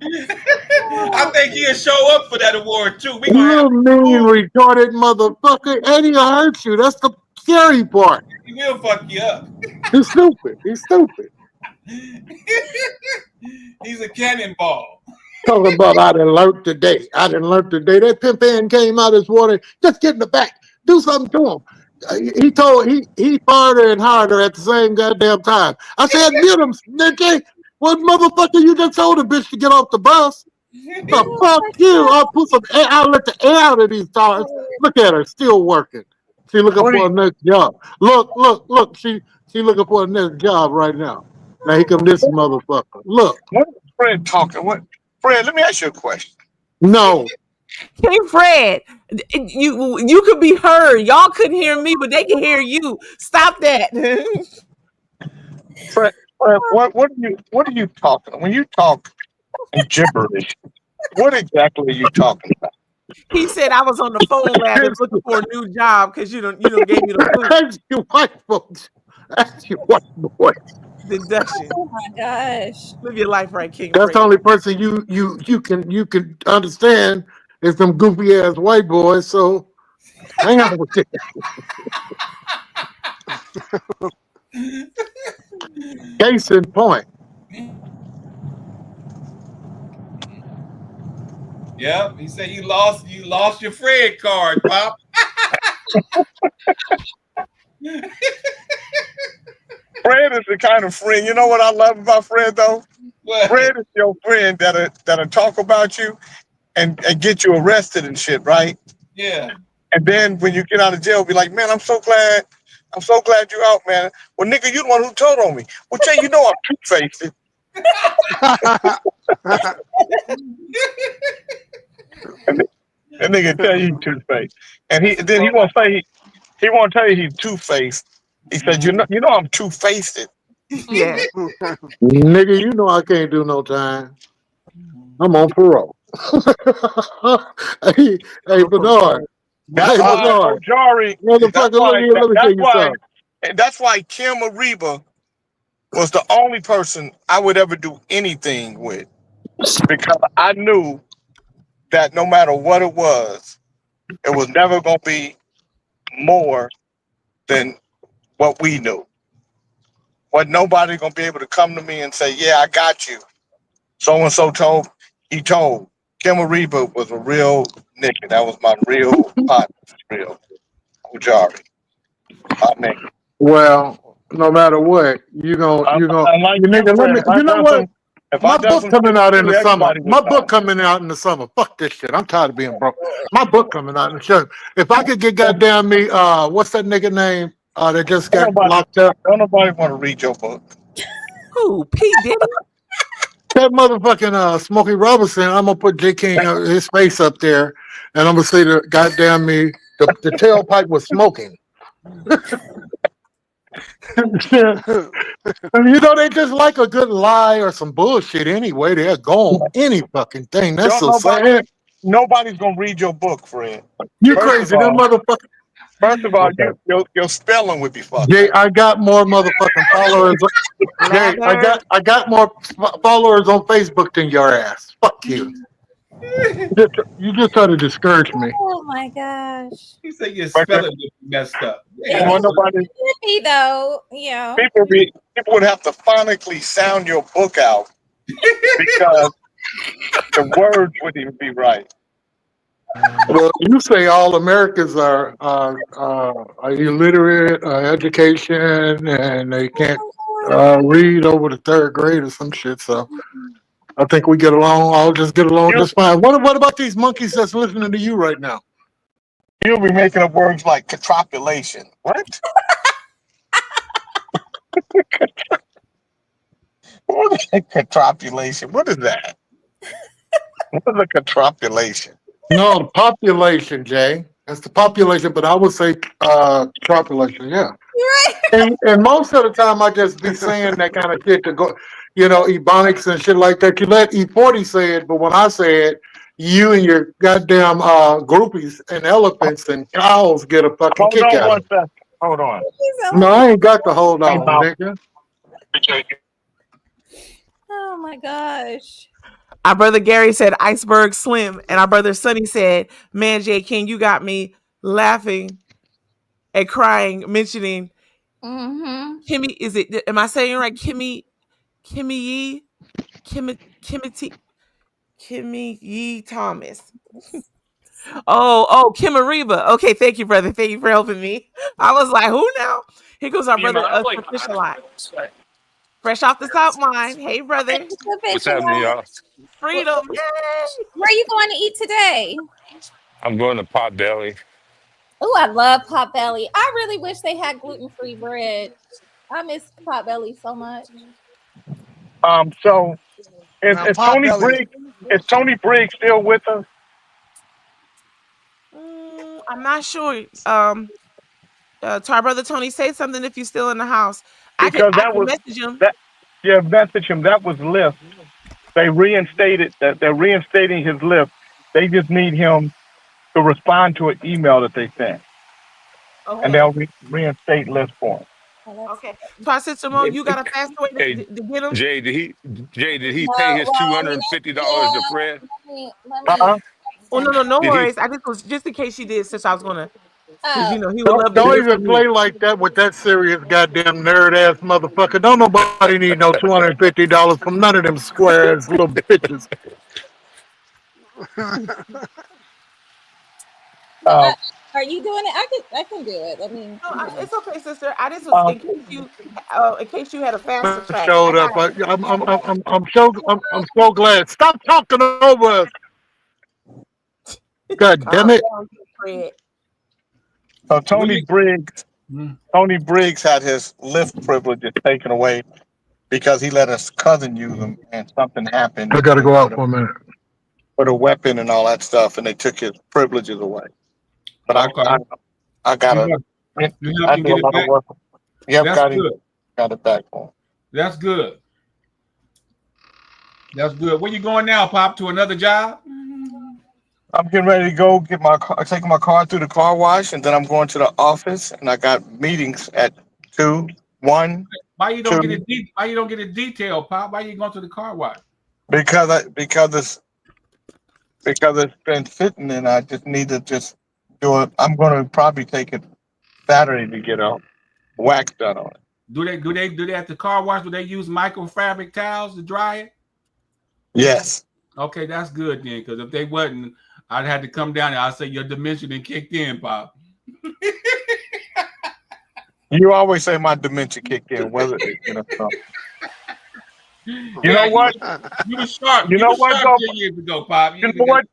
I think he'll show up for that award too. You mean retarded motherfucker. And he'll hurt you. That's the scary part. He will fuck you up. He's stupid. He's stupid. He's a cannonball. Talking about I done learned today. That pimp hand came out this morning. Just get in the back. Do something to him. He fired her and hired her at the same goddamn time. I said, "Mute him, nigga. What motherfucker you just told a bitch to get off the bus? The fuck you! I'll put some air. I'll let the air out of these tires. Look at her, still working. She looking for a next job. Look. She looking for a next job right now. Now here come this motherfucker. Look. What is Fred talking? What, Fred? Let me ask you a question. No. Hey Fred, you could be heard. Y'all couldn't hear me, but they can hear you. Stop that. Fred, what are you talking? When you talk in gibberish, what exactly are you talking about? He said I was on the phone lab and looking for a new job because you don't gave me the boot. That's your white folks. That's your white boy. Deduction. Oh my gosh. Live your life right, King. That's the only person you can understand is them goofy ass white boys. So hang on with it. Case in point. Yep, he said you lost your Fred card, Pop. Fred is the kind of friend. You know what I love about Fred though? What? Fred is your friend that'll talk about you and get you arrested and shit, right? Yeah. And then when you get out of jail, be like, man, I'm so glad you're out, man. Well, nigga, you the one who told on me. Well, Jay, you know I'm two-faced. That nigga tell you he's two-faced. And then he won't say he won't tell you he's two-faced. He said, you know I'm two-faced. Yeah. Nigga, you know I can't do no time. I'm on parole. hey, Bernard. That's why, Jari, Let me tell you something. And that's why Kim Ariba was the only person I would ever do anything with. Because I knew that no matter what it was never going to be more than what we knew. What nobody going to be able to come to me and say, yeah, I got you. So-and-so told. Kim Ariba was a real nigga. That was my real partner. Real Ujari. My nigga. Well, no matter what, you know, nigga, you know what? My book coming out in the summer. My book coming out in the summer. Fuck this shit. I'm tired of being broke. My book coming out in the summer. If I could get goddamn me, what's that nigga name? That just got locked up. Don't nobody want to read your book. Who? P. Diddy? That motherfucking Smokey Robinson. I'm gonna put J. King his face up there, and I'm gonna say the goddamn me. The tailpipe was smoking. You know, they just like a good lie or some bullshit anyway. They'll go on any fucking thing. That's so sad. Nobody's gonna read your book, friend. You crazy, that motherfucker. First of all, your spelling would be fucked. Jay, I got more motherfucking followers. Jay, I got more followers on Facebook than your ass. Fuck you. You just try to discourage me. Oh my gosh. He said your spelling would be messed up. Nobody. Be though, yeah. People would have to phonically sound your book out because the words wouldn't even be right. Well, you say all Americans are illiterate, education, and they can't read over the third grade or some shit. So I think we get along. I'll just get along just fine. What about these monkeys that's listening to you right now? You'll be making up words like contrapulation. What? What is a contrapulation? What is that? What is a contrapulation? No, the population, Jay. That's the population, but I would say population, yeah. And most of the time, I just be saying that kind of shit to go, ebonics and shit like that. You let E40 say it, but when I say it, you and your goddamn groupies and elephants and cows get a fucking kick out of it. Hold on. No, I ain't got to hold on, nigga. Oh my gosh. Our brother Gary said Iceberg Slim, and our brother Sonny said, man, J. King, you got me laughing and crying, mentioning Kimmy. Am I saying it right? Kimmy Yee Thomas. Oh, Kim Ariba. Okay, thank you, brother. Thank you for helping me. I was like, who now? Here goes our brother Fish a lot. Fresh off the top line. Hey, brother. What's happening, y'all? Freedom. Yay! Where are you going to eat today? I'm going to Potbelly. Oh, I love Potbelly. I really wish they had gluten-free bread. I miss Potbelly so much. So is Tony Briggs? Is Tony Briggs still with us? I'm not sure. To our brother Tony, say something if you're still in the house. I can message him. Message him. That was Lyft. They reinstated that. They're reinstating his Lyft. They just need him to respond to an email that they sent, and they'll reinstate Lyft for him. Okay. So I said, Simone, you got a fast way to get him? Jay, did he pay his $250 to Fred? Oh no worries. I just was just in case she did, since I was gonna. He would love Don't even play like that with that serious goddamn nerd ass motherfucker. Don't nobody need no $250 from none of them square ass little bitches. Are you doing it? I can do it. I mean, it's okay, sister. I just was in case you had a faster track. Showed up. I'm so glad. Stop talking over us. God damn it. So Tony Briggs had his Lyft privileges taken away because he let his cousin use them, and something happened. I gotta go out for a minute. With a weapon and all that stuff, and they took his privileges away. But I gotta. You helped him get it back? Yep, That's got it back for him. That's good. That's good. Where you going now, Pop? To another job? I'm getting ready to go get my car, taking my car through the car wash, and then I'm going to the office, and I got meetings at 2, 1. Why you don't get it? Why you don't get it detailed, Pop? Why you going to the car wash? Because it's been sitting, and I just need to do it. I'm going to probably take it Saturday to get a wax done on it. Do they at the car wash? Do they use microfabric towels to dry it? Yes. Okay, that's good then. Because if they wasn't, I'd have to come down and I'd say your dementia done kicked in, Pop. You always say my dementia kicked in. Whether so. You know what? You were sharp. You know what? 10 years ago, Pop. You know what?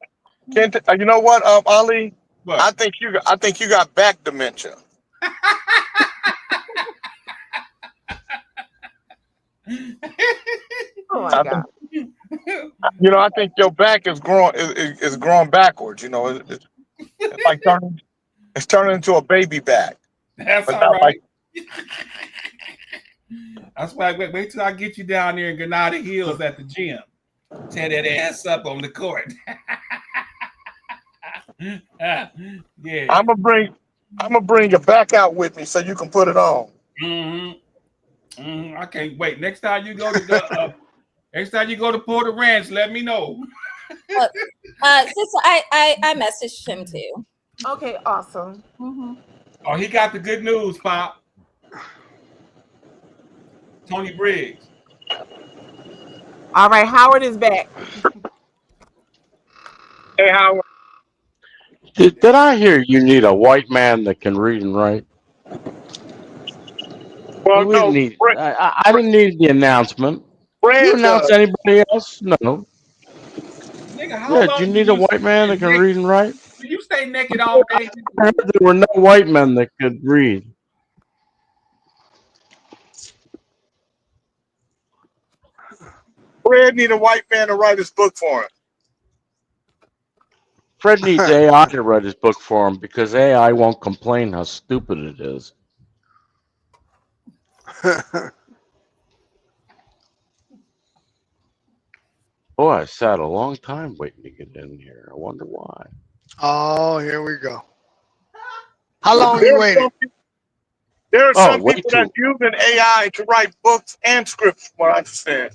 You know what, Ali? What? I think you got back dementia. Oh my God. I think your back is growing backwards. It's like turning into a baby back. That's all right. That's why wait till I get you down there in Granada Hills at the gym. Tear that ass up on the court. Yeah. I'm gonna bring your back out with me so you can put it on. I can't wait. Next time you go to Porter Ranch, let me know. Sister, I messaged him too. Okay, awesome. Oh, he got the good news, Pop. Tony Briggs. All right, Howard is back. Hey, Howard. Did I hear you need a white man that can read and write? Well, no. I didn't need the announcement. You announce anybody else? No. Nigga, Do you need a white man that can read and write? Do you stay naked all day? I heard there were no white men that could read. Fred need a white man to write his book for him. Fred needs AI to write his book for him because AI won't complain how stupid it is. Boy, I sat a long time waiting to get in here. I wonder why. Oh, here we go. How long you waiting? There are some people that using AI to write books and scripts, from what I understand.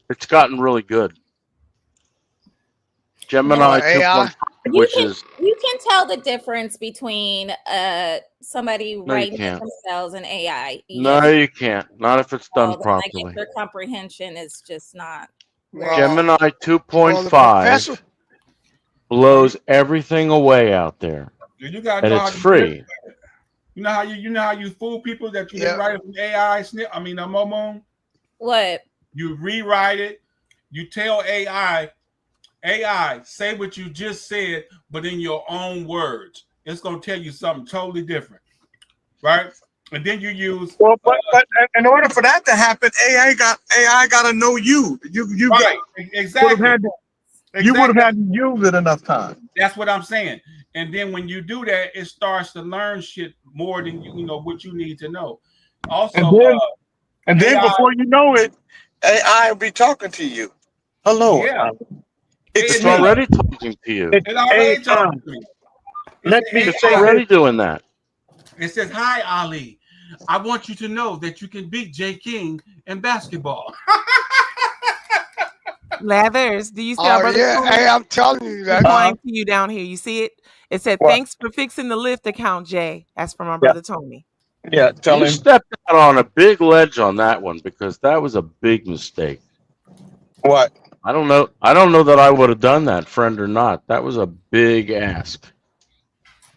It's gotten really good. Gemini 2.5, which is you can tell the difference between somebody writing can't. themselves and AI. No, you can't. Not if it's done properly. Like their comprehension is just not. Gemini Well, the 2.5 professor. blows everything away out there, You gotta and know how it's to free. You know how you fool people that you Yeah. didn't write it from AI Momo. What? You rewrite it. You tell AI, say what you just said, but in your own words. It's gonna tell you something totally different, right? And then you use but in order for that to happen, AI got to know you. You right, exactly. You would have had to use it enough time. That's what I'm saying. And then when you do that, it starts to learn shit more than you know what you need to know. Also, And then AI before you know it, AI will be talking to you. Hello. Yeah. It's already talking to you. It already talking to me. It's already doing that. It says, "Hi, Ali. I want you to know that you can beat Jay King in basketball." Lathers, do you see our Oh brother? yeah, Tony? hey, I'm telling you that. Replying to you down here. You see it? It said, What? "Thanks for fixing the lift account, Jay." That's from our brother Tony. Yeah, tell You him. stepped out on a big ledge on that one because that was a big mistake. What? I don't know. I don't know that I would have done that, friend or not. That was a big ask.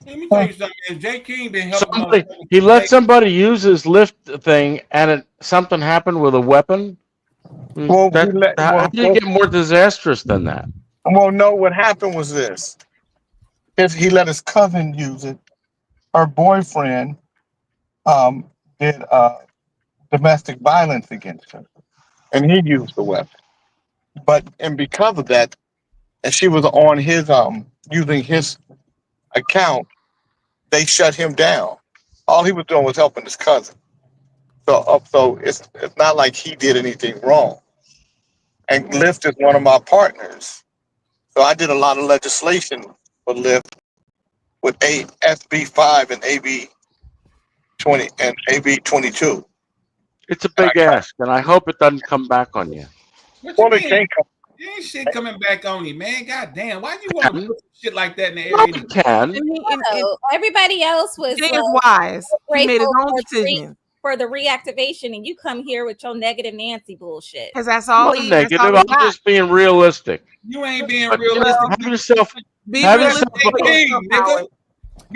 Let me tell you something. If Jay King been helping Somebody, he let somebody use his lift thing, and something happened with a weapon. Well, How do you get more disastrous than that? Well, no, what happened was this. If he let his cousin use it, her boyfriend did domestic violence against her, and he used the weapon. And because of that, and she was on his using his account, they shut him down. All he was doing was helping his cousin. So it's not like he did anything wrong. And Lyft is one of my partners. So I did a lot of legislation for Lyft with SB 5 and AB 20 and AB 22. It's a big ask, and I hope it doesn't come back on you. Well, it can't come. There ain't shit coming back on you, man. God damn, why you want to put shit like that in the air? You can. No, everybody else was Jay is wise. He made his grateful own for the decision. for the reactivation, and you come here with your negative Nancy bullshit. Because that's all Not negative. I'm just being realistic. You ain't being But, realistic. have yourself. Be Have realistic yourself. with yourself, Howard.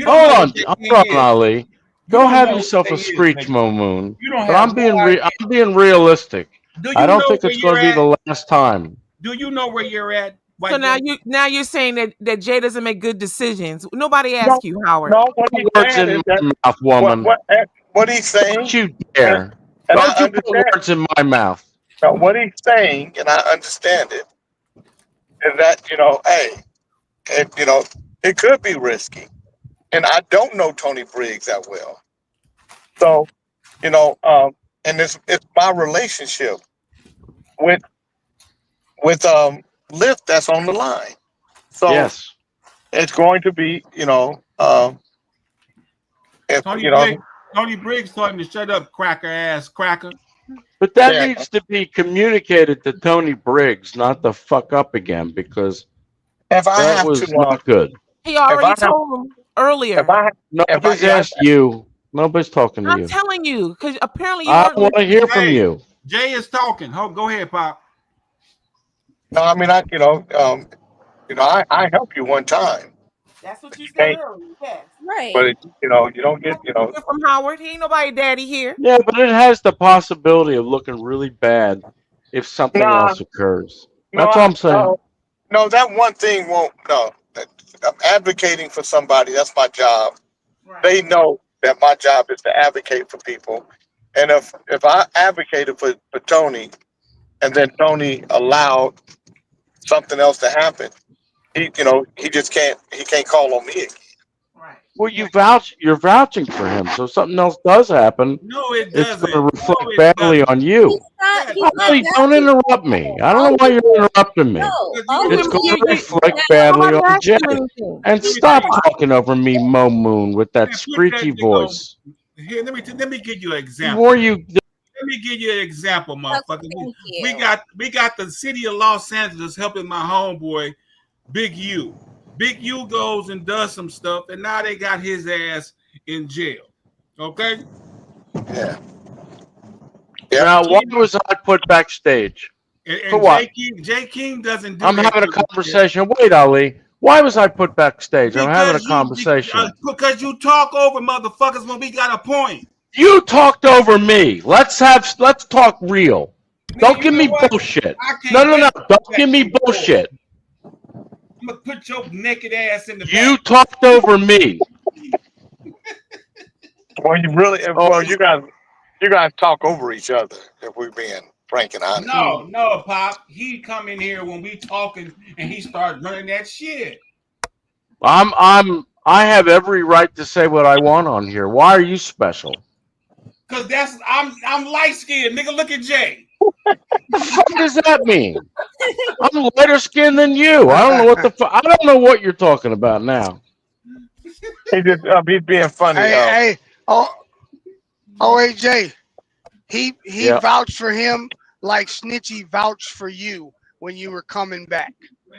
Hold on, Ali. Go have yourself a screech, Moon. But I'm being realistic. I don't think it's going to be the last time. Do you know where you're at? So now you're saying that Jay doesn't make good decisions. Nobody asked you, Howard. No, what he's Words saying in is that my mouth, woman. what he's saying. Don't you dare. And Don't I you put words in my mouth. Now, what he's saying, and I understand it, is that it could be risky, and I don't know Tony Briggs that well, so and it's my relationship with Lyft that's on the line, so yes, it's going to be Tony Briggs told him to shut up, cracker ass cracker. But that needs to be communicated to Tony Briggs, not to fuck up again, because that was not good. He already told him earlier. Nobody's asked you. Nobody's talking to I'm you. telling you, because apparently you I weren't want to listening. hear from you. Jay is talking. Go ahead, Pop. No, I mean I helped you one time. That's what you said earlier. Yes. Right. But you don't get from Howard. He ain't nobody daddy here. Yeah, but it has the possibility of looking really bad if something else occurs. That's all I'm saying. No, that one thing won't. No, I'm advocating for somebody. That's my job. Right. They know that my job is to advocate for people, and if I advocated for Tony, and then Tony allowed something else to happen, he just can't. He can't call on me again. Well, you're vouching for him, so if something else does happen, no, it it's doesn't. going to reflect badly on you. Ali, don't interrupt me. I don't know why you're interrupting me. It's going to reflect badly on Jay. And stop talking over me, Mo Moon, with that screechy voice. Here, let me give you an example. Let me give you an example, motherfucker. We got the city of Los Angeles helping my homeboy, Big U. Big U goes and does some stuff, and now they got his ass in jail. Okay? Yeah. Now, why was I put backstage? And For what? Jay King doesn't do I'm that having a to you. conversation. Wait, Ali. Why was I put backstage? I'm having a Because conversation. because you talk over motherfuckers when we got a point. You talked over me. Let's talk real. Don't you give know me what? bullshit. I can't No. wait to Don't go give me back and forth. bullshit. I'm gonna put your naked ass in the You back. talked over me. Well, you guys talk over each other. If we're being frank and honest. No, Pop. He come in here when we talking and he start running that shit. I have every right to say what I want on here. Why are you special? Cause I'm light skinned, nigga. Look at Jay. What the fuck does that mean? I'm lighter skinned than you. I don't know what the fuck. I don't know what you're talking about now. He's being funny. Hey, OAJ, he Yeah. vouched for him like Snitchy vouched for you when you were coming back.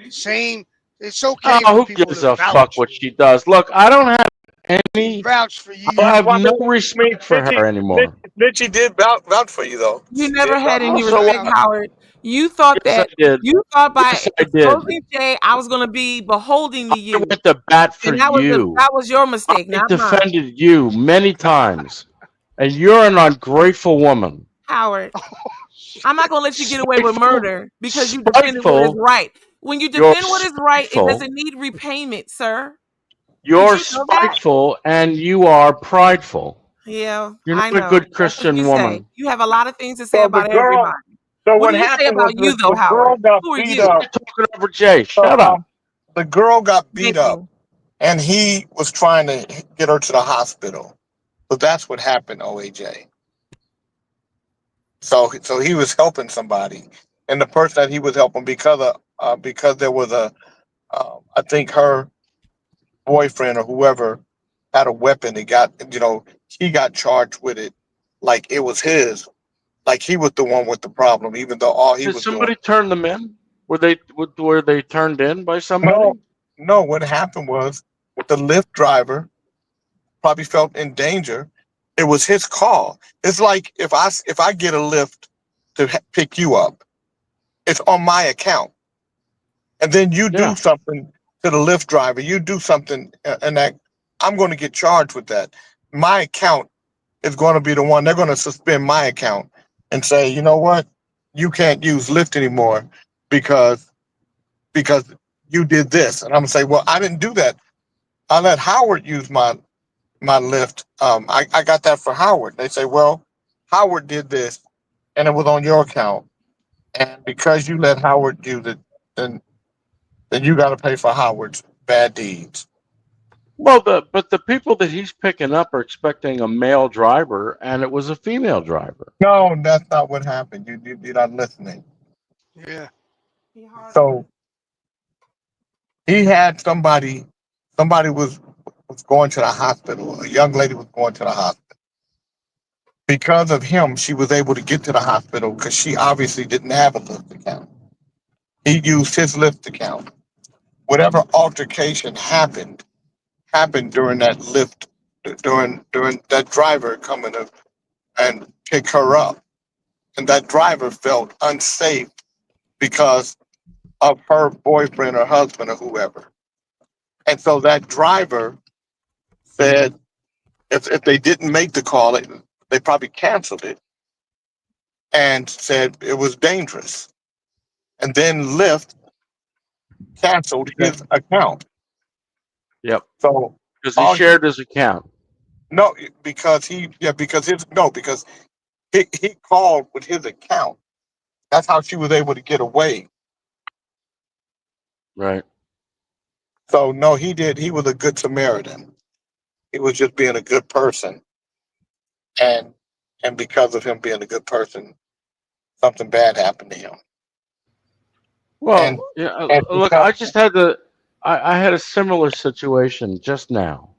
Same. It's okay Oh, for who people gives to a vouch. fuck what she does? Look, I don't have any. Vouch for you. I have no respect for her anymore. Snitchy did vouch for you though. You She never did had vouch any for So respect, what? Howard. You thought Yes, that I did. you thought by Yes, I did. exposing Jay, I was gonna be beholding to I you. went to bat for And that you. was your mistake, I not mine. defended you many times, and you're an ungrateful woman. Howard. I'm not gonna let you get away with Spiteful, murder because you defended what is spiteful. right. When you You're defend what is right, it spiteful. doesn't need repayment, sir. You're Did you know that? spiteful, and you are prideful. Yeah, You're I not know. a good That's what Christian you say. woman. You have a lot of things to say So the about girl. everybody. So What what do you say happened was about you, though, the girl Howard? got Who are beat you? up. You're talking over Jay. So, Shut up. the girl got beat Thank up, you. and he was trying to get her to the hospital. So that's what happened, OAJ. So he was helping somebody, and the person that he was helping because there was I think her boyfriend or whoever had a weapon. He got charged with it, like it was his, like he was the one with the problem, even though all he Did was somebody doing. turn them in? Were they turned in by somebody? No. What happened was the Lyft driver probably felt in danger. It was his call. It's like if I get a Lyft to pick you up, it's on my account, and then you do something to the Lyft driver. You do something, and that I'm going to get charged with that. My account is going to be the one. They're going to suspend my account and say, you know what, you can't use Lyft anymore because you did this. And I'm gonna say, well, I didn't do that. I let Howard use my Lyft. I got that for Howard. They say, well, Howard did this, and it was on your account, and because you let Howard use it, then you got to pay for Howard's bad deeds. Well, but the people that he's picking up are expecting a male driver, and it was a female driver. No, that's not what happened. You're not listening. Yeah. So he had somebody was going to the hospital. A young lady was going to the hospital. Because of him, she was able to get to the hospital because she obviously didn't have a Lyft account. He used his Lyft account. Whatever altercation happened during that Lyft, during that driver coming to and pick her up. And that driver felt unsafe because of her boyfriend or husband or whoever. And so that driver said if they didn't make the call, they probably canceled it and said it was dangerous. And then Lyft canceled his account. Yep. So because he shared his account. No, because he called with his account. That's how she was able to get away. Right. So no, he did. He was a good Samaritan. He was just being a good person. And because of him being a good person, something bad happened to him. Well, look, I just had I had a similar situation just now,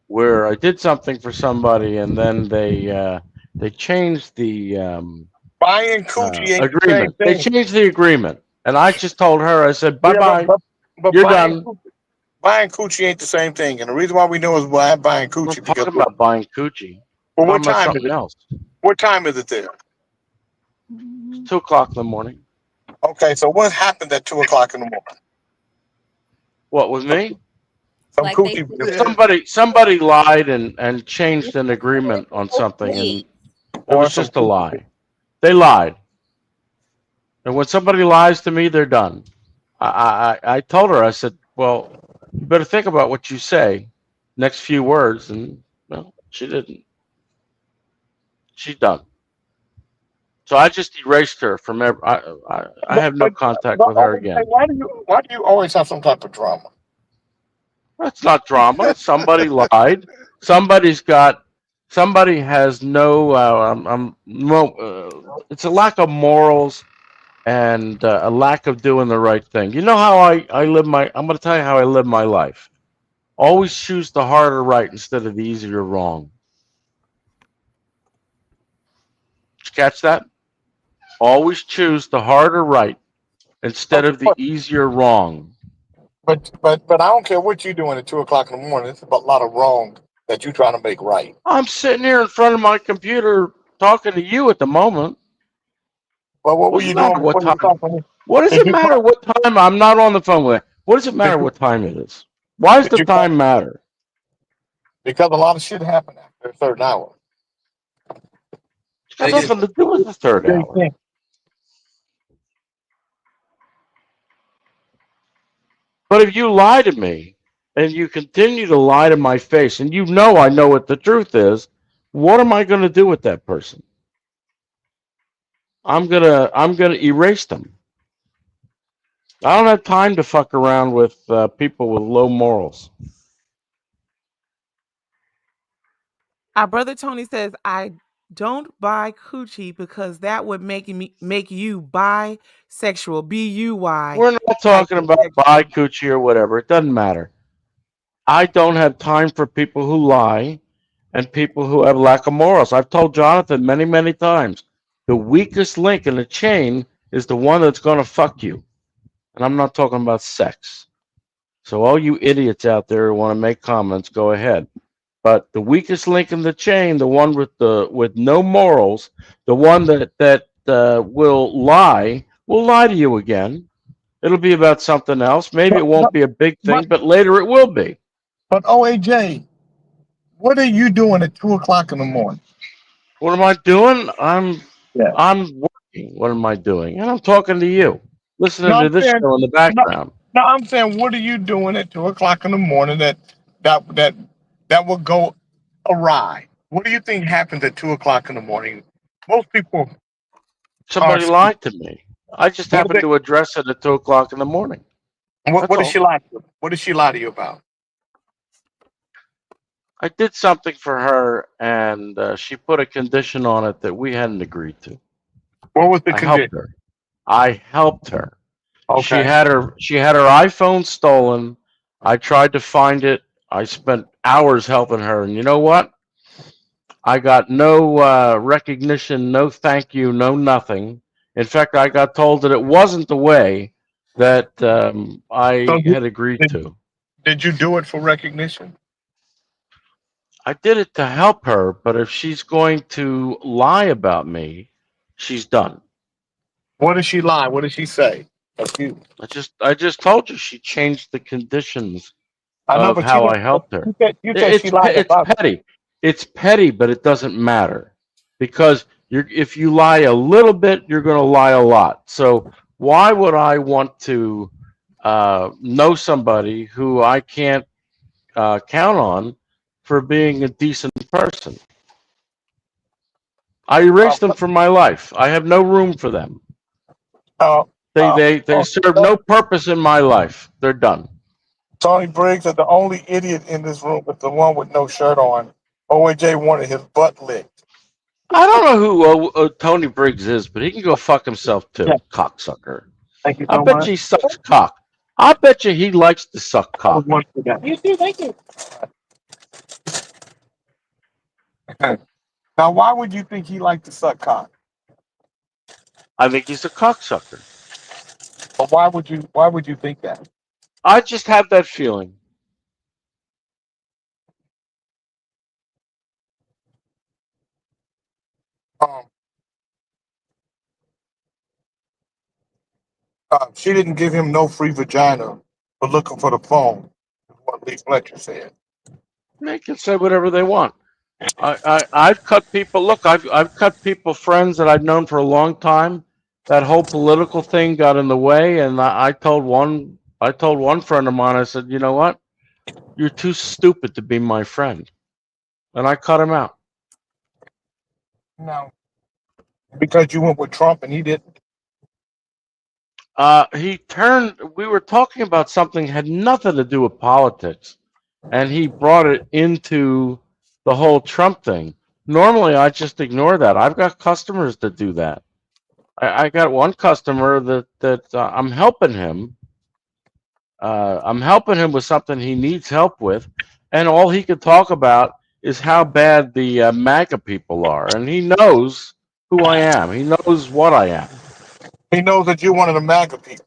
where I did something for somebody, and then they changed the buying coochie ain't agreement. the They same thing. changed the agreement, and I just told her, I said, bye bye, but you're buying done. Buying coochie ain't the same thing, and the reason why we know is why I'm buying coochie. I'm talking about buying coochie. Well, what Talking about time is something it? else. What time is it there? It's 2:00 in the morning. Okay, so what happened at 2 o'clock in the morning? What with me? Some Like they coochie Somebody lied and changed an agreement on something, and it or was some just a lie. They lied, and when somebody lies to me, they're done. I told her, I said, well, you better think about what you say, next few words, and well, she didn't. She's done. So I just erased her from every. I have no contact with her again. why do you always have some type of drama? That's not drama. Somebody lied. Somebody has no. It's a lack of morals and a lack of doing the right thing. You know how I live my. I'm going to tell you how I live my life. Always choose the harder right instead of the easier wrong. Did you catch that? Always choose the harder right instead of the easier wrong. But I don't care what you're doing at 2 o'clock in the morning. It's a lot of wrong that you're trying to make right. I'm sitting here in front of my computer talking to you at the moment. Well, what were you doing What before you time? talking? What does it matter what time? I'm not on the phone with it. What does it matter what time it is? Why does the time matter? Because a lot of shit happened after a certain hour. It's got nothing to do with the third hour. But if you lie to me and you continue to lie to my face and you know I know what the truth is, what am I going to do with that person? I'm gonna erase them. I don't have time to fuck around with people with low morals. Our brother Tony says, I don't buy coochie because that would make you bisexual. B-U-Y. We're not talking about buy coochie or whatever. It doesn't matter. I don't have time for people who lie and people who have lack of morals. I've told Jonathan many, many times, the weakest link in the chain is the one that's going to fuck you. And I'm not talking about sex. So all you idiots out there who want to make comments, go ahead. But the weakest link in the chain, the one with no morals, the one that will lie to you again. It'll be about something else. Maybe it won't be a big thing, but later it will be. But OAJ, what are you doing at 2 o'clock in the morning? What am I doing? I'm working. What am I doing? And I'm talking to you, listening to this show in the background. No, I'm saying, what are you doing at 2 o'clock in the morning that will go awry? What do you think happens at 2 o'clock in the morning? Most people. Somebody lied to me. I just happened to address it at 2 o'clock in the morning. What did she lie to you? What did she lie to you about? I did something for her, and she put a condition on it that we hadn't agreed to. What was the condition? I helped her. Okay. She had her iPhone stolen. I tried to find it. I spent hours helping her, and you know what? I got no recognition, no thank you, no nothing. In fact, I got told that it wasn't the way that I had agreed to. Did you do it for recognition? I did it to help her, but if she's going to lie about me, she's done. What did she lie? What did she say? I just told you she changed the conditions I know, of but how I helped her. You said she lied It's about petty. It's petty, but it doesn't matter because if you lie a little bit, you're going to lie a lot. So why would I want to know somebody who I can't count on for being a decent person? I erased them from my life. I have no room for them. They serve no purpose in my life. They're done. Tony Briggs is the only idiot in this room with the one with no shirt on. OAJ wanted his butt licked. I don't know who Tony Briggs is, but he can go fuck himself too, cocksucker. Thank you I so bet much. you he sucks cock. I bet you he likes to suck cock. You too, thank you. Now, why would you think he liked to suck cock? I think he's a cocksucker. But why would you think that? I just have that feeling. She didn't give him no free vagina for looking for the phone. Is what Lee Fletcher said. They can say whatever they want. I've cut people. Look, I've cut people, friends that I've known for a long time. That whole political thing got in the way, and I told one friend of mine. I said, you know what? You're too stupid to be my friend, and I cut him out. No, because you went with Trump and he didn't. He turned. We were talking about something had nothing to do with politics, and he brought it into the whole Trump thing. Normally, I just ignore that. I've got customers that do that. I got one customer that I'm helping him. I'm helping him with something he needs help with, and all he could talk about is how bad the MAGA people are, and he knows who I am. He knows what I am. He knows that you're one of the MAGA people.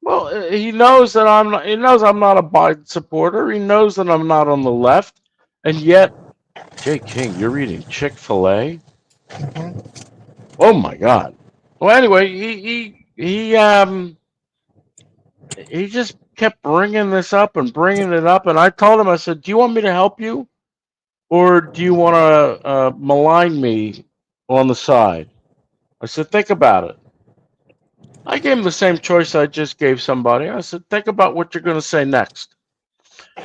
Well, he knows that I'm not. He knows I'm not a Biden supporter. He knows that I'm not on the left, and yet, Jay King, you're eating Chick-fil-A. Oh my God. Well, anyway, he just kept bringing this up and bringing it up, and I told him, I said, "Do you want me to help you, or do you want to malign me on the side?" I said, "Think about it." I gave him the same choice I just gave somebody. I said, "Think about what you're going to say next,"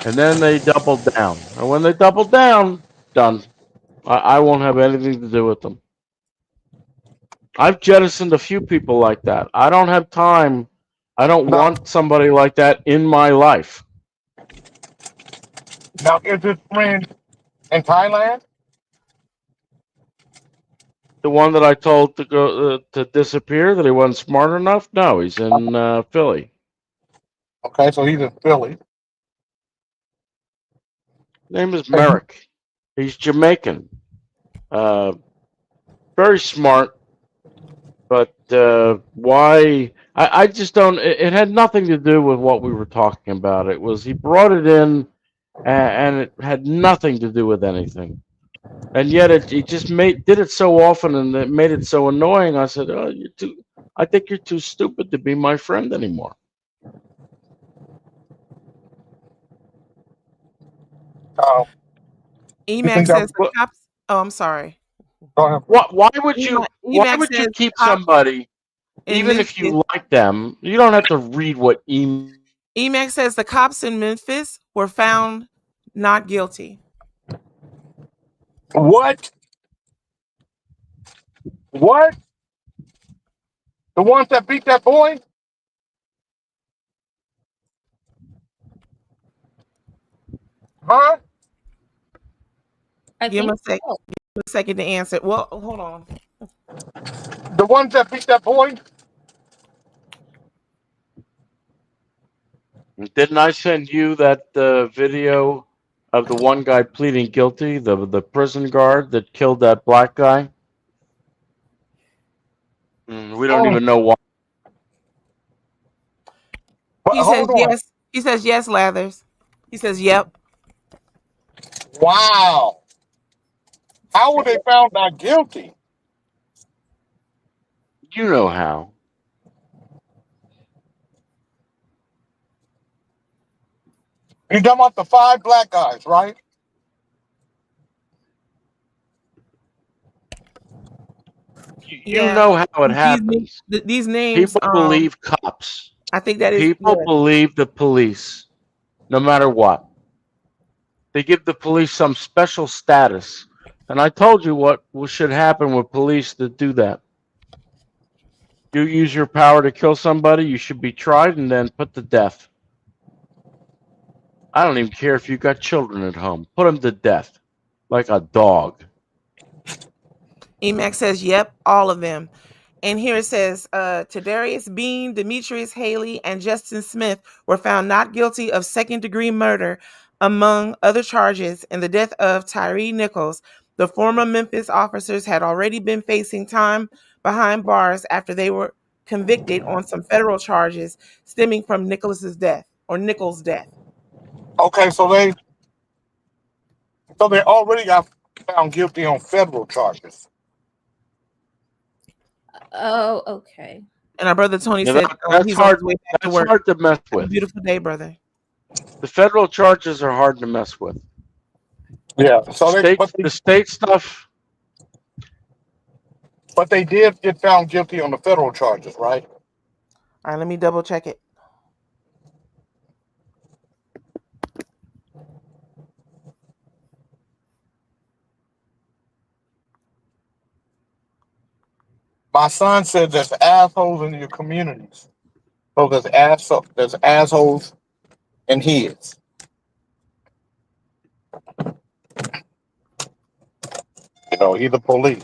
and then they doubled down. And when they doubled down, done. I won't have anything to do with them. I've jettisoned a few people like that. I don't have time. I don't want somebody like that in my life. Now, is this friend in Thailand? The one that I told to go to disappear, that he wasn't smart enough? No, he's in Philly. Okay, so he's in Philly. Name is Merrick. He's Jamaican. Very smart. But why? I just don't. It had nothing to do with what we were talking about. It was he brought it in, and it had nothing to do with anything. And yet it just did it so often, and it made it so annoying. I said, "Oh, I think you're too stupid to be my friend anymore." Emacs says the cops. Oh, I'm sorry. Why would you keep somebody, even if you like them? You don't have to read what Emacs says the cops in Memphis were found not guilty. What? What? The ones that beat that boy? Huh? Give him a second to answer. Well, hold on. The ones that beat that boy? Didn't I send you that video of the one guy pleading guilty, the prison guard that killed that black guy? We don't even know why. He says yes. He says yes, Lathers. He says yep. Wow. How were they found not guilty? You know how. You're talking about the 5 black guys, right? You know how it happens. These names. People believe cops. I think that is. People believe the police, no matter what. They give the police some special status. And I told you what should happen with police that do that. You use your power to kill somebody, you should be tried and then put to death. I don't even care if you got children at home. Put them to death, like a dog. Emacs says, yep, all of them. And here it says, Tadarius Bean, Demetrius Haley, and Justin Smith were found not guilty of second-degree murder, among other charges, in the death of Tyree Nichols. The former Memphis officers had already been facing time behind bars after they were convicted on some federal charges stemming from Nichols' death. Okay, so they already got found guilty on federal charges. Oh, okay. And our brother Tony Yeah, said that's he's on hard. his way back to That's work. hard to mess Have a with. beautiful day, brother. The federal charges are hard to mess with. Yeah. So The state stuff. But they did get found guilty on the federal charges, right? All right, let me double check it. My son said there's assholes in your communities. So there's assholes in his. You know, either police.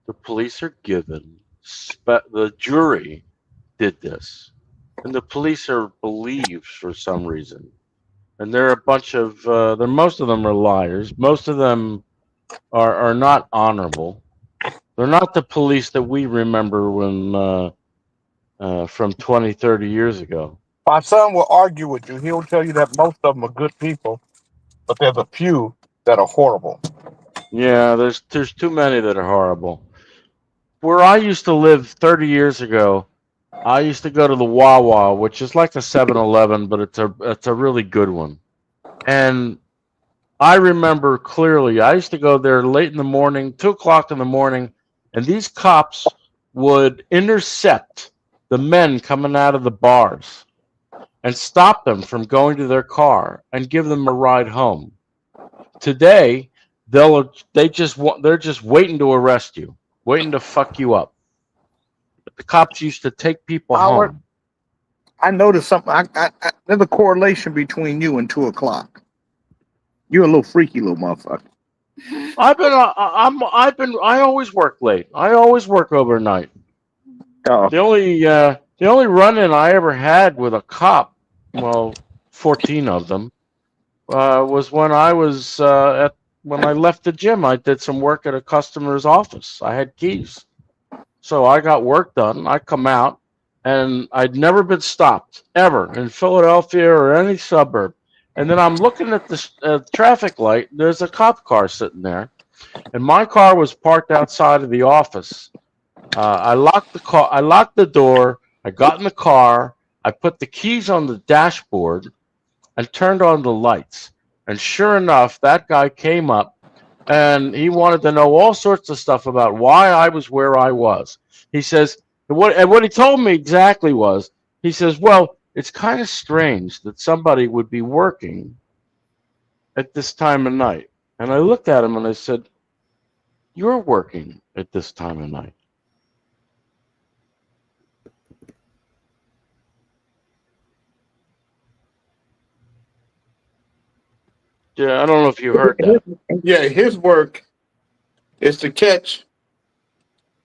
The police are given. The jury did this, and the police are believed for some reason. And they're a bunch of. Most of them are liars. Most of them are not honorable. They're not the police that we remember when from 20, 30 years ago. My son will argue with you. He'll tell you that most of them are good people, but there's a few that are horrible. Yeah, there's too many that are horrible. Where I used to live 30 years ago, I used to go to the Wawa, which is like a 7-Eleven, but it's a really good one. And I remember clearly, I used to go there late in the morning, 2 o'clock in the morning, and these cops would intercept the men coming out of the bars and stop them from going to their car and give them a ride home. Today, they're just waiting to arrest you, waiting to fuck you up. But the cops used to take people home. I noticed something. There's a correlation between you and 2 o'clock. You're a little freaky little motherfucker. I always work late. I always work overnight. Oh. The only run-in I ever had with a cop, well, 14 of them, was when I was when I left the gym. I did some work at a customer's office. I had keys, so I got work done. I come out, and I'd never been stopped ever in Philadelphia or any suburb. And then I'm looking at the traffic light. There's a cop car sitting there, and my car was parked outside of the office. I locked the car. I locked the door. I got in the car. I put the keys on the dashboard and turned on the lights. And sure enough, that guy came up, and he wanted to know all sorts of stuff about why I was where I was. He says, what he told me exactly was, he says, well, it's kind of strange that somebody would be working at this time of night. And I looked at him and I said, you're working at this time of night. Yeah, I don't know if you heard that. Yeah, his work is to catch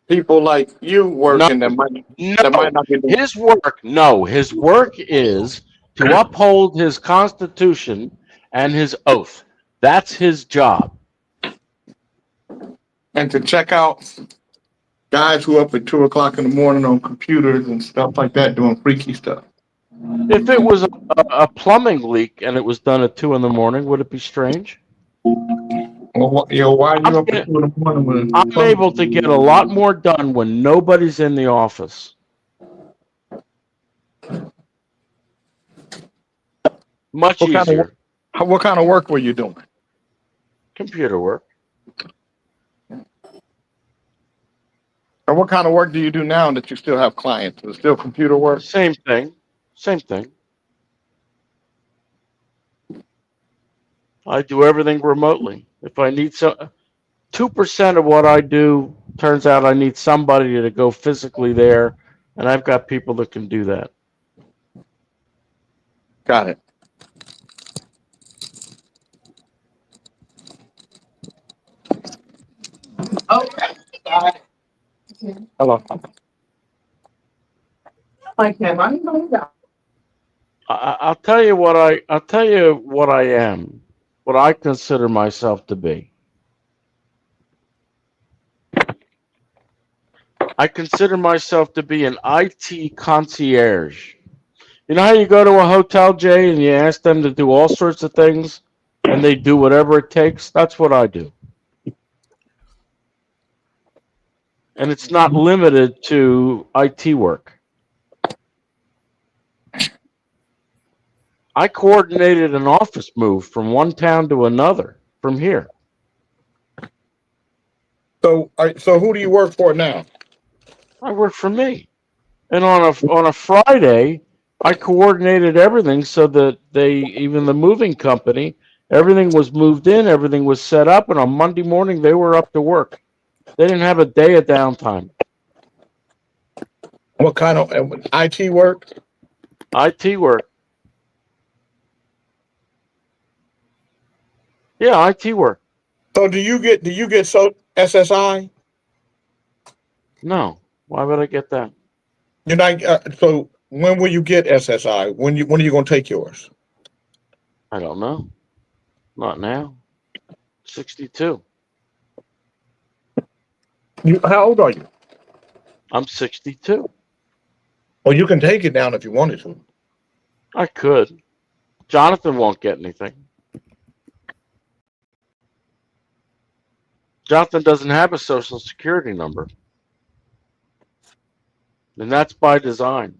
people like you working that might not be doing. His work is to uphold his constitution and his oath. That's his job. And to check out guys who are up at 2 o'clock in the morning on computers and stuff like that doing freaky stuff. If it was a plumbing leak and it was done at 2 in the morning, would it be strange? Well, why are you up at 2 in the morning? I'm able to get a lot more done when nobody's in the office. Much easier. What kind of work were you doing? Computer work. And what kind of work do you do now that you still have clients? Is it still computer work? Same thing. Same thing. I do everything remotely. If I need 2% of what I do, turns out I need somebody to go physically there, and I've got people that can do that. Got it. Okay. Hello. I'll tell you what I am, what I consider myself to be. I consider myself to be an IT concierge. You know how you go to a hotel, Jay, and you ask them to do all sorts of things, and they do whatever it takes? That's what I do. and it's not limited to IT work. I coordinated an office move from one town to another from here. So who do you work for now? I work for me. And on a Friday, I coordinated everything so that even the moving company, everything was moved in, everything was set up, and on Monday morning they were up to work. They didn't have a day of downtime. What kind of IT work? IT work. Yeah, IT work. So do you get SSI? No. Why would I get that? You're not. So when will you get SSI? When are you going to take yours? I don't know. Not now. 62. How old are you? I'm 62. Well, you can take it down if you wanted to. I could. Jonathan won't get anything. Jonathan doesn't have a social security number. And that's by design.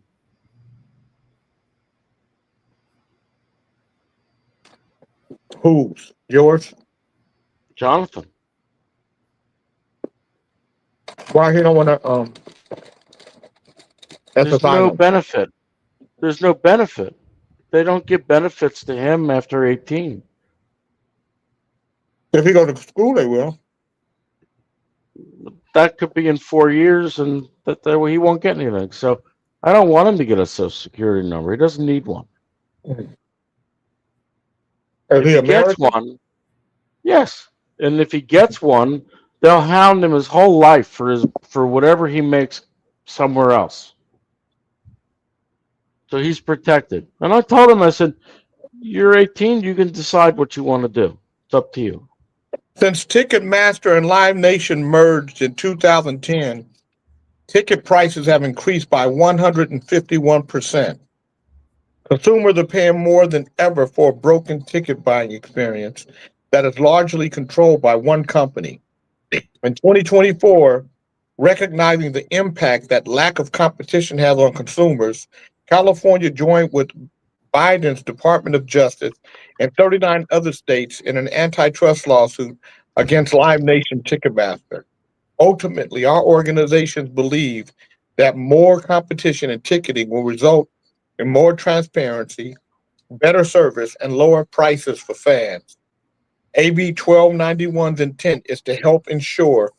Whose? Yours? Jonathan. Why he don't want to There's no benefit. There's no benefit. They don't give benefits to him after 18. If he go to school, they will. That could be in 4 years, and that he won't get anything. So I don't want him to get a social security number. He doesn't need one. If he gets one, yes. And if he gets one, they'll hound him his whole life for whatever he makes somewhere else. So he's protected. And I told him, I said, you're 18, you can decide what you want to do. It's up to you. Since Ticketmaster and Live Nation merged in 2010, ticket prices have increased by 151%. Consumers are paying more than ever for a broken ticket buying experience that is largely controlled by one company. In 2024, recognizing the impact that lack of competition has on consumers, California joined with Biden's Department of Justice and 39 other states in an antitrust lawsuit against Live Nation Ticketmaster. Ultimately, our organizations believe that more competition in ticketing will result in more transparency, better service, and lower prices for fans. AB 1291's intent is to help ensure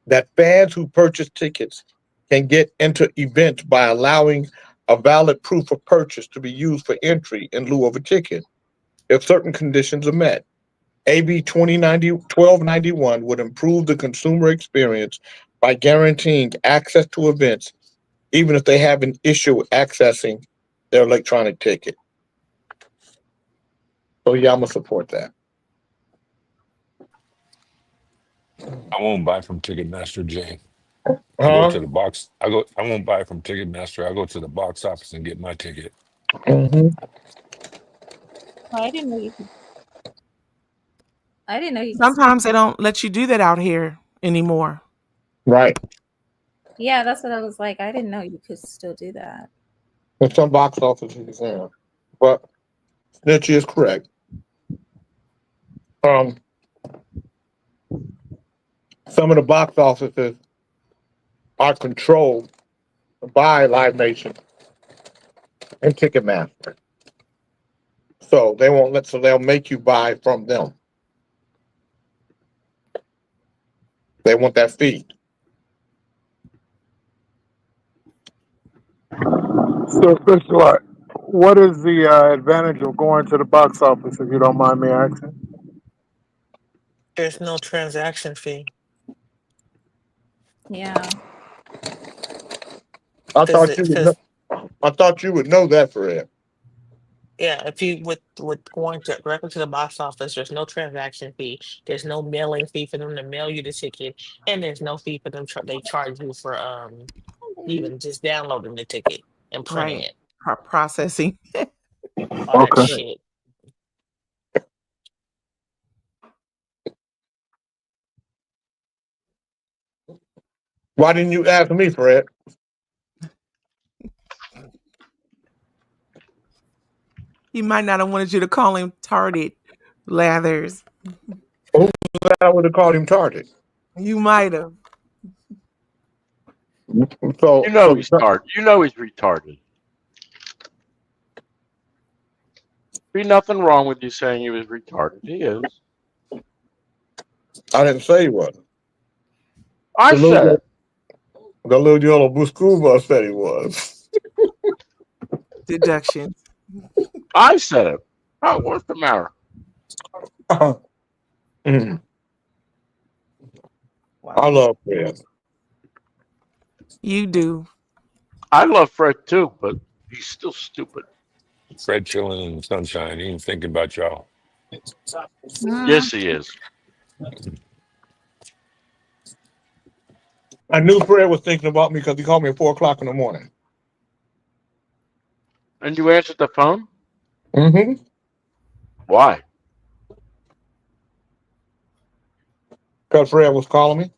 that fans who purchase tickets can get into events by allowing a valid proof of purchase to be used for entry in lieu of a ticket if certain conditions are met. AB 1291 would improve the consumer experience by guaranteeing access to events, even if they have an issue accessing their electronic ticket. So yeah, I'm gonna support that. I won't buy from Ticketmaster, Jay. I go to the box. I won't buy from Ticketmaster. I go to the box office and get my ticket. Oh, I didn't know you could. I didn't know you could. Sometimes they don't let you do that out here anymore. Right. Yeah, that's what I was like. I didn't know you could still do that. In some box offices, yeah. But Snitchy is correct. Some of the box offices are controlled by Live Nation and Ticketmaster. So they won't let, so they'll make you buy from them. They want that fee. So, Fish, what is the advantage of going to the box office, if you don't mind me asking? There's no transaction fee. Yeah. I thought you would know that, for it. Yeah, if you with going directly to the box office, there's no transaction fee. There's no mailing fee for them to mail you the ticket, and there's no fee for them. They charge you for even just downloading the ticket and printing it. Processing. All that shit. Why didn't you ask me, Fred? He might not have wanted you to call him Tarted Lathers. Who I would have called him Target? You might have. So You know he's retarded. You know he's retarded. Be nothing wrong with you saying he was retarded. He is. I didn't say he wasn't. I said it. The little yellow blue school bus said he was. Deduction. I said it. Oh, what's the matter? I love Fred. You do. I love Fred too, but he's still stupid. Fred chilling in the sunshine. He ain't thinking about y'all. Yes, he is. I knew Fred was thinking about me because he called me at 4 o'clock in the morning. And you answered the phone? Mm-hmm. Why? Because Fred was calling me.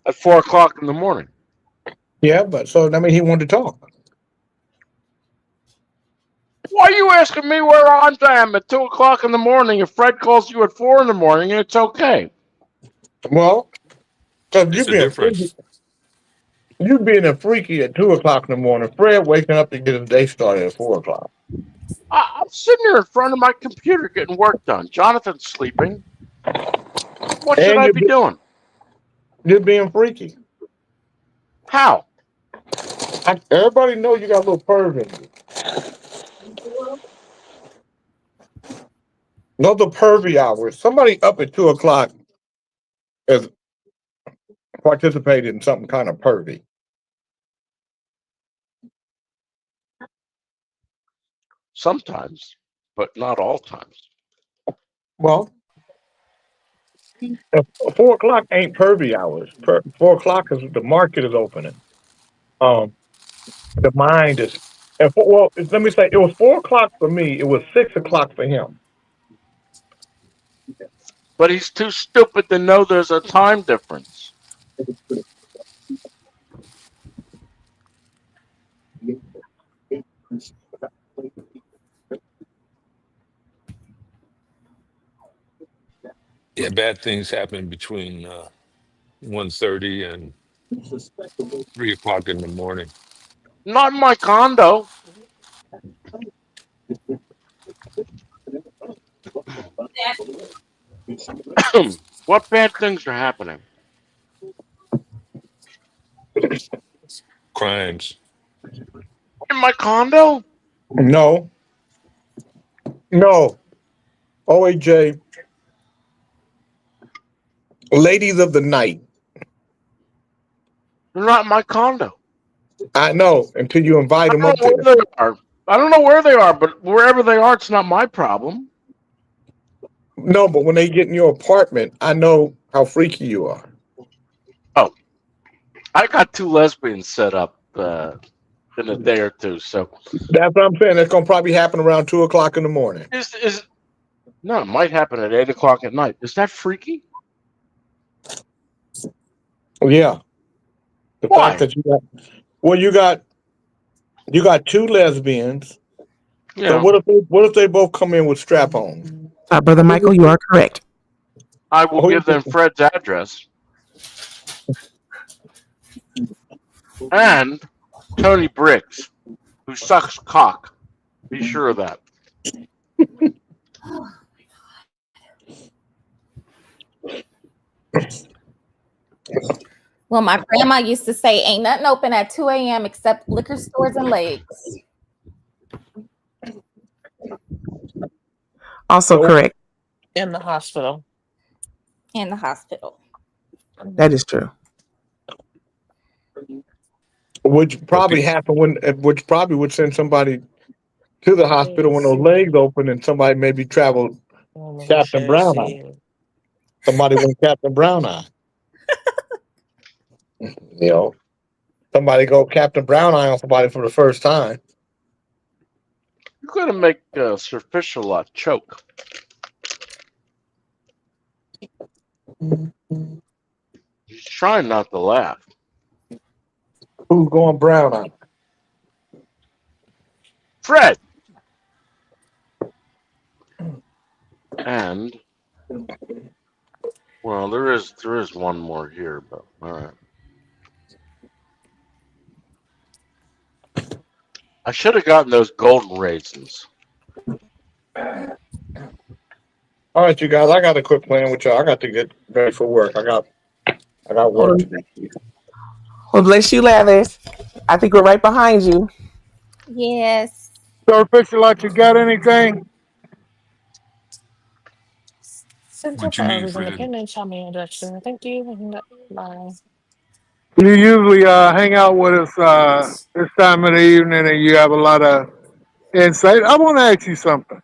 At 4 o'clock in the morning. Yeah, but so I mean he wanted to talk. Why are you asking me where I am at 2 o'clock in the morning if Fred calls you at 4 in the morning and it's okay? Well, because you being a freaky at 2 o'clock in the morning, Fred waking up to get his day started at 4 o'clock. I'm sitting here in front of my computer getting work done. Jonathan's sleeping. What should I be doing? You're being freaky. How? Everybody knows you got a little perv in you. Those are pervy hours. Somebody up at 2 o'clock is participating in something kind of pervy. Sometimes, but not all times. Well, 4 o'clock ain't pervy hours. 4 o'clock is the market is opening. The mind is. Well, let me say, it was 4 o'clock for me. It was 6 o'clock for him. But he's too stupid to know there's a time difference. Yeah, bad things happen between 1:30 and 3 o'clock in the morning. Not in my condo. What bad things are happening? Crimes. In my condo? No. OAJ. Ladies of the night. They're not in my condo. I know, until you invite them up there. I don't know where they are, but wherever they are, it's not my problem. No, but when they get in your apartment, I know how freaky you are. Oh, I got 2 lesbians set up in a day or two, so that's what I'm saying. It's gonna probably happen around 2 o'clock in the morning. No, it might happen at 8 o'clock at night. Is that freaky? Yeah. The Why? fact that you got 2 lesbians. Yeah. So what if they both come in with strap-ons? Brother Michael, you are correct. I will give them Fred's address. And Tony Briggs, who sucks cock. Be sure of that. Well, my grandma used to say, ain't nothing open at 2 a.m. except liquor stores and lakes. Also correct. In the hospital. In the hospital. That is true. Which probably which probably would send somebody to the hospital when those legs open and somebody maybe traveled Captain Brown Eye. Somebody went Captain Brown Eye. You know, somebody go Captain Brown Eye on somebody for the first time. You're going to make Sir Fish-a-Lot choke. He's trying not to laugh. Who's going brown on? Fred. And well, there is one more here, but all right. I should have gotten those golden raisins. All right, you guys, I got to quit playing with y'all. I got to get ready for work. I got work to do. Well, bless you, Lathers. I think we're right behind you. Yes. Sir Fisher, like you got anything? Center What you need, Priorities Fred? Independent, tell me direction. Thank you. Bye. You usually hang out with us this time of the evening, and you have a lot of insight. I want to ask you something.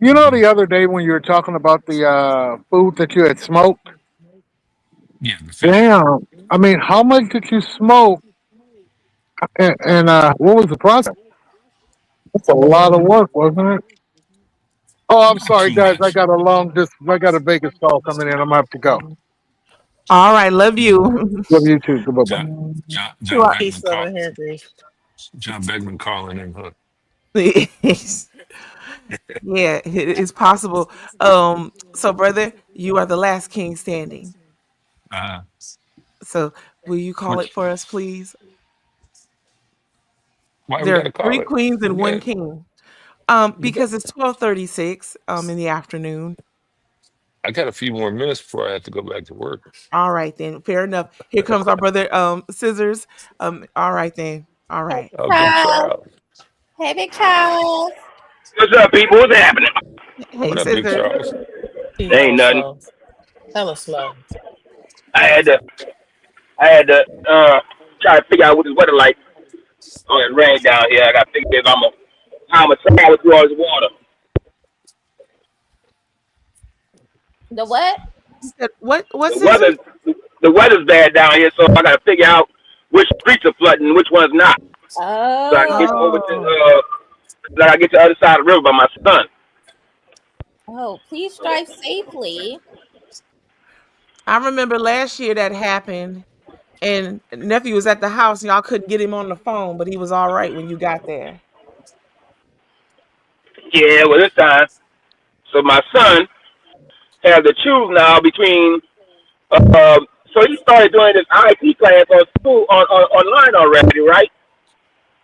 You know, the other day when you were talking about the food that you had smoked? Yeah. Damn. I mean, how much did you smoke? And what was the process? That's a lot of work, wasn't it? Oh, I'm sorry, guys. I got a Vegas call coming in. I'm gonna have to go. All right, love you. Love you too. Goodbye. John Peace, Beckman love, and hair grease. John Beckman calling in, huh? Yeah, it's possible. So brother, you are the last king standing. So will you call it for us, please? Why we There gotta are call 3 it? queens and We 1 got- king. Because it's 12:36 in the afternoon. I got a few more minutes before I have to go back to work. All right then, fair enough. Here comes our brother Scissors. All right then. All right. Oh, Big Charles. Hey, Big Charles. What's up, people? What's happening? Hey, What up, Big Scissors. Charles? Ain't nothing. Hella slow. I had to try to figure out what the weather like. Oh, it rained down here. I got to figure if how I'm gonna travel through all this water. The what? What's The weather's bad down here, so I got to figure out which streets are flooding and which ones not. Oh. So I can get over to so I can get to the other side of the river by my son. Oh, please drive safely. I remember last year that happened, and nephew was at the house, and y'all couldn't get him on the phone, but he was all right when you got there. Yeah, well this time, so my son has to choose now between. So he started doing this IT class on school online already, right?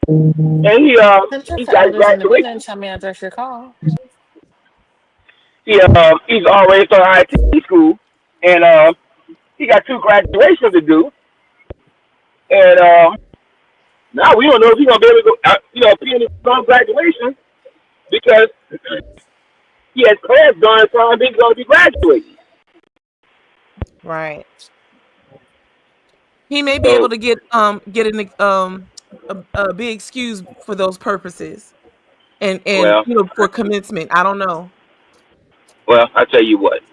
And he got graduation. Tell me address your call. He's already started IT school, and he got 2 graduations to do. And now we don't know if he's gonna be able to go, appear in his own graduation because he has class during the time he's gonna be graduating. Right. He may be able to get a big excuse for those purposes, and Well, for commencement. I don't know. Well, I tell you what.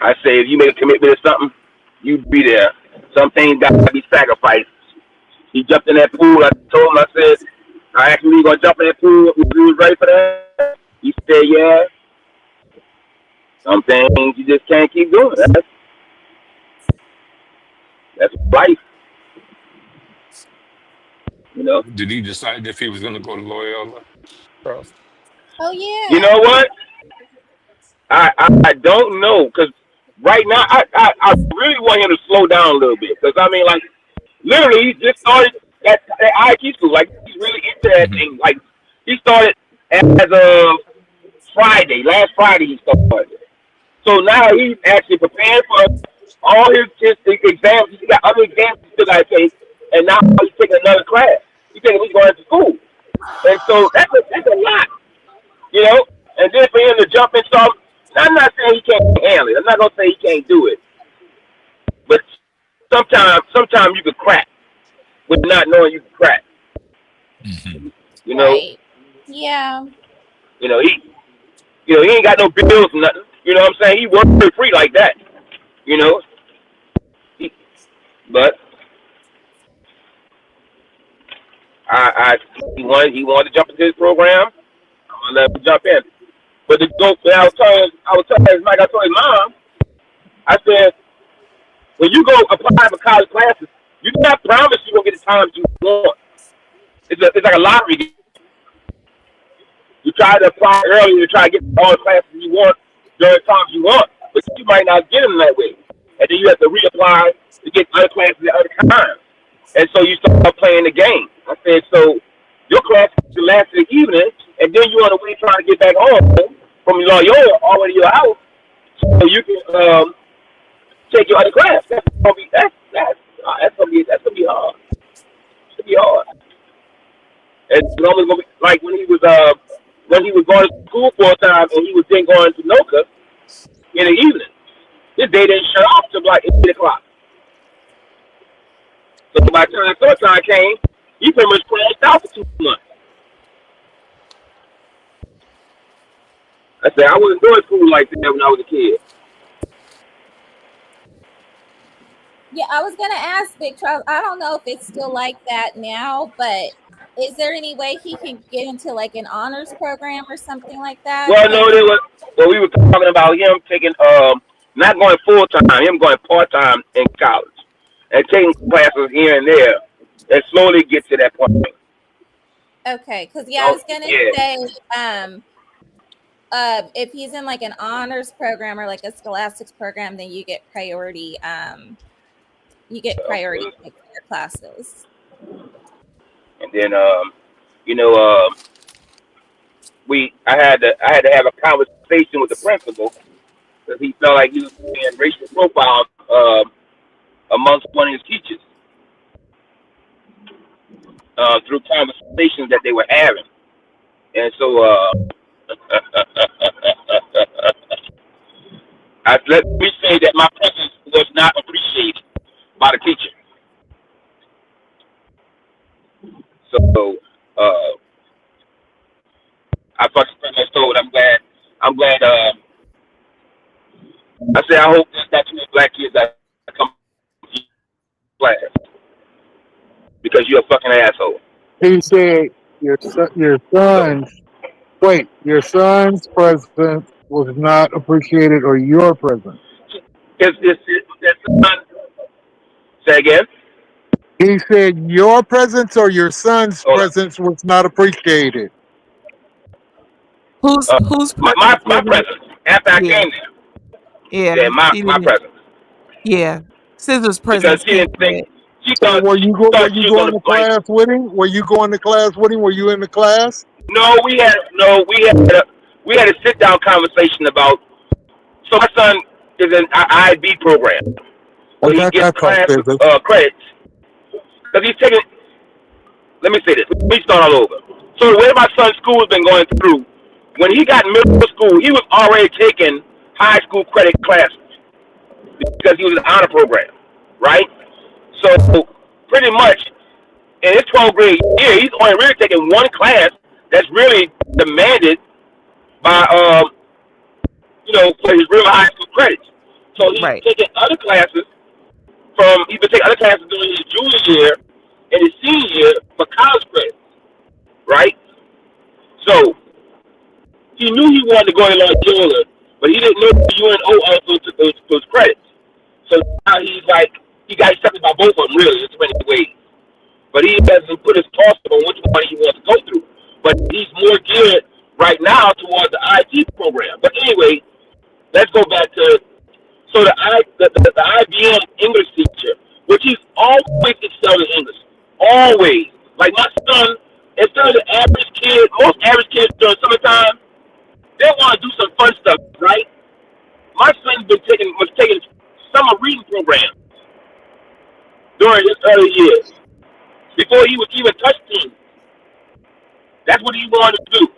I say if you make a commitment to something, you be there. Some things got to be sacrificed. He jumped in that pool. I told him, I asked him, you going to jump in that pool? He was ready for that. He said, yeah. Some things you just can't keep doing. That's life. Did he decide if he was going to go to Loyola? Charles? Oh yeah. You know what? I don't know because right now I really want him to slow down a little bit because I mean like literally he just started at IT school, like he's really into that thing. Like he started as of last Friday he started. So now he's actually preparing for all his exams. He got other exams he still got to take, and now he's taking another class. He's going to school, and so that's a lot, And then for him to jump in something, I'm not saying he can't handle it. I'm not gonna say he can't do it, but sometimes you can crack with not knowing you can crack. Mm-hmm. Right. Yeah. He ain't got no bills or nothing. You know what I'm saying? He works for free like that. But he wanted to jump into his program. I'm gonna let him jump in. But I was telling his mom, I said, when you go apply for college classes, you cannot promise you're gonna get the times you want. It's like a lottery game. You try to apply early to try to get all the classes you want during the times you want, but you might not get them that way. And then you have to reapply to get other classes at other times. And so you start playing the game. I said, so your class will last in the evening, and then you're on the way trying to get back home from Loyola all the way to your house, so you can take your other class. That's gonna be hard. It's gonna be hard. It's almost gonna be like when he was going to school full time and he was then going to NOCA in the evening. His day didn't shut off till like 8 o'clock. So by the time summertime came, he pretty much crashed out for 2 months. I said I wasn't doing school like that when I was a kid. Yeah, I was gonna ask Big Charles. I don't know if it's still like that now, but is there any way he can get into like an honors program or something like that? Well, no, we were talking about him taking not going full time, him going part time in college and taking classes here and there and slowly get to that point. Okay, because I was gonna say if he's in like an honors program or like a scholastics program, then you get priority. You get priority to take your classes. And then I had to have a conversation with the principal because he felt like he was being racial profiled amongst one of his teachers through conversations that they were having. And so let me say that my presence was not appreciated by the teacher. So I pretty much told I'm glad I said I hope there's not too many black kids that come to class because you're a fucking asshole. He said your son's presence was not appreciated, or your presence. Say again? He said your presence or your son's presence was not appreciated. Who's my presence after I came there? Yeah, my presence. Yeah, Scissor's presence. Because she didn't think. So were you going to class with him? Were you going to class with him? Were you in the class? No, we had a sit down conversation about. So my son is in an IB program. So he gets class credits because he's taking. Let me say this. Let me start all over. So the way my son's school has been going through, when he got middle school, he was already taking high school credit classes because he was in an honor program, right? So pretty much in his 12th grade year, he's only really taking one class that's really demanded by for his real high school credits. So he's taking other classes he's been taking other classes during his junior year and his senior year for college credits, right? So he knew he wanted to go to Loyola, but he didn't know the UNO also took those credits. So now he's like, he got accepted by both of them, really, in so many ways. But he hasn't put his cost on which one he wants to go through. But he's more geared right now towards the IT program. But anyway, let's go back to the IBM English teacher, which he's always excelled in English. Always. Like my son, instead of the average kid, most average kids during summertime, they want to do some fun stuff, right? My son's was taking summer reading programs during his early years, before he was even touch team. That's what he wanted to do.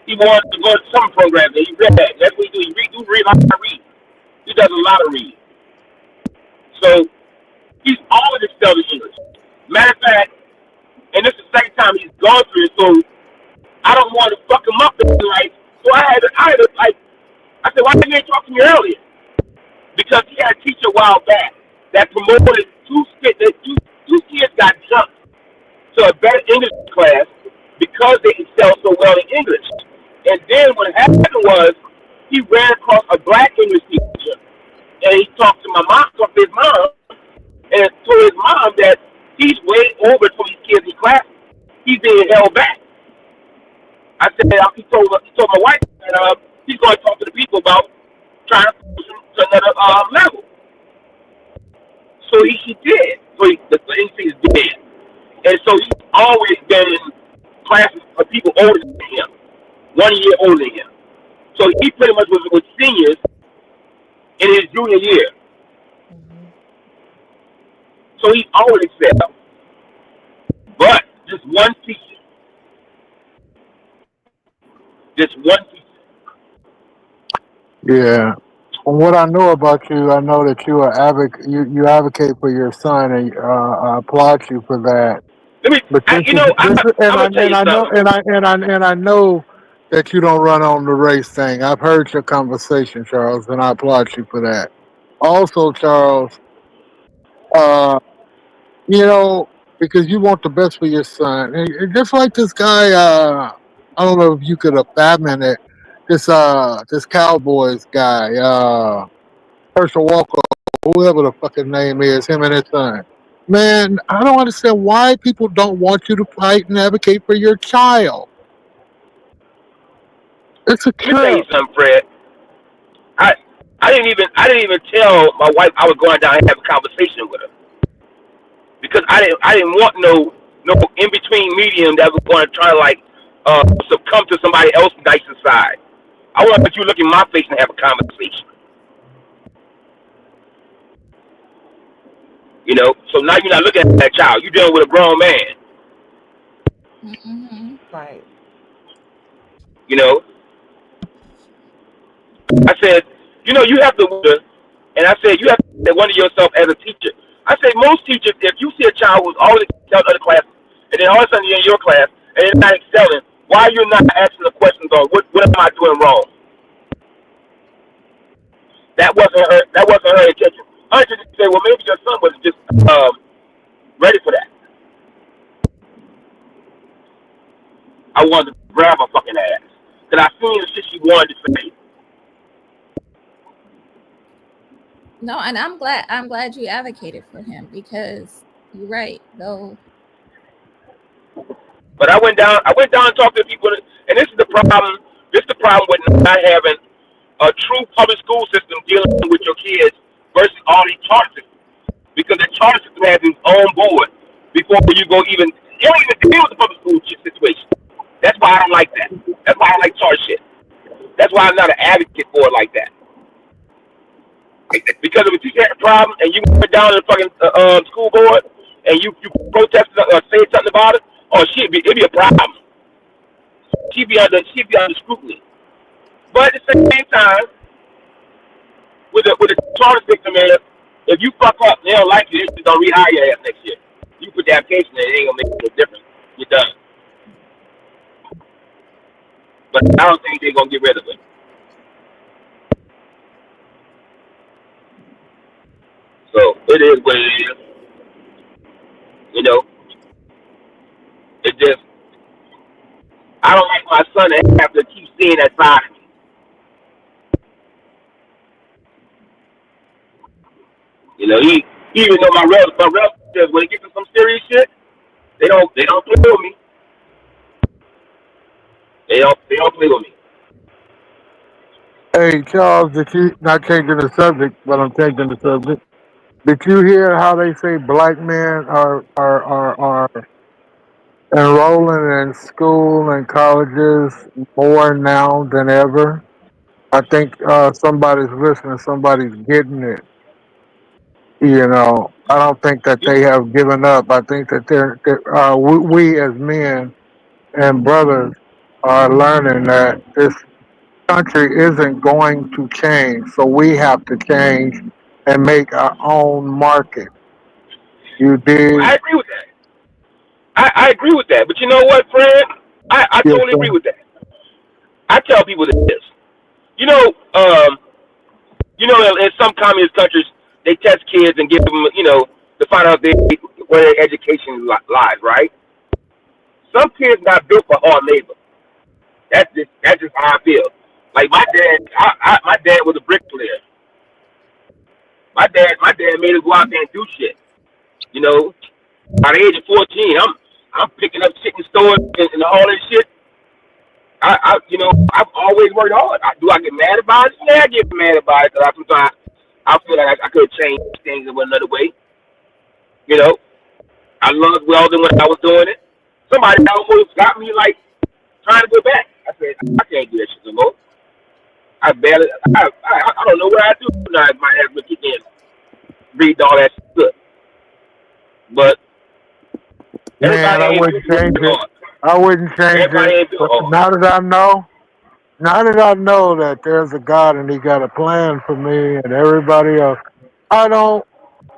He wanted to go to summer programs, and he read that. That's what he do. He read a lot of reading. He does a lot of reading. So he's always excelled in English. Matter of fact, and this is the second time he's gone through it, so I don't want to fuck him up. So I had to I said, why didn't you talk to me earlier? Because he had a teacher a while back that promoted two kids got jumped to a better English class because they excel so well in English. And then what happened was he ran across a black English teacher and he talked to his mom, and told his mom that he's way over to these kids in class. He's being held back. I said he told my wife that he's going to talk to the people about trying to push him to another level. So he did. So the NC is dead, and so he's always been in classes of people older than him, 1 year older than him. So he pretty much was with seniors in his junior year. So he always excelled. But just one teacher. Just one teacher. Yeah. From what I know about you, I know that you are you advocate for your son, and I applaud you for that. I know that you don't run on the race thing. I've heard your conversation, Charles, and I applaud you for that. Also, Charles, because you want the best for your son, and just like this guy, I don't know if you could abandon it. This Cowboys guy, Herschel Walker, whoever the fucking name is, him and his son. Man, I don't understand why people don't want you to fight and advocate for your child. It's a Let me tell you something, Fred. I didn't even tell my wife I was going down and have a conversation with her, because I didn't want no in between medium that was going to try to succumb to somebody else's nicer side. I want you to look in my face and have a conversation. So now you're not looking at that child. You're dealing with a grown man. Mm-hmm. Right. I said, you have to, and I said, you have to wonder yourself as a teacher. I said, most teachers, if you see a child who's always excelling other classes, and then all of a sudden you're in your class, and they're not excelling, why are you not asking the questions on what am I doing wrong? That wasn't her intention. Her intention to say, well, maybe your son wasn't just ready for that. I wanted to grab her fucking ass, because I seen the shit she wanted to say. No, and I'm glad you advocated for him, because you're right, though. But I went down and talked to people, and this is the problem. This is the problem with not having a true public school system dealing with your kids versus all these charter systems. Because the charter system has its own board before you go you don't even deal with the public school situation. That's why I don't like that. That's why I don't like charter shit. That's why I'm not an advocate for it like that. Because if a teacher had a problem and you went down to the fucking school board and you protested or said something about it, it'd be a problem. She'd be under scrutiny. But at the same time, with the charter system, man, if you fuck up, they don't like you, they're just gonna rehire your ass next year. You put the application in, it ain't gonna make no difference. You're done. But I don't think they're gonna get rid of it. So it is what it is. It just, I don't like my son to have to keep seeing that side of me. He even though my relatives, when it gets to some serious shit, they don't play with me. They don't play with me. Hey, Charles, did you, not changing the subject, but I'm changing the subject. Did you hear how they say black men are enrolling in school and colleges more now than ever? I think somebody's listening, somebody's getting it. I don't think that they have given up. I think that we as men and brothers are learning that this country isn't going to change, so we have to change and make our own market. You did. I agree with that. I agree with that. But you know what, Fred? I totally agree with that. I tell people this. In some communist countries, they test kids and give them, to find out where their education lies, right? Some kids not built for hard labor. That's just how I feel. Like my dad was a bricklayer. My dad made us go out there and do shit. You know, by the age of 14, I'm picking up shit in stores and all that shit. I've always worked hard. Do I get mad about it? Yeah, I get mad about it because sometimes I feel like I could change things in another way. You know, I loved welding when I was doing it. Somebody almost got me like trying to go back. I said, I can't do that shit no more. I don't know what I do now if my ass would kick in, read all that shit. But man, I wouldn't change it. I wouldn't change it. But now that I know that there's a God and He got a plan for me and everybody else, I don't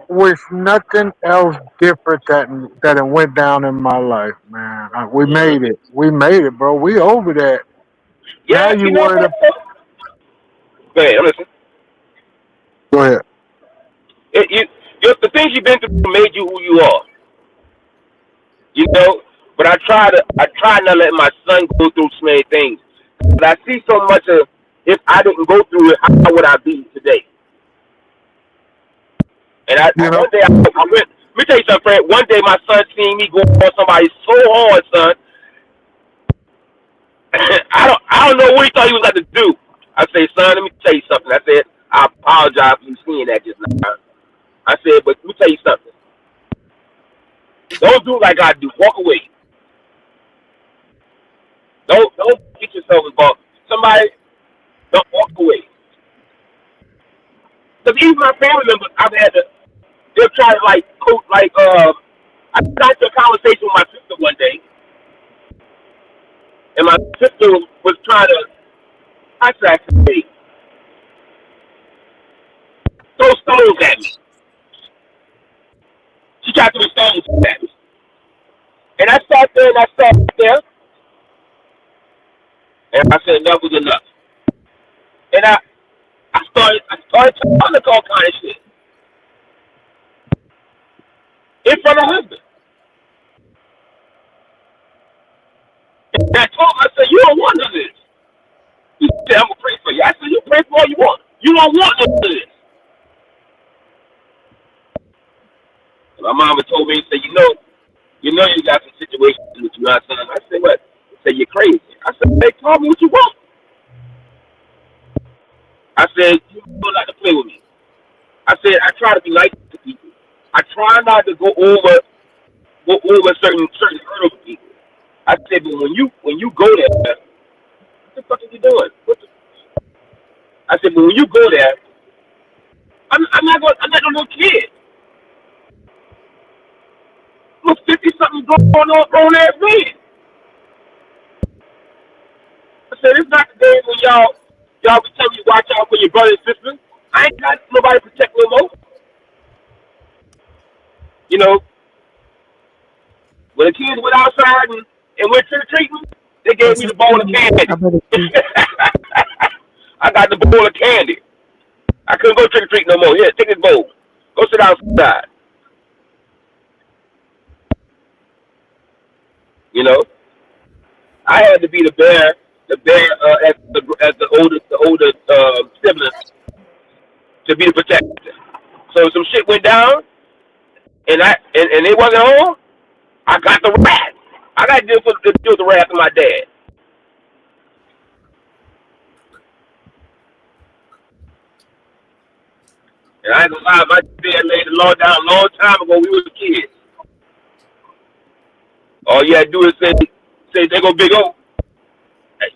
wish nothing else different that it went down in my life, man. We made it. We made it, bro. We over that. Yeah, now you worried about. Go ahead, listen. Go ahead. The things you've been through made you who you are. You know, but I try not to let my son go through so many things. But I see so much of if I didn't go through it, how would I be today? And one day I went. Let me tell you something, Fred. One day my son seen me go on somebody so hard, son. I don't know what he thought he was going to do. I say, son, let me tell you something. I said, I apologize for you seeing that just now. I said, but let me tell you something. Don't do like I do. Walk away. Don't get yourself involved. Somebody, don't walk away. Because even my family members, they'll try to I got into a conversation with my sister one day, and my sister was trying to, how should I say, throw stones at me. She tried to throw stones at me. And I sat there, and I said enough was enough. And I started telling her all kind of shit. In front of her husband. And I told him, I said, you don't want none of this. He said, I'm going to pray for you. I said, you pray for all you want. You don't want none of this. And my mama told me, said, you know you got some situations with your son. I said, what? He said, you're crazy. I said, hey, tell me what you want. I said, you don't like to play with me. I said, I try to be nice to people. I try not to go over certain hurdles with people. I said, but when you go there, what the fuck are you doing? I said, but when you go there, I'm not no kid. Look, 50-something going on there at me. I said, it's not the day when y'all be telling you watch out for your brother and sister. I ain't got nobody to protect no more. You know, when the kids went outside and went trick-or-treating, they gave me the bowl of candy. I got the bowl of candy. I couldn't go trick-or-treating no more. Here, take this bowl. Go sit outside. You know, I had to be the bear as the older sibling to be the protector. So if some shit went down and they wasn't home, I got the wrath. I got to deal with the wrath of my dad. And I ain't gonna lie, my dad laid the law down a long time ago. We was kids. All you had to do is say they go Big O. Hey.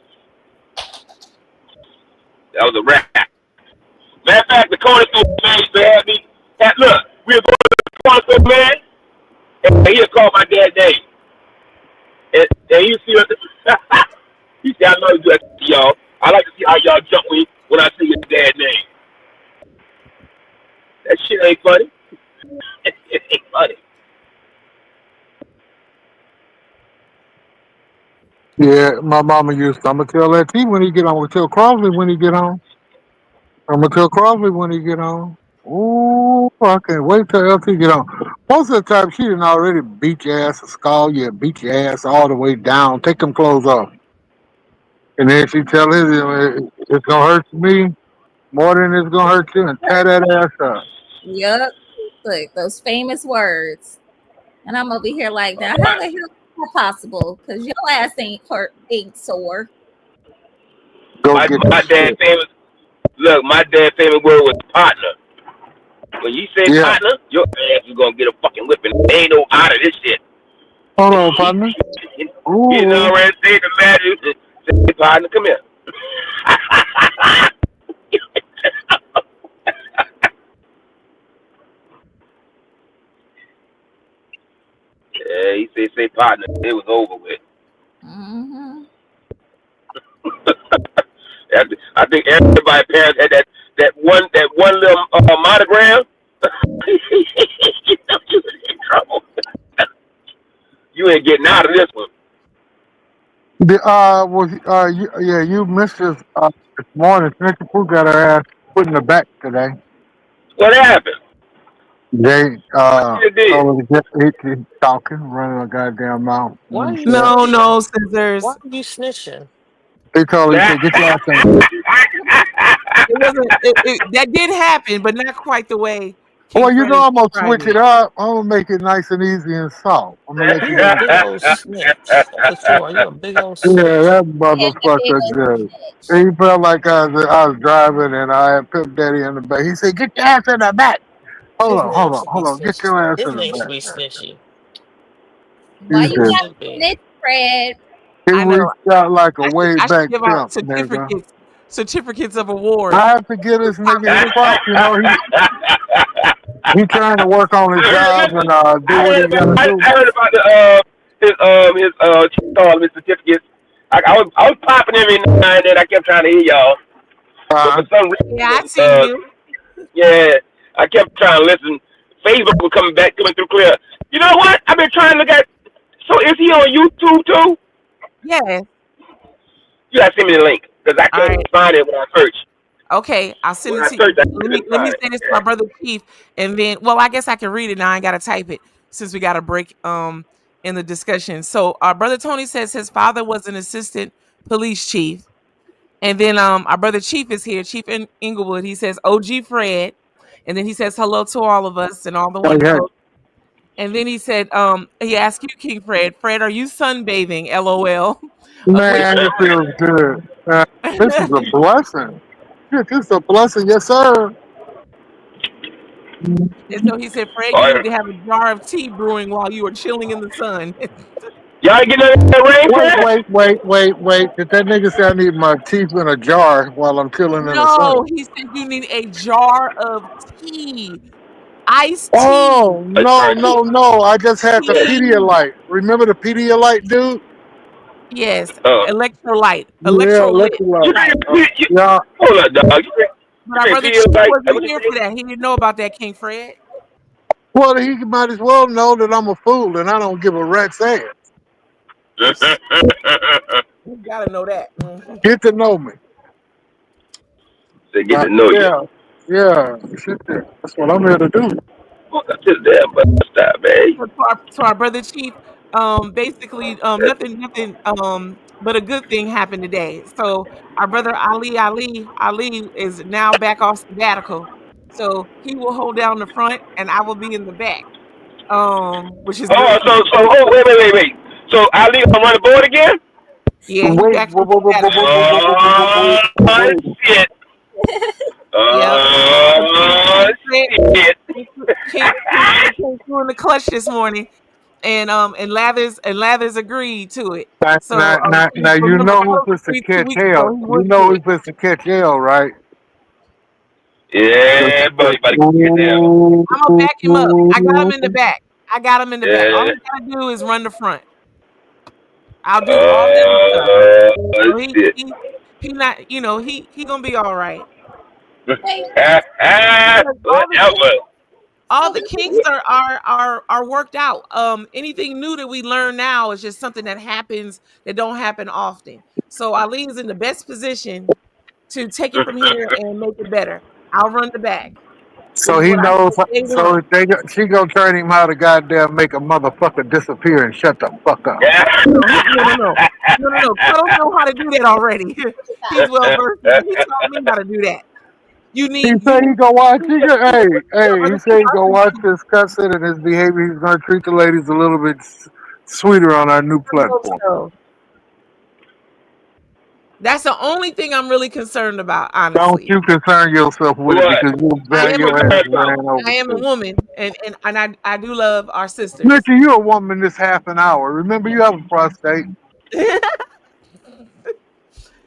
That was a wrap. Matter of fact, the corner store man used to have me. Look, we were going to the corner store man, and he had called my dad's name. And he see us. He said, I love to do that to y'all. I like to see how y'all jump when I see your dad's name. That shit ain't funny. It ain't funny. Yeah, my mama used to. I'm going to tell LT when he get on. I'm going to tell Crosby when he get on. I'm going to tell Crosby when he get on. Ooh, I can't wait till LT get on. Most of the time, she done already beat your ass or scald you, beat your ass all the way down, take them clothes off. And then she tell his, it's going to hurt me more than it's going to hurt you, and tear that ass up. Yep. Look, those famous words. And I'm over here like, now how the hell is that possible? Because your ass ain't sore. My dad famous. Look, my dad famous word was partner. When you say partner, your ass is gonna get a fucking whipping. There ain't no out of this shit. Hold on, partner. You know already say the magic. Say, partner, come here. Yeah, he say partner. It was over with. Mm-hmm. I think everybody's parents had that one little monogram. You know you was in trouble. You ain't getting out of this one. You missed this morning. Snitcher Pooh got her ass put in the back today. What happened? They he's talking, running a goddamn mouth. Why are you No, snitching? no, scissors. Why are you snitching? He told her, he said, get your ass in. It wasn't. That did happen, but not quite the way. King Well, you Fred know I'm gonna described switch it up. I'm gonna make it nice and easy and soft. I'm gonna let you You're a know. big old snitch. That's what you are. You're a big old snitch. Yeah, that motherfucker did. He felt like I was driving and I had Pimp Daddy in the back. He said, get your ass in the back. Hold on. Get your ass His in the name should be back. Snitchy. Why He you said, got snitch, Fred? he I know. reached out like a way I should back give out pimp, nigga. certificates of awards. I have to give this nigga his props, you know. He trying to work on his job and do what he gotta do. I heard about his certificates. I was popping every now and then. I kept trying to hear y'all, but for some reason, Yeah, I see you. Yeah, I kept trying to listen. Facebook was coming through clear. You know what? I've been trying to look at. So is he on YouTube too? Yeah. You gotta send me the link because I can't find it when I search. Okay, I'll send When it I to search, I you. Let me couldn't say this to my brother Keith, and then I guess I can read it now. I ain't gotta type it since we got a break in the discussion. So our brother Tony says his father was an assistant police chief, and then our brother Chief is here, Chief Inglewood. He says OG Fred, and then he says hello to all of us and all the wonderful. And then he said he asked you, King Fred, are you sunbathing? LOL. Man, it feels good. This is a blessing. Shit, this is a blessing, yes, sir. And so he said, Fred, you need to have a jar of tea brewing while you are chilling in the sun. Y'all get that rain? Wait. Did that nigga say I need my teeth in a jar while I'm chilling in the sun? No, he said you need a jar of tea. Iced tea. Oh, no. I just had the Pedialyte. Remember the Pedialyte, dude? Yes, electrolyte. Electrolyte. Yeah. Hold up, dog. But our brother Chief wasn't here for that. He didn't know about that, King Fred. Well, he might as well know that I'm a fool and I don't give a rat's ass. You gotta know that. Mm-hmm. Get to know me. They get to know you. Yeah. That's what I'm here to do. Just damn bus stop, man. To our brother Chief, basically, nothing, but a good thing happened today. So our brother Ali is now back off sabbatical. So he will hold down the front, and I will be in the back. Which is wait. So Ali gonna run the board again? Yeah, he's back. Shit. Came through in the clutch this morning, and Lathers agreed to it. So now you know who's supposed to catch hell. You know who's supposed to catch hell, right? Yeah, buddy, get down. I'm gonna back him up. I got him in the back. All he gotta do is run the front. I'll do all that stuff. So he not, he gonna be all right. All the kinks are worked out. Anything new that we learn now is just something that happens that don't happen often. So Ali is in the best position to take it from here and make it better. I'll run the back. So he knows. So she gonna train him how to goddamn make a motherfucker disappear and shut the fuck up. No. Cuddle know how to do that already. He's well versed. He taught me how to do that. You He need said he go watch. He brother said he go watch T, this cussing and his behavior. He's gonna treat the ladies a little bit sweeter on our new I hope platform. so. That's the only thing I'm really concerned about, Don't honestly. you concern yourself with it What? because you'll I drag am your a ass woman. ran over I am a too. woman, and I do love our sisters. Mitchell, you're a woman this half an hour. Remember, you have a prostate.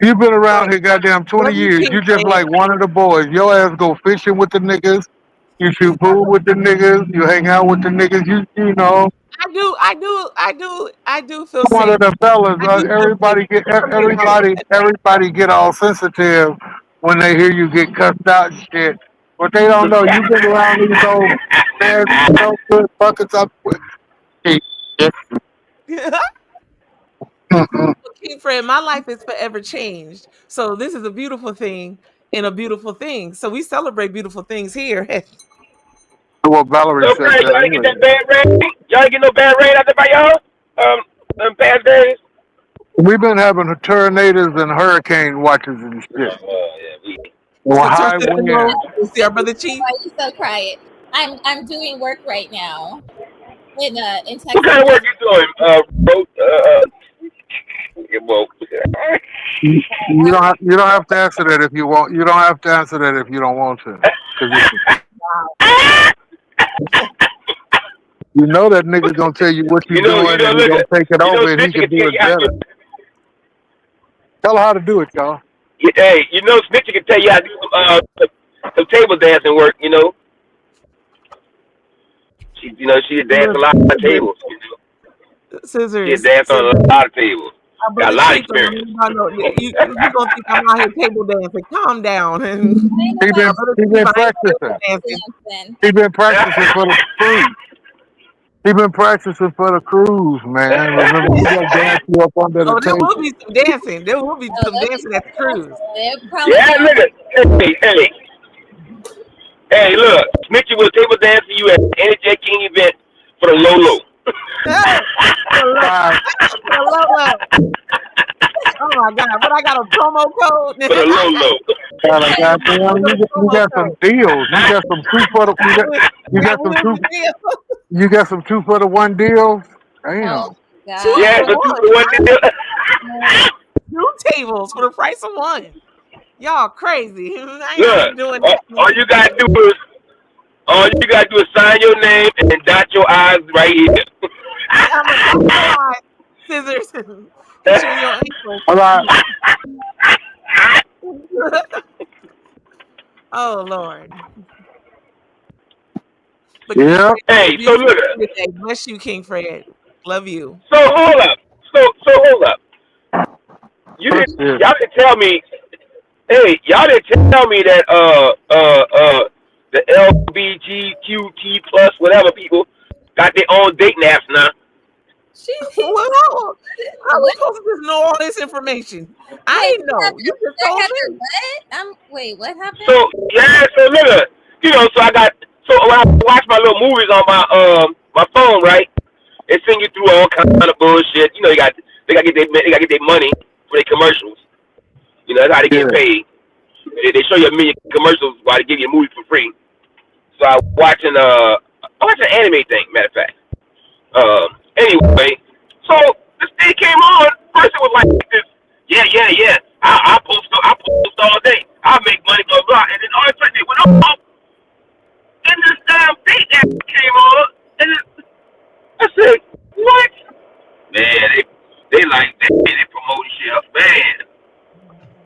You've been around here goddamn 20 Love you, years. King You just Fred. like one of the boys. Your ass go fishing with the niggas. You shoot pool with the niggas. You hang out with the niggas. You know. I do feel One safe. of the fellas. I do feel safe. Everybody get all sensitive when they hear you get cussed out and shit. But they don't know you've been around these old nasty, no good buckets up with. King Fred, my life is forever changed. So this is a beautiful thing and a beautiful thing. So we celebrate beautiful things here. Well, Valerie So, said Fred, y'all that ain't get anyway. that bad rain? Y'all ain't get no bad rain out there by y'all? Them past days? We've been having tornadoes and hurricane watches and shit. Well, So turn high to the wind. remote. You see our brother Chief? Why are you so quiet? I'm doing work right now in Texas. What kind of work you doing? Well, You don't have to answer that if you want. You don't have to answer that if you don't want to. 'Cause you know that nigga gonna tell you what you're doing and he gonna take it over and he can do it better. Tell her how to do it, y'all. Hey, you know, Snitcher can tell you how to do some table dancing work. You know, she dance a lot on tables. You know? Scissors. She dance on a lot of tables. Got a lot of experience. You gonna think I'm out here table dancing? Calm down. And He been practicing. He been practicing for the cruise. He been practicing for the cruise, man. Remember, he gonna dance you up under the Oh, there table. will be some dancing. There will be some dancing at the cruise. Yeah, nigga. Hey, look, Snitcher will table dance for you at any J King event for the low. Oh my God! But I got a promo code. For the low. You got some deals. You got some 2 for the. You got some 2 for the 1 deals. Damn. Yeah, the 2 for 1 deal. 2 tables for the price of 1. Y'all crazy. I Look, ain't doing that. all you gotta do is sign your name and dot your I's right here. Scissors. All right. Oh Lord. But yeah. Hey, so look. Bless you, King Fred. Love you. So hold up. So hold up. Y'all didn't tell me. Hey, y'all didn't tell me that the LBGQT plus whatever people got their own dating apps now. Well, I was supposed to just know all this information. I didn't know. You just told me. What? Wait, what happened? So look, so when I watch my little movies on my phone, right? It send you through all kind of bullshit. You know, they gotta get their money for their commercials. You know, that's how they get paid. They show you a million commercials while they give you a movie for free. So I watching an anime thing, matter of fact. Anyway, so this thing came on. First it was like this, yeah. I post all day. I make money, blah blah. And then all of a sudden it went off. And this damn date app came on, and I said, what? Man, they promoting shit up, man.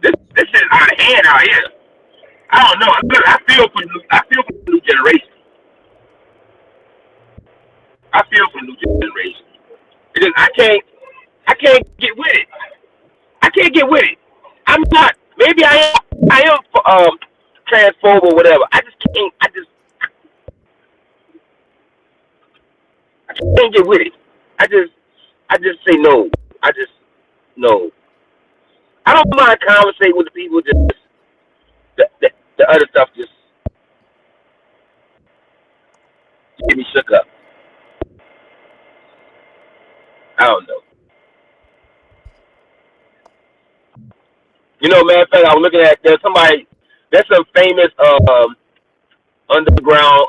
This shit is out of hand out here. I don't know. I feel for the new generation. I feel for the new generation. Because I can't get with it. I can't get with it. I'm not. Maybe I am transphobe or whatever. I just can't. I can't get with it. I just say no. No. I don't mind conversating with the people. Just the other stuff just get me shook up. I don't know. You know, matter of fact, I was looking at there's somebody there's some famous underground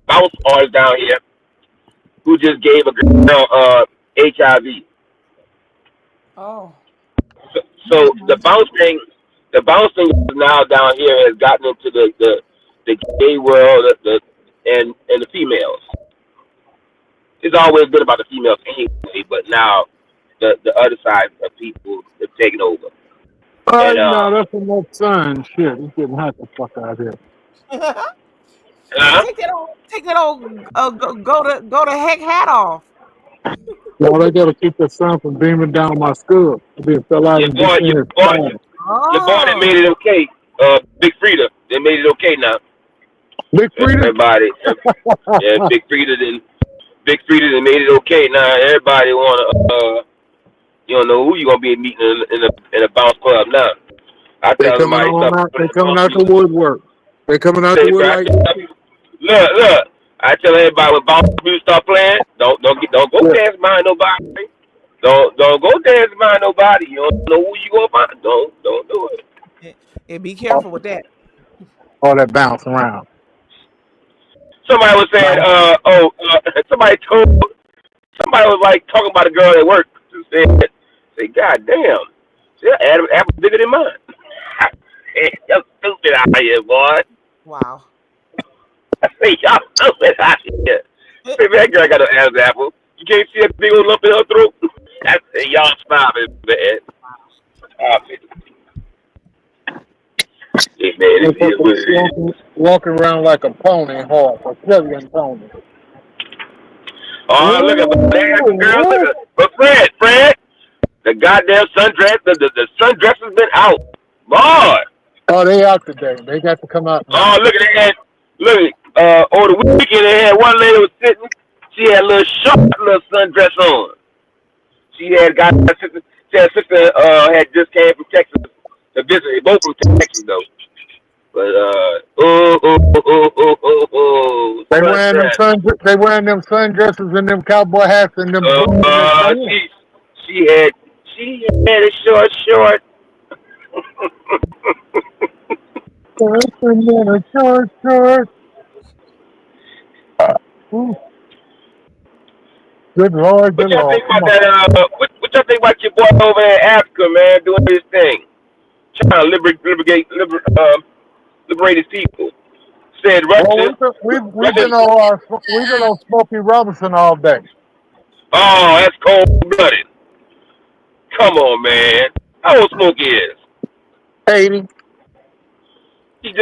bounce artists down here who just gave a girl HIV. Oh. So the bounce thing now down here has gotten into the gay world, and the females. It's always been about the females anyway, but now the other side of people have taken over. And, No, that's enough sun. Shit, it's getting hot the fuck out here. Take that old go to heck hat off. Well, they gotta keep the sun from beaming down my skull. It fell out your boy that made it okay, Big Frida, they made it okay now. Big Frida? Everybody, yeah, Big Frida then made it okay now. Everybody wanna you don't know who you gonna be meeting in a bounce club now. I tell somebody they coming out the woodwork. They coming out the woodwork. Look. I tell everybody when bounce music start playing, don't go dance behind nobody. Don't go dance behind nobody. You don't know who you gonna find. Don't do it. Yeah, be careful with that. All that bounce around. Somebody was saying, somebody was like talking about a girl at work. Say, God damn, apple bigger than mine. You're stupid out here, boy. Wow. I say, y'all stupid out here. Say, man, that girl got no Adam's apple. You can't see a big old lump in her throat. I say, y'all stop it, man. Stop it. Yeah, man, it is what it is. Walking around like a pony horse, a Chilean pony. Oh, look at the girl. Look at, but Fred, the goddamn sundress, the sundress has been out. Boy. Oh, they out today. They got to come out now. Oh, look at that. Look, over the weekend they had one lady was sitting. She had a little short little sundress on. She had a sister had just came from Texas to visit. They both from Texas though. But they wearing them sundresses and them cowboy hats and them. She had a short. Short. Good Lord, What y'all think about that? What y'all think about your boy over in Africa, man, doing his thing, trying to liberate his people? Said Russia. We've been on Smokey Robinson all day. Oh, that's cold blooded. Come on, man. How old Smokey is? 80. He's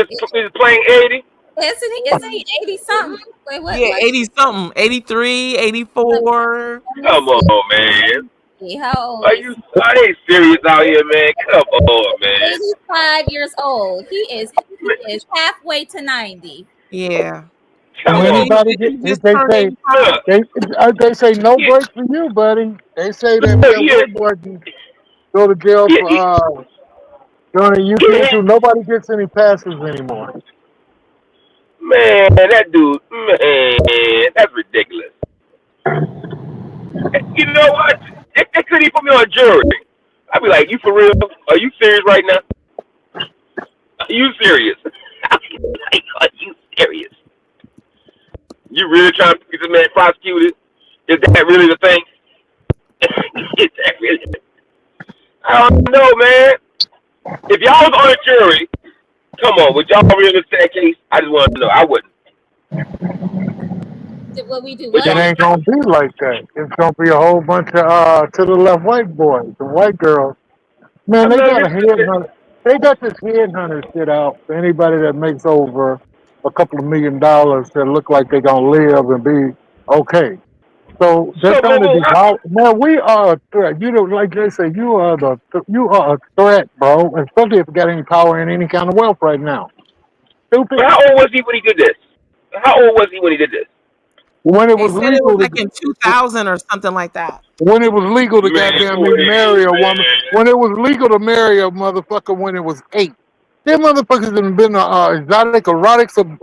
playing 80. Isn't he 80 something? Wait, what? Yeah, 80 something, 83, 84. Come on, man. How old? Are they serious out here, man? Come on, man. 85 years old. He is halfway to 90. Yeah. They say no break for you, buddy. They say that go to jail for during the UK. Nobody gets any passes anymore. Man, that dude, man, that's ridiculous. You know what? They couldn't even put me on a jury. I'd be like, you for real? Are you serious right now? Are you serious? I'd be like, are you serious? You really trying to get this man prosecuted? Is that really the thing? Is that really? I don't know, man. If y'all was on a jury, come on, would y'all really listen to that case? I just want to know. I wouldn't. What we do? It ain't gonna be like that. It's gonna be a whole bunch of to the left white boys, the white girls. Man, they got a headhunter. They got this headhunter shit out for anybody that makes over a couple of $1 million that look like they gonna live and be okay. So that's only the man. We are a threat. You know, like they say, you are a threat, bro. Especially if you got any power and any kind of wealth right now. Stupid. But how old was he when he did this? How old was he when he did this? When it was legal, it was like in 2000 or something like that. When it was legal to goddamn marry a woman. When it was legal to marry a motherfucker when it was 8. Them motherfuckers have been exotic erotics of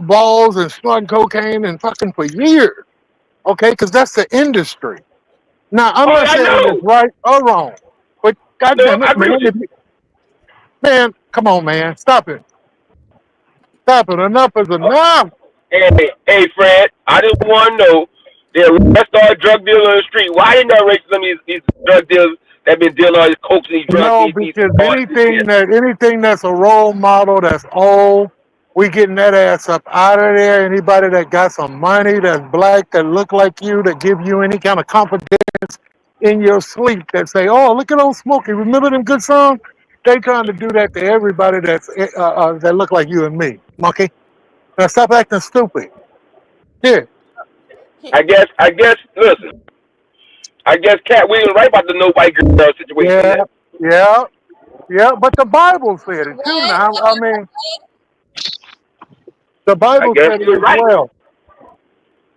balls and snorting cocaine and fucking for years. Okay, because that's the industry. Now I'm not saying it's right or wrong, but goddamn it, man. Man, come on, man. Stop it. Stop it. Enough is enough. Hey, Fred, I just want to know, they arrest all drug dealers on the street. Why didn't they arrest some of these drug dealers that been dealing all these cokes and these drugs? No, because anything that's a role model that's old, we getting that ass up out of there. Anybody that got some money, that's black, that look like you, that give you any kind of confidence in your sleep, that say, "Oh, look at old Smokey. Remember them good songs?" They trying to do that to everybody that's that look like you and me, monkey. Now stop acting stupid. Here. I guess. Listen, I guess Cat Williams right about the nobody girl situation. Yeah. But the Bible said it too. Now, I mean, the Bible said it as well.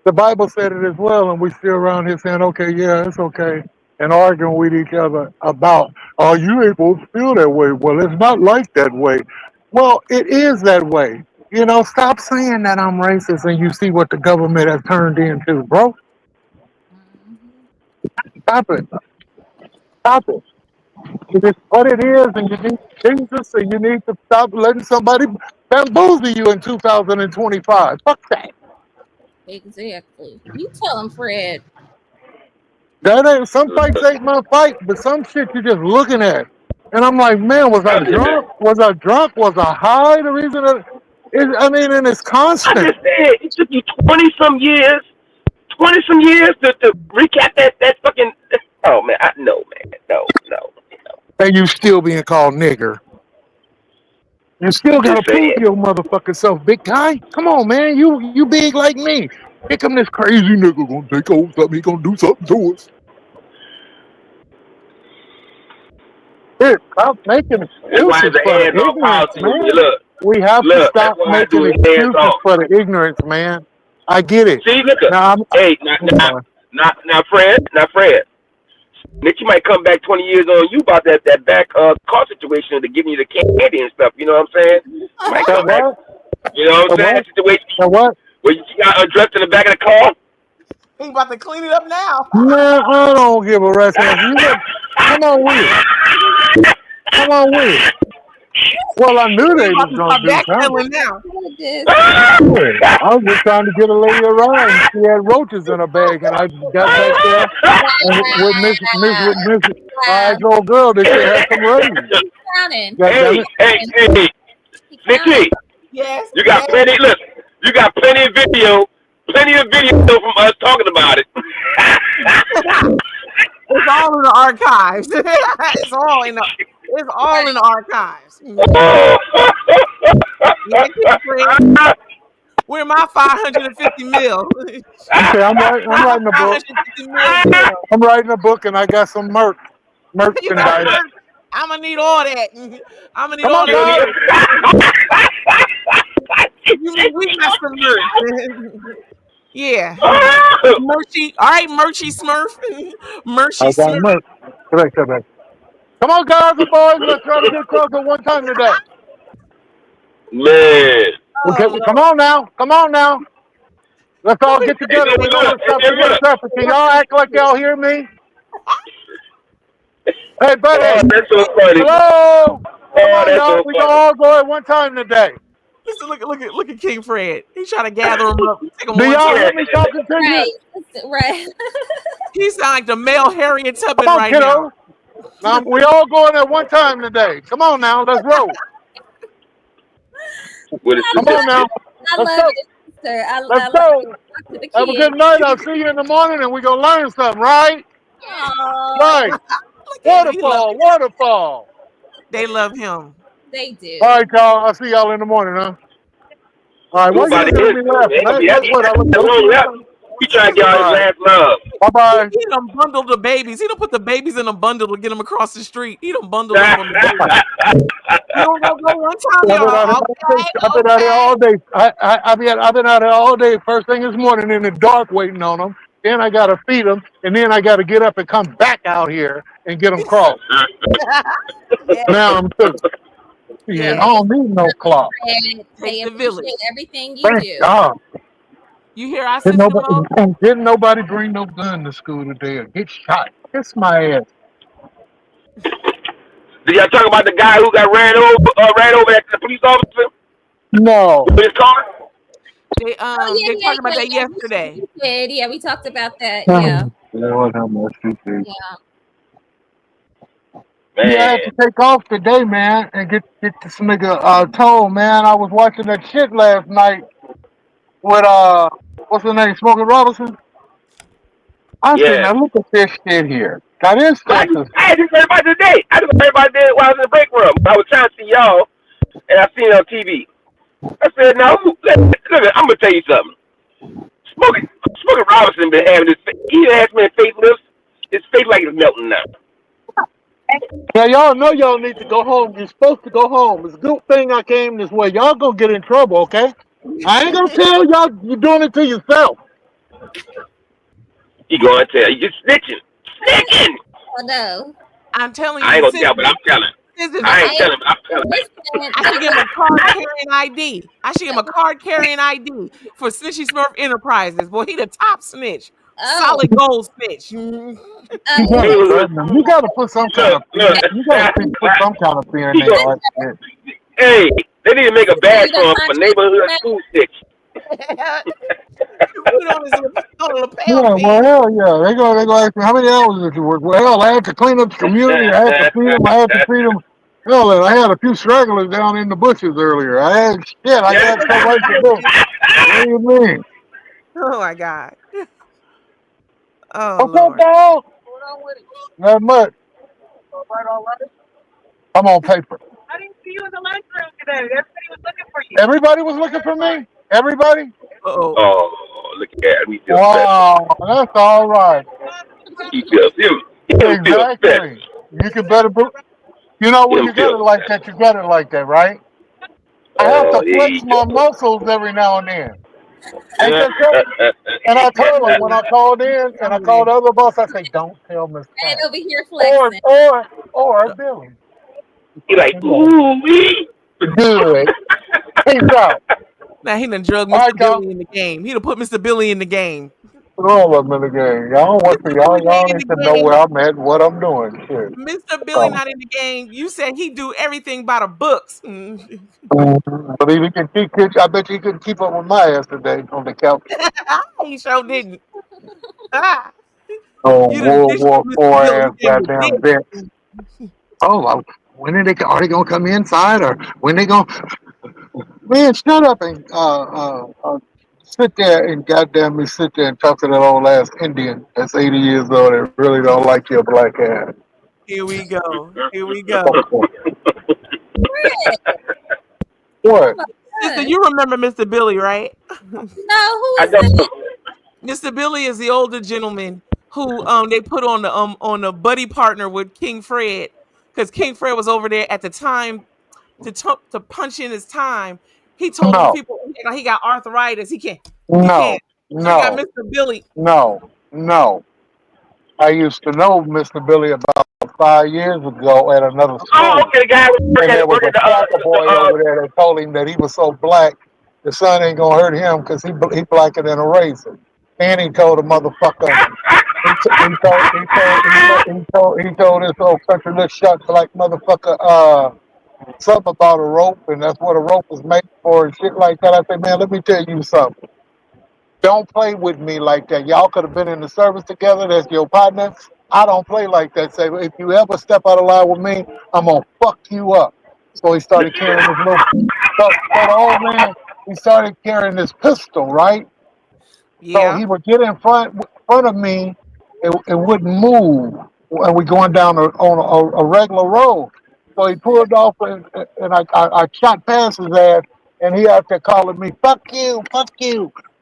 The Bible said it as well, and we still around here saying, "Okay, yeah, it's okay," and arguing with each other about, "Oh, you ain't supposed to feel that way." Well, it's not like that way. Well, it is that way. You know, stop saying that I'm racist, and you see what the government has turned into, bro. Stop it. Stop it. It is what it is, and you need Jesus, and you need to stop letting somebody bamboozle you in 2025. Fuck that. Exactly. You tell him, Fred. That ain't, some fights ain't my fight, but some shit you're just looking at. And I'm like, man, was I drunk? Was I drunk? Was I high? The reason that I mean, and it's constant. I just said it took you 20-some years to recap that fucking. Oh man, no. And you still being called nigger. You still gotta prove your motherfucking self, big guy. Come on, man. You big like me. Here come this crazy nigga gonna take over something. He gonna do something to us. Here, stop making excuses for the ignorance, man. We have to stop making excuses for the ignorance, man. I get it. See, look up. Now, Fred. Nikki might come back 20 years on you about that back car situation, to giving you the candy and stuff. You know what I'm saying? Might come back. You know what I'm saying? Situation where you got undressed in the back of the car. He about to clean it up now. Man, I don't give a rest. Come on with it. Come on with it. Well, I knew they was gonna do something. Now. I was just trying to get a lady a ride. She had roaches in her bag, and I got back there and with Miss my old girl that she had some raisins. Hey, Nikki. Yes. You got plenty. Listen, you got plenty of video from us talking about it. It's all in the archives. It's all in the archives. Where my 550 mil? Okay, I'm writing a book. I'm writing a book, and I got some merchandise. I'm gonna need all that. I'm gonna need all that. You mean we got some merch? Yeah. Merchy. All right, Merchy Smurf. Merchy Smurf. Correct. Come on, guys and boys. Let's try to get closer one time today. Man. Okay, come on now. Let's all get together. We're going to stop the traffic. Can y'all act like y'all hear me? Hey, buddy. Oh, that's so funny. Hello. Come on, y'all. We can all go at one time today. Listen, look at King Fred. He's trying to gather them up. Do y'all hear me talking to you? Right. He sound like the male Harriet Tubman right now. We all going at one time today. Come on now, let's roll. Come on now. I love it, sister. Let's go. Have a good night. I'll see you in the morning, and we're gonna learn something, right? Right. Waterfall. They love him. They do. All right, y'all. I'll see y'all in the morning, huh? All right. Why you looking at me laughing? He trying to get all his last love. Bye-bye. He done bundled the babies. He done put the babies in a bundle to get them across the street. He done bundled them on the babies. You don't go one time, y'all. I've been out here all day. I've been out here all day. First thing this morning in the dark waiting on them. Then I got to feed them. And then I got to get up and come back out here and get them crossed. Now I'm through. Yeah, I don't need no clock. They appreciate everything you Thank do. God. You hear our sister? Didn't nobody bring no gun to school today or get shot. Kiss my ass. Did y'all talk about the guy who got ran over at the police officer No. with his car? They talked about that yesterday. We did. Yeah, we talked about that. Yeah. Lord have mercy. Yeah. Man. Yeah, I had to take off today, man, and get this nigga told, man. I was watching that shit last night with what's his name, Smokey Robinson. I said, now look at this shit here. Now this I Texas. just heard about it today. I just heard about it while I was in the break room. I was trying to see y'all, and I seen it on TV. I said, now, look, I'm going to tell you something. Smokey Robinson been having this, he has been faceless. His face like it's melting now. Now y'all know y'all need to go home. You're supposed to go home. It's a good thing I came this way. Y'all gonna get in trouble, okay? I ain't gonna tell y'all you're doing it to yourself. He gonna tell you snitching. Oh no. I'm telling you. I ain't gonna tell, but I'm telling. I ain't telling, but I'm telling. I should give him a card carrying ID. I should give him a card carrying ID for Snitchy Smurf Enterprises. Boy, he the top snitch. Solid gold snitch. You gotta put some kind of fear in there like that. Hey, they need to make a badge for neighborhood school snitch. Yeah, well, hell yeah. They go ask me, how many hours did you work? Well, hell, I had to clean up the community. I had to feed them. Hell, I had a few stragglers down in the bushes earlier. I had shit. I got so much to do. What do you mean? Oh my God. Oh, what's up, dog? Not much. I'm on paper. I didn't see you in the lunchroom today. Everybody was looking for you. Everybody was looking for me? Everybody? Oh, look at me. Wow, that's all right. He feels Exactly. You can better. You know when you got it like that, you got it like that, right? I have to flex my muscles every now and then. Ain't that so? And I told him when I called in and I called the other boss, I said, "Don't tell Miss And over here flexing. or Billy." He like, ooh wee. Good. Peace out. Now he done drug Mr. Billy in the game. He done put Mr. Billy in the game. All of them in the game. Y'all want to y'all need to know where I'm at and what I'm doing. Shit. Mr. Billy not in the game. You said he do everything by the books. But he can keep. I bet you couldn't keep up with my ass today on the couch. He sure didn't. Oh, World War IV ass goddamn bitch. Oh, when are they gonna come inside, or when they gonna? Man, shut up and sit there and goddamn me sit there and talk to that old ass Indian that's 80 years old and really don't like your black ass. Here we go. Here we go. What? Sister, you remember Mr. Billy, right? No, who is that? Mr. Billy is the older gentleman who they put on the buddy partner with King Fred, because King Fred was over there at the time to punch in his time. He told those people he got arthritis. He can't. So you got Mr. Billy. No. I used to know Mr. Billy about 5 years ago at another school. Oh, okay, the guy And there was a black boy over there that told him that he was so black, the sun ain't gonna hurt him because he blacker than a raisin. And he told the motherfucker, he told this old country little shot black motherfucker, something about a rope, and that's what a rope was made for and shit like that. I said, man, let me tell you something. Don't play with me like that. Y'all could have been in the service together. That's your partner. I don't play like that. Say, if you ever step out of line with me, I'm gonna fuck you up. So he started carrying his little. So the old man, he started carrying this pistol, right? Yeah. So he would get in front of me and wouldn't move, and we going down on a regular road. So he pulled off, and I shot past his ass, and he out there calling me, fuck you.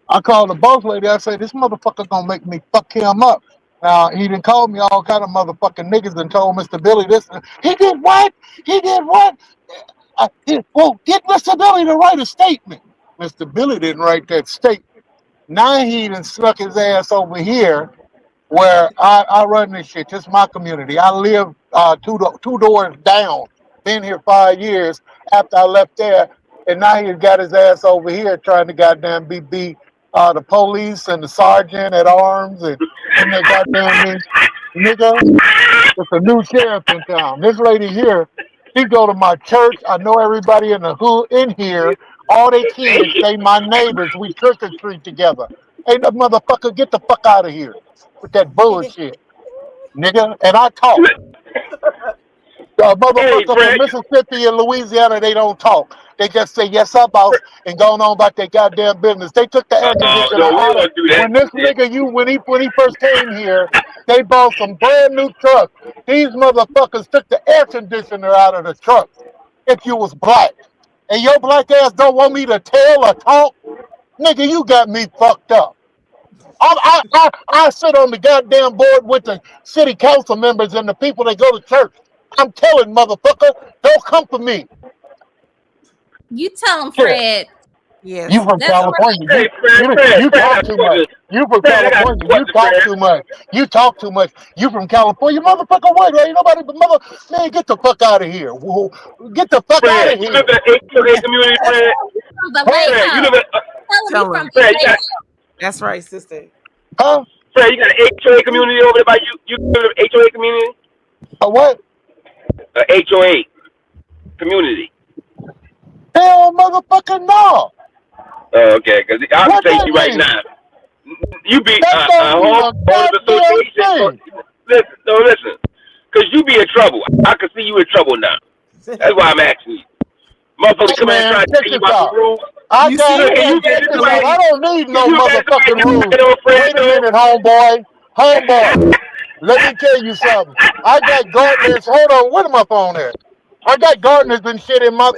I called the boss lady. I said, this motherfucker gonna make me fuck him up. Now, he done called me all kind of motherfucking niggas and told Mr. Billy this. He did what? Well, get Mr. Billy to write a statement. Mr. Billy didn't write that statement. Now he done snuck his ass over here where I run this shit. This is my community. I live two doors down. Been here 5 years after I left there. And now he's got his ass over here trying to goddamn be the police and the sergeant at arms and they goddamn me. nigga. It's a new sheriff in town. This lady here, she go to my church. I know everybody in the hood in here. All they kids, they my neighbors. We trick or treat together. Hey, the motherfucker, get the fuck out of here with that bullshit, nigga. And I talk. Motherfucker from Mississippi and Louisiana, they don't talk. They just say yes, sir, boss, and going on about their goddamn business. They took the air conditioner out. When this nigga, when he first came here, they bought some brand new trucks. These motherfuckers took the air conditioner out of the truck. If you was black, and your black ass don't want me to tell or talk, nigga, you got me fucked up. I sit on the goddamn board with the city council members and the people that go to church. I'm telling motherfucker, don't come for me. You tell him, Fred. Yes. You from California. You talk too much. You from California. You talk too much. You talk too much. You from California, motherfucker. What? Ain't nobody but mother. Man, get the fuck out of here. Get the fuck out of here. You live in an HOA community, Fred. You live in That's right, sister. Huh? Fred, you got an HOA community over there by you. You live in an HOA community? A what? A HOA community. Hell, motherfucker, no. Okay, because I'll tell you right now. You be homeowners association. Listen. Because you be in trouble. I can see you in trouble now. That's why I'm asking you. Motherfucker come in and try to tell you about the rules. I don't need no motherfucking rules. Wait a minute, homeboy. Let me tell you something. I got gardeners. Hold on, where my phone at? I got gardeners and shit on my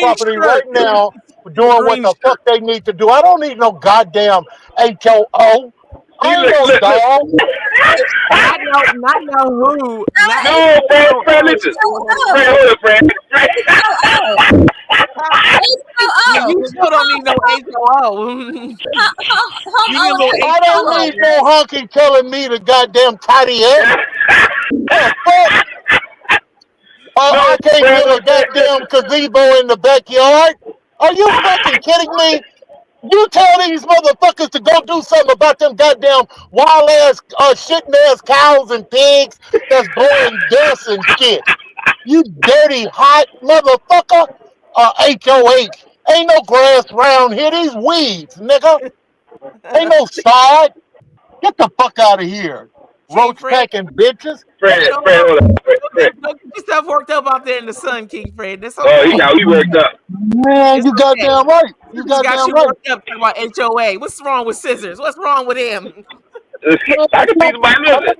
property right now doing what the fuck they need to do. I don't need no goddamn HOO. I ain't no dog. Not know who. No, Fred, listen. Fred, hold up, Fred. You still don't need no HOO. I don't need no honky telling me to goddamn tidy up. I can't get a goddamn gazebo in the backyard. Are you fucking kidding me? You tell these motherfuckers to go do something about them goddamn wild ass, shitting ass cows and pigs that's blowing dust and shit. You dirty, hot motherfucker. HOH. Ain't no grass around here. These weeds, nigga. Ain't no sod. Get the fuck out of here. Roach packing bitches. Fred, hold up. Fred. Don't get yourself worked up out there in the sun, King Fred. That's okay. Oh, he worked up. Man, you goddamn right. You goddamn right. Worked up talking about HOA. What's wrong with scissors? What's wrong with him? I can see somebody listen.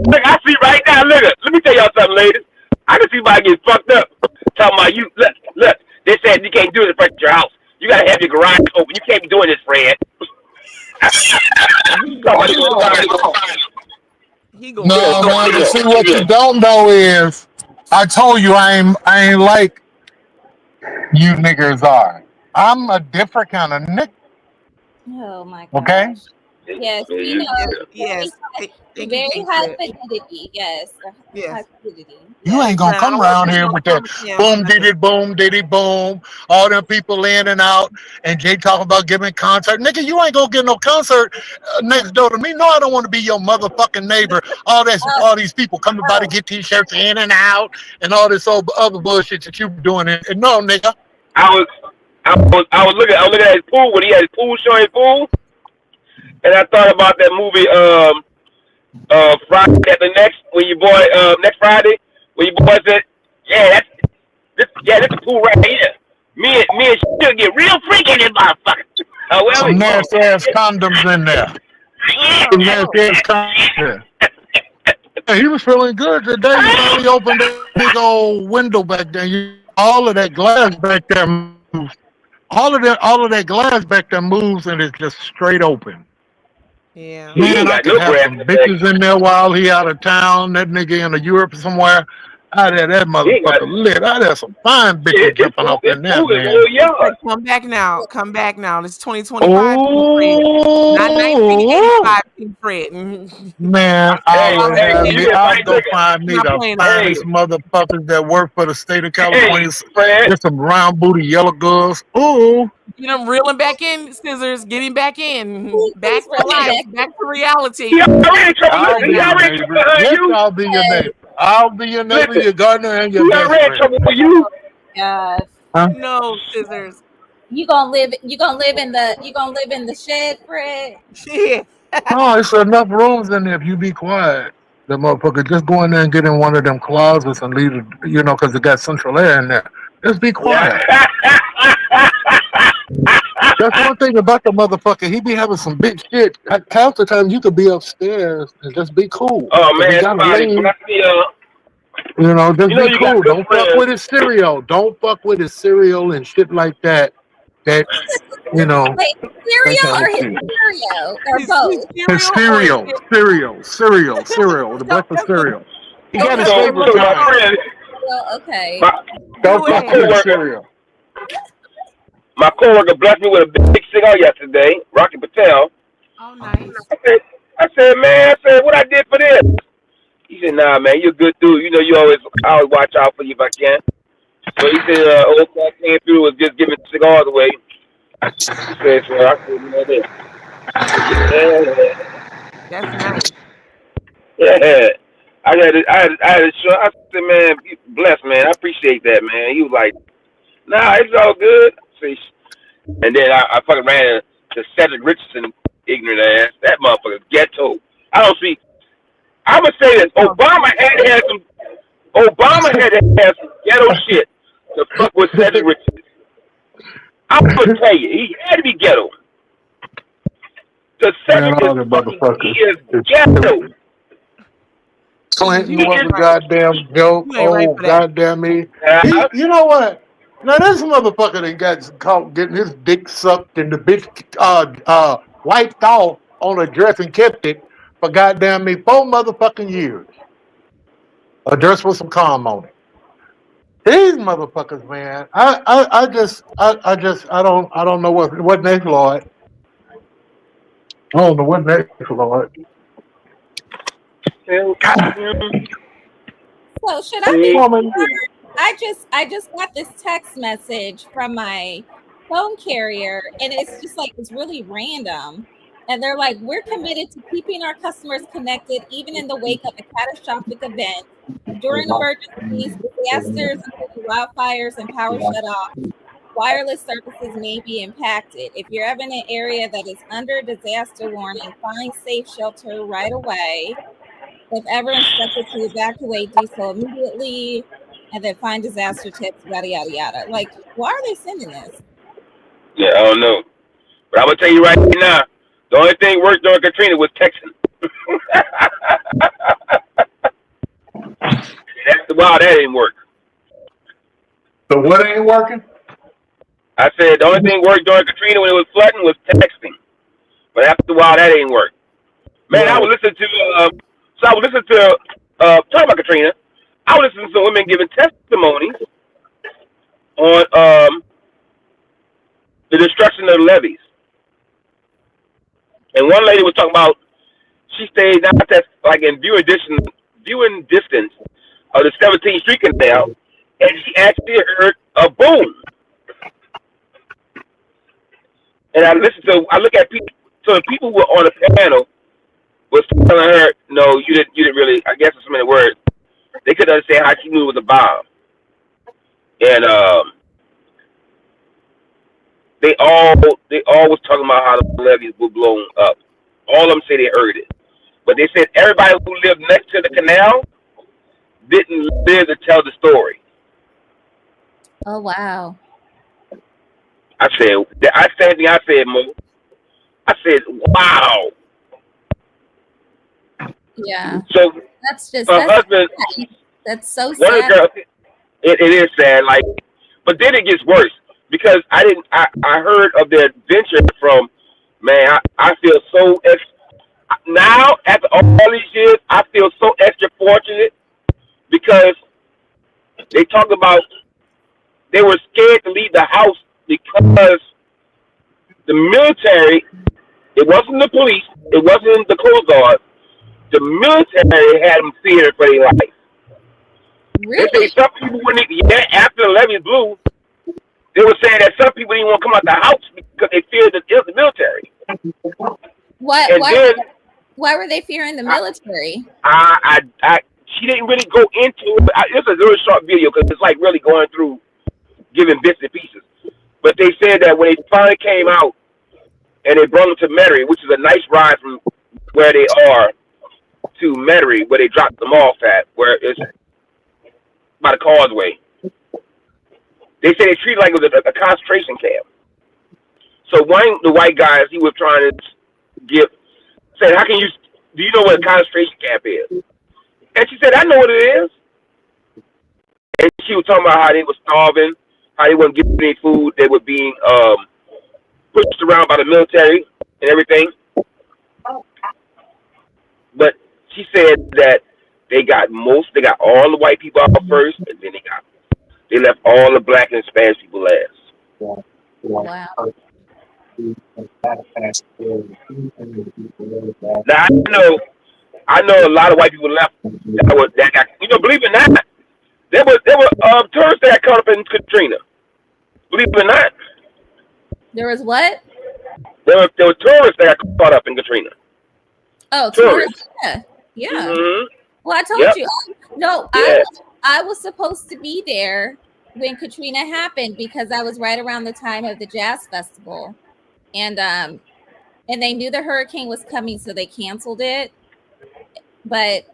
Look, I see right now. Look, let me tell y'all something, ladies. I can see somebody get fucked up. Talking about you. Look. They said you can't do it in front of your house. You gotta have your garage open. You can't be doing this, Fred. No, man. You see what you don't know is, I told you I ain't like you niggers are. I'm a different kind of nigga. Oh my god. Okay. Yes, we know. Yes. Very high fidelity. Yes. High fidelity. You ain't gonna come around here with that boom diddy boom, all them people in and out, and Jay talking about giving concert. Nigga, you ain't gonna get no concert next door to me. No, I don't want to be your motherfucking neighbor. All these people coming by to get t-shirts in and out, and all this other bullshit that you doing. And no, nigga. I was looking at his pool when he had his pool showing his pool, and I thought about that movie Friday at the next next Friday. When your boy said, this the pool right here. Me and she'll get real freaky in this motherfucker. Some nasty ass condoms in there. Some nasty ass condoms. He was feeling good today. He finally opened that big old window back there. All of that glass back there moves. All of that glass back there moves, and it's just straight open. Yeah. Man, I could have some bitches in there while he out of town. That nigga in Europe somewhere. Out there, that motherfucker lit. Out there, some fine bitches jumping off in there, man. Come back now. Come back now. It's 2025. Not 1985. Fred. Man, I'll go find me the finest motherfuckers that work for the state of California. There's some round booty yellow girls. Ooh. Get him reeling back in, Scissors. Get him back in. Back to life. Back to reality. I'll be your neighbor. I'll be your neighbor, your gardener, and your best friend. trouble for you. Yes. Huh? No, Scissors. You gonna live in the shed, Fred? Yeah. Oh, it's enough rooms in there if you be quiet. The motherfucker just go in there and get in one of them closets and leave it, because it got central air in there. Just be quiet. That's one thing about the motherfucker. He be having some big shit. Half the time you could be upstairs and just be cool. Oh man, just be cool. Don't fuck with his cereal. Don't fuck with his cereal and shit like that. Wait, cereal or his cereal or both? His cereal, the breakfast cereal. He got his favorite kind. Well, okay. Don't fuck with his cereal. My coworker blessed me with a big cigar yesterday, Rocky Patel. Oh, nice. I said, what I did for this? He said, nah, man, you're a good dude. I always watch out for you if I can. So he said, old cat came through was just giving cigars away. He said, so I said, this. That's nice. Yeah. I said, man, bless, man. I appreciate that, man. He was like, nah, it's all good. And then I fucking ran to Cedric Richardson, ignorant ass. That motherfucker's ghetto. I'm gonna say this. Obama had some ghetto shit to fuck with Cedric Richardson. I'm gonna tell you, he had to be ghetto. The Cedric is ghetto. Clinton was a goddamn joke. Oh, goddamn me. You know what? Now this motherfucker that got caught getting his dick sucked and the bitch wiped off on a dress and kept it for goddamn me 4 motherfucking years. A dress with some calm on it. These motherfuckers, man. I don't know what next, Lord. I don't know what next, Lord. So should I be concerned? I just got this text message from my phone carrier, and it's really random. And they're like, we're committed to keeping our customers connected even in the wake of a catastrophic event. During emergencies, disasters, including wildfires and power shutoffs, wireless services may be impacted. If you're ever in an area that is under disaster warning, find safe shelter right away. If ever instructed to evacuate, do so immediately. And then find disaster tips, yada, yada, yada. Like, why are they sending this? Yeah, I don't know. But I'm going to tell you right now, the only thing worked during Katrina was texting. Wow, that didn't work. So what ain't working? I said the only thing worked during Katrina when it was flooding was texting. But after a while, that ain't work. Man, I was listening to, talking about Katrina, I was listening to women giving testimonies on the destruction of the levees. And one lady was talking about she stayed not that like in viewing distance of the 17th Street Canal, and she actually heard a boom. And I look at people. So the people who were on the panel was telling her, "No, you didn't really." I guess in so many words, they couldn't understand how she knew it was a bomb. And they all was talking about how the levees were blown up. All of them say they heard it, but they said everybody who lived next to the canal didn't live to tell the story. Oh wow! I said, Mo. I said, wow. Yeah. So that's husband. That's so One sad. of the girls, it is sad. Like, but then it gets worse because I heard of their adventure from. Man, I feel so now after all these years, I feel so extra fortunate because They talked about they were scared to leave the house because the military, it wasn't the police, it wasn't the Coast Guard, the military had them feared for their life. Really? They say some people wouldn't, after the levees blew, they were saying that some people didn't want to come out the house because they feared the military. Why were they fearing the military? She didn't really go into it. It's a really short video because it's like really going through, giving bits and pieces. But they said that when they finally came out and they brought them to Metairie, which is a nice ride from where they are to Metairie, where they dropped them off at, where it's by the causeway. They say they treated it like it was a concentration camp. So one of the white guys, he was trying to said, "How can do you know what a concentration camp is?" And she said, "I know what it is." And she was talking about how they were starving, how they weren't getting any food, they were being pushed around by the military and everything. But she said that they got all the white people out first, and then they left all the black and Spanish people last. Wow. Now I know a lot of white people left that got, believe it or not, there were tourists that got caught up in Katrina. Believe it or not. There was what? There were tourists that got caught up in Katrina. Oh, tourists. Yeah. Mm-hmm. Well, I told you. No, yeah. I was supposed to be there when Katrina happened because I was right around the time of the jazz festival, and they knew the hurricane was coming, so they canceled it. But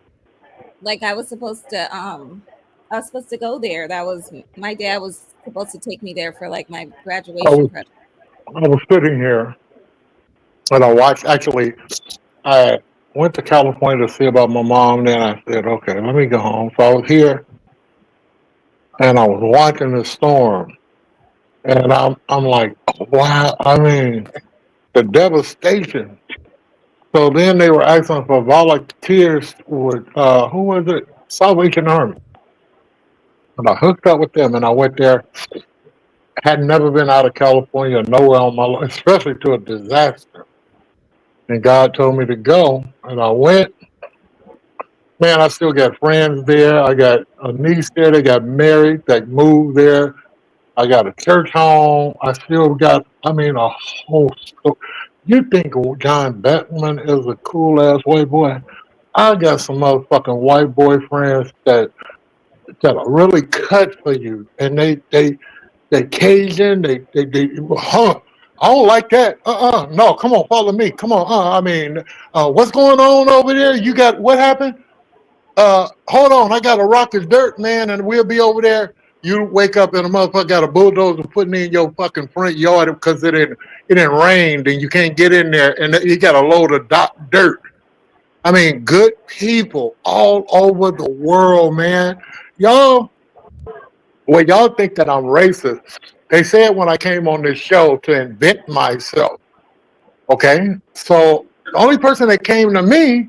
like I was supposed to go there. That was my dad was supposed to take me there for like my graduation. I was sitting here and I watched. Actually, I went to California to see about my mom. Then I said, "Okay, let me go home." So I was here, and I was watching the storm, and I'm like, "Wow!" I mean, the devastation. So then they were asking for volunteers with who was it? Salvation Army. And I hooked up with them, and I went there. Had never been out of California, nowhere on my life, especially to a disaster. And God told me to go, and I went. Man, I still got friends there. I got a niece there that got married, that moved there. I got a church home. I still got, a whole story. You think John Beckman is a cool ass white boy? I got some motherfucking white boyfriends that are really cut for you, and they Cajun. They I don't like that. No, come on, follow me. Come on. What's going on over there? You got what happened? Hold on, I got a rock is dirt, man, and we'll be over there. You wake up and a motherfucker got a bulldozer putting in your fucking front yard because it didn't rain, and you can't get in there, and you got a load of dirt. Good people all over the world, man. Y'all think that I'm racist. They said when I came on this show to invent myself. Okay? So the only person that came to me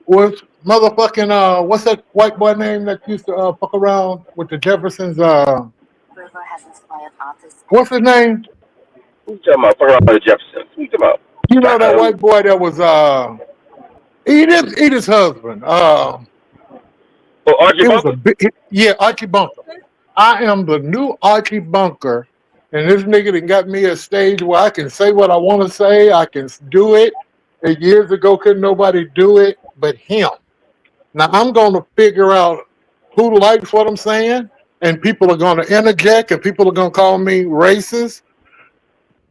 was motherfucking what's that white boy name that used to fuck around with the Jeffersons? What's his name? Who you talking about? Fuck around with the Jeffersons. Who you talking about? You know that white boy that was Edith's husband. Archie Bunker? Archie Bunker. I am the new Archie Bunker, and this nigga done got me a stage where I can say what I want to say. I can do it. And years ago, couldn't nobody do it but him. Now I'm going to figure out who likes what I'm saying, and people are going to interject, and people are going to call me racist,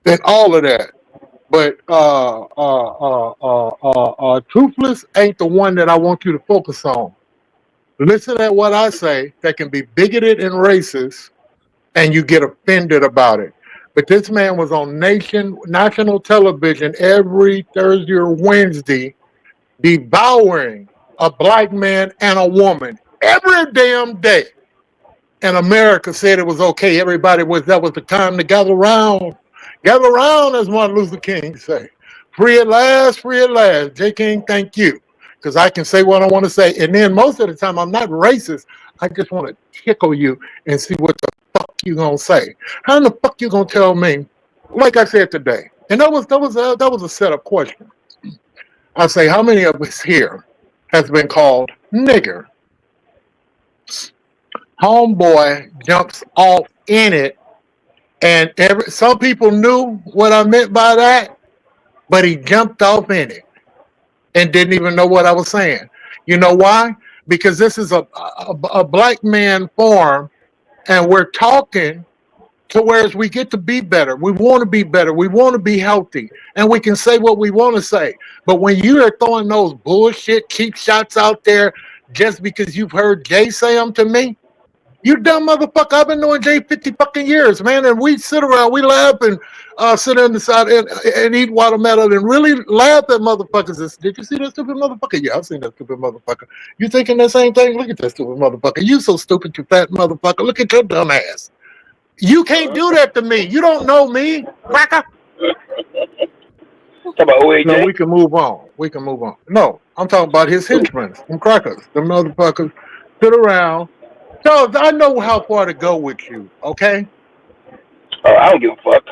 and all of that. But Toothless ain't the one that I want you to focus on. Listen at what I say that can be bigoted and racist, and you get offended about it. But this man was on national television every Thursday or Wednesday, devouring a black man and a woman every damn day. And America said it was okay. That was the time to gather around. Gather around, as Martin Luther King say. Free at last, free at last. J. King, thank you. Because I can say what I want to say. And then most of the time, I'm not racist. I just want to tickle you and see what the fuck you gonna say. How in the fuck you gonna tell me? Like I said today, and that was a setup question. I say, how many of us here has been called nigger? Homeboy jumps off in it, and some people knew what I meant by that, but he jumped off in it and didn't even know what I was saying. You know why? Because this is a black man forum, and we're talking to whereas we get to be better. We want to be better. We want to be healthy, and we can say what we want to say. But when you are throwing those bullshit cheap shots out there just because you've heard Jay say them to me, you dumb motherfucker. I've been knowing Jay 50 fucking years, man, and we sit around, we laugh and sit on the side and eat watermelon and really laugh at motherfuckers. Did you see that stupid motherfucker? Yeah, I've seen that stupid motherfucker. You thinking the same thing? Look at that stupid motherfucker. You so stupid, you fat motherfucker. Look at your dumb ass. You can't do that to me. You don't know me, cracker. No, we can move on. We can move on. No, I'm talking about his henchmen, them crackers, them motherfuckers. Sit around. Charles, I know how far to go with you, okay? Oh, I don't give a fuck.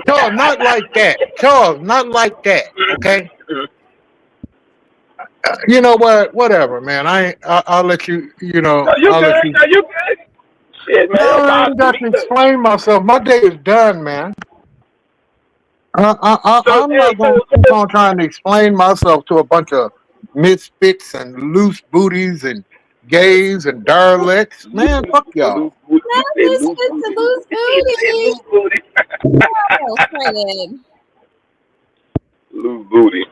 Charles, not like that. Charles, not like that, okay? You know what? Whatever, man. I'll let you, you know. No, you I'll good. let you. No, you good. Shit, man. No, I ain't got to explain myself. My day is done, man. I'm not going to keep on trying to explain myself to a bunch of misfits and loose booties and gays and derelicts. Man, fuck y'all. Not this fits a loose booty. Oh, Fred. Loose booty.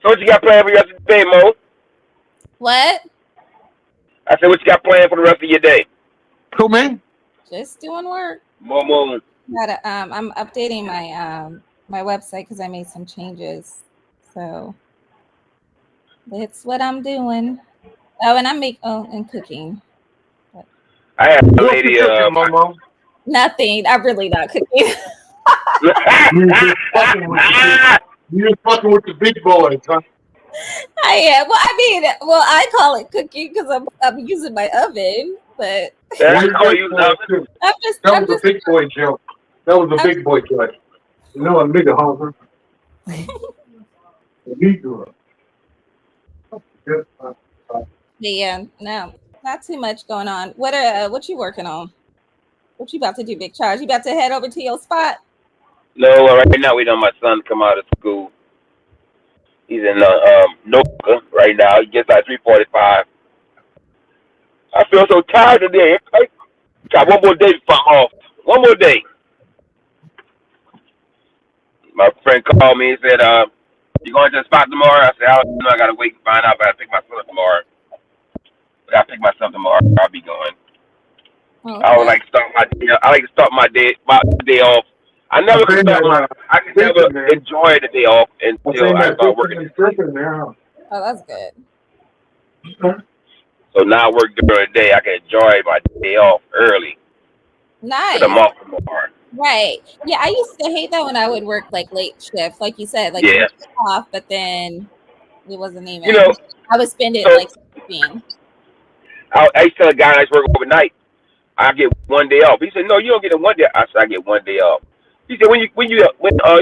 So what you got planned for the rest of the day, Mo? What? I said, what you got planned for the rest of your day? Who, man? Just doing work. Mo. I'm updating my my website because I made some changes. So that's what I'm doing. Oh, and and cooking. I have a lady. Nothing. I'm really not cooking. You're just fucking with the big boys, huh? I am. Well, I call it cooking because I'm using my oven, but That was a big boy joke. That was a big boy joke. You know, a nigga hungry. Yeah, no, not too much going on. What you working on? What you about to do, Big Charge? You about to head over to your spot? No, right now we know my son come out of school. He's in Noka right now. He gets out 3:45. I feel so tired today. I got one more day to fuck off. One more day. My friend called me and said, you going to the spot tomorrow? I said, I don't know. I got to wait and find out. But I pick my son up tomorrow. But I pick myself tomorrow. I'll be going. Okay. I would like to start my day. I like to start my day off. I never can never enjoy the day off until I start working. Oh, that's good. So now I work during the day. I can enjoy my day off early. Nice. I'm off tomorrow. Right. Yeah, I used to hate that when I would work like late shift, like you said, like Yeah. you took off, but then it wasn't even. You know, I would spend it so- like sleeping. I used to tell a guy I used to work overnight, I get one day off. He said, "No, you don't get a 1 day." I said, "I get 1 day off." He said, "He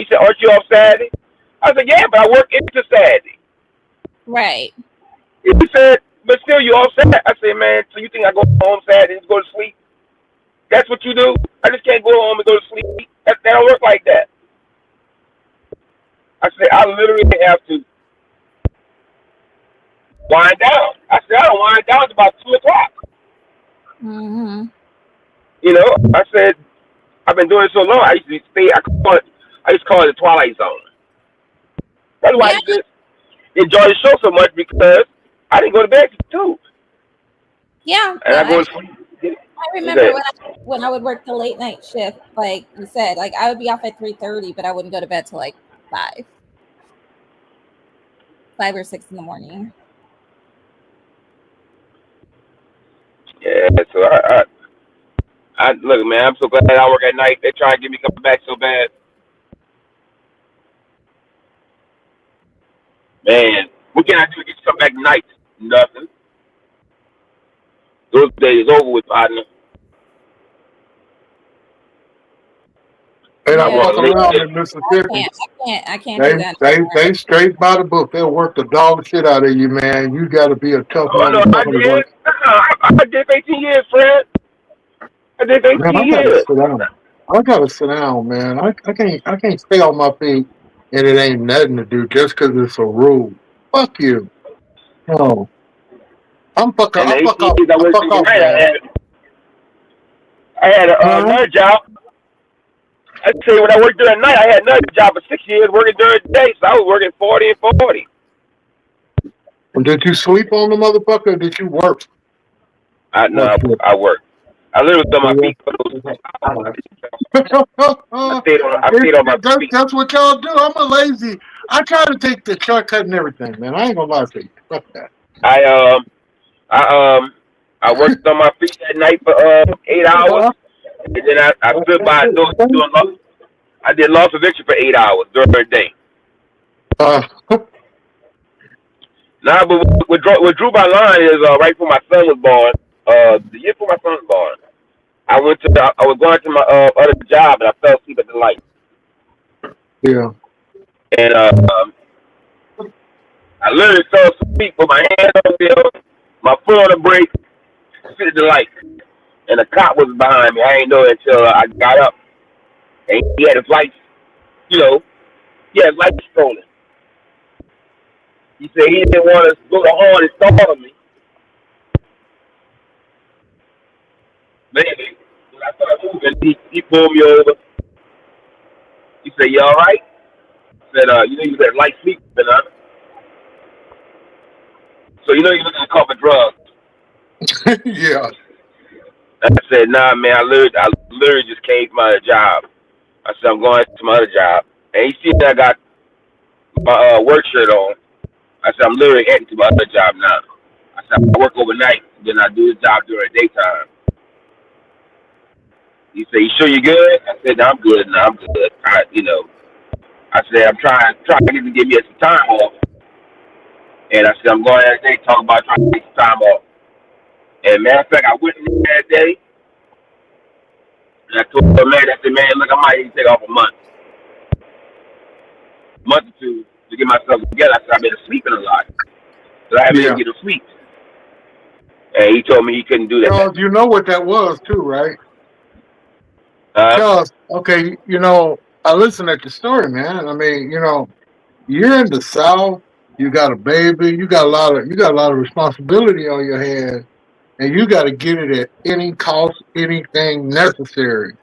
said, aren't you off Saturday?" I said, "Yeah, but I work into Saturday." Right. He said, "But still, you off Saturday." I said, "Man, so you think I go home Saturday and go to sleep? That's what you do? I just can't go home and go to sleep. That don't work like that." I said, "I literally have to wind down." I said, "I don't wind down until about 2 o'clock." Mm-hmm. You know, I said, I've been doing it so long. I used to call it the Twilight Zone. That's why I used to enjoy the show so much, because I didn't go to bed till 2. Yeah. And I go to sleep. I remember when I would work the late night shift, like you said, like I would be off at 3:30, but I wouldn't go to bed till like 5 or 6 in the morning. Yeah, so I look, man, I'm so glad I work at night. They try to get me coming back so bad. Man, what can I do to get you come back tonight? Nothing. Those days over with, partner. They don't Yeah, fuck around in I Mississippi. can't do that. no more. They straight by the book. They'll work the dog shit out of you, man. You got to be a tough Oh no, I motherfucker to did. work. I did 18 years, Fred. I did 18 Man, I gotta years. sit down. I gotta sit down, man. I can't stay on my feet and it ain't nothing to do just 'cause it's a rule. Fuck you. No. I'm fuck And I the fuck 18 off. years I I worked fuck in the off, night, man. I had Huh? another job. I tell you, when I worked during the night, I had another job for 6 years working during the day, so I was working 40 and 40. Did you sleep on the motherfucker or did you work? No, I worked. I literally was on my feet for those. I stayed on my feet. That's what y'all do. I'm a lazy. I try to take the shortcut and everything, man. I ain't gonna lie to you. Fuck that. I worked on my feet that night for 8 hours, and then I stood by a door doing loss. I did loss eviction for 8 hours during the day. Nah, but what drew my line is right before my son was born. The year before my son was born, I was going to my other job and I fell asleep at the light. Yeah. And I literally fell asleep with my hand on the wheel, my foot on the brake, sit at the light. And the cop was behind me. I didn't know it until I got up. And he had his lights, he had his lights stolen. He said he didn't want to blow the horn and startle me. Maybe. When I started moving, he pulled me over. He said, "You all right?" I said, you had light sleep, huh? So you're looking to cover drugs. Yeah. I said, "Nah, man, I literally just came from my other job." I said, "I'm going to my other job." And he see that I got my work shirt on. I said, "I'm literally heading to my other job now." I said, "I work overnight, then I do the job during the daytime." He said, "You sure you good?" I said, "No, I'm good. No, I'm good." I said, "I'm trying to give me some time off." And I said, "I'm going that day talking about trying to get some time off." And matter of fact, I went in that day, and I told the man, I said, "Man, look, I might even take off a month or two to get myself together." I said, "I've been sleeping a lot, so I haven't been getting sleep." And he told me he couldn't do that. Charles, you know what that was too, right? Charles, okay, I listened at the story, man. I mean, you're in the South, you got a baby, you got a lot of responsibility on your head, and you got to get it at any cost, anything necessary.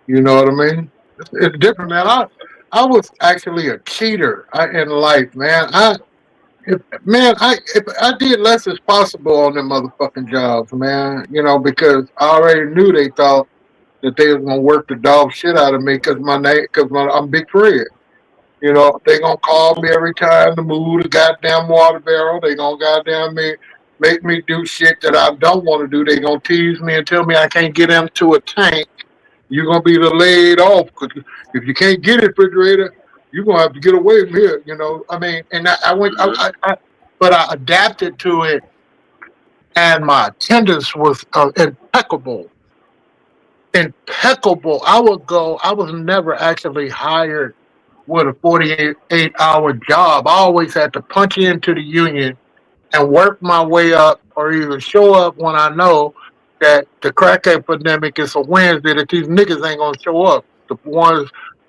You know what I mean? It's different, man. I was actually a cheater in life, man. If I did less as possible on them motherfucking jobs, man, because I already knew they thought that they was gonna work the dog shit out of me because I'm Big Fred. They gonna call me every time to move the goddamn water barrel. They gonna goddamn make me do shit that I don't want to do. They gonna tease me and tell me I can't get into a tank. You're gonna be laid off because if you can't get it, refrigerator, you're gonna have to get away from here. I mean, and I went, but I adapted to it, and my attendance was impeccable. Impeccable. I was never actually hired with a 48-hour job. I always had to punch into the union and work my way up, or even show up when I know that the crack epidemic is a Wednesday, that these niggas ain't gonna show up. The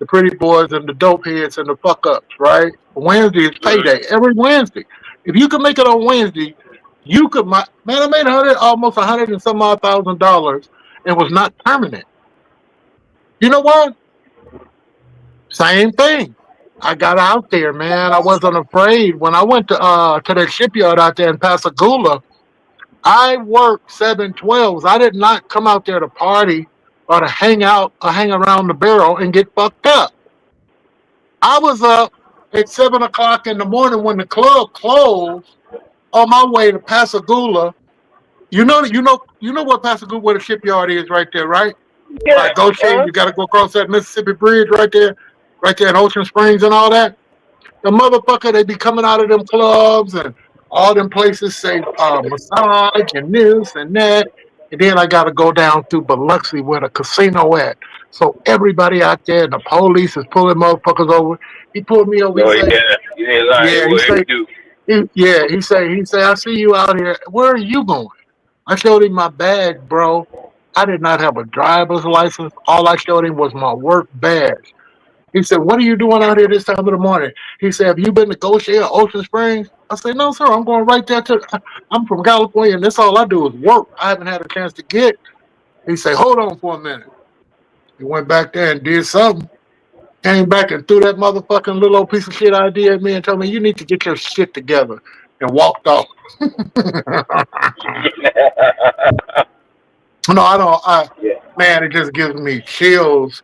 pretty boys and the dope heads and the fuck ups, right? Wednesday is payday. Every Wednesday. If you could make it on Wednesday, you could. I made almost $100 and some odd $1,000 and was not permanent. You know what? Same thing. I got out there, man. I wasn't afraid. When I went to that shipyard out there in Pascagoula, I worked 7/12s. I did not come out there to party or to hang out or hang around the barrel and get fucked up. I was up at 7 o'clock in the morning when the club closed on my way to Pascagoula. You know what Pascagoula, where the shipyard is right there, right? Yeah. Like Goshen, you got to go across that Mississippi Bridge right there in Ocean Springs and all that. The motherfucker, they be coming out of them clubs and all them places say massage and this and that. And then I got to go down to Biloxi where the casino at. So everybody out there, the police is pulling motherfuckers over. He pulled me over. No, He said, you ain't lying. yeah, he Whatever said, you do. he said, I see you out here. Where are you going? I showed him my bag, bro. I did not have a driver's license. All I showed him was my work badge. He said, what are you doing out here this time of the morning? He said, have you been to Goshen or Ocean Springs? I said, no, sir. I'm going right there I'm from California, and that's all I do is work. I haven't had a chance to get. He said, hold on for a minute. He went back there and did something. Came back and threw that motherfucking little old piece of shit idea at me and told me, you need to get your shit together, and walked off. No, I don't. Man, it just gives me chills.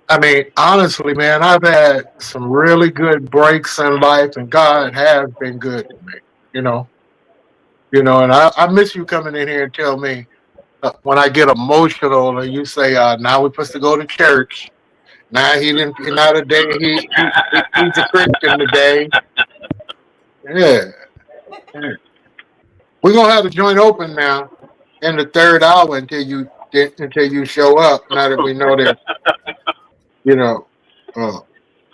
I mean, honestly, man, I've had some really good breaks in life, and God has been good to me. You know, and I miss you coming in here and tell me when I get emotional, and you say, "Now we're supposed to go to church." Now he's a Christian today. Yeah. We're gonna have the joint open now in the third hour until you show up. Now that we know that,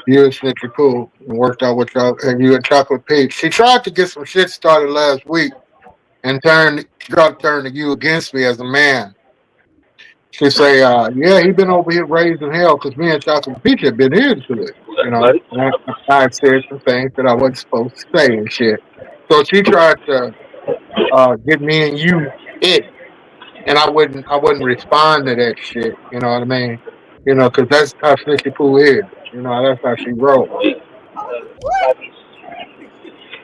you and Snitch are cool and worked out with y'all, and you and Chocolate Peach. She tried to get some shit started last week and tried to turn you against me as a man. She say, yeah, he been over here raised in hell because me and Chocolate Peach have been into it. I said some things that I wasn't supposed to say and shit. So she tried to get me and you it, and I wouldn't respond to that shit. You know what I mean? Because that's how Snitchy Pooh is. That's how she rolls.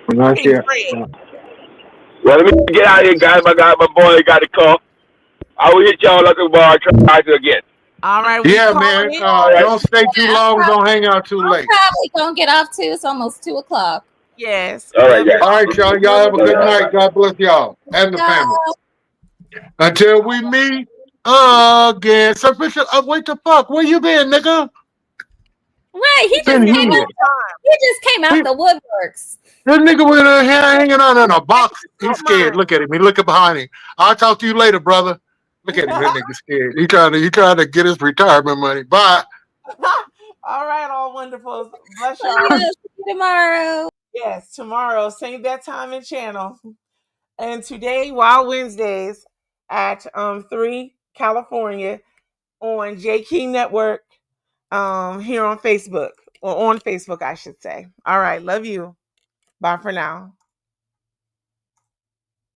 Well, let me get out of here, guys. My boy got a call. I will hit y'all up tomorrow. Try to again. All right. Yeah, man. Don't stay too long. Don't hang out too late. Probably gonna get off too. It's almost 2:00. Yes. All right, guys. All right, y'all. Y'all have a good night. God bless y'all and the family. Until we meet again. Sir Bishop, wait the fuck. Where you been, nigga? Right. He just came out the woodworks. This nigga was hanging out in a box. He's scared. Look at him. He looking behind him. I'll talk to you later, brother. Look at him. That nigga scared. He trying to get his retirement money. Bye. All right, all wonderful. Bless y'all. See you tomorrow. Yes, tomorrow. Same bat time and channel. And today, Wild Wednesdays at 3 California on J King Network here on Facebook. Or on Facebook, I should say. All right. Love you. Bye for now.